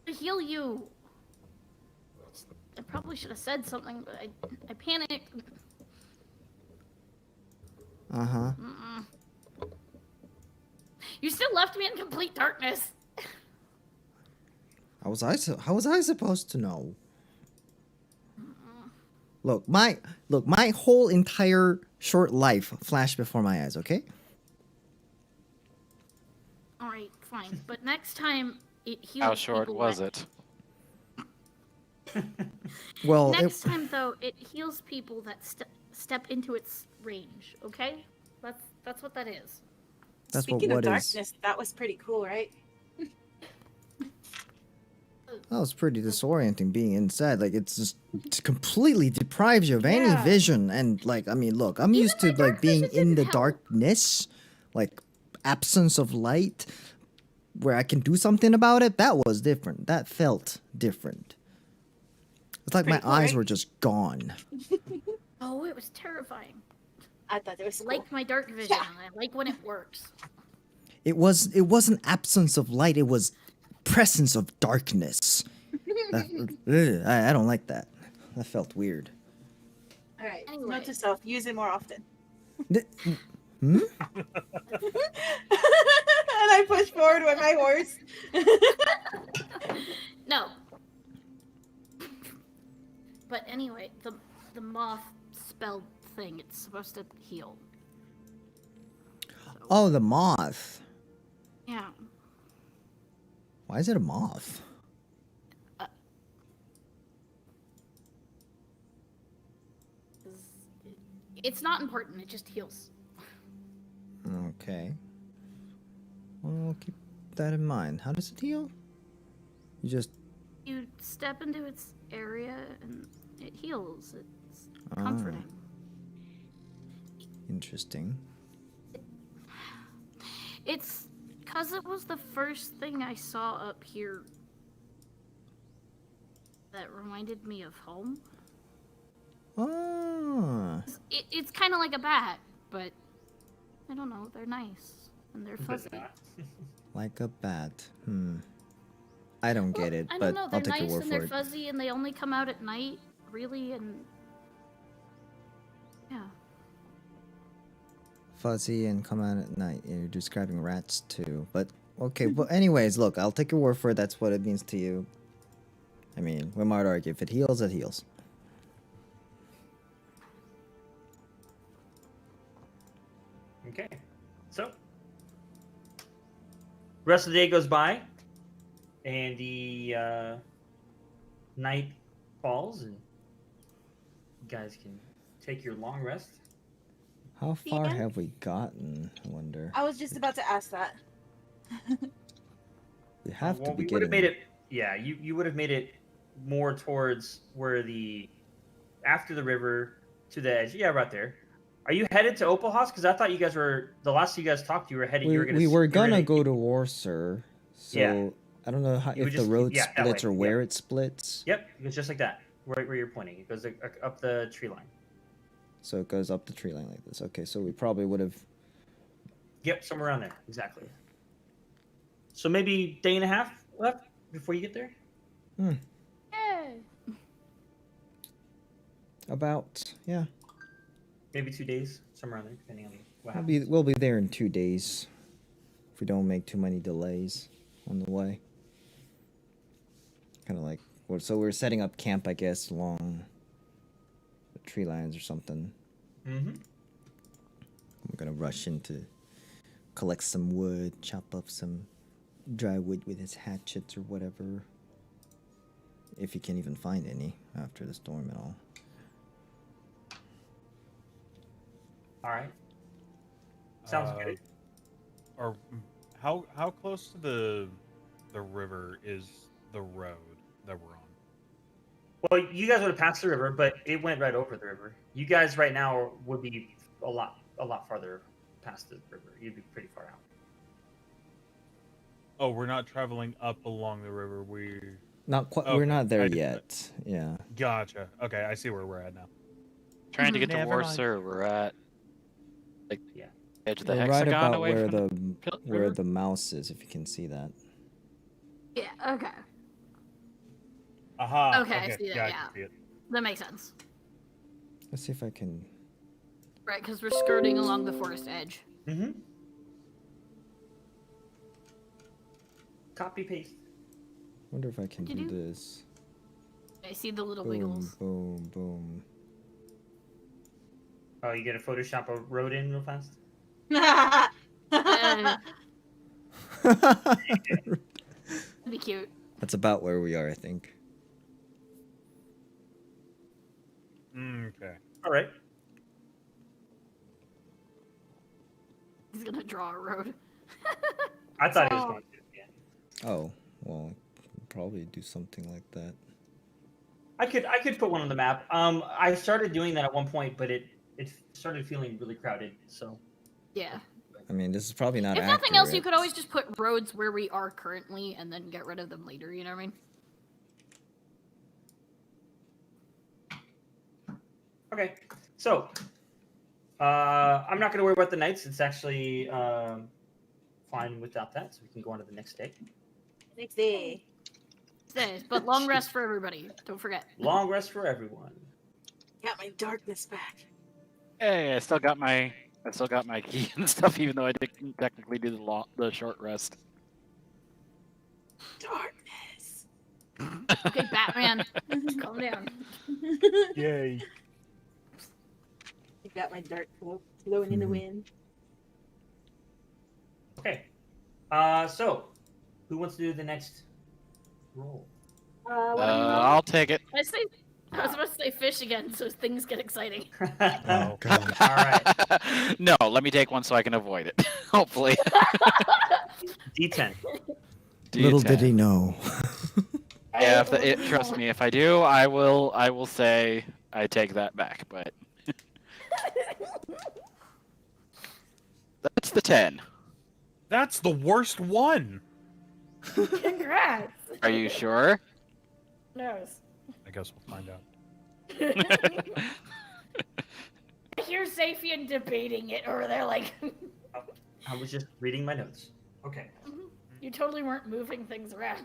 Speaker 4: To heal you. I probably should have said something, but I panicked.
Speaker 2: Uh-huh.
Speaker 4: Mm-mm. You still left me in complete darkness.
Speaker 2: How was I supposed to know? Look, my whole entire short life flashed before my eyes, okay?
Speaker 4: Alright, fine. But next time, it heals
Speaker 3: How short
Speaker 4: people
Speaker 3: was
Speaker 4: that...
Speaker 3: it?
Speaker 2: Well,
Speaker 4: Next time, though, it heals people that step into its range, okay? That's what that is.
Speaker 2: that's
Speaker 5: Speaking of
Speaker 2: what is.
Speaker 5: darkness, that was pretty cool, right?
Speaker 2: That was pretty disorienting being inside. Like, it completely deprives you of any
Speaker 5: Yeah.
Speaker 2: vision. And, like, I mean, look, I'm
Speaker 4: Even
Speaker 2: used
Speaker 4: my
Speaker 2: to,
Speaker 4: dark
Speaker 2: like, being
Speaker 4: vision
Speaker 2: in the
Speaker 4: didn't help.
Speaker 2: darkness, like, absence of light, where I can do something about it. That was different. That felt different. It's like my
Speaker 5: Pretty cool,
Speaker 2: eyes
Speaker 5: right?
Speaker 2: were just gone.
Speaker 4: Oh, it was terrifying.
Speaker 5: I thought it was
Speaker 4: I
Speaker 5: cool.
Speaker 4: like my dark vision,
Speaker 5: Yeah.
Speaker 4: and I like when it works.
Speaker 2: It wasn't absence of light. It was presence of darkness. I don't like that. That felt weird.
Speaker 5: All right.
Speaker 4: Anyway.
Speaker 5: Note to self: use it more often.
Speaker 2: Hmm?
Speaker 5: And I push forward with my horse.
Speaker 4: No. But anyway, the moth spell thing, it's supposed to heal.
Speaker 2: Oh, the moth.
Speaker 4: Yeah.
Speaker 2: Why is it a moth?
Speaker 4: It's not important, it just heals.
Speaker 2: Okay. Well, keep that in mind. How does it heal? You just...
Speaker 4: You step into its area and it heals. It's
Speaker 2: Ah.
Speaker 4: comforting.
Speaker 2: Interesting.
Speaker 4: It's because it was the first thing I saw up here that reminded me of home.
Speaker 2: Ah.
Speaker 4: It's kind of like a bat, but I don't know. They're nice and they're fuzzy.
Speaker 2: Like a bat. I don't get it,
Speaker 4: I
Speaker 2: but
Speaker 4: don't know.
Speaker 2: I'll
Speaker 4: They're
Speaker 2: take your
Speaker 4: nice
Speaker 2: word
Speaker 4: and
Speaker 2: for
Speaker 4: they're
Speaker 2: it.
Speaker 4: fuzzy and they only come out at night, really, and yeah.
Speaker 2: Fuzzy and come out at night. You're describing rats too, but okay. But anyways, look, I'll take your word for it. That's what it means to you. I mean, we might argue if it heals, it heals.
Speaker 1: Okay. So, rest of the day goes by, and the night falls, and you guys can take your long rest.
Speaker 2: How far
Speaker 5: Yeah.
Speaker 2: have we gotten? I wonder.
Speaker 5: I was just about to ask that.
Speaker 2: We have to
Speaker 1: Well,
Speaker 2: be
Speaker 1: we would
Speaker 2: getting.
Speaker 1: have made it. Yeah, you would have made it more towards where after the river to the edge. Yeah, right there. Are you headed to Opalhouse? Because I thought you guys were the last you guys talked. You were headed.
Speaker 2: We,
Speaker 1: you were gonna.
Speaker 2: we were
Speaker 1: you
Speaker 2: gonna go to Warsaw, so
Speaker 1: Yeah.
Speaker 2: I don't know how,
Speaker 1: You would
Speaker 2: if the
Speaker 1: just keep-
Speaker 2: road
Speaker 1: yeah, that
Speaker 2: splits
Speaker 1: way,
Speaker 2: or
Speaker 1: yeah.
Speaker 2: where it splits.
Speaker 1: Yep, it's just like that. Right where you're pointing. It goes up the tree line.
Speaker 2: So it goes up the tree line like this. Okay, so we probably would have.
Speaker 1: Yep, somewhere around there. Exactly. So maybe day and a half left before you get there.
Speaker 4: Yay!
Speaker 2: About, yeah.
Speaker 1: Maybe 2 days, somewhere around there, depending on what happens.
Speaker 2: We'll be there in 2 days. If we don't make too many delays on the way. Kind of like, so we're setting up camp, I guess, along the tree lines or something.
Speaker 1: Mm-hmm.
Speaker 2: We're gonna rush in to collect some wood, chop up some dry wood with his hatchets or whatever. If you can even find any after the storm and all.
Speaker 1: All right. Sounds good.
Speaker 6: Or how close to the river is the road that we're on?
Speaker 1: Well, you guys would have passed the river, but it went right over the river. You guys right now would be a lot farther past the river. You'd be pretty far out.
Speaker 6: Oh, we're not traveling up along the river.
Speaker 2: Not quite.
Speaker 6: Okay,
Speaker 2: We're not there
Speaker 6: I did
Speaker 2: yet. Yeah.
Speaker 6: Gotcha. Okay, I see where we're at now.
Speaker 3: Trying to get to
Speaker 7: Never mind.
Speaker 3: Warsaw, we're at like
Speaker 1: Yeah.
Speaker 3: edge of the
Speaker 2: We're right
Speaker 3: hexagon
Speaker 2: about
Speaker 3: away
Speaker 2: where
Speaker 3: from
Speaker 2: the
Speaker 3: river?
Speaker 2: mouse is, if you can see that.
Speaker 4: Yeah, okay.
Speaker 6: Aha.
Speaker 4: Okay, I see that,
Speaker 6: I
Speaker 4: yeah.
Speaker 6: can see it.
Speaker 4: That makes sense.
Speaker 2: Let's see if I can.
Speaker 4: Right, because we're skirting along the forest edge.
Speaker 1: Mm-hmm. Copy paste.
Speaker 2: Wonder if I can do
Speaker 4: Do-do-do.
Speaker 2: this.
Speaker 4: I see the little
Speaker 2: Boom,
Speaker 4: wiggles.
Speaker 2: boom, boom.
Speaker 1: Oh, you gonna Photoshop a road in real fast?
Speaker 4: That'd be cute.
Speaker 2: That's about where we are, I think.
Speaker 6: Okay.
Speaker 1: All right.
Speaker 4: He's gonna draw a road.
Speaker 1: I thought he was
Speaker 5: Oh.
Speaker 1: going to. Yeah.
Speaker 2: Oh, well, probably do something like that.
Speaker 1: I could put one on the map. I started doing that at one point, but it started feeling really crowded. So
Speaker 4: Yeah.
Speaker 2: I mean, this is probably not
Speaker 4: If
Speaker 2: accurate.
Speaker 4: nothing else, you could always just put roads where we are currently and then get rid of them later, you know what I mean?
Speaker 1: okay. So I'm not gonna worry about the nights. It's actually fine without that. So we can go on to the next day.
Speaker 5: Next day.
Speaker 4: Says, but long rest for everybody. Don't forget.
Speaker 1: Long rest for everyone.
Speaker 5: Got my darkness back.
Speaker 3: Hey, I still got my key and stuff, even though I didn't technically do the short rest.
Speaker 5: Darkness.
Speaker 4: Okay, Batman, calm down.
Speaker 6: Yay.
Speaker 5: I got my dark cloak blowing in the wind.
Speaker 1: Okay. So who wants to do the next roll?
Speaker 5: What do we roll?
Speaker 3: I'll take it.
Speaker 4: I was supposed to say fish again, so things get exciting.
Speaker 2: Oh, God.
Speaker 1: All right.
Speaker 3: No, let me take one so I can avoid it. Hopefully.
Speaker 1: D10.
Speaker 2: Little
Speaker 3: D10.
Speaker 2: did he know.
Speaker 3: Yeah, trust me, if I do, I will say I take that back, but that's the 10.
Speaker 6: That's the worst one.
Speaker 4: Congrats.
Speaker 3: Are you sure?
Speaker 4: Who knows?
Speaker 6: I guess we'll find out.
Speaker 4: I hear Saphian debating it, or they're like,
Speaker 1: I was just reading my notes. Okay.
Speaker 4: you totally weren't moving things around.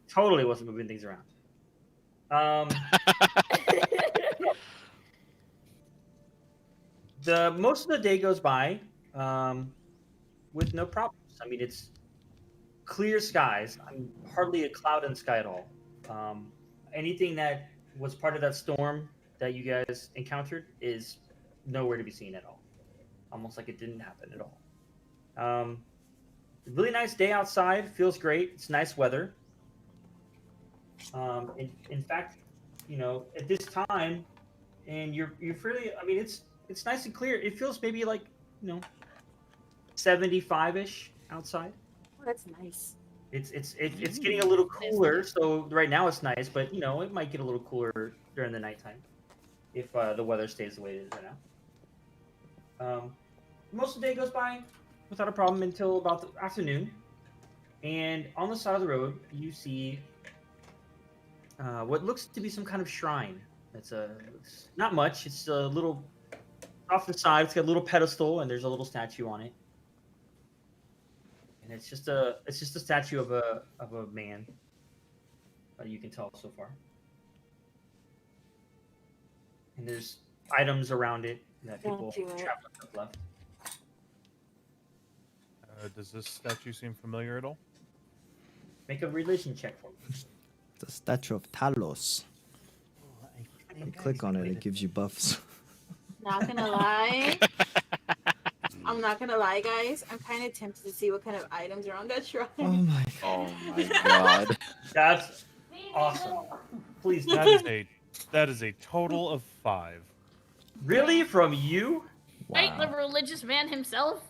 Speaker 1: Totally wasn't moving things around. The most of the day goes by with no problems. I mean, it's clear skies. Hardly a cloud in the sky at all. Anything that was part of that storm that you guys encountered is nowhere to be seen at all. Almost like it didn't happen at all. Really nice day outside. Feels great. It's nice weather. In fact, you know, at this time, and you're fairly. I mean, it's nice and clear. It feels maybe like, you know, 75-ish outside.
Speaker 5: Oh, that's nice.
Speaker 1: It's getting a little cooler. So right now it's nice, but you know, it might get a little cooler during the nighttime if the weather stays the way it is right now. Most of the day goes by without a problem until about the afternoon, and on the side of the road you see what looks to be some kind of shrine. It's not much. It's a little off the side. It's got a little pedestal, and there's a little statue on it. And it's just a statue of a man. You can tell so far. And there's items around it that people travelers have left.
Speaker 6: Does this statue seem familiar at all?
Speaker 1: Make a religion check for me.
Speaker 2: The statue of Talos. You click on it, it gives you buffs.
Speaker 5: Not gonna lie. I'm not gonna lie, guys. I'm kind of tempted to see what kind of items are on that shrine.
Speaker 2: Oh my god.
Speaker 3: Oh my god.
Speaker 1: That's awesome. Please,
Speaker 6: That is a total of 5.
Speaker 1: really from you?
Speaker 4: Right, the religious man himself.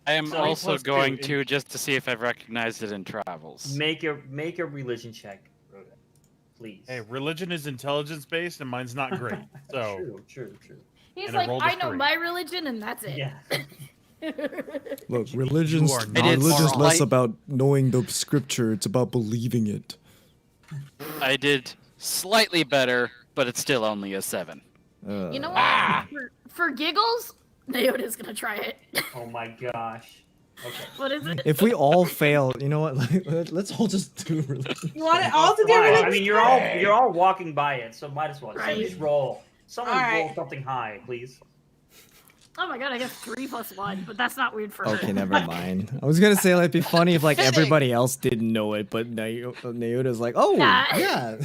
Speaker 3: I am
Speaker 1: So
Speaker 3: also
Speaker 6: plus
Speaker 3: going
Speaker 6: 2
Speaker 3: to just to see if I've recognized it in travels.
Speaker 1: Make a religion check, Rhoda. Please.
Speaker 6: Hey, religion is intelligence based, and mine's not great. So
Speaker 1: True.
Speaker 4: He's
Speaker 6: And it
Speaker 4: like,
Speaker 6: rolled a
Speaker 4: I know
Speaker 6: 3.
Speaker 4: my religion, and that's it.
Speaker 1: Yeah.
Speaker 2: Look, religion's
Speaker 6: You are not
Speaker 2: religion's
Speaker 3: far
Speaker 2: less
Speaker 3: off.
Speaker 2: about knowing the scripture, it's about believing it.
Speaker 3: I did slightly better, but it's still only a 7.
Speaker 4: You know what? For giggles, Naota's gonna try it.
Speaker 1: Oh my gosh. Okay.
Speaker 4: What is it?
Speaker 2: If we all fail, you know what? Let's all just do religion.
Speaker 5: You want it all to do
Speaker 1: Fine.
Speaker 5: religion?
Speaker 1: I mean, you're all walking by it, so might as well.
Speaker 4: Right.
Speaker 1: Just roll. Someone
Speaker 5: All right.
Speaker 1: roll something high, please.
Speaker 4: Oh my god, I got 3 + 1, but that's not weird for her.
Speaker 2: Okay, never mind. I was gonna say like, it'd be funny if like everybody else didn't know it, but Nayota's like, oh
Speaker 4: Nah.
Speaker 2: yeah,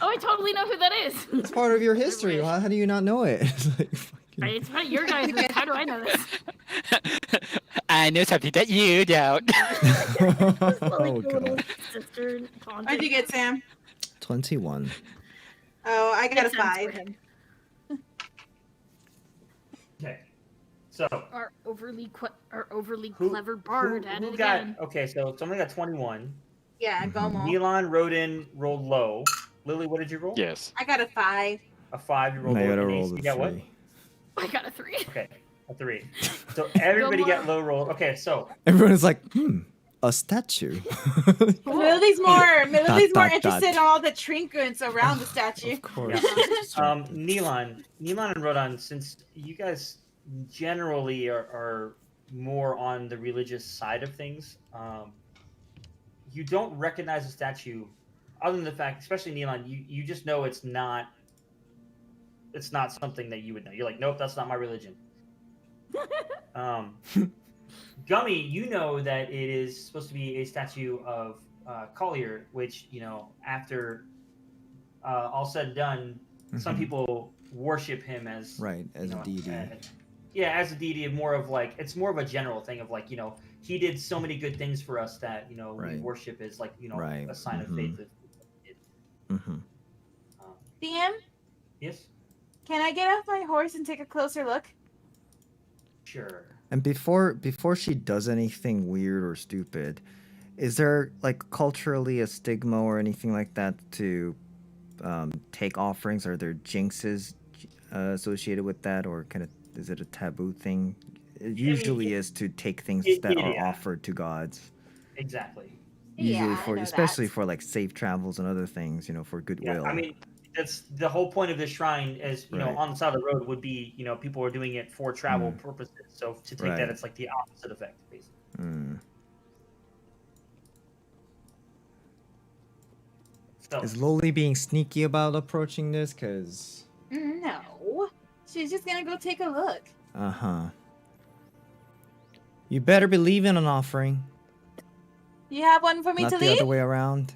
Speaker 4: Oh, I totally know who that is.
Speaker 2: it's part of your history.
Speaker 4: wish.
Speaker 2: How do you not know it? It's like, fucking-
Speaker 4: Right, it's part of your guys' How do I know this?
Speaker 3: I know something that you don't.
Speaker 2: Oh god.
Speaker 4: Sister,
Speaker 5: What'd you get, Sam?
Speaker 2: 21.
Speaker 5: Oh, I got a
Speaker 4: Makes sense for
Speaker 5: 5.
Speaker 4: him.
Speaker 1: Okay. So
Speaker 4: Our overly
Speaker 1: who,
Speaker 4: clever bard
Speaker 1: who
Speaker 4: at it
Speaker 1: got?
Speaker 4: again.
Speaker 1: Okay, so someone got 21.
Speaker 5: Yeah, Gomo.
Speaker 1: Milan rolled low. Lily, what did you roll?
Speaker 3: Yes.
Speaker 5: I got a 5.
Speaker 1: A 5. You rolled low.
Speaker 2: Nayota
Speaker 1: And
Speaker 2: rolled
Speaker 1: Ace,
Speaker 2: a
Speaker 1: you got what?
Speaker 2: 3.
Speaker 4: I got a 3.
Speaker 1: Okay, a 3. So everybody
Speaker 4: Go
Speaker 1: got
Speaker 4: more.
Speaker 1: low roll. Okay, so
Speaker 2: Everyone's like, a statue.
Speaker 5: Lily's more
Speaker 2: dot,
Speaker 5: interested in
Speaker 2: dot.
Speaker 5: all the trinkets around the statue.
Speaker 2: Of course.
Speaker 1: Neelan and Rodan, since you guys generally are more on the religious side of things, you don't recognize the statue, other than the fact, especially Neelan, you just know it's not something that you would know. You're like, nope, that's not my religion. Gummy, you know that it is supposed to be a statue of Collier, which, after all said and done, some people worship him as
Speaker 2: Right, as a deity.
Speaker 1: As a deity, it's more of a general thing of like, he did so many good things for us that, we
Speaker 2: Right.
Speaker 1: worship as like,
Speaker 2: Right.
Speaker 1: a sign of faith.
Speaker 5: DM,
Speaker 1: Yes?
Speaker 5: can I get off my horse and take a closer look?
Speaker 1: Sure.
Speaker 2: And before she does anything weird or stupid, is there like culturally a stigma or anything like that to take offerings? Are there jinxes associated with that, or is it a taboo thing? It usually is to take things that are offered to gods.
Speaker 1: Exactly.
Speaker 2: Usually
Speaker 5: Yeah, I know
Speaker 2: especially
Speaker 5: that.
Speaker 2: for like safe travels and other things, for goodwill.
Speaker 1: Yeah, I mean, that's the whole point of this shrine is,
Speaker 2: Right.
Speaker 1: on the side of the road would be, people are doing it for travel purposes. So to take
Speaker 2: Right.
Speaker 1: that, it's like the opposite effect, basically. So,
Speaker 2: Is Loli being sneaky about approaching this? Cause
Speaker 5: No. She's just gonna go take a look.
Speaker 2: you better be leaving an offering,
Speaker 5: You have one for me
Speaker 2: not
Speaker 5: to
Speaker 2: the
Speaker 5: leave?
Speaker 2: other way around.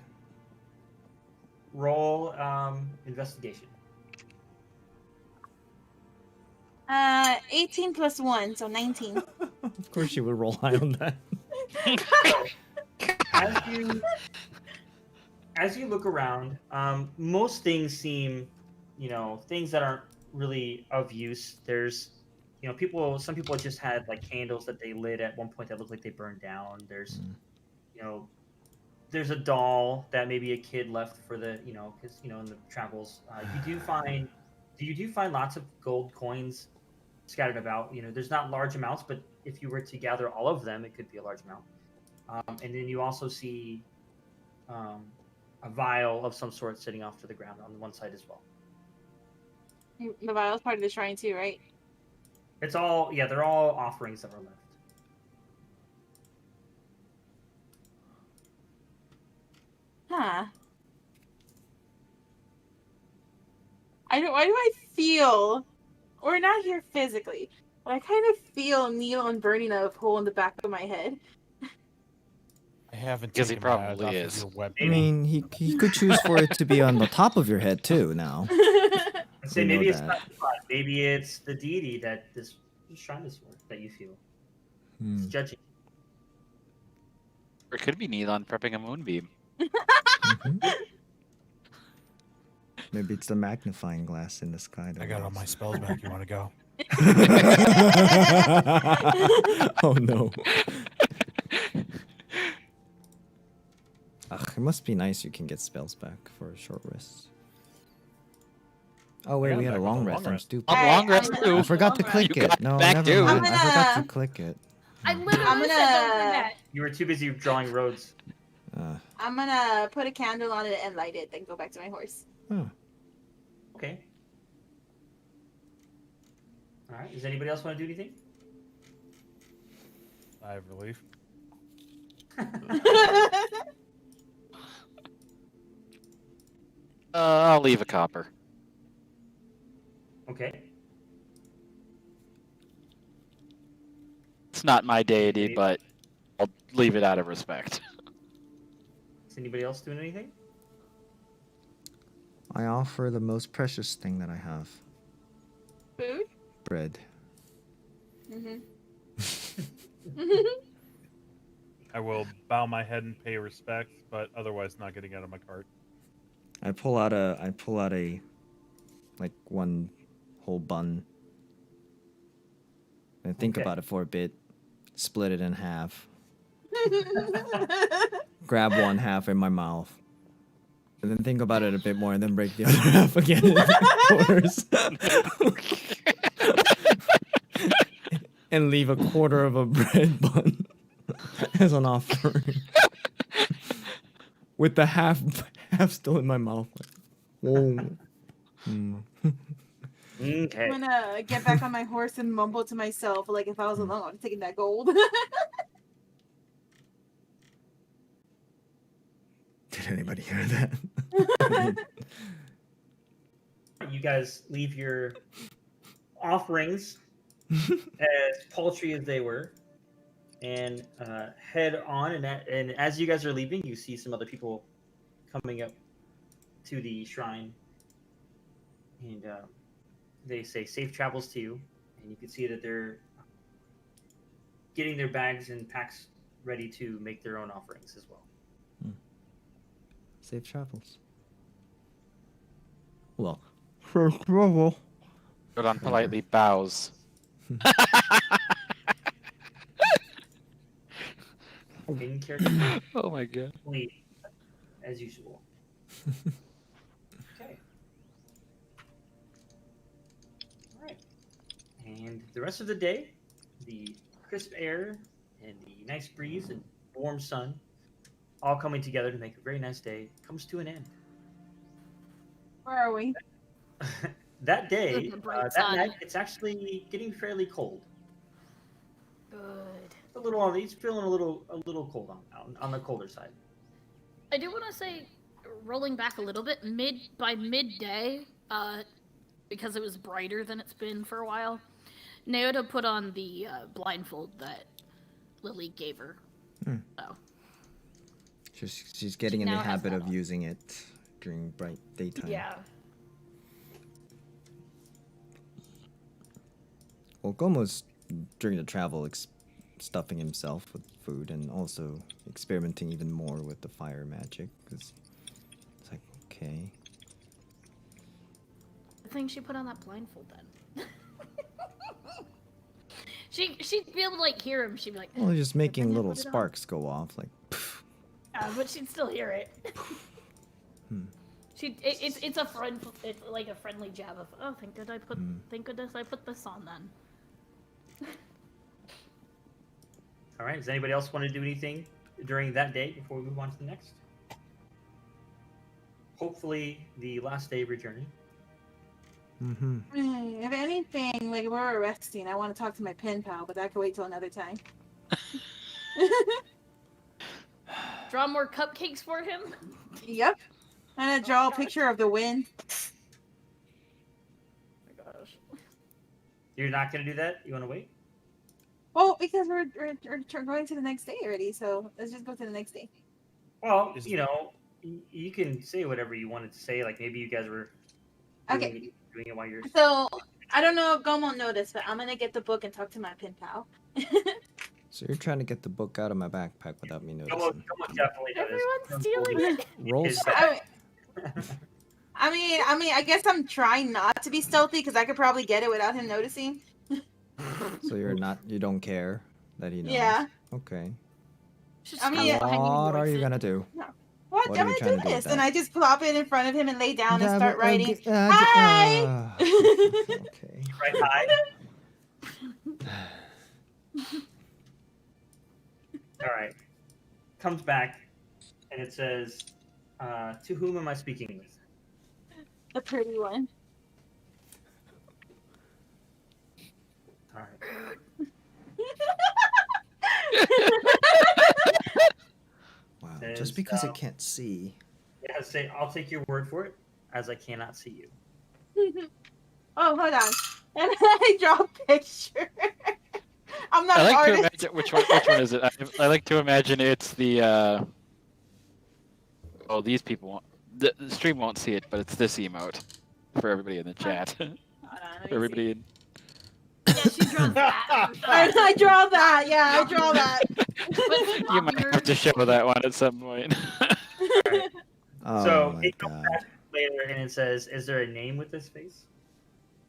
Speaker 1: roll investigation.
Speaker 5: 18 + 1, so 19.
Speaker 2: Of course, you would roll high on that.
Speaker 1: As you look around, most things seem, things that aren't really of use. There's, some people just had like candles that they lit at one point that looked like they burned down. There's, there's a doll that maybe a kid left for the, because, in the travels, you do find lots of gold coins scattered about. There's not large amounts, but if you were to gather all of them, it could be a large amount. And then you also see a vial of some sort sitting off to the ground on one side as well.
Speaker 5: The vial's part of the shrine too, right?
Speaker 1: It's all, they're all offerings that were left.
Speaker 5: Huh. Why do I feel, or not here physically, but I kind of feel Neon burning a hole in the back of my head.
Speaker 6: I haven't
Speaker 3: Because he
Speaker 6: taken my eyes
Speaker 3: probably
Speaker 6: off of
Speaker 3: is.
Speaker 6: your web.
Speaker 2: I mean, he could choose for it to be on the top of your head too. Now,
Speaker 1: I'd say
Speaker 2: We know
Speaker 1: maybe it's
Speaker 2: that.
Speaker 1: not God. Maybe it's the deity that this shrine is for, that you feel. It's judging.
Speaker 3: Or it could be Neon prepping a moonbeam.
Speaker 2: Maybe it's the magnifying glass in the sky. that
Speaker 6: I got all
Speaker 2: works.
Speaker 6: my spells back. You want to go?
Speaker 2: Oh no. Ugh, it must be nice you can get spells back for a short rest. Oh wait,
Speaker 6: got
Speaker 2: we
Speaker 6: it
Speaker 2: had a
Speaker 6: back with
Speaker 2: long
Speaker 6: a
Speaker 2: rest.
Speaker 6: long
Speaker 2: I'm
Speaker 6: rest.
Speaker 2: stupid.
Speaker 4: Alright,
Speaker 3: Long rest
Speaker 4: I'm
Speaker 3: too.
Speaker 2: I forgot to
Speaker 4: long
Speaker 2: click
Speaker 3: You
Speaker 2: it.
Speaker 3: got
Speaker 2: No,
Speaker 3: back
Speaker 2: never
Speaker 3: too.
Speaker 2: mind. I forgot to
Speaker 5: I'm
Speaker 2: click it.
Speaker 4: I literally
Speaker 5: I'm
Speaker 4: said don't do
Speaker 5: gonna-
Speaker 4: that.
Speaker 1: You were too busy drawing roads.
Speaker 5: I'm gonna put a candle on it and light it, then go back to my horse.
Speaker 1: Okay. All right. Does anybody else want to do anything?
Speaker 6: I have relief.
Speaker 3: I'll leave a copper.
Speaker 1: Okay.
Speaker 3: It's not my deity,
Speaker 1: Okay.
Speaker 3: but I'll leave it out of respect.
Speaker 1: Is anybody else doing anything?
Speaker 2: I offer the most precious thing that I have.
Speaker 5: Food?
Speaker 2: Bread.
Speaker 5: Mm-hmm.
Speaker 6: I will bow my head and pay respect, but otherwise not getting out of my cart.
Speaker 2: I pull out a like one whole bun. And think
Speaker 1: Okay.
Speaker 2: about it for a bit. Split it in half. Grab one half in my mouth. And then think about it a bit more and then break the other half again into quarters. And leave a quarter of a bread bun as an offering. With the half still in my mouth. Whoa. Mm.
Speaker 1: Okay.
Speaker 5: I'm gonna get back on my horse and mumble to myself, like if I was alone, I'm taking that gold.
Speaker 2: Did anybody hear that?
Speaker 1: You guys leave your offerings, as paltry as they were, and head on. And as you guys are leaving, you see some other people coming up to the shrine, and they say safe travels to you. And you can see that they're getting their bags and packs ready to make their own offerings as well.
Speaker 2: Safe travels. Well, safe travel.
Speaker 3: Rodan politely bows.
Speaker 1: In character,
Speaker 3: Oh my god.
Speaker 1: as usual. Okay. All right. And the rest of the day, the crisp air and the nice breeze and warm sun, all coming together to make a very nice day, comes to an end.
Speaker 5: Where are we?
Speaker 1: That day,
Speaker 4: With the bright
Speaker 1: that
Speaker 4: sun.
Speaker 1: night, it's actually getting fairly cold.
Speaker 4: Good.
Speaker 1: A little on, it's feeling a little cold on the colder side.
Speaker 4: I do want to say, rolling back a little bit, by midday, because it was brighter than it's been for a while, Naota put on the blindfold that Lily gave her. So
Speaker 2: She's getting
Speaker 4: She
Speaker 2: in the
Speaker 4: now has
Speaker 2: habit
Speaker 4: that
Speaker 2: of
Speaker 4: on.
Speaker 2: using it during bright daytime.
Speaker 4: yeah,
Speaker 2: Well, Gomo's during the travel stuffing himself with food and also experimenting even more with the fire magic because it's like, okay.
Speaker 4: I think she put on that blindfold then. She'd be able to like hear him. She'd be like,
Speaker 2: Well, just making
Speaker 4: then you
Speaker 2: little
Speaker 4: put it on.
Speaker 2: sparks go off like. Pff.
Speaker 4: But she'd still hear it. It's a friend. It's like a friendly jab of, oh, thank goodness I put this on then.
Speaker 1: All right. Does anybody else want to do anything during that day before we move on to the next? Hopefully, the last day of your journey.
Speaker 2: Mm-hmm.
Speaker 5: If anything, like we're resting, I want to talk to my pen pal, but that could wait till another time.
Speaker 4: Draw more cupcakes for him.
Speaker 5: Yep. I'm gonna draw a picture of the wind.
Speaker 4: Oh my gosh.
Speaker 1: You're not going to do that? You want to wait?
Speaker 5: Well, because we're going to the next day already, so let's just go to the next day.
Speaker 1: Well, you can say whatever you wanted to say. Like maybe you guys were doing it while you're.
Speaker 5: So I don't know if Gomo noticed, but I'm gonna get the book and talk to my pen pal.
Speaker 2: So you're trying to get the book out of my backpack without me noticing.
Speaker 1: Someone definitely noticed.
Speaker 4: Everyone's stealing it.
Speaker 2: Roll.
Speaker 1: His
Speaker 5: I mean, I guess I'm trying not to be stealthy because I could probably get it without him noticing.
Speaker 2: So you don't care that he knows.
Speaker 5: Yeah.
Speaker 2: Okay.
Speaker 5: I mean,
Speaker 2: What are you gonna do?
Speaker 5: What?
Speaker 2: What
Speaker 5: I'm
Speaker 2: are you
Speaker 5: gonna
Speaker 2: trying
Speaker 5: do
Speaker 2: to do
Speaker 5: this,
Speaker 2: with
Speaker 5: and
Speaker 2: that?
Speaker 5: I just plop it in front of him and lay down and
Speaker 2: Yeah,
Speaker 5: start
Speaker 2: but,
Speaker 5: writing.
Speaker 2: Hi. Okay.
Speaker 1: right high. All right. Comes back, and it says, "To whom am I speaking with?"
Speaker 5: The pretty one.
Speaker 1: All right.
Speaker 2: because it can't see.
Speaker 1: Yeah, say I'll take your word for it, as I cannot see you.
Speaker 5: Oh, hold on. And I draw a picture. I'm not
Speaker 3: I
Speaker 5: an
Speaker 3: like to
Speaker 5: artist.
Speaker 3: imagine which one is it. I like to imagine it's the. Oh, these people won't. The stream won't see it, but it's this emote for everybody in the chat.
Speaker 5: Hold on, let me
Speaker 3: Everybody
Speaker 5: see.
Speaker 3: in.
Speaker 4: Yeah, she draws that. for sure.
Speaker 5: I draw that. Yeah, I draw that.
Speaker 3: You might have to show that one at some point.
Speaker 2: Oh
Speaker 1: So
Speaker 2: my
Speaker 1: it comes
Speaker 2: god.
Speaker 1: back later and it says, "Is there a name with this face?"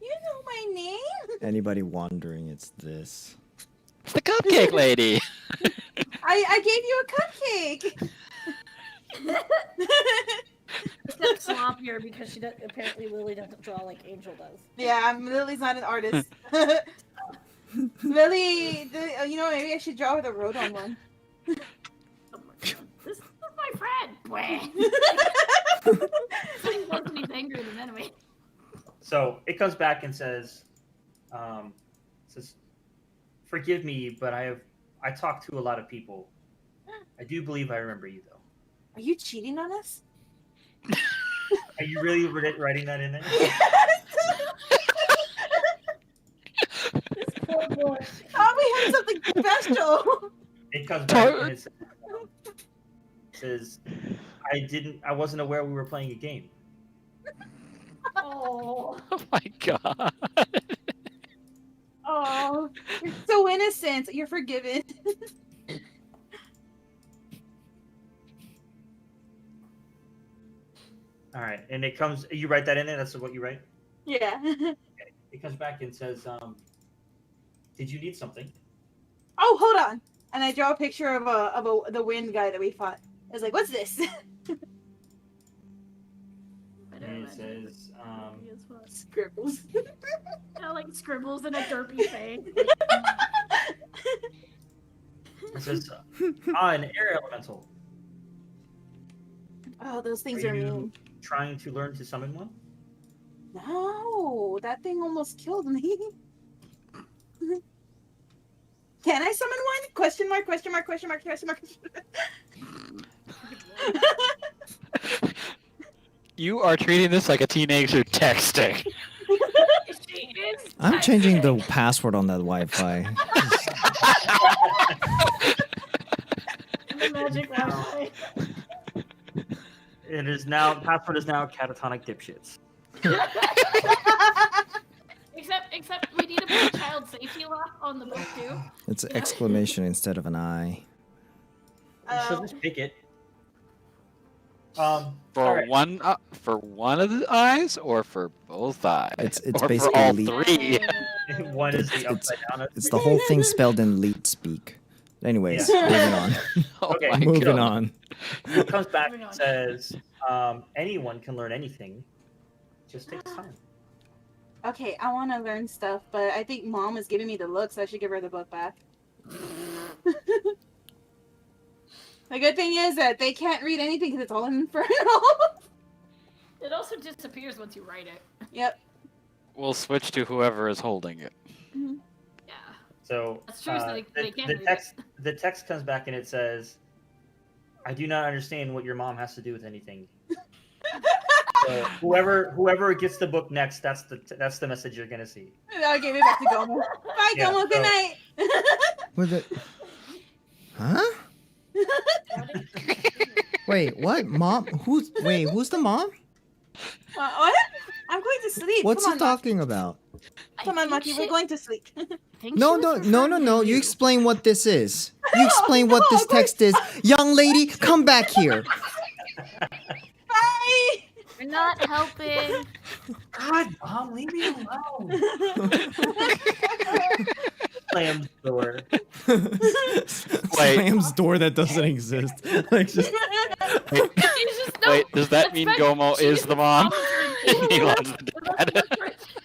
Speaker 5: You know my name?
Speaker 2: Anybody wondering, it's this.
Speaker 3: It's the cupcake lady.
Speaker 5: I gave you a cupcake.
Speaker 4: Except sloppier because she apparently Lily doesn't draw like Angel does.
Speaker 5: Yeah, Lily's not an artist. Lily, you know, maybe I should draw with a Rodon one.
Speaker 4: Oh my god. This is my friend. He's angry than enemy.
Speaker 1: So it comes back and says, "Forgive me, but I talked to a lot of people. I do believe I remember you, though."
Speaker 5: Are you cheating on us?
Speaker 1: Are you really writing that in there?
Speaker 4: Poor boy.
Speaker 5: Oh, we have something special.
Speaker 1: It comes back and it says, I wasn't aware we were playing a game."
Speaker 4: Oh.
Speaker 3: Oh my god.
Speaker 5: Oh, you're so innocent. You're forgiven.
Speaker 1: All right, and it comes. You write that in there. That's what you write.
Speaker 5: Yeah.
Speaker 1: It comes back and says, "Did you need something?"
Speaker 5: Oh, hold on. And I draw a picture of the wind guy that we fought. I was like, "What's this?"
Speaker 1: And it says,
Speaker 5: Scribbles.
Speaker 4: Like scribbles in a derpy face.
Speaker 1: It says, an air elemental.
Speaker 5: Oh, those things
Speaker 1: Are
Speaker 5: are
Speaker 1: you
Speaker 5: mean.
Speaker 1: trying to learn to summon one?"
Speaker 5: No, that thing almost killed me. Can I summon one? Question mark, question mark, question mark, question mark.
Speaker 3: You are treating this like a teenager texting.
Speaker 2: I'm changing the password on that Wi-Fi.
Speaker 4: The magic Wi-Fi.
Speaker 1: It is now password is now catatonic dipshits.
Speaker 4: Except we need to put a child safety lock on the book too.
Speaker 2: It's an exclamation instead of an I.
Speaker 1: So just pick it.
Speaker 3: For
Speaker 1: alright.
Speaker 3: one of the eyes, or for both eyes?
Speaker 2: It's
Speaker 3: or
Speaker 2: basically
Speaker 3: for all
Speaker 2: leap.
Speaker 3: three.
Speaker 1: One is the
Speaker 2: It's-
Speaker 1: upside down.
Speaker 2: It's the whole thing spelled in leet speak. Anyways,
Speaker 1: Yeah.
Speaker 2: moving on.
Speaker 3: Oh
Speaker 1: Okay.
Speaker 3: my
Speaker 2: Moving
Speaker 3: God.
Speaker 2: on.
Speaker 1: It comes back
Speaker 4: Moving
Speaker 1: and
Speaker 4: on.
Speaker 1: says, anyone can learn anything. Just takes time.
Speaker 5: Okay, I want to learn stuff, but I think Mom is giving me the look, so I should give her the book back. The good thing is that they can't read anything because it's all in Infernal.
Speaker 4: It also disappears once you write it.
Speaker 5: Yep.
Speaker 3: We'll switch to whoever is holding it.
Speaker 4: Yeah.
Speaker 1: So
Speaker 4: That's true, so they can read
Speaker 1: the text comes back and it says, "I do not understand what your mom has to do with anything." So whoever gets the book next, that's the message you're gonna see.
Speaker 5: I'll give it back to Gomo. Bye,
Speaker 1: Yeah,
Speaker 5: Gomo. Good
Speaker 1: so-
Speaker 5: night.
Speaker 2: With it. Huh? Wait, what? Mom? Who's the mom?
Speaker 5: What? I'm going to sleep.
Speaker 2: What's
Speaker 5: Come
Speaker 2: he
Speaker 5: on,
Speaker 2: talking about?
Speaker 5: Come on, Maki. We're going to sleep.
Speaker 2: No. You explain what this is. You explain what this text is. Young lady, come back here.
Speaker 5: Bye.
Speaker 4: You're not helping.
Speaker 1: God, Mom, leave me alone. Slams the door.
Speaker 2: Slams door that doesn't exist. Like just
Speaker 3: Wait, does that mean Gomo is the mom? He loves the dad.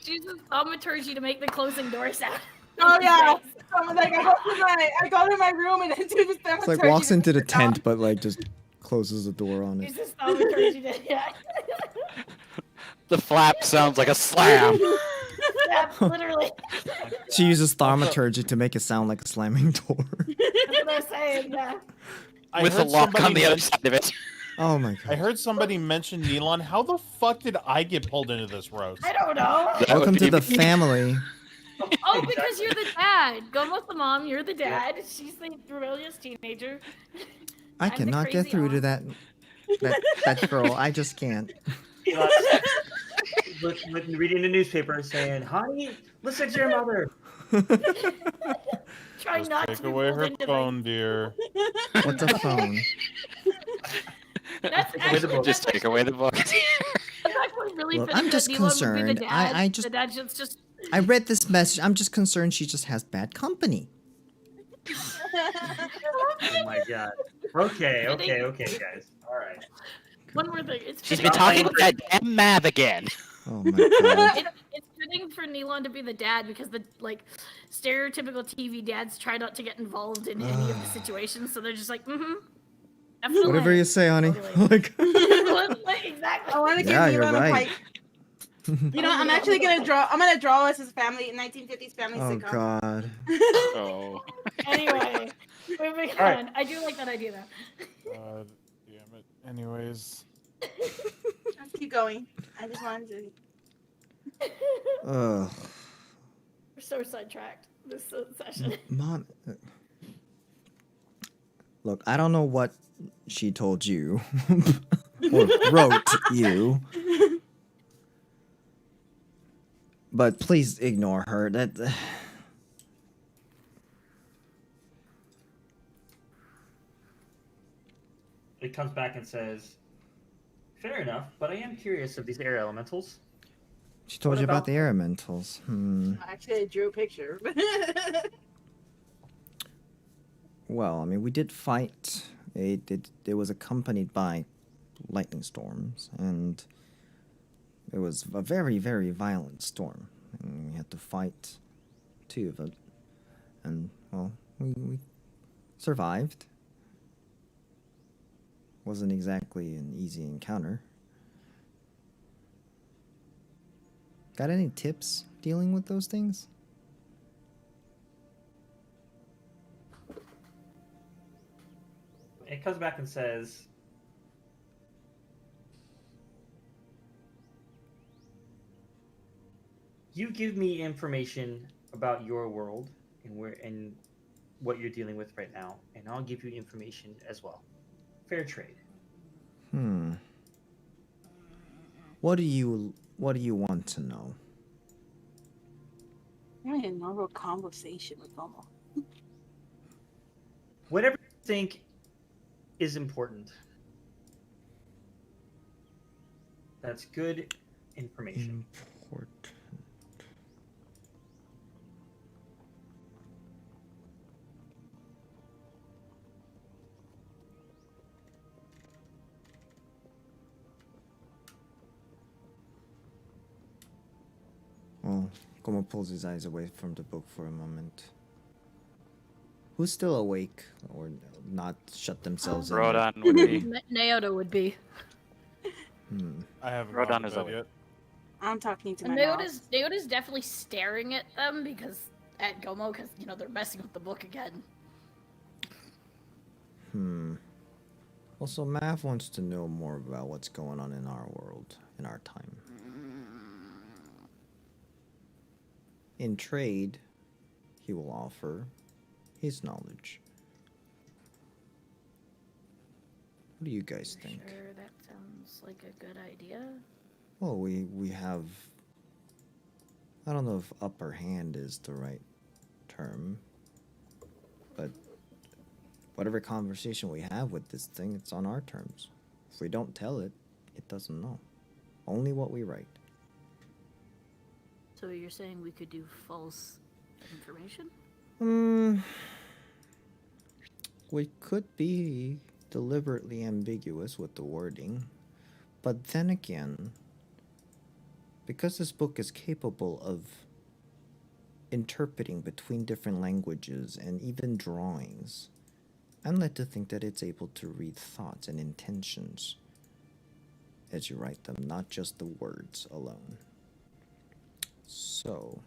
Speaker 4: She uses thaumaturgy to make the closing door sound.
Speaker 5: Oh yeah. I'm like, I go to my room and then do this.
Speaker 2: it's like walks into the tent, but like just closes the door on it.
Speaker 4: Uses thaumaturgy to, yeah.
Speaker 3: The flap sounds like a slam.
Speaker 4: Yeah, literally.
Speaker 2: She uses thaumaturgy to make it sound like a slamming door.
Speaker 4: That's what I'm saying, yeah.
Speaker 3: with a
Speaker 6: heard
Speaker 3: lock on
Speaker 6: somebody
Speaker 3: the other
Speaker 6: mention-
Speaker 3: side of it.
Speaker 2: Oh my
Speaker 6: I
Speaker 2: god.
Speaker 6: heard somebody mention Neelon. How the fuck did I get pulled into this roast?
Speaker 4: I don't know.
Speaker 2: Welcome to
Speaker 3: would
Speaker 2: the
Speaker 3: be-
Speaker 2: family.
Speaker 4: Oh, because you're the dad. Gomo's the mom, you're the dad. She's the rebellious teenager.
Speaker 2: I
Speaker 4: I'm the
Speaker 2: cannot get
Speaker 4: crazy
Speaker 2: through to
Speaker 4: aunt.
Speaker 2: that girl. I just can't.
Speaker 1: Elon, with reading the newspaper saying, "Honey, listen to your mother."
Speaker 4: Try
Speaker 6: Just
Speaker 4: not
Speaker 6: take
Speaker 4: to be
Speaker 6: away
Speaker 4: pulled
Speaker 6: her
Speaker 4: into
Speaker 6: phone, dear.
Speaker 2: What's a phone?
Speaker 4: That's
Speaker 1: Take away the
Speaker 4: actually,
Speaker 1: book.
Speaker 3: Just
Speaker 4: that's,
Speaker 3: take away the book.
Speaker 4: that's actually really
Speaker 2: Look,
Speaker 4: fitting
Speaker 2: I'm just
Speaker 4: that Neelon would be
Speaker 2: concerned.
Speaker 4: the
Speaker 2: I
Speaker 4: dad.
Speaker 2: just-
Speaker 4: The dad just
Speaker 2: I read this message. I'm just concerned she just has bad company.
Speaker 1: Oh my god. Okay, guys. All right.
Speaker 4: one more thing. It's
Speaker 3: She's
Speaker 4: fitting
Speaker 3: been
Speaker 4: for
Speaker 3: talking
Speaker 4: Neelon-
Speaker 3: about that damn Mav again.
Speaker 2: Oh my god.
Speaker 4: It's fitting for Neelon to be the dad because the stereotypical TV dads try not to get involved in any of the situations, so they're just like, definitely.
Speaker 2: Whatever you say, honey.
Speaker 4: Totally.
Speaker 2: Like,
Speaker 4: Exactly.
Speaker 5: I want to give
Speaker 2: Yeah,
Speaker 5: Neelon
Speaker 2: you're
Speaker 5: a
Speaker 2: right.
Speaker 5: pipe. You know, I'm actually gonna draw. I'm gonna draw us as a family, 1950s family
Speaker 2: oh
Speaker 5: sitcom.
Speaker 2: god.
Speaker 3: Oh.
Speaker 4: Anyway, moving on.
Speaker 1: right.
Speaker 4: I do like that idea though.
Speaker 6: Damn it. Anyways.
Speaker 5: Let's keep going. I just wanted to.
Speaker 2: Ugh.
Speaker 4: We're so sidetracked this session.
Speaker 2: Mom. Look, I don't know what she told you or wrote you. But please ignore her. That
Speaker 1: It comes back and says, "Fair enough, but I am curious of these air elementals."
Speaker 2: she told
Speaker 1: What
Speaker 2: you about
Speaker 1: about-
Speaker 2: the elementals.
Speaker 5: Actually, I drew a picture.
Speaker 2: Well, I mean, we did fight. It was accompanied by lightning storms, and it was a very, very violent storm. And we had to fight two of it. And, well, we survived. Wasn't exactly an easy encounter. Got any tips dealing with those things?
Speaker 1: It comes back and says, "You give me information about your world and what you're dealing with right now, and I'll give you information as well. Fair trade."
Speaker 2: What do you want to know?
Speaker 5: I'm having a normal conversation with Momo.
Speaker 1: Whatever you think is important. That's good information.
Speaker 2: Important. Well, Como pulls his eyes away from the book for a moment. Who's still awake or not shut themselves in?
Speaker 3: Rodan would be.
Speaker 4: Naoto would be.
Speaker 6: I haven't
Speaker 3: Rodan
Speaker 6: gone
Speaker 3: is
Speaker 6: to bed
Speaker 3: awake.
Speaker 6: yet.
Speaker 5: I'm talking to my
Speaker 4: Naoto's definitely staring at them at Gomo because they're messing with the book again.
Speaker 2: Also, Mav wants to know more about what's going on in our world, in our time. In trade, he will offer his knowledge. What do you guys think?
Speaker 4: Sure, that sounds like a good idea.
Speaker 2: Well, we have... I don't know if upper hand is the right term, but whatever conversation we have with this thing, it's on our terms. If we don't tell it, it doesn't know. Only what we write.
Speaker 4: So you're saying we could do false information?
Speaker 2: We could be deliberately ambiguous with the wording, but then again, because this book is capable of interpreting between different languages and even drawings, I'm led to think that it's able to read thoughts and intentions as you write them, not just the words alone. So,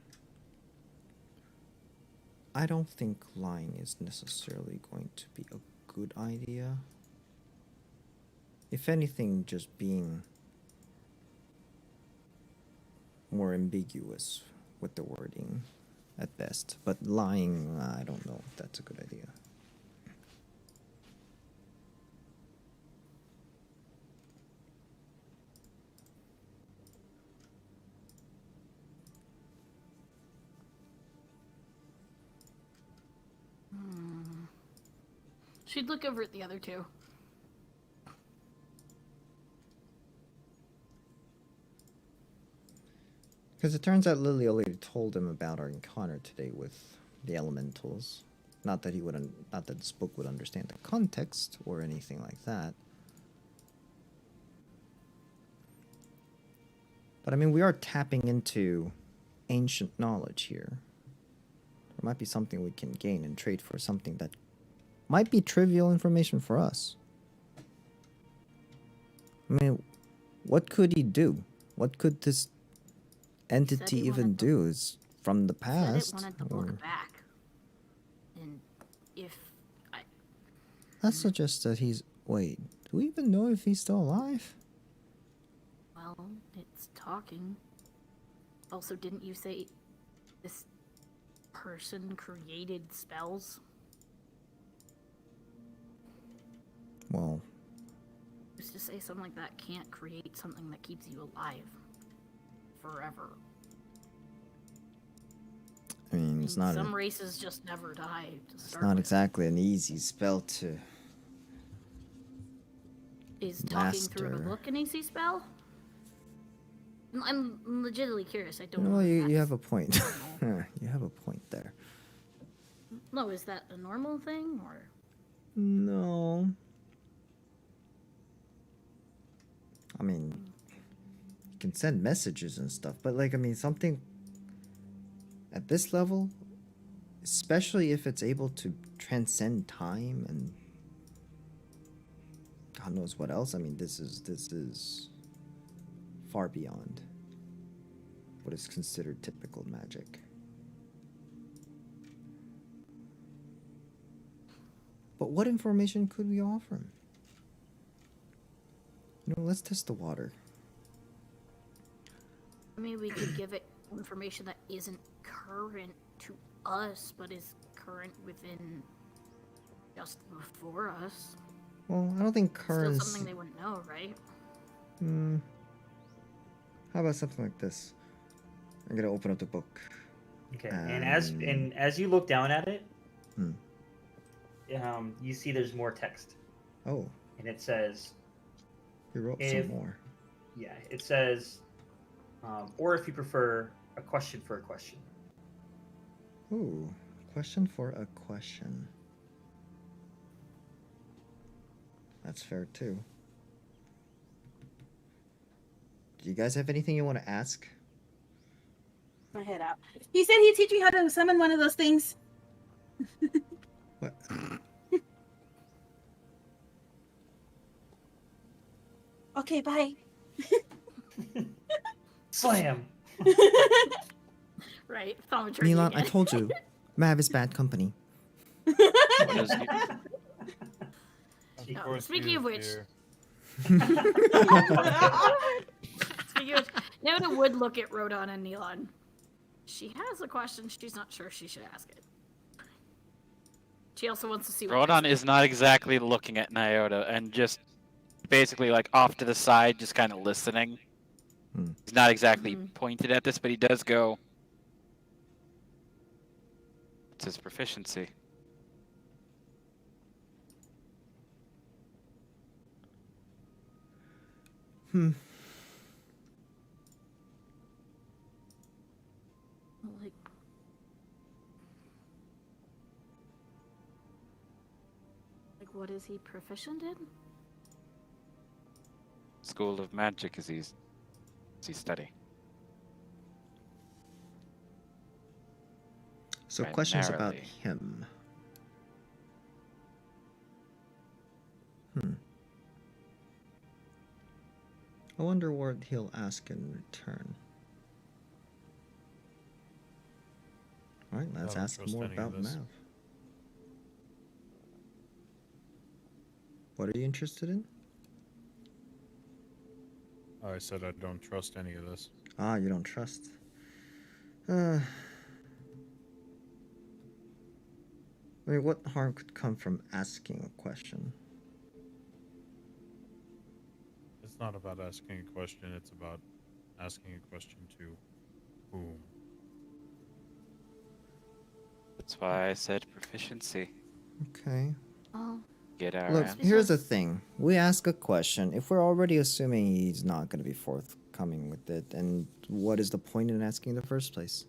Speaker 2: I don't think lying is necessarily going to be a good idea. If anything, just being more ambiguous with the wording at best. But lying, I don't know if that's a good idea.
Speaker 4: She'd look over at the other two.
Speaker 2: Because it turns out Lily already told him about our encounter today with the elementals. Not that this book would understand the context or anything like that. But I mean, we are tapping into ancient knowledge here. There might be something we can gain and trade for something that might be trivial information for us. I mean, what could he do? What could this entity even do? Is from the past?
Speaker 4: Said it wanted to look back. And if I...
Speaker 2: That suggests that he's... Wait, do we even know if he's still alive?
Speaker 4: Well, it's talking. Also, didn't you say this person created spells?
Speaker 2: Well...
Speaker 4: Who's to say something like that can't create something that keeps you alive forever?
Speaker 2: I mean, it's not...
Speaker 4: Some races just never die to
Speaker 2: It's
Speaker 4: start
Speaker 2: not
Speaker 4: with.
Speaker 2: exactly an easy spell to...
Speaker 4: Is talking through a
Speaker 2: master.
Speaker 4: book an easy spell? I'm legitimately curious. I don't
Speaker 2: You
Speaker 4: know.
Speaker 2: know,
Speaker 4: if
Speaker 2: you
Speaker 4: that's
Speaker 2: have a point.
Speaker 4: normal.
Speaker 2: You have a point there.
Speaker 4: No, is that a normal thing, or?
Speaker 2: No. I mean, you can send messages and stuff, but like, I mean, something at this level, especially if it's able to transcend time and God knows what else. I mean, this is far beyond what is considered typical magic. But what information could we offer him? You know, let's test the water.
Speaker 4: I mean, we could give it information that isn't current to us, but is current within just before us.
Speaker 2: Well, I don't think
Speaker 4: Still
Speaker 2: currents...
Speaker 4: something they wouldn't know, right?
Speaker 2: How about something like this? I'm gonna open up the book.
Speaker 1: Okay, and as you look down at it, you see there's more text,
Speaker 2: Oh,
Speaker 1: and it says,
Speaker 2: he wrote
Speaker 1: If-
Speaker 2: some more.
Speaker 1: yeah, it says, or if you prefer, a question for a question.
Speaker 2: Ooh, question for a question. That's fair too. Do you guys have anything you want to ask?
Speaker 5: My head out. He said he'd teach me how to summon one of those things.
Speaker 2: What?
Speaker 5: Okay, bye.
Speaker 1: Slam!
Speaker 4: Right, thaumaturgy
Speaker 2: Milan, I
Speaker 4: again.
Speaker 2: told you, Mav is bad company.
Speaker 3: What is he?
Speaker 6: Of
Speaker 4: No,
Speaker 6: course
Speaker 4: speaking
Speaker 6: he
Speaker 4: of
Speaker 6: is
Speaker 4: which-
Speaker 6: here.
Speaker 4: Speaking of, Noda would look at Rodon and Neelon. She has a question. She's not sure she should ask it. She also wants to see what
Speaker 3: Rodon is not exactly looking at Nyota and just basically like off to the side, just kind of listening. He's not exactly pointed at this, but he does go. It's his proficiency.
Speaker 4: like what is he proficient in?
Speaker 3: School of Magic is he study.
Speaker 2: So questions about
Speaker 3: Primarily.
Speaker 2: him. I wonder what he'll ask in return. Alright, let's
Speaker 6: don't
Speaker 2: ask
Speaker 6: trust
Speaker 2: more
Speaker 6: any of
Speaker 2: about
Speaker 6: this.
Speaker 2: Mav. What are you interested in?
Speaker 6: I said I don't trust any of this.
Speaker 2: Ah, you don't trust. I mean, what harm could come from asking a question?
Speaker 6: It's not about asking a question, it's about asking a question to whom.
Speaker 3: That's why I said proficiency.
Speaker 2: Okay.
Speaker 4: Oh,
Speaker 3: Get our
Speaker 2: Look,
Speaker 3: answer.
Speaker 2: here's the thing. We ask a question. If we're already assuming he's not going to be forthcoming with it, and what is the point in asking in the first place?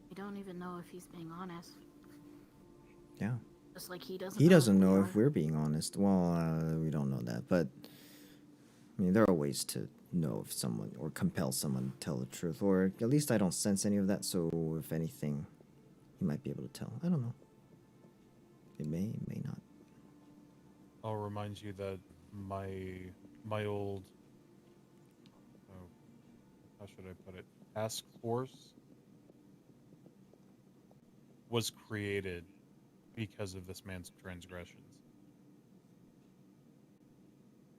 Speaker 4: we don't even know if he's being honest.
Speaker 2: Yeah.
Speaker 4: Just like he doesn't.
Speaker 2: He doesn't
Speaker 4: if we
Speaker 2: know
Speaker 4: are.
Speaker 2: if we're being honest. Well, we don't know that, but I mean, there are ways to know if someone or compel someone to tell the truth, or at least I don't sense any of that. So, if anything, he might be able to tell. I don't know. It may not.
Speaker 6: I'll remind you that my old how should I put it? Task force was created because of this man's transgressions.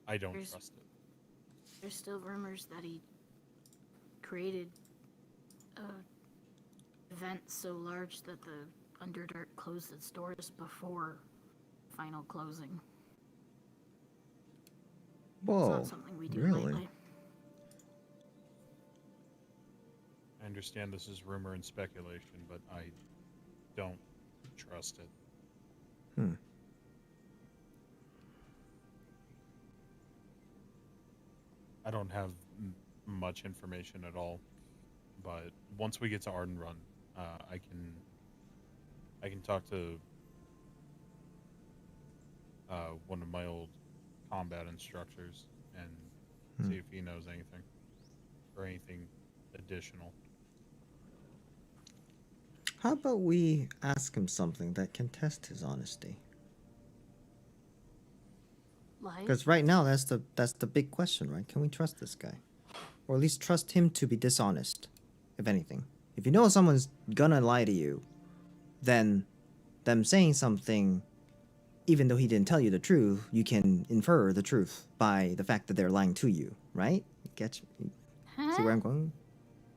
Speaker 6: I don't
Speaker 4: There's-
Speaker 6: trust it.
Speaker 4: There's still rumors that he created a event so large that the Underdark closed its doors before final closing. It's
Speaker 2: Whoa,
Speaker 4: not something we do
Speaker 2: really?
Speaker 4: lightly.
Speaker 6: I understand this is rumor and speculation, but I don't trust it. I don't have much information at all, but once we get to Arden Run, I can talk to one of my old combat instructors and see if he knows anything or anything additional.
Speaker 2: How about we ask him something that can test his honesty?
Speaker 4: Like,
Speaker 2: Because right now, that's the big question, right? Can we trust this guy, or at least trust him to be dishonest, if anything? If you know someone's gonna lie to you, then them saying something, even though he didn't tell you the truth, you can infer the truth by the fact that they're lying to you, right? Get you? See where I'm going?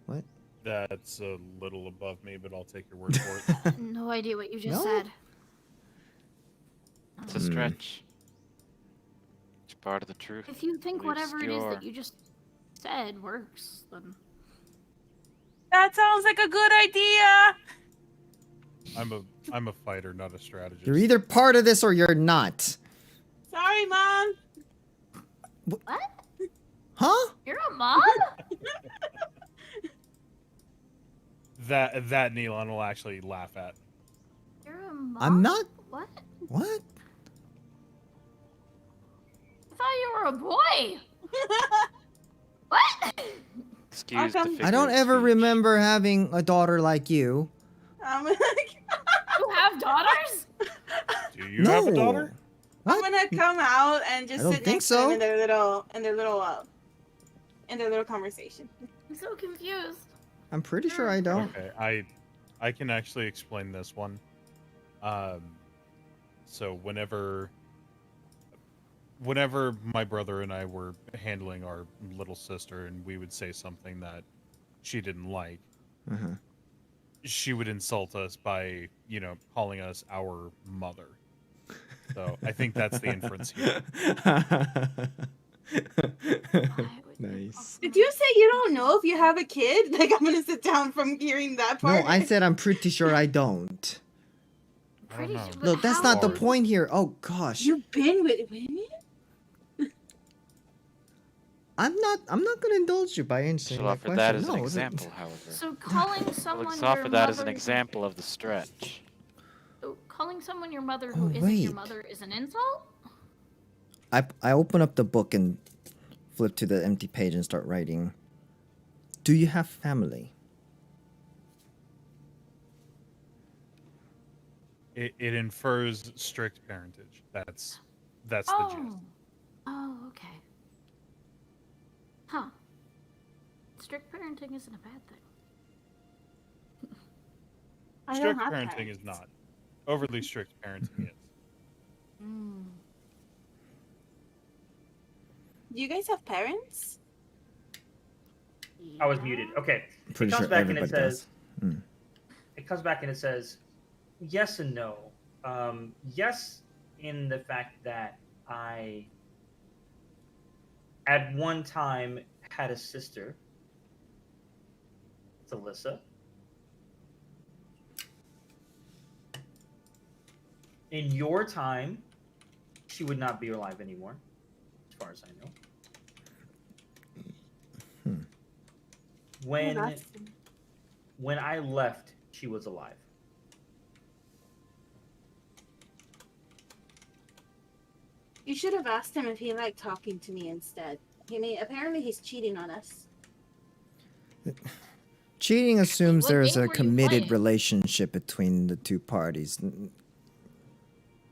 Speaker 2: What?
Speaker 6: That's a little above me, but I'll take your word for it.
Speaker 4: no idea what you just
Speaker 2: No?
Speaker 4: said.
Speaker 3: It's a stretch. It's part of the truth.
Speaker 4: If you think
Speaker 3: Really
Speaker 4: whatever it is
Speaker 3: obscure.
Speaker 4: that you just said works, then
Speaker 5: That sounds like a good idea.
Speaker 6: I'm a fighter, not a strategist.
Speaker 2: You're either part of this or you're not.
Speaker 5: Sorry, Mom.
Speaker 4: what?
Speaker 2: Huh?
Speaker 4: You're a mom?
Speaker 6: That Neilon will actually laugh at.
Speaker 4: You're a mom?
Speaker 2: I'm not.
Speaker 4: What?
Speaker 2: What?
Speaker 4: I thought you were a boy. What?
Speaker 3: Excuse the
Speaker 5: come-
Speaker 3: figure
Speaker 2: I don't
Speaker 3: of
Speaker 2: ever
Speaker 3: speech.
Speaker 2: remember having a daughter like you.
Speaker 5: I'm like,
Speaker 4: You have daughters?
Speaker 6: Do you have a daughter?
Speaker 5: I'm
Speaker 2: What?
Speaker 5: gonna come out and just
Speaker 2: I don't
Speaker 5: sit
Speaker 2: think
Speaker 5: next to them
Speaker 2: so.
Speaker 5: in their little conversation.
Speaker 4: I'm so confused.
Speaker 2: I'm pretty sure I don't.
Speaker 6: Okay, I can actually explain this one. So whenever my brother and I were handling our little sister and we would say something that she didn't like,
Speaker 2: Uh-huh.
Speaker 6: she would insult us by, calling us our mother. So I think that's the inference here.
Speaker 2: Nice.
Speaker 5: Did you say you don't know if you have a kid? Like, I'm gonna sit down from hearing that
Speaker 2: No,
Speaker 5: part.
Speaker 2: I said I'm pretty sure I don't.
Speaker 4: Pretty
Speaker 6: know.
Speaker 4: sure. but
Speaker 2: Look, that's
Speaker 4: how
Speaker 2: not the
Speaker 4: would-
Speaker 2: point here. Oh gosh.
Speaker 5: You've been with women?
Speaker 2: I'm not gonna indulge you by answering
Speaker 3: Shall
Speaker 2: that
Speaker 3: offer
Speaker 2: question.
Speaker 3: that as an
Speaker 2: No,
Speaker 3: example, however.
Speaker 4: So calling
Speaker 3: I'll
Speaker 4: someone
Speaker 3: offer
Speaker 4: your
Speaker 3: that as an
Speaker 4: mother-
Speaker 3: example of the stretch.
Speaker 4: So calling someone your mother who
Speaker 2: Oh,
Speaker 4: isn't your
Speaker 2: wait.
Speaker 4: mother is an insult?
Speaker 2: I open up the book and flip to the empty page and start writing. Do you have family?
Speaker 6: It infers strict parentage. That's the gist.
Speaker 4: Oh. Oh, okay. Huh. Strict parenting isn't a bad thing.
Speaker 5: I don't
Speaker 6: Strict
Speaker 5: have
Speaker 6: parenting
Speaker 5: parents.
Speaker 6: is not. Overly strict parenting is.
Speaker 4: Mm.
Speaker 5: Do you guys have parents?
Speaker 1: I was muted. Okay.
Speaker 2: I'm pretty
Speaker 1: It comes
Speaker 2: sure
Speaker 1: back and it
Speaker 2: everybody
Speaker 1: says,
Speaker 2: does. Mm.
Speaker 1: it comes back and it says, yes and no. Yes, in the fact that I, at one time, had a sister, it's Alyssa. In your time, she would not be alive anymore, as far as I know.
Speaker 2: Hmm.
Speaker 1: When I left, she was alive.
Speaker 5: You should have asked him if he liked talking to me instead. Apparently he's cheating on us.
Speaker 2: Cheating assumes
Speaker 4: What
Speaker 2: there's
Speaker 4: game
Speaker 2: a
Speaker 4: were you
Speaker 2: committed
Speaker 4: playing?
Speaker 2: relationship between the two parties.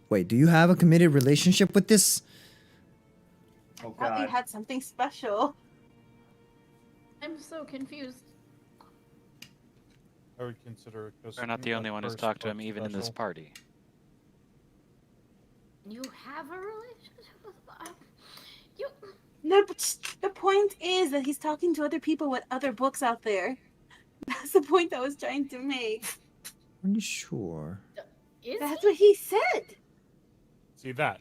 Speaker 2: Wait, do you have a committed relationship with this?
Speaker 1: Oh
Speaker 5: I thought you
Speaker 1: God.
Speaker 5: had something special.
Speaker 4: I'm so confused.
Speaker 6: I would consider
Speaker 3: We're not the only one who's talked to him, even in this party.
Speaker 4: You have a relationship with you.
Speaker 5: No, but the point is that he's talking to other people with other books out there. That's the point I was trying to make.
Speaker 2: Are you sure?
Speaker 4: Is
Speaker 5: That's
Speaker 4: he?
Speaker 5: what he said.
Speaker 6: See that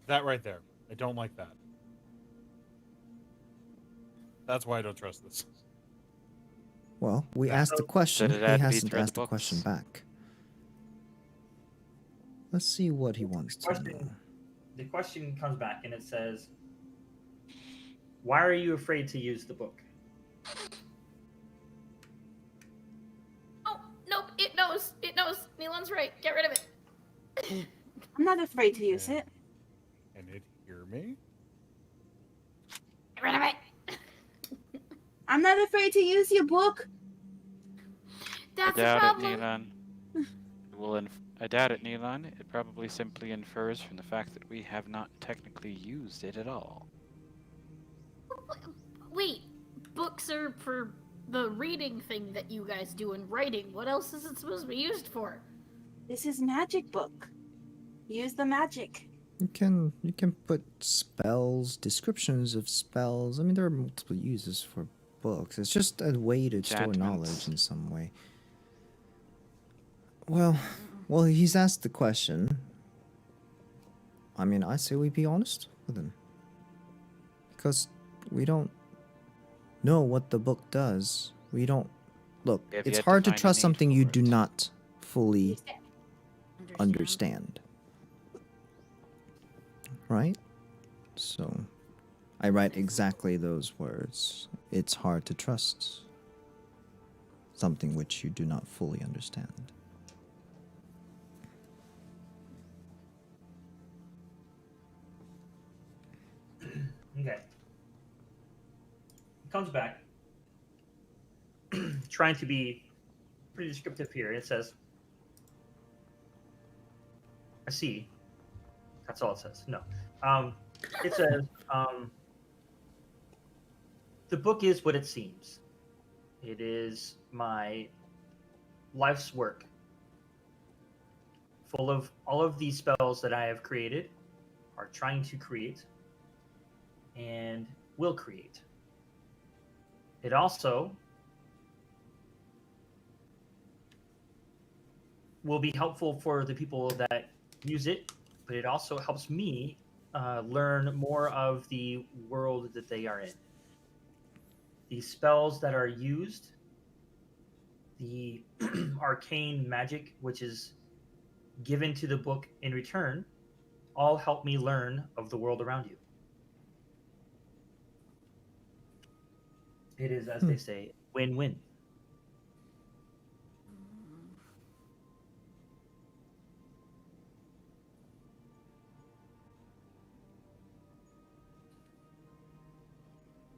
Speaker 6: right there. I don't like that. That's why I don't trust this.
Speaker 2: Well, we
Speaker 6: Yeah.
Speaker 2: asked the question.
Speaker 3: Did it
Speaker 2: He
Speaker 3: have to be
Speaker 2: hasn't
Speaker 3: through the
Speaker 2: asked the question
Speaker 3: books?
Speaker 2: back. Let's see what he wants to know.
Speaker 1: The question comes back and it says, why are you afraid to use the book?
Speaker 4: Oh, nope, it knows. It knows. Milan's right. Get rid of it.
Speaker 5: I'm not afraid to use it.
Speaker 6: Can it hear me?
Speaker 4: Get rid of it.
Speaker 5: I'm not afraid to use your book.
Speaker 4: That's
Speaker 3: I
Speaker 4: a
Speaker 3: doubt
Speaker 4: problem.
Speaker 3: it, Neelan. I doubt it, Neelan. It probably simply infers from the fact that we have not technically used it at all.
Speaker 4: Wait, books are for the reading thing that you guys do and writing. What else is it supposed to be used for?
Speaker 5: This is magic book. Use the magic.
Speaker 2: You can put spells, descriptions of spells. I mean, there are multiple uses for books. It's just a way to store knowledge
Speaker 3: Enchantments.
Speaker 2: in some way. Well, he's asked the question. I mean, I say we be honest with him. Because we don't know what the book does. We don't... Look,
Speaker 3: We have
Speaker 2: it's
Speaker 3: yet to
Speaker 2: hard to
Speaker 3: find a
Speaker 2: trust
Speaker 3: need
Speaker 2: something you
Speaker 3: for
Speaker 2: do
Speaker 3: it.
Speaker 2: not fully understand. Right? So, I write exactly those words. It's hard to trust something which you do not fully understand.
Speaker 1: Okay. It comes back, trying to be pretty descriptive here. It says, I see. That's all it says. No. It says, the book is what it seems. It is my life's work, full of all of these spells that I have created, are trying to create, and will create. It also will be helpful for the people that use it, but it also helps me learn more of the world that they are in. The spells that are used, the arcane magic which is given to the book in return, all help me learn of the world around you. It is, as they say, win-win.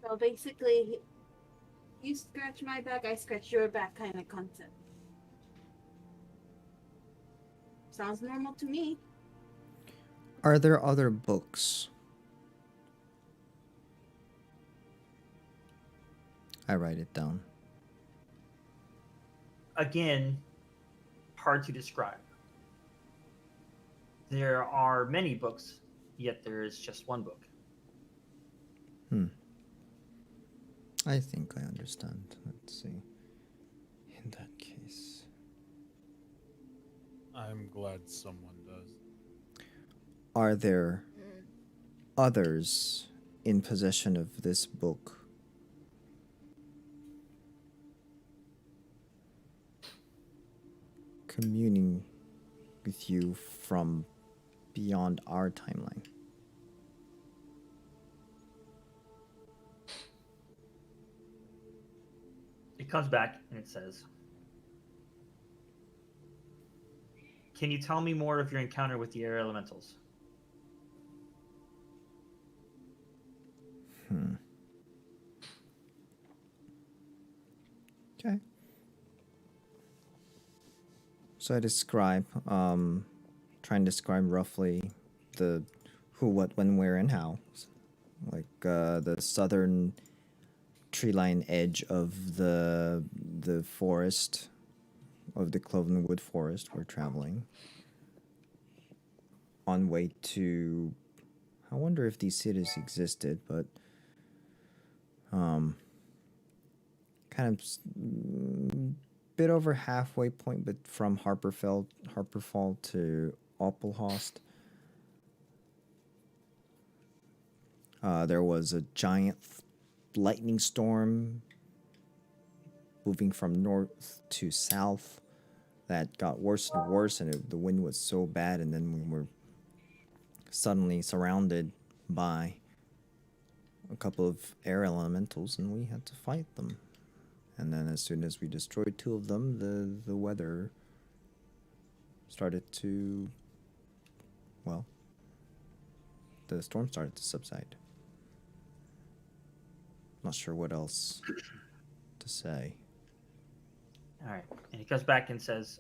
Speaker 5: So basically, you scratch my back, I scratch your back kind of concept. Sounds normal to me.
Speaker 2: Are there other books? I write it down.
Speaker 1: Again, hard to describe. There are many books, yet there is just one book.
Speaker 2: I think I understand. Let's see. In that case,
Speaker 6: I'm glad someone does.
Speaker 2: are there others in possession of this book? Communing with you from beyond our timeline.
Speaker 1: It comes back and it says, "Can you tell me more of your encounter with the air elementals?"
Speaker 2: Okay. So I describe, try and describe roughly the who, what, when, where, and how. Like the southern tree line edge of the forest, of the Clovenwood forest we're traveling. On way to, I wonder if these cities existed, but kind of bit over halfway point, but from Harperfall to Opelhost. There was a giant lightning storm moving from north to south that got worse and worse, and the wind was so bad, and then we were suddenly surrounded by a couple of air elementals, and we had to fight them. And then as soon as we destroyed two of them, the weather started to, well, the storm started to subside. Not sure what else to say.
Speaker 1: All right. And he comes back and says,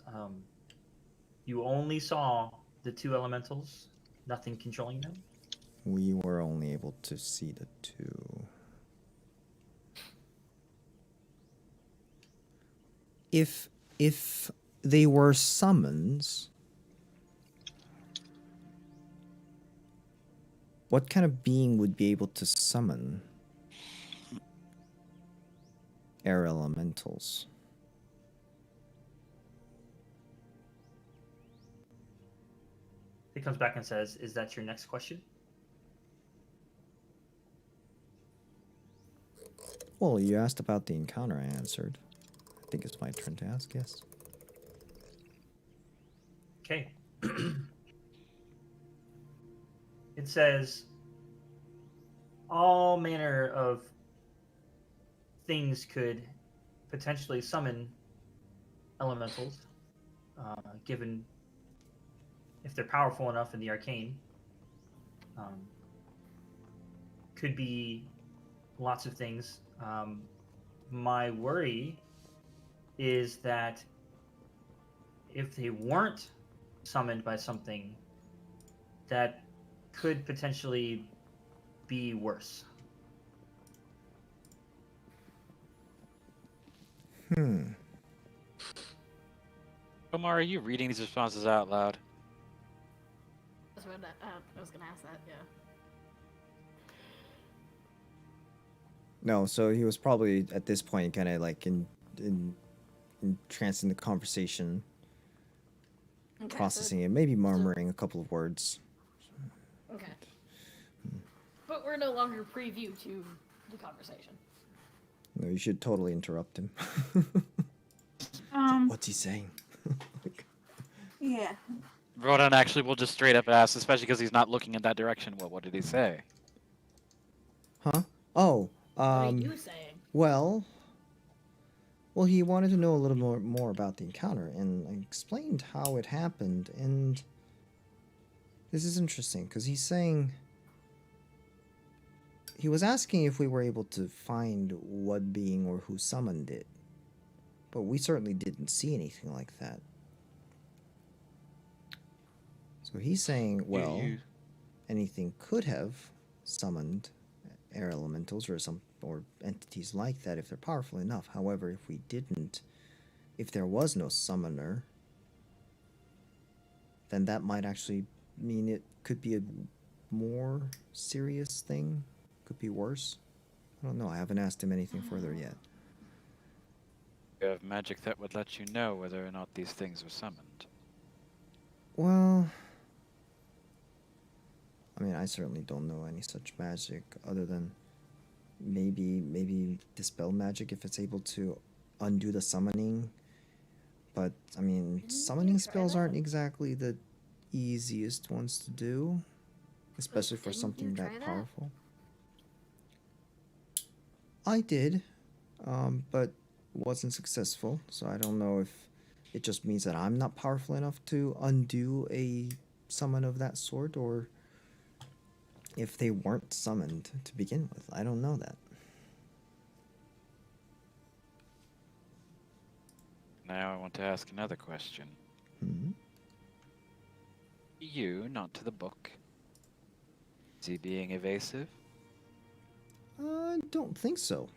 Speaker 1: "You only saw the two elementals, nothing controlling them?"
Speaker 2: We were only able to see the two. If they were summons, what kind of being would be able to summon air elementals?
Speaker 1: He comes back and says, "Is that your next question?"
Speaker 2: Well, you asked about the encounter, I answered. I think it's my turn to ask, yes.
Speaker 1: Okay. It says, "All manner of things could potentially summon elementals, given if they're powerful enough in the arcane. Could be lots of things. My worry is that if they weren't summoned by something, that could potentially be worse."
Speaker 3: Omar, are you reading these responses out loud?
Speaker 4: That's what I was gonna ask that. Yeah.
Speaker 2: No, so he was probably at this point kind of like entranced in the conversation,
Speaker 4: Okay,
Speaker 2: processing it, maybe murmuring a couple of words.
Speaker 4: Okay. But we're no longer preview to the conversation.
Speaker 2: No, you should totally interrupt him. What's he saying?
Speaker 5: Yeah.
Speaker 3: Rodan actually will just straight up ask, especially because he's not looking in that direction. Well, what did he say?
Speaker 2: Huh? Oh,
Speaker 4: What are you saying?
Speaker 2: well, he wanted to know a little more about the encounter, and I explained how it happened, and this is interesting, because he's saying, he was asking if we were able to find what being or who summoned it, but we certainly didn't see anything like that. So he's saying, well, anything could have summoned air elementals or entities like that if they're powerful enough. However, if we didn't, if there was no summoner, then that might actually mean it could be a more serious thing. Could be worse. I don't know. I haven't asked him anything further yet.
Speaker 3: You have magic that would let you know whether or not these things were summoned.
Speaker 2: Well, I mean, I certainly don't know any such magic other than maybe dispel magic if it's able to undo the summoning. But I mean, summoning spells aren't exactly the easiest ones to do, especially for
Speaker 4: Didn't you
Speaker 2: something
Speaker 4: try
Speaker 2: that
Speaker 4: that?
Speaker 2: powerful. I did, but wasn't successful. So I don't know if it just means that I'm not powerful enough to undo a summon of that sort, or if they weren't summoned to begin with. I don't know that.
Speaker 3: Now I want to ask another question.
Speaker 2: Hmm?
Speaker 3: You, not to the book. Is he being evasive?
Speaker 2: I don't think so.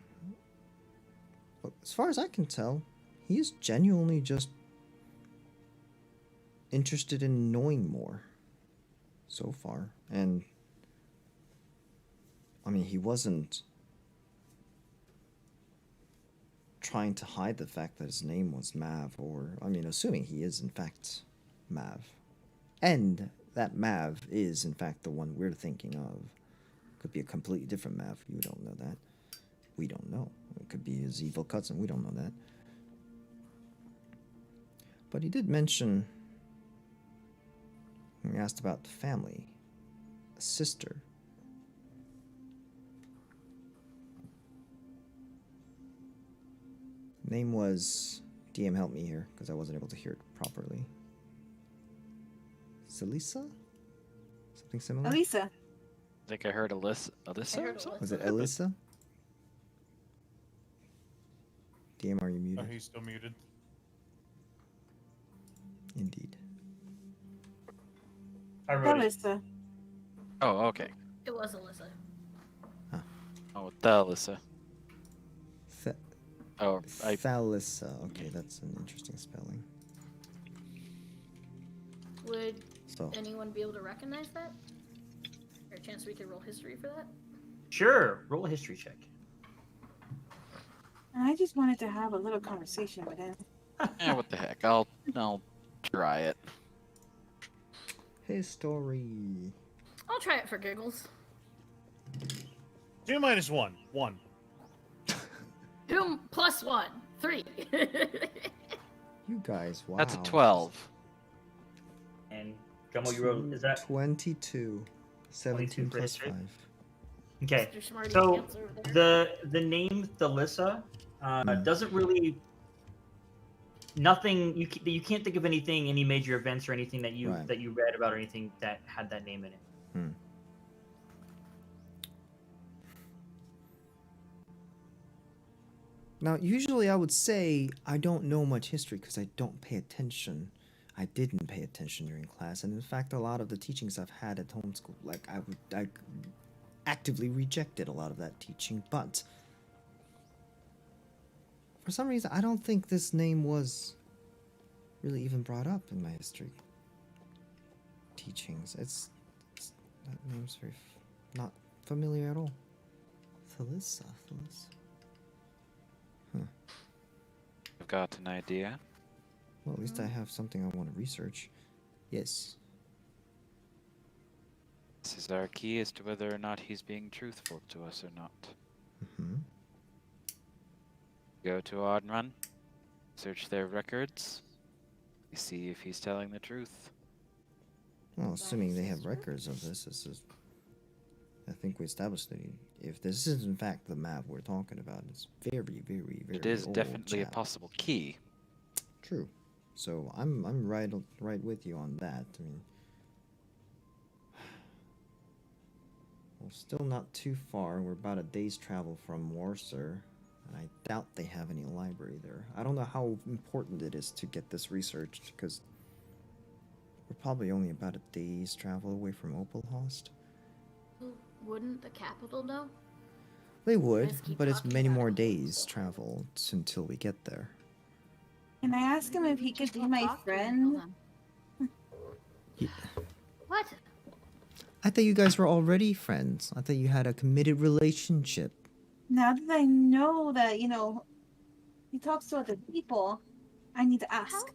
Speaker 2: But as far as I can tell, he is genuinely just interested in knowing more so far. And I mean, he wasn't trying to hide the fact that his name was Mav, or, I mean, assuming he is in fact Mav. And that Mav is in fact the one we're thinking of. Could be a completely different Mav. You don't know that. We don't know. It could be his evil cousin. We don't know that. But he did mention, when he asked about the family, a sister. Name was, DM help me here, because I wasn't able to hear it properly. Celisa? Something similar?
Speaker 5: Elisa.
Speaker 3: I think I heard Alyssa. Alyssa?
Speaker 4: I heard
Speaker 3: or something?
Speaker 2: Was it Elisa? DM, are you
Speaker 6: Oh,
Speaker 2: muted?
Speaker 6: he's still muted.
Speaker 2: Indeed.
Speaker 1: I wrote it.
Speaker 5: Elisa.
Speaker 3: Oh, okay.
Speaker 4: It was Alyssa.
Speaker 3: Oh, the Alyssa.
Speaker 2: Th-
Speaker 3: Oh,
Speaker 2: Thalissa. Okay, that's an interesting spelling.
Speaker 4: Would
Speaker 2: So,
Speaker 4: anyone be able to recognize that? Or a chance we could roll history for that?
Speaker 1: Sure. Roll a history check.
Speaker 5: I just wanted to have a little conversation with him.
Speaker 3: yeah, what the heck? I'll try it.
Speaker 2: history.
Speaker 4: I'll try it for giggles.
Speaker 6: 2 minus 1. 1.
Speaker 4: 2 plus 1. 3.
Speaker 2: You guys, wow.
Speaker 3: That's a 12.
Speaker 1: And Gummo, you wrote, is that
Speaker 2: 22. 17
Speaker 1: for
Speaker 2: plus
Speaker 1: history?
Speaker 2: 5.
Speaker 1: okay?
Speaker 4: Mr. Smarty
Speaker 1: So
Speaker 4: Pants over there.
Speaker 1: the name Thalissa doesn't really nothing you can't think of anything, any major events or anything that you
Speaker 2: Right.
Speaker 1: that you read about or anything that had that name in it.
Speaker 2: Now, usually I would say I don't know much history because I don't pay attention. I didn't pay attention during class, and in fact, a lot of the teachings I've had at homeschool, like I actively rejected a lot of that teaching, but for some reason, I don't think this name was really even brought up in my history teachings. It's that name's very not familiar at all. Thalissa.
Speaker 3: I've got an idea.
Speaker 2: Well, at least I have something I want to research. Yes.
Speaker 3: This is our key as to whether or not he's being truthful to us or not.
Speaker 2: Mm-hmm.
Speaker 3: Go to Odd Run, search their records, you see if he's telling the truth.
Speaker 2: Well, assuming they have records of this is. I think we established that if this is in fact the map we're talking about, it's very, very, very.
Speaker 3: It is
Speaker 2: old
Speaker 3: definitely a
Speaker 2: chat.
Speaker 3: possible key.
Speaker 2: True. So I'm right with you on that. I mean, we're still not too far. We're about a day's travel from Warsaw, and I doubt they have any library there. I don't know how important it is to get this researched because we're probably only about a day's travel away from Opelhost.
Speaker 4: Wouldn't the capital know?
Speaker 2: They would,
Speaker 4: Let's keep
Speaker 2: but it's
Speaker 4: talking
Speaker 2: many
Speaker 4: about
Speaker 2: more
Speaker 4: it.
Speaker 2: days travel until we get there.
Speaker 5: Can I ask him if he could be my
Speaker 4: Talk to him
Speaker 5: friend?
Speaker 4: till then. What?
Speaker 2: I thought you guys were already friends. I thought you had a committed relationship.
Speaker 5: Now that I know that, he talks to other people, I need to ask.